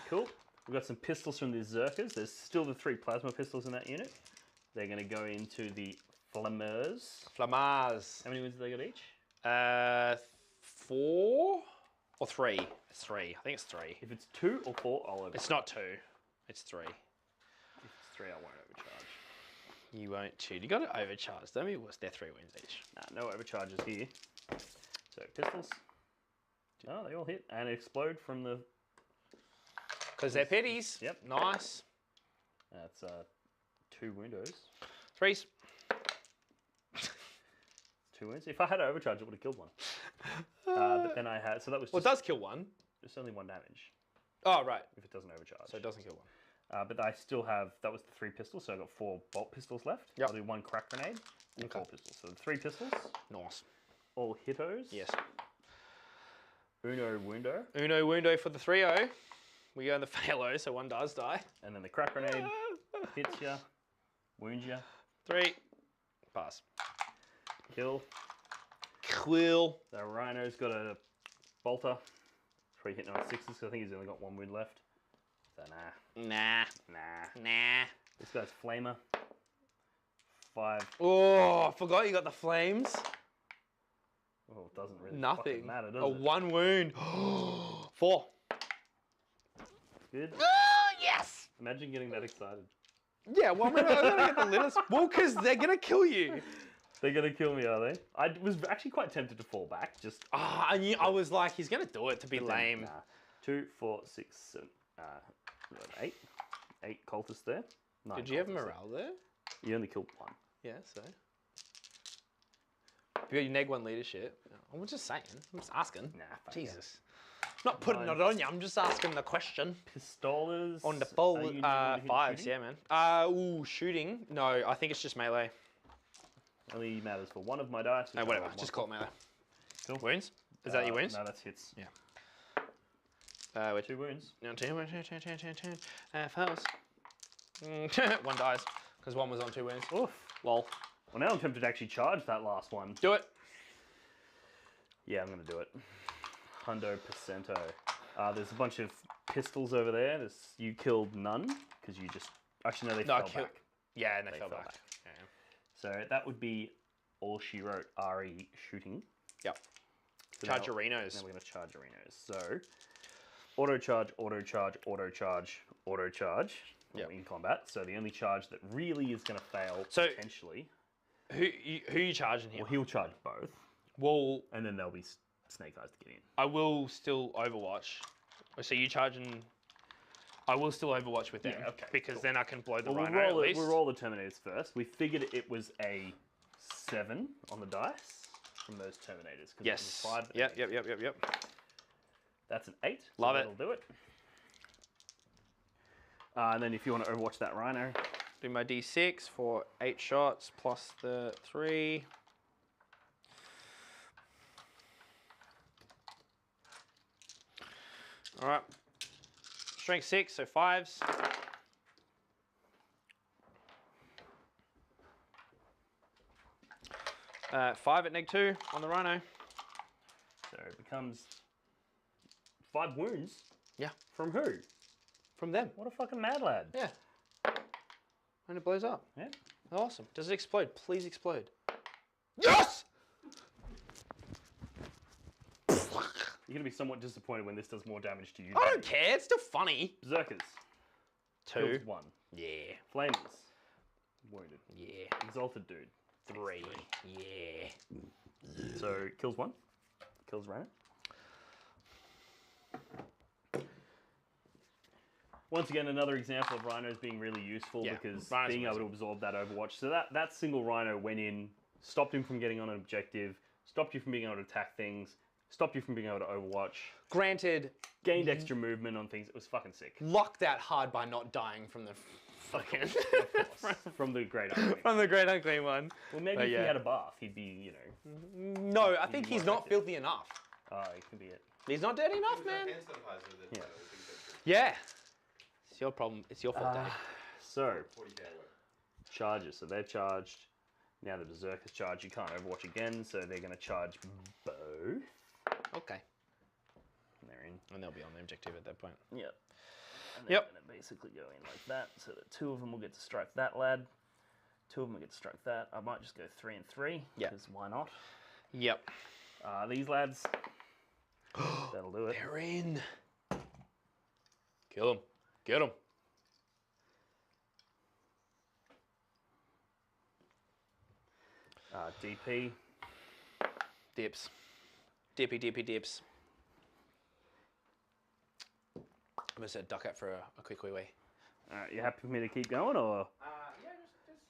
Cool. We've got some pistols from the Zerkers. There's still the 3 plasma pistols in that unit. They're going to go into the Flamers. Flamars. How many wins do they got each? 4 or 3? It's 3. I think it's 3. If it's 2 or 4, I'll overcharge. It's not 2. It's 3. If it's 3, I won't overcharge. You won't cheat. You got to overcharge. Don't be worse. They're 3 wins each. Nah, no overcharges here. So pistols. Oh, they all hit and explode from the. Because they're pitties. Yep. Nice. That's 2 windows. 3s. 2 wins. If I had overcharge, it would have killed one. But then I had, so that was just, Well, it does kill 1. it's only 1 damage Oh, right. if it doesn't overcharge. So it doesn't kill 1. But I still have, that was the 3 pistols, so I got 4 bolt pistols left. Yep. I'll do 1 crack grenade and Okay. 4 pistols. So the 3 pistols, Nice. all hitos. Yes. Uno Wundo. Uno Wundo for the 3-0. We go in the fail-o, so 1 does die. And then the crack grenade hits ya, wounds ya, 3. Pass. kill. Quill. The Rhino's got a bolter. Probably hitting on 6s because I think he's only got 1 wound left. So nah. Nah. Nah. Nah. This guy's Flamer. 5. Oh, I forgot you got the flames. Oh, it doesn't really Nothing. fucking matter, does A it? 1 wound. 4. Good. Oh, yes! Imagine getting that excited. Yeah, well, I'm gonna get the littlest. Well, because they're gonna kill you. They're gonna kill me, are they? I was actually quite tempted to fall back. Just Ah, I was like, he's gonna do it to be but then, lame. Nah. 2, 4, 6, 7, 8. 8 cultists there. 9 Did you have cultists there. morale there? You only killed 1. Yeah, so. You got your neg 1 leadership. I'm just saying. I'm just asking. Nah, fuck Jesus. I'm not putting it on you. I'm just asking the question. Pistolers. On the Are full you one to hit 5s, shooting? yeah, man. Ooh, shooting. No, I think it's just melee. Only matters for one of my dice. No, which I whatever. rolled Just one. call it melee. Cool. Wounds? Is that your wounds? No, that's hits. Yeah. Which? 2 wounds. No, 2, 2, fails. 1 dies, because 1 was on 2 wounds. Oof. Lol. Well, now I'm tempted to actually charge that last one. Do it. Yeah, I'm gonna do it. Hundo percento. There's a bunch of pistols over there. You killed none because you just actually no, they No, I fell killed- back. Yeah, and they, They fell fell back. back. Yeah. So that would be all she wrote. RE shooting. Yep. So Charge now, arenas. Now we're gonna charge arenas. So auto charge, auto charge, auto charge, auto charge. Yep. In combat. So the only charge that really is gonna fail So- potentially. Who you charging here? Well, he'll charge both, Well, and then there'll be snake eyes to get in. I will still Overwatch. So you charging? I will still Overwatch with them. Yeah, okay, Because cool. then I can blow the Well, rhino at least. we'll roll the Terminators first. We figured it was a 7 on the dice from those Terminators. 'Cause Yes. It was 5 that Yep. made it. Yep. That's an 8. Love so it. That'll do it. And then if you want to Overwatch that rhino, Do my D6 for 8 shots plus the 3. All right. Strength 6, so 5s. Five at neg 2 on the rhino. so it becomes 5 wounds. Yeah. From who? From them. What a fucking mad lad. Yeah. And it blows up. Yeah. Awesome. Does it explode? Please explode. Yes! You're going to be somewhat disappointed when this does more damage to you. I don't care. It's still funny. Berserkers. 2. Kills 1. Yeah. Flamers. Wounded. Yeah. Exalted dude. 3. Yeah. So kills 1. Kills rhino. Once again, another example of rhinos being really useful Yeah, because rhinos being are able to absorb that Overwatch. So that single rhino went in, stopped him from getting on an objective, stopped you from being able to attack things, stopped you from being able to Overwatch, Granted, gained extra movement on things. It was fucking sick. locked that hard by not dying from the fucking Of course. From the Great Unclean. from the Great Unclean one. Well, maybe But if he yeah. had a bath, he'd be, you know. No, I think more he's not effective. filthy enough. It could be it. He's not dirty enough, It was man. hand sanitizer that Yeah. was expensive. Yeah. It's your problem. It's your fault, Dave. So, 40k away. charges. So they're charged. Now the Berserker's charged. You can't Overwatch again, so they're going to charge both. Okay. And they're in. And they'll be on the objective at that point. Yep. And they're Yep. going to basically go in like that, so that 2 of them will get to strike that lad. 2 of them will get to strike that. I might just go 3 and 3, Yep. because why not? Yep. These lads, that'll do it. They're in. Kill him. Get him. DP. Dips. Dippy dips. I'm gonna set duck out for a quick wee wee. Alright, you happy for me to keep going, or?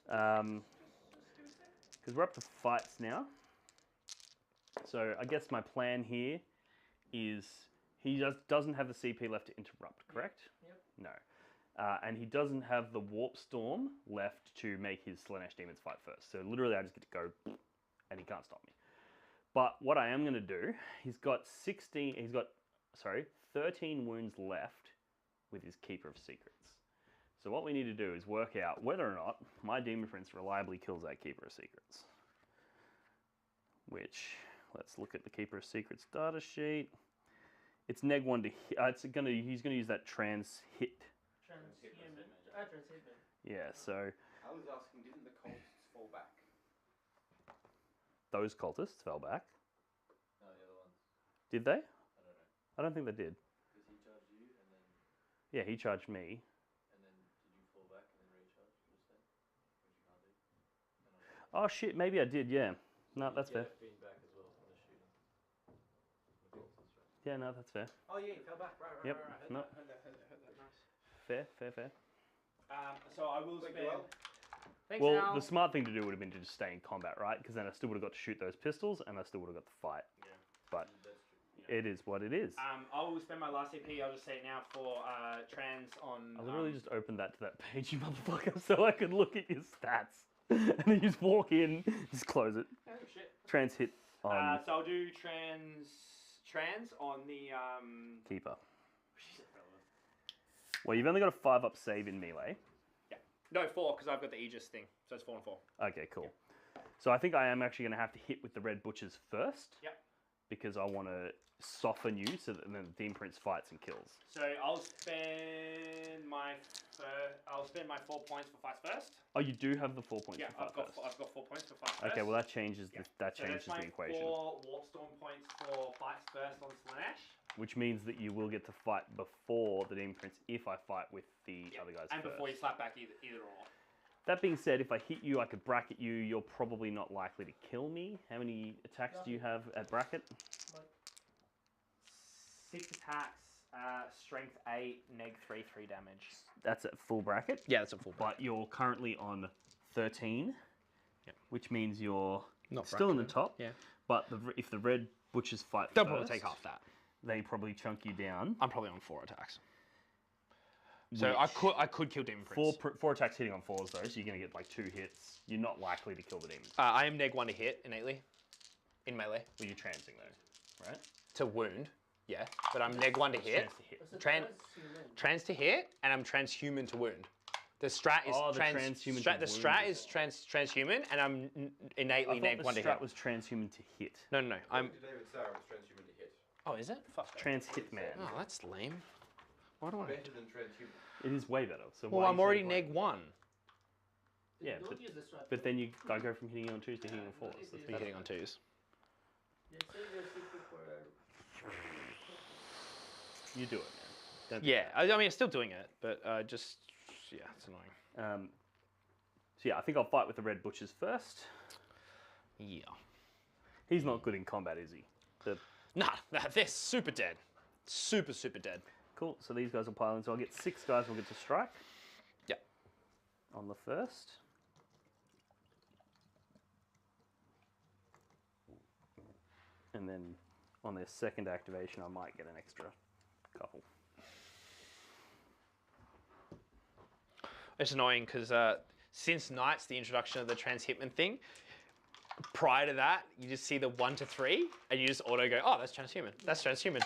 Yeah, Because we're up to fights now. So I guess my plan here is he just doesn't have the CP left to interrupt, correct? Yep. No. And he doesn't have the Warp Storm left to make his Slaanesh Demons fight first. So literally I just get to go and he can't stop me. But what I am going to do, he's got 13 wounds left with his Keeper of Secrets. So what we need to do is work out whether or not my Demon Prince reliably kills that Keeper of Secrets. Which, let's look at the Keeper of Secrets data sheet. It's neg 1 to hit. He's gonna use that trans hit. Transhumant. Yeah, so I was asking, didn't the Colts fall back. Those cultists fell back. No, the other ones. Did they? I don't know. I don't think they did. Because he charged you and then Yeah, he charged me. did you fall back and then recharge just then? Which you can't do. Oh shit, maybe I did, yeah. No, that's fair. Feedback as well from the shooting. The cultists, right? Yeah, no, that's fair. Oh yeah, he fell back. Right. Yep, Heard no. that. Nice. Fair. So I will Thank spend. you, Al. Thanks, Well, Al. the smart thing to do would have been to just stay in combat, right? Because then I still would have got to shoot those pistols, and I still would have got to fight. Yeah. But That's true. it is what it is. I will spend my last EP. I'll just say it now for trans on. I literally just opened that to that page, you motherfucker, so I could look at your stats. And then you just walk in, just close it. Oh shit. Trans hit on So I'll do trans on the Keeper. Well, you've only got a 5-up save in melee. No, 4 because I've got the aegis thing, so it's 4 and 4. Okay, cool. So I think I am actually going to have to hit with the red butchers first. Yep. Because I want to soften you so that then the Dean Prince fights and kills. So I'll spend my 4 points for fights first. Oh, you do have the 4 points Yeah, for I've fight got first. I've got 4 points for fights first. Okay, well that changes Yeah. that So changes that's the equation. 4 Warpstorm points for fights first on Slaanesh. Which means that you will get to fight before the Demon Prince if I fight with the other guys And first. before you slap back either or. That being said, if I hit you, I could bracket you. You're probably not likely to kill me. How many attacks do you have at bracket? 6 attacks, strength 8, neg 3 damage. That's at full bracket. Yeah, that's a full But you're currently on 13, which means you're Not still in the bracketed. top. Yeah. But if the red butchers fight They'll first, probably take half that. they probably chunk you down. I'm probably on 4 attacks. So I could kill Demon Prince. Four attacks hitting on 4s though, so you're going to get like 2 hits. You're not likely to kill the demon. I am neg 1 to hit innately, in melee. Well, you're transing though, right? To wound, yeah. But I'm neg 1 to hit. Trans to hit, and I'm transhuman to wound. The strat is transhuman to the strat wound is transhuman, and I'm innately neg 1 to the strat hit. was transhuman to hit. No. I'm. David Sarah was transhuman to hit. Oh, is it? Fuck. Trans hit man. Oh, that's lame. Why do I? Better than transhuman. It is way better. So Well, why I'm are you already saying neg 1. Yeah, Don't use the strat. but then I go from hitting you on 2s to hitting you on 4s. That's You're hitting on 2s. They say you're secret for You do it, man. Don't Yeah, I mean, I'm still doing it, but it's annoying. So yeah, I think I'll fight with the red butchers first. Yeah. He's not good in combat, is he? Nah, they're super dead. Super dead. Cool. So these guys will pile in. So I'll get 6 guys. We'll get to strike. Yep. On the first. And then on their second activation, I might get an extra couple. It's annoying because since Knight's the introduction of the trans-hitman thing, prior to that, you just see the 1 to 3, and you just auto go, oh, that's transhuman. That's transhuman.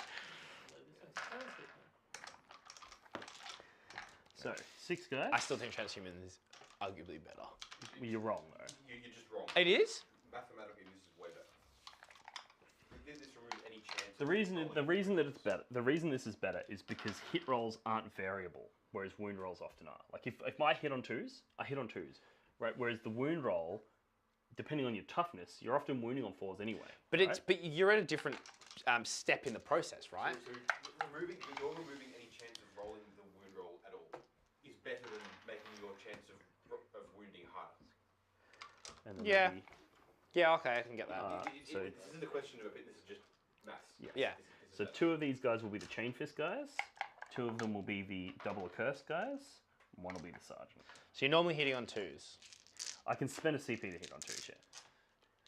So 6 guys. I still think transhuman is arguably better. You're wrong though. You're just wrong. It is? Mathematically, this is way better. This removes any chance. The reason that it's better, the reason this is better is because hit rolls aren't variable, whereas wound rolls often are. Like if I hit on 2s, I hit on 2s, right? Whereas the wound roll, depending on your toughness, you're often wounding on 4s anyway. But right? but you're at a different step in the process, right? So you're removing any chance of rolling the wound roll at all is better than making your chance of wounding harder. And then Yeah. maybe- Yeah, okay, I can get that. so this isn't a question of a bit. This is just maths. Yeah. This is So maths. 2 of these guys will be the Chain Fist guys. 2 of them will be the Double Accursed guys. And 1 will be the Sergeant. So you're normally hitting on 2s. I can spend a CP to hit on 2s, yeah.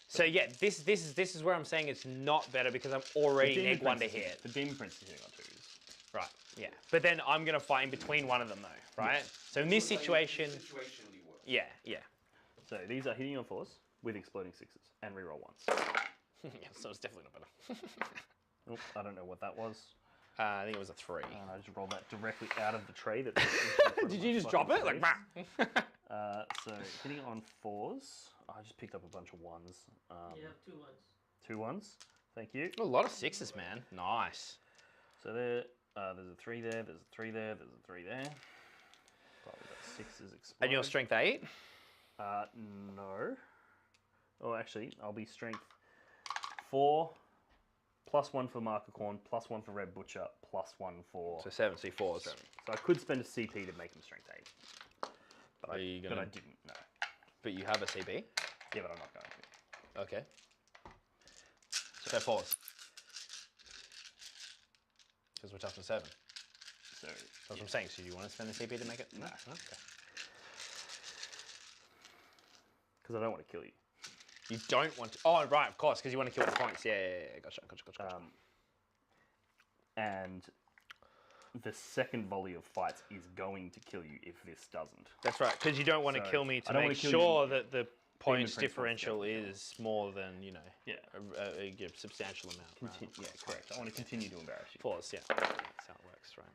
So yeah, this is where I'm saying it's not better because I'm already The Demon neg 1 to Prince is- hit. The Demon Prince is hitting on 2s. Right, yeah. But then I'm going to fight in between one of them though, right? So in this situation, Situationally worse. yeah. So these are hitting on 4s with exploding 6s and reroll 1s. Yeah, so it's definitely not better. Oh, I don't know what that was. I think it was a 3. I just rolled that directly out of the tray. That Did you just drop it? Like, bah. So hitting on 4s. I just picked up a bunch of 1s. You have 2 ones. 2 1s. Thank you. A lot of 6s, man. Nice. So there's a 3 there. There's a 3 there. There's a 3 there. Probably got 6s explode. And your strength 8? No. Oh, actually, I'll be strength 4, +1 for Marker Corn, +1 for Red Butcher, +1 for... So 7 C4s. So I could spend a CP to make him strength 8. But, I didn't, no. But you have a CB? Yeah, but I'm not going to. Okay. So 4s. Because we're tough 7. So, That's what I'm saying. So do you want to spend the CP to make it? No. Okay. Because I don't want to kill you. You don't want to... Oh, right, of course, because you want to kill the points. Yeah. Gotcha. And the second volley of fights is going to kill you if this doesn't. That's right, because you don't want to So, kill me I to don't make wanna kill sure you. that the points Prince differential wants to is more than, you know, Yeah. a substantial amount. Right? Yeah, correct. I want to continue to embarrass you. 4s, yeah. That's how it works, right.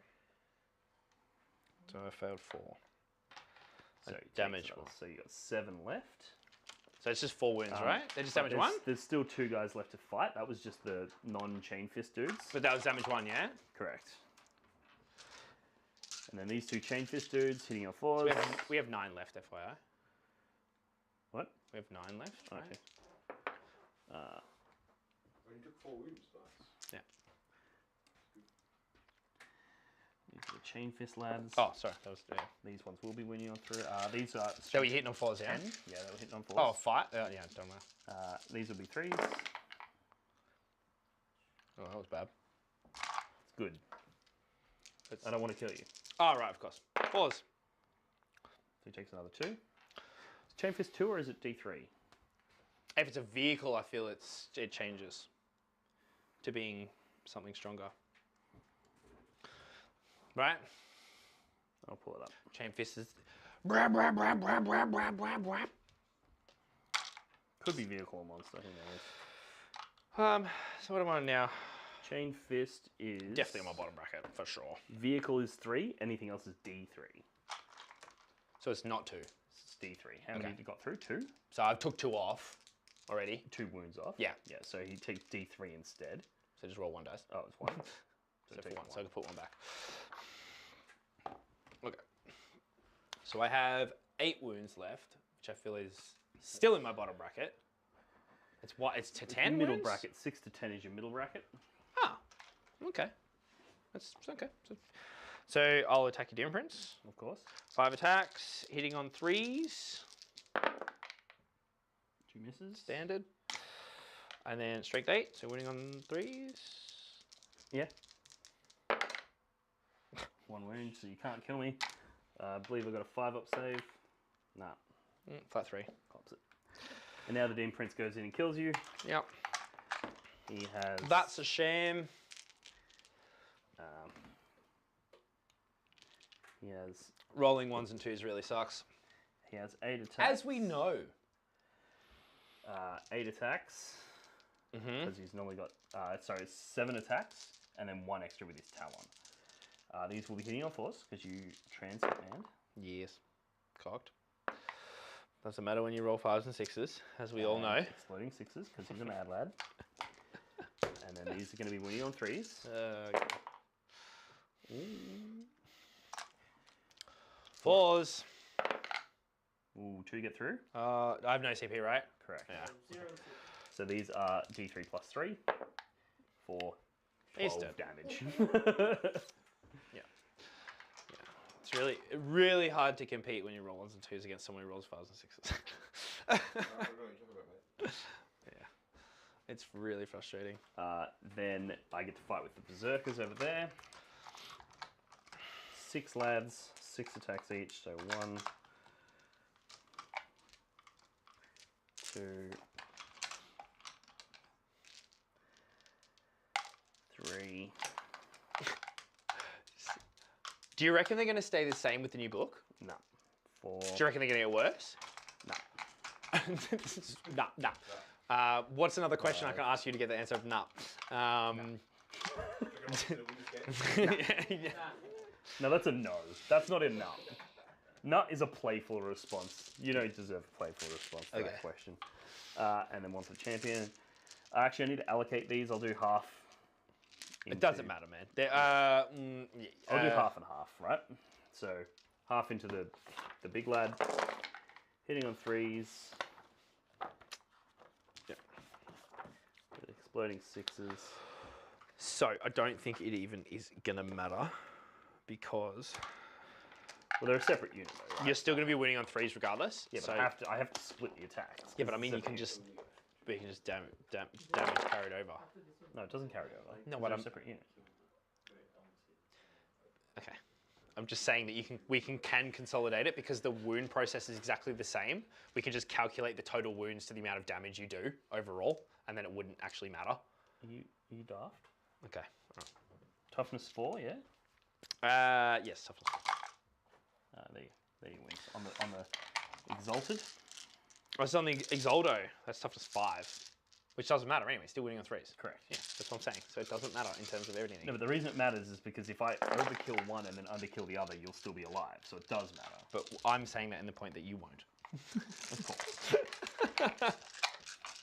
So I failed 4. So you damage take 1. So you got 7 left. So it's just 4 wounds, right? They just damage 1? There's still 2 guys left to fight. That was just the non-chain fist dudes. But that was damage 1, yeah? Correct. And then these 2 chain fist dudes hitting your 4s. So we have 9 left, FYI. What? We have 9 left, right? Okay. When you took 4 wounds, nice. Yeah. These are the chain fist lads. Oh, sorry. That was, yeah. These ones will be winning on through. These are... So you're hitting on 4s, yeah? 10. Yeah, they were hitting on 4s. Oh, 5? Yeah, don't matter. These will be 3s. Oh, that was bad. It's good. I don't want to kill you. Oh, right, of course. 4s. So he takes another 2. Is chain fist 2 or is it D3? If it's a vehicle, I feel it changes to being something stronger. Right? I'll pull it up. Chain fist is... Brab, brab, brab, brab, brab, brab, brab, brab. Could be vehicle or monster, who knows. So what am I on now? Chain fist is... Definitely on my bottom bracket, for sure. Vehicle is 3, anything else is D3. So it's not 2. It's D3. How many have you got through? 2? So I've took 2 off already. 2 wounds off? Yeah. Yeah, so he takes D3 instead. So just roll 1 dice. Oh, it's 1. So for 1, so I can put 1 back. Okay. So I have 8 wounds left, which I feel is still in my bottom bracket. It's what? It's to 10 Middle wounds? bracket. 6 to 10 is your middle bracket. Ah, okay. That's okay. So I'll attack your Demon Prince. Of course. 5 attacks, hitting on 3s. 2 misses. Standard. And then strength 8, so winning on 3s. Yeah. 1 wound, so you can't kill me. I believe I got a 5-up save. Nah. Flat 3. Pops it. And now the Dean Prince goes in and kills you. Yep. He has... That's a shame. He has... Rolling 1s and 2s really sucks. He has 8 attacks. As we know. 8 attacks. Because he's normally got... 7 attacks. And then 1 extra with his Talon. These will be hitting on 4s because you transit and... Yes. Cocked. Doesn't matter when you roll 5s and 6s, as we all know. Exploding 6s because he's a mad lad. And then these are going to be winning on 3s. Fours. Ooh, 2 get through? I have no CP, right? Correct. Yeah. 0. So these are D3 plus 3 for 12 damage. It's really hard to compete when you roll 1s and 2s against someone who rolls 5s and 6s. I don't know what you're talking about, mate. Yeah. It's really frustrating. Then I get to fight with the Berserkers over there. 6 lads, 6 attacks each, so 1, 2, 3. Do you reckon they're going to stay the same with the new book? No. 4. Do you reckon they're going to get worse? No. Nah. What's another question I can ask you to get the answer of nah? No, that's a no. That's not a no. Nut is a playful response. You don't deserve a playful response to that question. And then 1 for the champion. Actually, I need to allocate these. I'll do half. It doesn't matter, man. I'll do half and half, right? So half into the big lad, Hitting on 3s. Yep. Exploding 6s. So I don't think it even is gonna matter because Well, they're a separate unit, though, right? you're still gonna be winning on 3s regardless. Yeah, but so, I have to split the attacks. yeah, but I mean you Separate can units. just damage carried over. No, it doesn't carry over. No, They're but a I'm separate unit. okay. I'm just saying that we can consolidate it because the wound process is exactly the same. We can just calculate the total wounds to the amount of damage you do overall, and then it wouldn't actually matter. Are you daft? Okay. Toughness 4, yeah. Yes, toughness. There you win. On the exalted. Oh, it's on the Exaldo. That's toughness 5, which doesn't matter anyway. Still winning on 3s. Correct. Yeah, that's what I'm saying. So it doesn't matter in terms of everything. No, but the reason it matters is because if I overkill one and then underkill the other, you'll still be alive. So it does matter. But I'm saying that in the point that you won't. Of course.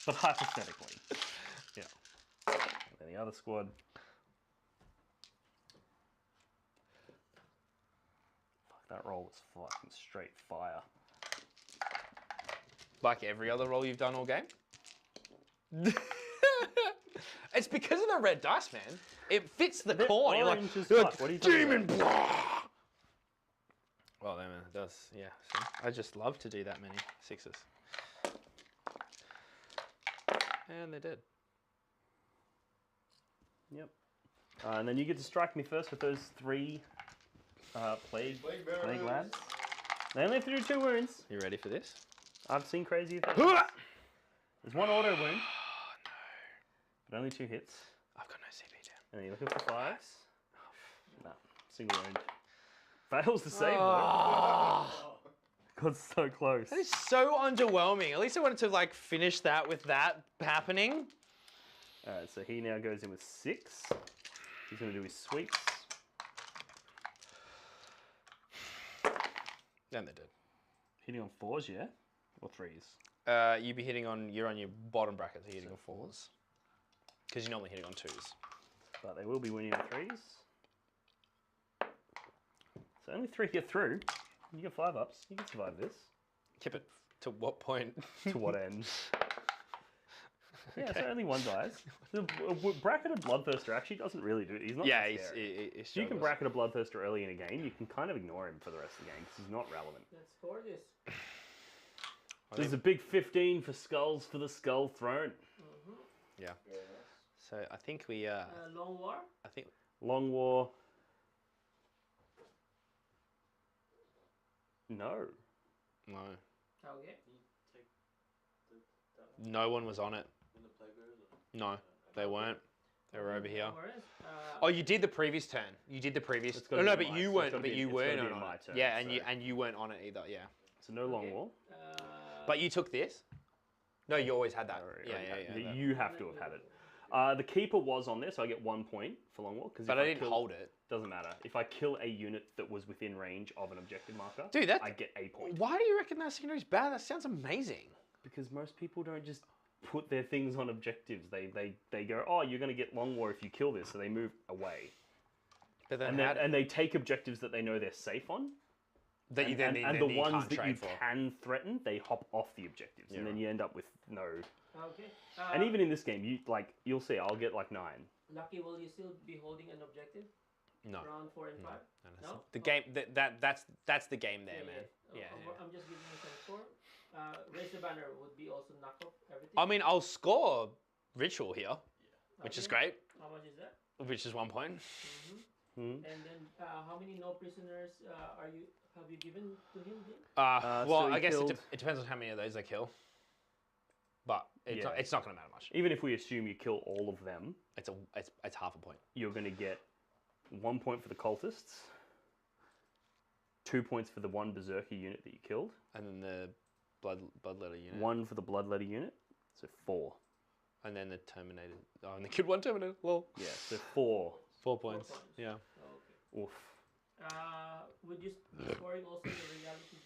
But hypothetically. Yeah. And then the other squad. Fuck, that roll was fucking straight fire. Like every other roll you've done all game. It's because of the red dice, man. It fits the corn. You're like, orange as fuck. What are you talking demon. about? Blah. Well, then it does. Yeah. See? I just love to do that many 6s. And they're dead. Yep. And then you get to strike me first with those 3 plague lads. They only have to do 2 wounds. You ready for this? I've seen crazy things. There's 1 auto wound. But only 2 hits. I've got no CP down. And then you're looking for 5s. No, single wound. Fails to save though. Oh, Got so close. that is so underwhelming. At least I wanted to like finish that with that happening. Alright, so he now goes in with 6. He's going to do his sweeps. Then they're dead. Hitting on 4s, yeah? Or 3s? You'd be hitting on, you're on your bottom bracket, so you're hitting on 4s. Because you're normally hitting on 2s. But they will be winning on 3s. So only 3 get through. You get 5 ups. You can survive this. Keep it to what point? To what end? Yeah, so only 1 dies. The bracketed Bloodthirster actually doesn't really do it. He's not Yeah, that he's, scary. he's You can bracket a Bloodthirster early in a game, you can kind of ignore him for the rest of the game because he's not relevant. Let's score this. There's a big 15 for skulls for the Skull Throne. Yeah. So I think we, Long War? I think, Long War. No. no. Okay. No one was on it. When the plague bearers or? No, they weren't. They were over here. Whereas, Oh, you did the previous turn. You did the previous. It's gotta No, be but my- you it's weren't. gotta But be- you it's gotta weren't be on my it. turn, Yeah, so- and you weren't on it either. Yeah. So no Long Okay. War. But you took this. No, you always had that. Or- Yeah, or- yeah, yeah. You have to have had it. The Keeper was on there, so I get 1 point for Long War. But I didn't hold it. Doesn't matter. If I kill a unit that was within range of an objective marker, Dude, that's- I get a point. Why do you reckon that secondary is bad? That sounds amazing. Because most people don't just put their things on objectives. They go, oh, you're going to get Long War if you kill this, so they move away. But then And they take objectives that they know they're safe on. that you then and then the you ones can't that you trade for. can threaten, they hop off the objectives, Yeah, and then right. you end up with no. Okay. And even in this game, you'll see, I'll get like 9. Lucky, will you still be holding an objective? No. Round 4 and 5? No? The game that's the game there, man. Yeah. I'm just giving you some score. Raise the banner would be also knock off everything. I mean, I'll score ritual here, which is Okay. great, How much is that? which is 1 point. Hmm? And then how many no prisoners have you given to him? Dean? Well, so he I guess killed- it depends on how many of those I kill. But Yeah. it's not going to matter much. Even if we assume you kill all of them, It's half a point. you're going to get 1 point for the cultists, 2 points for the 1 berserker unit that you killed, And then the bloodletter unit. 1 for the bloodletter unit, so 4. And then the terminator. Oh, and the kid 1 terminator. Lol. Yeah, so 4. 4 points. points. Yeah. Okay. Oof. Would you be scoring also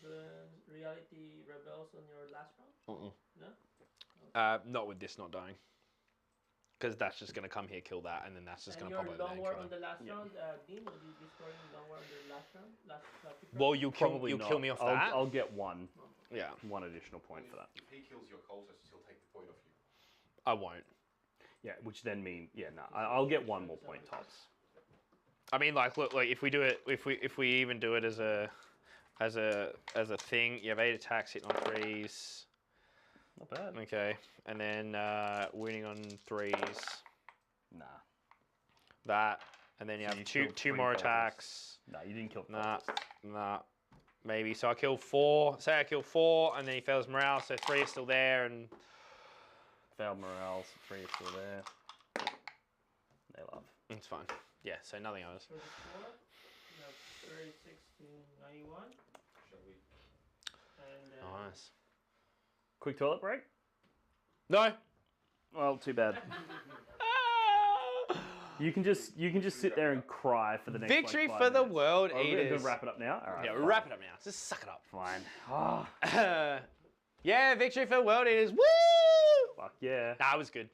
the reality rebels on your last round? Uh-uh. No? Not with this not dying. because that's just going to come here, kill that, and then that's just And going to your pop over there long and war kill on them. the last round, Dean, will you be scoring long war on the last round? Last Well, you'll kill, Probably you'll not. kill me off that. I'll get one Yeah, additional point for that. If he kills your cultist, he'll take the point off you. I won't. Yeah, which then mean I'll get one more point tops. I mean, like, look, like if we do it, if we even do it as a thing, you have 8 attacks hitting on 3s. Not bad. Okay, and then winning on 3s. Nah. That, and then you So have you two killed 3 more cultists. attacks. Nah, you didn't kill Nah, cultists. nah, maybe. So I kill 4. Say I kill 4, and then he fails morale, so 3 are still there, and Failed morale, 3 are still there. They love. it's fine. Yeah, so nothing else. For the score, you have 36 to 91. Shall we? And Nice. Quick toilet break? No. Well, too bad. You can just sit there and cry for the next Victory like, for 5 the minutes. world Oh, we're eaters. gonna wrap it up now. All right. Yeah, fine. we'll wrap it up now. Just suck it up. Fine. Oh, Yeah, victory for the world eaters. Woo! fuck yeah. That was good.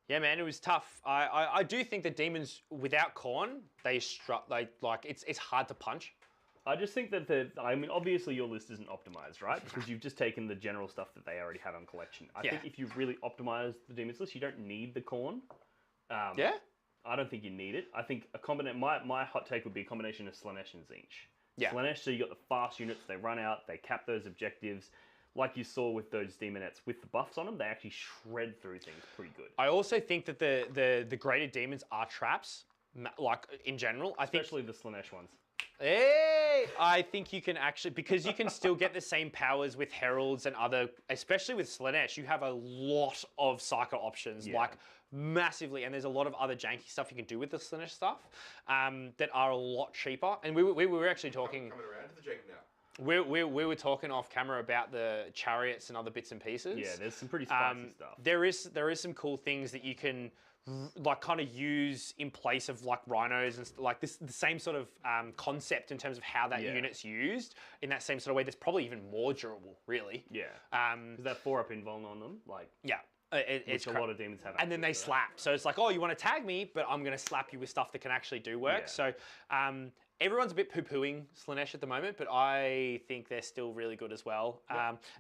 Yeah, man, it was tough. I do think the demons without Khorne, they struck like it's hard to punch. I just think that obviously your list isn't optimized, right? Because you've just taken the general stuff that they already have on collection. I think if you've really optimized the demons list, you don't need the Khorne. Yeah. I don't think you need it. I think my hot take would be a combination of Slaanesh and Tzeentch. Yeah. Slaanesh, so you got the fast units, they run out, they cap those objectives. Like you saw with those Daemonettes, with the buffs on them, they actually shred through things pretty good. I also think that the greater demons are traps, like in general. Especially the Slaanesh ones. Hey, I think you can actually, because you can still get the same powers with heralds and other, especially with Slaanesh, you have a lot of psycho options, like massively, and there's a lot of other janky stuff you can do with the Slaanesh stuff that are a lot cheaper. And we were actually talking. Coming around to the jank now. We were talking off camera about the chariots and other bits and pieces. Yeah, there's some pretty spicy stuff. There is some cool things that you can like kind of use in place of like rhinos and like the same sort of concept in terms of how that unit's used in that same sort of way. That's probably even more durable, really. Yeah. Because that 4-up invuln on them, like it's a lot of demons have. And then they slap. So it's like, oh, you want to tag me, but I'm going to slap you with stuff that can actually do work. Yeah. So everyone's a bit poo-pooing Slaanesh at the moment, but I think they're still really good as well.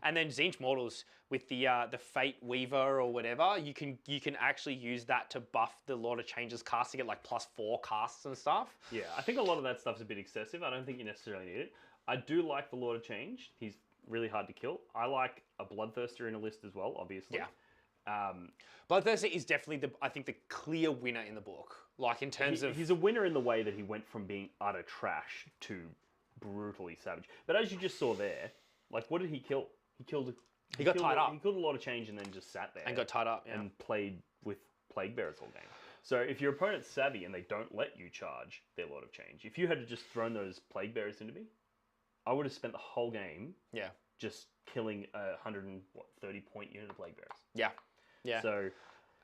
And then Tzeentch Mortals with the Fate Weaver or whatever, you can actually use that to buff the Lord of Changes cast to get like +4 casts and stuff. Yeah, I think a lot of that stuff's a bit excessive. I don't think you necessarily need it. I do like the Lord of Change. He's really hard to kill. I like a Bloodthirster in a list as well, obviously. Yeah. Bloodthirster is definitely I think the clear winner in the book. Like in terms of he's a winner in the way that he went from being utter trash to brutally savage. But as you just saw there, like what did he kill? He got tied up. He killed a lot of change and then just sat there and got tied up and played with Plague Bearers all game. So if your opponent's savvy and they don't let you charge their Lord of Change, if you had to just thrown those Plague Bearers into me, I would have spent the whole game just killing a 130 point unit of Plague Bearers. Yeah. So,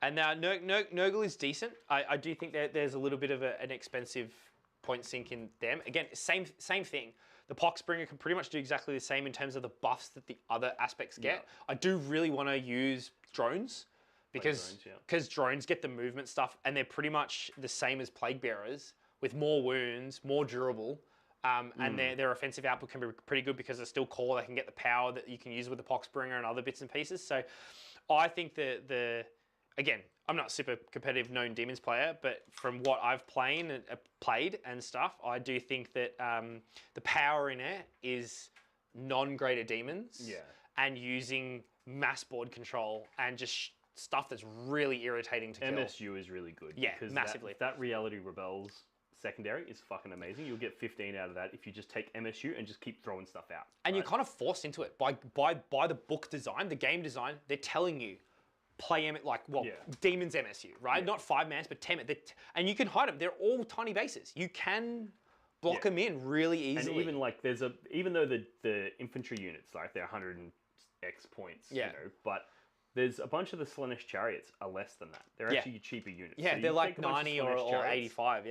and now Nurgle is decent. I do think that there's a little bit of an expensive point sink in them. Again, same thing. The Poxbringer can pretty much do exactly the same in terms of the buffs that the other aspects get. I do really want to use drones because drones get the movement stuff and they're pretty much the same as Plague Bearers with more wounds, more durable. And their offensive output can be pretty good because they're still core. They can get the power that you can use with the Poxbringer and other bits and pieces. So I think again, I'm not a super competitive known demons player, but from what I've played and stuff, I do think that the power in it is non-greater demons and using mass board control and just stuff that's really irritating to kill. MSU is really good. Yeah, because massively. That Reality Rebels secondary is fucking amazing. You'll get 15 out of that if you just take MSU and just keep throwing stuff out. And you're kind of forced into it by the book design, the game design. They're telling you play demons MSU, right? Not 5-mans, but 10. And you can hide them. They're all tiny bases. You can block them in really easily. And even like even though the infantry units, like they're 100 and X points, you know, but there's a bunch of the Slaanesh chariots are less than that. They're actually cheaper units. Yeah, so they're like 90 or 85,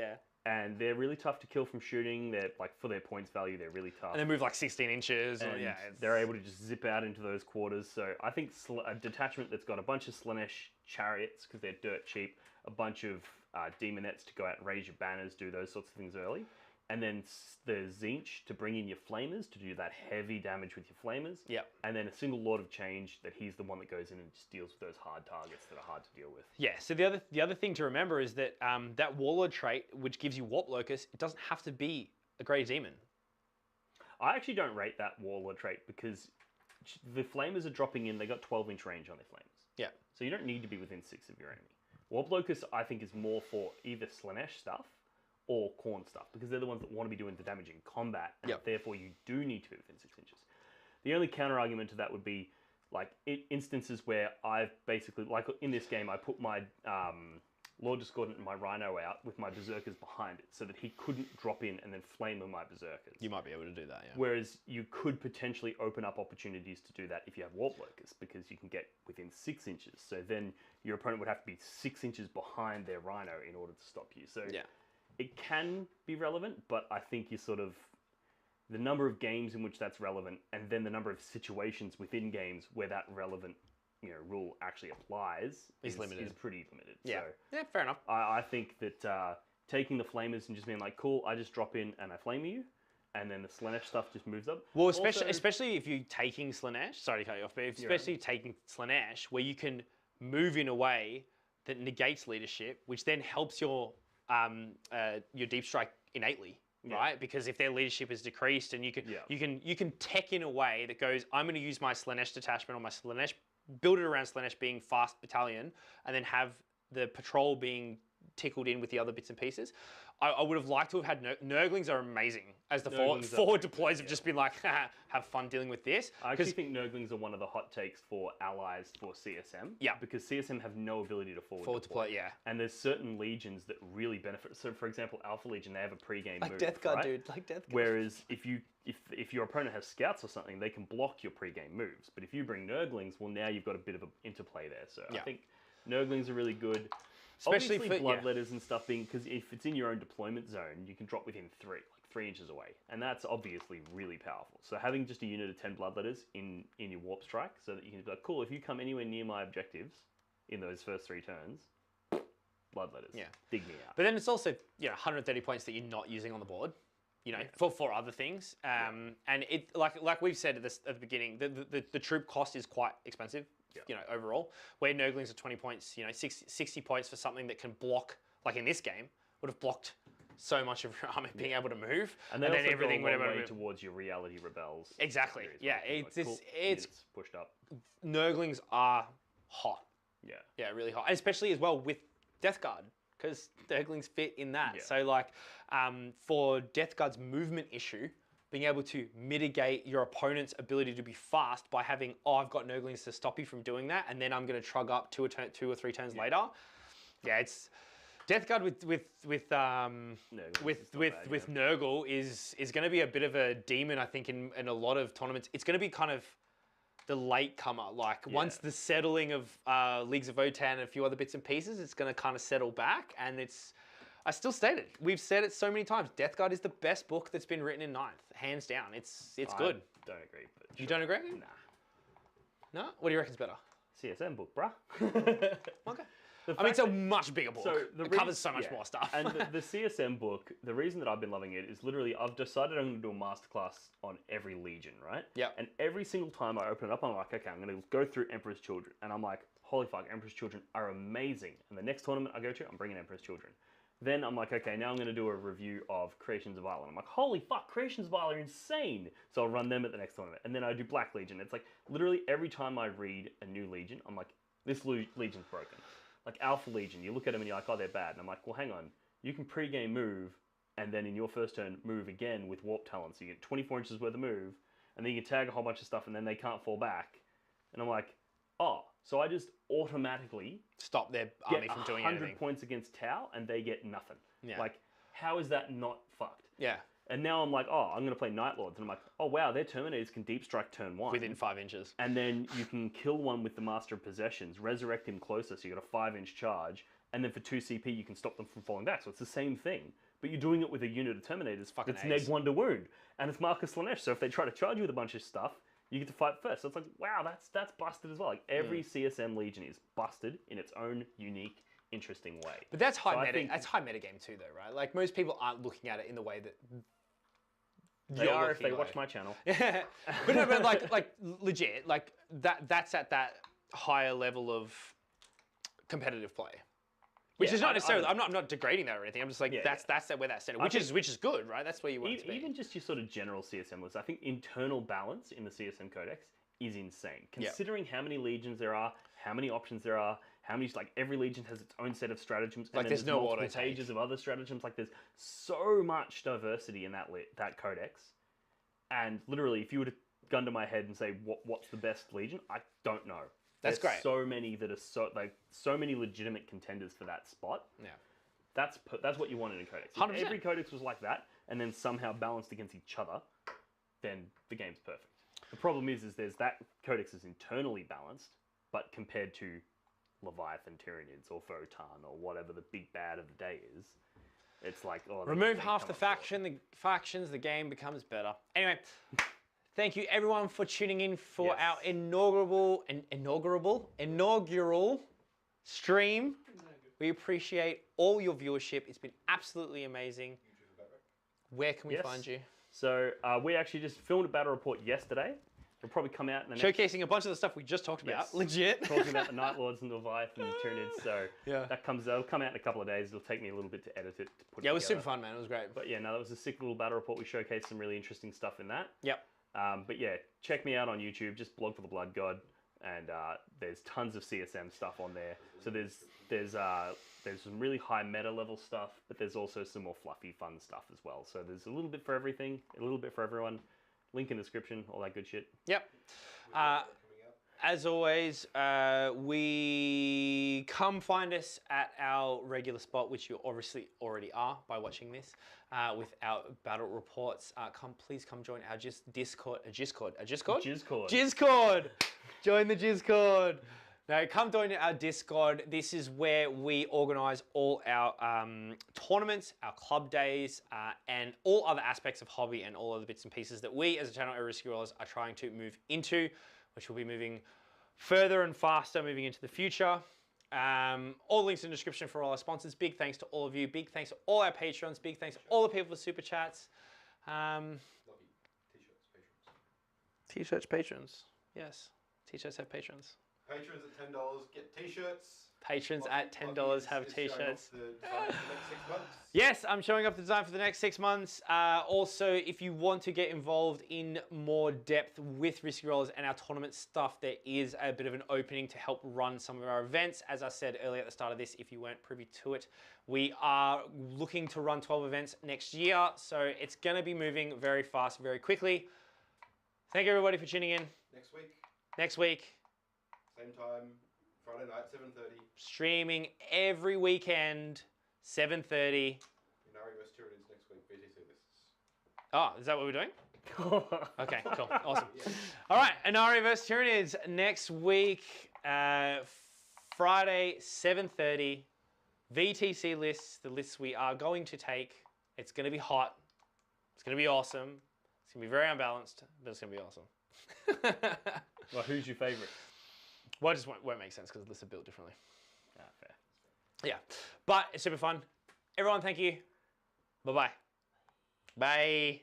And they're really tough to kill from shooting. They're like, for their points value, they're really tough. And they move like 16 inches. And yeah, they're able to just zip out into those quarters. So I think a detachment that's got a bunch of Slaanesh chariots, because they're dirt cheap, a bunch of Daemonettes to go out and raise your banners, do those sorts of things early. And then the Tzeentch to bring in your flamers, to do that heavy damage with your flamers. Yep. And then a single Lord of Change, that he's the one that goes in and just deals with those hard targets that are hard to deal with. Yeah, so the other thing to remember is that that Warlord trait, which gives you Warp Locus, it doesn't have to be a Grey Demon. I actually don't rate that Warlord trait because the flamers are dropping in, they got 12-inch range on their flamers. Yeah. So you don't need to be within 6 of your enemy. Warp Locus, I think, is more for either Slaanesh stuff or Khorne stuff, because they're the ones that want to be doing the damage in combat, and therefore you do need to be within 6 inches. The only counter argument to that would be like instances where I've basically, like in this game, I put my Lord Discordant and my Rhino out with my Berserkers behind it, so that he couldn't drop in and then flame on my Berserkers. You might be able to do that, yeah. Whereas you could potentially open up opportunities to do that if you have Warp Locus, because you can get within 6 inches. So then your opponent would have to be 6 inches behind their Rhino in order to stop you. So yeah. It can be relevant, but I think you sort of, the number of games in which that's relevant, and then the number of situations within games where that relevant, rule actually applies is limited. Is pretty limited. Yeah. So yeah, fair enough. I think that taking the flamers and just being like, cool, I just drop in and I flame you, and then the Slaanesh stuff just moves up. Well, especially if you're taking Slaanesh, sorry to cut you off, but especially taking Slaanesh, where you can move in a way that negates leadership, which then helps your deep strike innately, right? Because if their leadership is decreased, and you can tech in a way that goes, I'm going to use my Slaanesh detachment or my Slaanesh, build it around Slaanesh being fast battalion, and then have the patrol being tickled in with the other bits and pieces. I would have liked to have had Nurglings are amazing as the forward deploys have just been like, have fun dealing with this. I actually think Nurglings are one of the hot takes for allies for CSM. Yeah. Because CSM have no ability to forward deploy. Yeah. And there's certain legions that really benefit. So for example, Alpha Legion, they have a pre-game move. Like Death Guard, right? dude. Like Death Guard. Whereas if your opponent has scouts or something, they can block your pre-game moves. But if you bring Nurglings, well, now you've got a bit of an interplay there. So I think Nurglings are really good. Especially obviously, bloodletters and stuff being, because if it's in your own deployment zone, you can drop within 3 inches away, and that's obviously really powerful. So having just a unit of 10 bloodletters in your warp strike, so that you can be like, cool, if you come anywhere near my objectives in those first 3 turns, bloodletters, dig me out. But then it's also 130 points that you're not using on the board, for other things, and it like we've said at the beginning, the troop cost is quite expensive. Overall, where Nurglings are 20 points, 60 points for something that can block, like in this game, would have blocked so much of your army being able to move, and then everything went away towards your reality rebels. Exactly. Yeah, it's pushed up. Nurglings are hot. Yeah, really hot, and especially as well with Death Guard, because Nurglings fit in that. Yeah. So for Death Guard's movement issue, being able to mitigate your opponent's ability to be fast by having, I've got Nurglings to stop you from doing that, and then I'm going to trug up 2 or 3 turns later. Yeah, it's Death Guard with Nurgle is going to be a bit of a demon, I think, in a lot of tournaments. It's going to be kind of the late comer. Once the settling of Leagues of Votann and a few other bits and pieces, it's going to kind of settle back, and I still state it. We've said it so many times. Death Guard is the best book that's been written in 9th, hands down. It's good. I don't agree. But you don't agree? Nah. No? What do you reckon's better? CSM book, bruh. Okay. I mean, it's a much bigger book. So it covers so much more stuff. And the CSM book, the reason that I've been loving it is literally I've decided I'm going to do a masterclass on every legion, right? Yeah. And every single time I open it up, I'm like, okay, I'm going to go through Emperor's Children. And I'm like, holy fuck, Emperor's Children are amazing. And the next tournament I go to, I'm bringing Emperor's Children. Then I'm like, okay, now I'm going to do a review of Creations of Isle. I'm like, holy fuck, Creations of Isle are insane. So I'll run them at the next tournament. And then I do Black Legion. It's like, literally every time I read a new Legion, I'm like, this Legion's broken. Like Alpha Legion, you look at them and you're like, oh, they're bad. And I'm like, well, hang on. You can pre-game move, and then in your first turn, move again with Warp Talon. So you get 24 inches worth of move, and then you can tag a whole bunch of stuff, and then they can't fall back. And I'm like, oh, so I just automatically stop their army from doing anything. 100 points against Tau, and they get nothing. Yeah. Like, how is that not fucked? Yeah. And now I'm like, oh, I'm going to play Night Lords. And I'm like, oh, wow, their Terminators can deep strike turn 1. Within 5 inches. And then you can kill one with the Master of Possessions, resurrect him closer, so you got a 5-inch charge. And then for 2 CP, you can stop them from falling back. So it's the same thing. but you're doing it with a unit of Terminators Fucking that's A's. neg 1 to wound, and it's Marcus Slaanesh. So if they try to charge you with a bunch of stuff, you get to fight first. So it's like, wow, that's busted as well. Like every CSM Legion is busted in its own unique, interesting way. But that's high So I meta. think- That's high meta game too, though, right? Like most people aren't looking at it in the way that They you're are if looking they at watch it. my channel. Yeah, but no, but like legit, like that's at that higher level of competitive play, which Yeah, is not I- necessarily. I- I'm not degrading that or anything. I'm just like Yeah, that's where that's standing, I which think- is good, right? That's where you want it to be. Even just your sort of general CSM list, I think internal balance in the CSM Codex is insane. Yeah. Considering how many legions there are, how many options there are, how many, like every legion has its own set of stratagems, Like, and then there's no multiple auto-take. pages of other stratagems. Like there's so much diversity in that codex. And literally, if you were to gun to my head and say what's the best legion, I don't know. That's There's great. So many that are so many legitimate contenders for that spot. Yeah. That's what you want in a codex. If 100%. every codex was like that, and then somehow balanced against each other, then the game's perfect. The problem is there's that codex is internally balanced, but compared to Leviathan Tyranids or Votan or whatever the big bad of the day is, it's like, oh, Remove half the factions, the game becomes better. Anyway, thank you everyone for tuning in for Yes. our inaugural stream. We appreciate all your viewership. It's been absolutely amazing. Where can we Yes. find you? So we actually just filmed a battle report yesterday. It'll probably come out in the next... Showcasing a bunch of the stuff we just talked about. Yes. Legit. Talking about the Night Lords and the Leviathan and Tyranids. So Yeah. that'll come out in a couple of days. It'll take me a little bit to edit it, to put Yeah, it it was together. super fun, man. It was great. But yeah, no, that was a sick little battle report. We showcased some really interesting stuff in that. Yep. But yeah, check me out on YouTube. Just Blog for the Blood God, and there's tons of CSM stuff on there. So there's some really high meta level stuff, but there's also some more fluffy, fun stuff as well. So there's a little bit for everything, a little bit for everyone. Link in the description, all that good shit. Yep. As always, we come find us at our regular spot, which you obviously already are by watching this, with our battle reports. Please come join our Discord. Jizzcord. Join the Jizzcord. No, come join our Discord. This is where we organise all our tournaments, our club days, and all other aspects of hobby and all other bits and pieces that we as a channel at Risky Rollers are trying to move into, which will be moving further and faster moving into the future. All links in the description for all our sponsors. Big thanks to all of you. Big thanks to all our patrons. Big thanks to all the people for super chats. T-shirts, patrons. Yes, T-shirts have patrons. Patrons at $10 get t-shirts. Patrons Locky- at $10 Locky have is showing T-shirts. off the design for the next 6 months. Yes, I'm showing up the design for the next 6 months. Also, if you want to get involved in more depth with Risky Rollers and our tournament stuff, there is a bit of an opening to help run some of our events. As I said earlier at the start of this, if you weren't privy to it, we are looking to run 12 events next year. So it's going to be moving very fast, very quickly. Thank you everybody for tuning in. Next week, Next week, same time, Friday night, 7:30. streaming every weekend, 7:30. Inari vs Tyranids next week, BTC lists. Oh, is that what we're doing? Okay, cool, awesome. All right, Inari vs Tyranids next week, Friday, 7:30. VTC lists, the lists we are going to take. It's going to be hot. It's going to be awesome. It's going to be very unbalanced, but it's going to be awesome. Well, who's your favourite? Well, it just won't make sense because the lists are built differently. Fair. Yeah, but it's super fun. Everyone, thank you. Bye-bye. Bye.